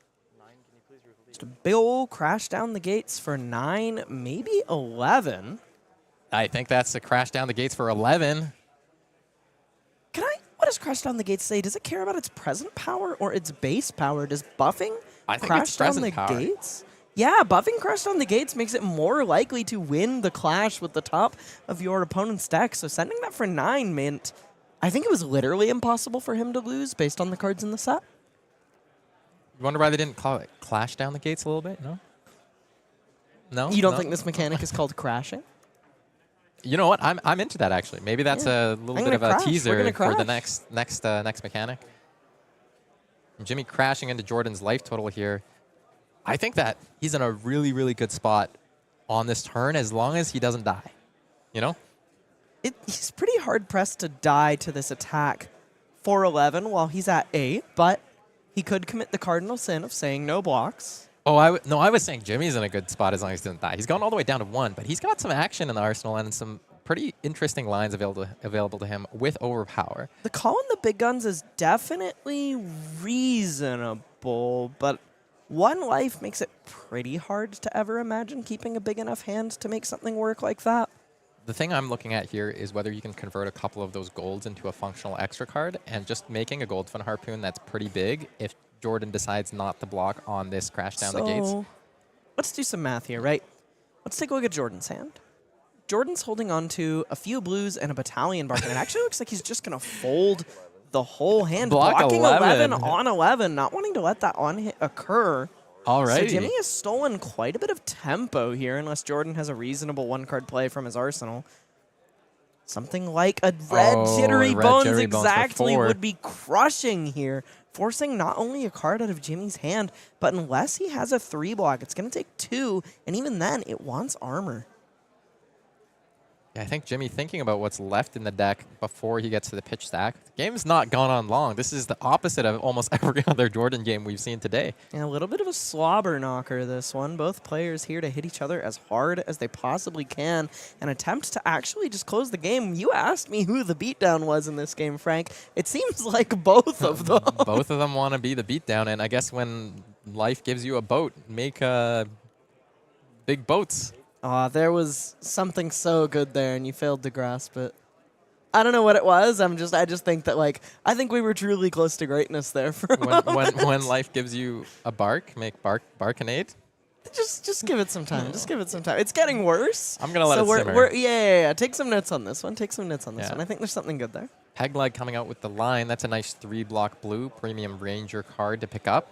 C: Just a big ol' crash down the gates for 9, maybe 11.
B: I think that's a crash down the gates for 11.
C: What does crash down the gates say? Does it care about its present power or its base power? Does buffing
B: I think
C: crash
B: it's
C: down
B: present
C: the
B: power.
C: gates? Yeah, buffing crash down the gates makes it more likely to win the clash with the top of your opponent's deck. So sending that for 9 meant I think it was literally impossible for him to lose based on the cards in the set.
B: You wonder why they didn't call it clash down the gates a little bit? No? No?
C: You don't
B: No?
C: think this mechanic is called crashing?
B: You know what? I'm into that, actually. Maybe that's a little
C: I'm
B: bit of
C: gonna
B: a
C: crash. We're
B: teaser
C: gonna
B: for the
C: crash.
B: next mechanic. Jimmy crashing into Jordan's life total here. I think that he's in a really, really good spot on this turn as long as he doesn't die. You know?
C: He's pretty hard-pressed to die to this attack for 11 while he's at 8, but he could commit the cardinal sin of saying no blocks.
B: Oh, I was saying Jimmy's in a good spot as long as he doesn't die. He's gone all the way down to 1, but he's got some action in the arsenal and some pretty interesting lines available to him with overpower.
C: The call in the big guns is definitely reasonable, but 1 life makes it pretty hard to ever imagine keeping a big enough hand to make something work like that.
B: The thing I'm looking at here is whether you can convert a couple of those golds into a functional extra card and just making a Goldfin Harpoon that's pretty big if Jordan decides not to block on this crash down the gates.
C: Let's do some math here, right? Let's take a look at Jordan's hand. Jordan's holding on to a few blues and a Battalion Bark, and it actually looks like he's just going to fold the whole hand, blocking 11 on 11, not wanting to let that on-hit occur.
B: All right.
C: So Jimmy has stolen quite a bit of tempo here, unless Jordan has a reasonable 1-card play from his arsenal. Something like a red Jittery Bones
B: Jittery Bones for
C: exactly
B: 4.
C: would be crushing here, forcing not only a card out of Jimmy's hand, but unless he has a 3-block, it's going to take 2, and even then, it wants armor.
B: Yeah, I think Jimmy thinking about what's left in the deck before he gets to the pitch stack. The game's not gone on long. This is the opposite of almost every other Jordan game we've seen today.
C: Yeah, a little bit of a slobber knocker, this one. Both players here to hit each other as hard as they possibly can and attempt to actually just close the game. You asked me who the beatdown was in this game, Frank. It seems like both of them.
B: Both of them want to be the beatdown, and I guess when life gives you a boat, make big boats.
C: There was something so good there, and you failed to grasp it. I don't know what it was. I just think that, like, I think we were truly close to greatness there for a moment.
B: When life gives you a bark, make barkinade.
C: Just give it some time. Just give it some time. It's getting worse.
B: I'm gonna let it simmer.
C: Yeah. Take some notes on this one. Take some notes on this
B: Yeah.
C: one. I think there's something good there.
B: Pegleg coming out with the line. That's a nice 3-block blue premium ranger card to pick up.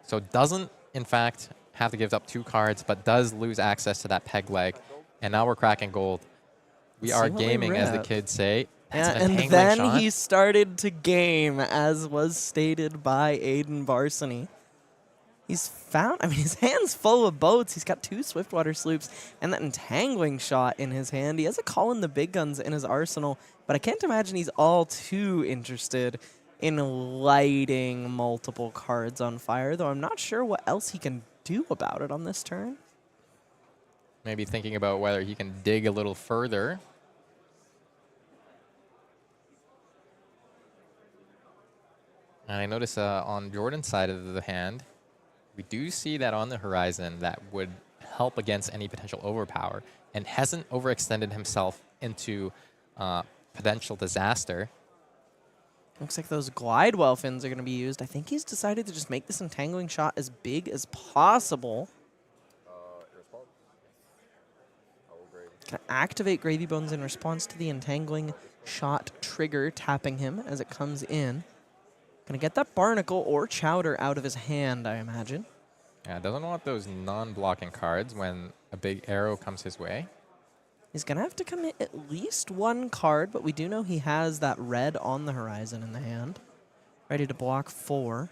B: So doesn't, in fact, have to give up 2 cards, but does lose access to that peg leg. And now we're cracking gold. We
C: Let's
B: are
C: see what we
B: gaming, as the
C: rip.
B: kids say. That's an
C: and
B: entangling
C: then
B: shot.
C: he started to game, as was stated by Aidan Barsony. He's found, I mean, his hand's full of boats. He's got 2 Swiftwater sloops and that entangling shot in his hand. He has a call in the big guns in his arsenal, but I can't imagine he's all too interested in lighting multiple cards on fire, though I'm not sure what else he can do about it on this turn.
B: Maybe thinking about whether he can dig a little further. And I notice on Jordan's side of the hand, we do see that on the horizon that would help against any potential overpower and hasn't overextended himself into potential disaster.
C: Looks like those Glidewell fins are going to be used. I think he's decided to just make this entangling shot as big as possible. Gonna activate Gravy Bones in response to the entangling shot trigger, tapping him as it comes in. Gonna get that Barnacle or Chowder out of his hand, I imagine.
B: Yeah, doesn't want those non-blocking cards when a big arrow comes his way.
C: He's gonna have to commit at least 1 card, but we do know he has that red on the horizon in the hand. Ready to block 4.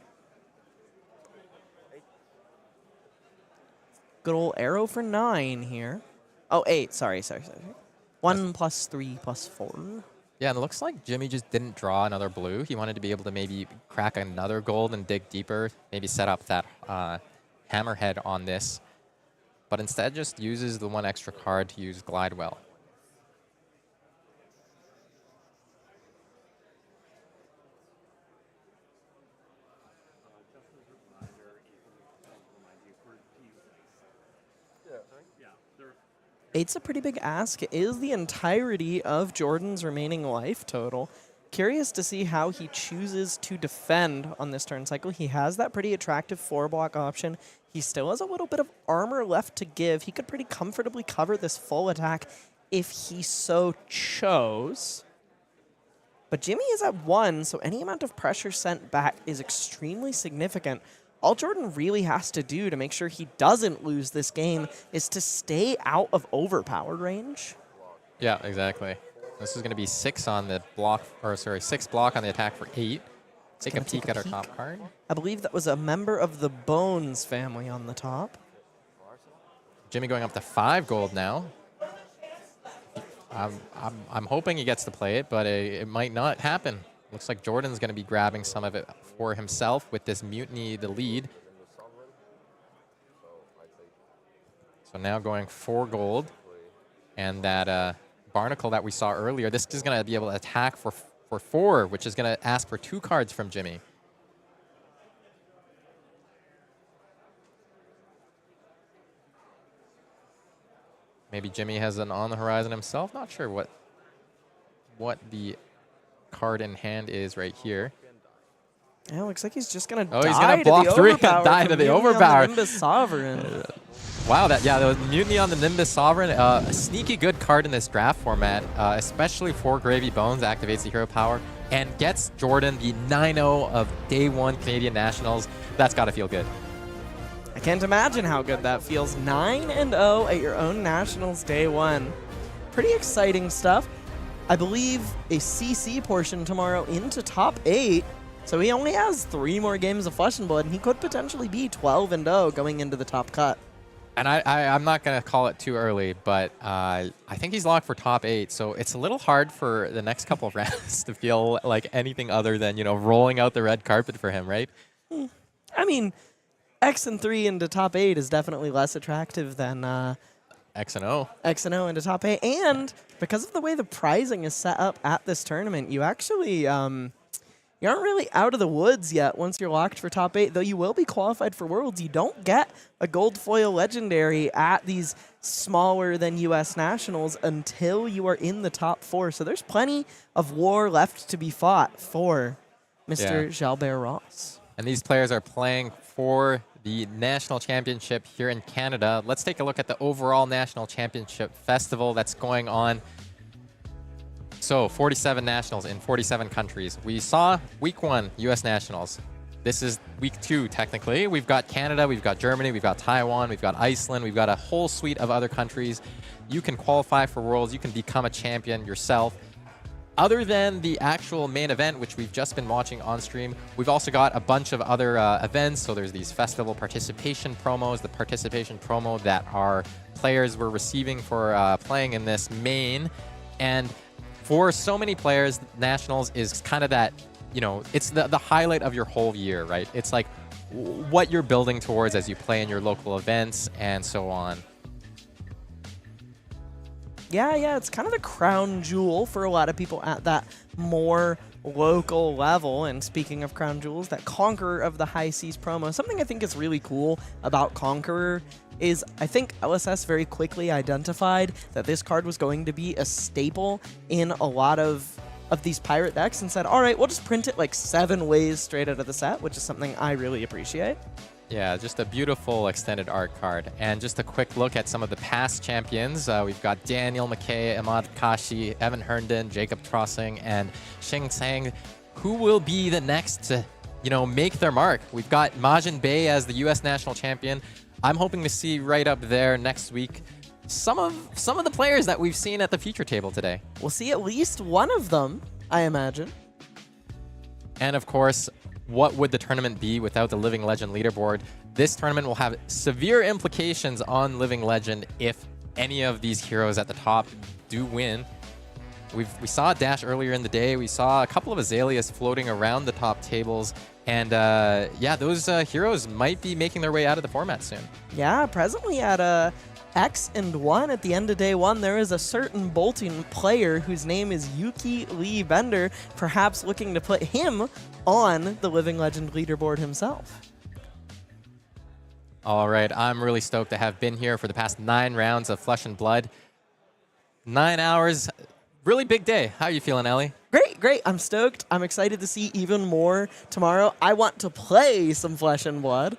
C: Good old arrow for 9 here. Oh, 8. Sorry. 1 plus 3 plus 4.
B: Yeah, and it looks like Jimmy just didn't draw another blue. He wanted to be able to maybe crack another gold and dig deeper, maybe set up that hammerhead on this, but instead just uses the 1 extra card to use Glidewell.
C: Eight's a pretty big ask. It is the entirety of Jordan's remaining life total. Curious to see how he chooses to defend on this turn cycle. He has that pretty attractive 4-block option. He still has a little bit of armor left to give. He could pretty comfortably cover this full attack if he so chose. But Jimmy is at 1, so any amount of pressure sent back is extremely significant. All Jordan really has to do to make sure he doesn't lose this game is to stay out of overpowered range.
B: Yeah, exactly. This is going to be 6 on the block, or sorry, 6 block on the attack for 8. Take a peek at our top card.
C: I believe that was a member of the Bones family on the top.
B: Jimmy going up to 5 gold now. I'm hoping he gets to play it, but it might not happen. Looks like Jordan's going to be grabbing some of it for himself with this Mutiny, the lead. So now going 4 gold. And that Barnacle that we saw earlier, this is going to be able to attack for 4, which is going to ask for 2 cards from Jimmy. Maybe Jimmy has an on the horizon himself. Not sure what the card in hand is right here.
C: Yeah, looks like he's just gonna
B: he's gonna block 3 and die to the overpower.
C: Nimbus Sovereign.
B: Wow, the Mutiny on the Nimbus Sovereign, a sneaky good card in this draft format, especially for Gravy Bones, activates the hero power and gets Jordan the 9-0 of Day 1 Canadian Nationals. That's gotta feel good.
C: I can't imagine how good that feels. 9-0 at your own Nationals Day 1. Pretty exciting stuff. I believe a CC portion tomorrow into top 8. So he only has 3 more games of Flesh and Blood, and he could potentially be 12-0 going into the top cut.
B: And I'm not going to call it too early, but I think he's locked for top 8. So it's a little hard for the next couple of rounds to feel like anything other than, rolling out the red carpet for him, right?
C: I mean, X and 3 into top 8 is definitely less attractive than
B: X and O.
C: X and O into top 8. And because of the way the prizing is set up at this tournament, you actually you aren't really out of the woods yet once you're locked for top 8, though you will be qualified for Worlds. You don't get a gold foil legendary at these smaller than US Nationals until you are in the top 4. So there's plenty of war left to be fought for Mr. Jalbert-Ross.
B: And these players are playing for the National Championship here in Canada. Let's take a look at the overall National Championship festival that's going on. So 47 nationals in 47 countries. We saw week 1, US Nationals. This is week 2, technically. We've got Canada, we've got Germany, we've got Taiwan, we've got Iceland, we've got a whole suite of other countries. You can qualify for Worlds, you can become a champion yourself. other than the actual main event, which we've just been watching on stream, we've also got a bunch of other events. So there's these festival participation promos, the participation promo that our players were receiving for playing in this main. And for so many players, Nationals is kind of that, you know, it's the highlight of your whole year, right? It's like what you're building towards as you play in your local events and so on.
C: Yeah, it's kind of the crown jewel for a lot of people at that more local level. And speaking of crown jewels, that Conqueror of the High Seas promo, something I think is really cool about Conqueror is I think LSS very quickly identified that this card was going to be a staple in a lot of these pirate decks and said, all right, we'll just print it like 7 ways straight out of the set, which is something I really appreciate.
B: Yeah, just a beautiful extended art card. And just a quick look at some of the past champions. We've got Daniel McKay, Ahmad Kashi, Evan Herndon, Jacob Trossing, and Xing Tsang. Who will be the next to, you know, make their mark? We've got Majin Bey as the U.S. national champion. I'm hoping to see right up there next week some of the players that we've seen at the feature table today.
C: We'll see at least one of them, I imagine.
B: And of course, what would the tournament be without the Living Legend leaderboard? This tournament will have severe implications on Living Legend if any of these heroes at the top do win. We saw Dash earlier in the day. We saw a couple of Azaleas floating around the top tables. And yeah, those heroes might be making their way out of the format soon.
C: Yeah, presently at X and 1 at the end of day 1, there is a certain Bolton player whose name is Yuki Lee Bender, perhaps looking to put him on the Living Legend leaderboard himself.
B: All right, I'm really stoked to have been here for the past 9 rounds of Flesh and Blood. 9 hours, really big day. How are you feeling, Elly?
C: Great. I'm stoked. I'm excited to see even more tomorrow. I want to play some Flesh and Blood.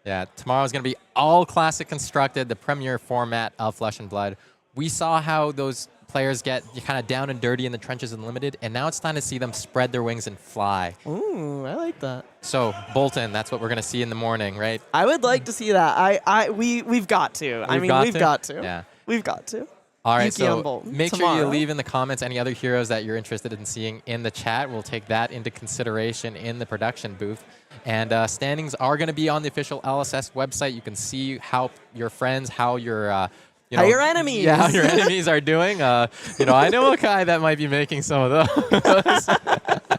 B: Yeah, tomorrow's going to be all Classic Constructed, the premier format of Flesh and Blood. We saw how those players get kind of down and dirty in the trenches and limited, and now it's time to see them spread their wings and fly.
C: Ooh, I like that.
B: So, Bolton, that's what we're going to see in the morning, right?
C: I would like to see that. We've got to. We've got to.
B: Yeah.
C: We've got to.
B: All right,
C: Yuki on
B: so
C: Bolton
B: make sure
C: tomorrow.
B: you leave in the comments any other heroes that you're interested in seeing in the chat. We'll take that into consideration in the production booth. And standings are going to be on the official LSS website. You can see how your friends, how your
C: how your enemies.
B: Yeah, how your enemies are doing. You know, I know a guy that might be making some of those.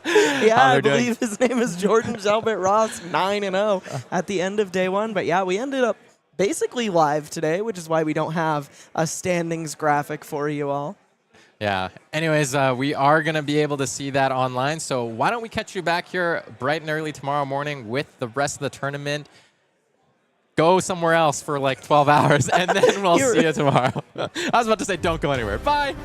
C: Yeah, I believe his name is Jordan Jalbert-Ross, 9-0 at the end of day 1. But yeah, we ended up basically live today, which is why we don't have a standings graphic for you all.
B: Yeah. Anyways, we are going to be able to see that online. So why don't we catch you back here bright and early tomorrow morning with the rest of the tournament. Go somewhere else for like 12 hours, and then we'll see you tomorrow. I was about to say don't go anywhere. Bye.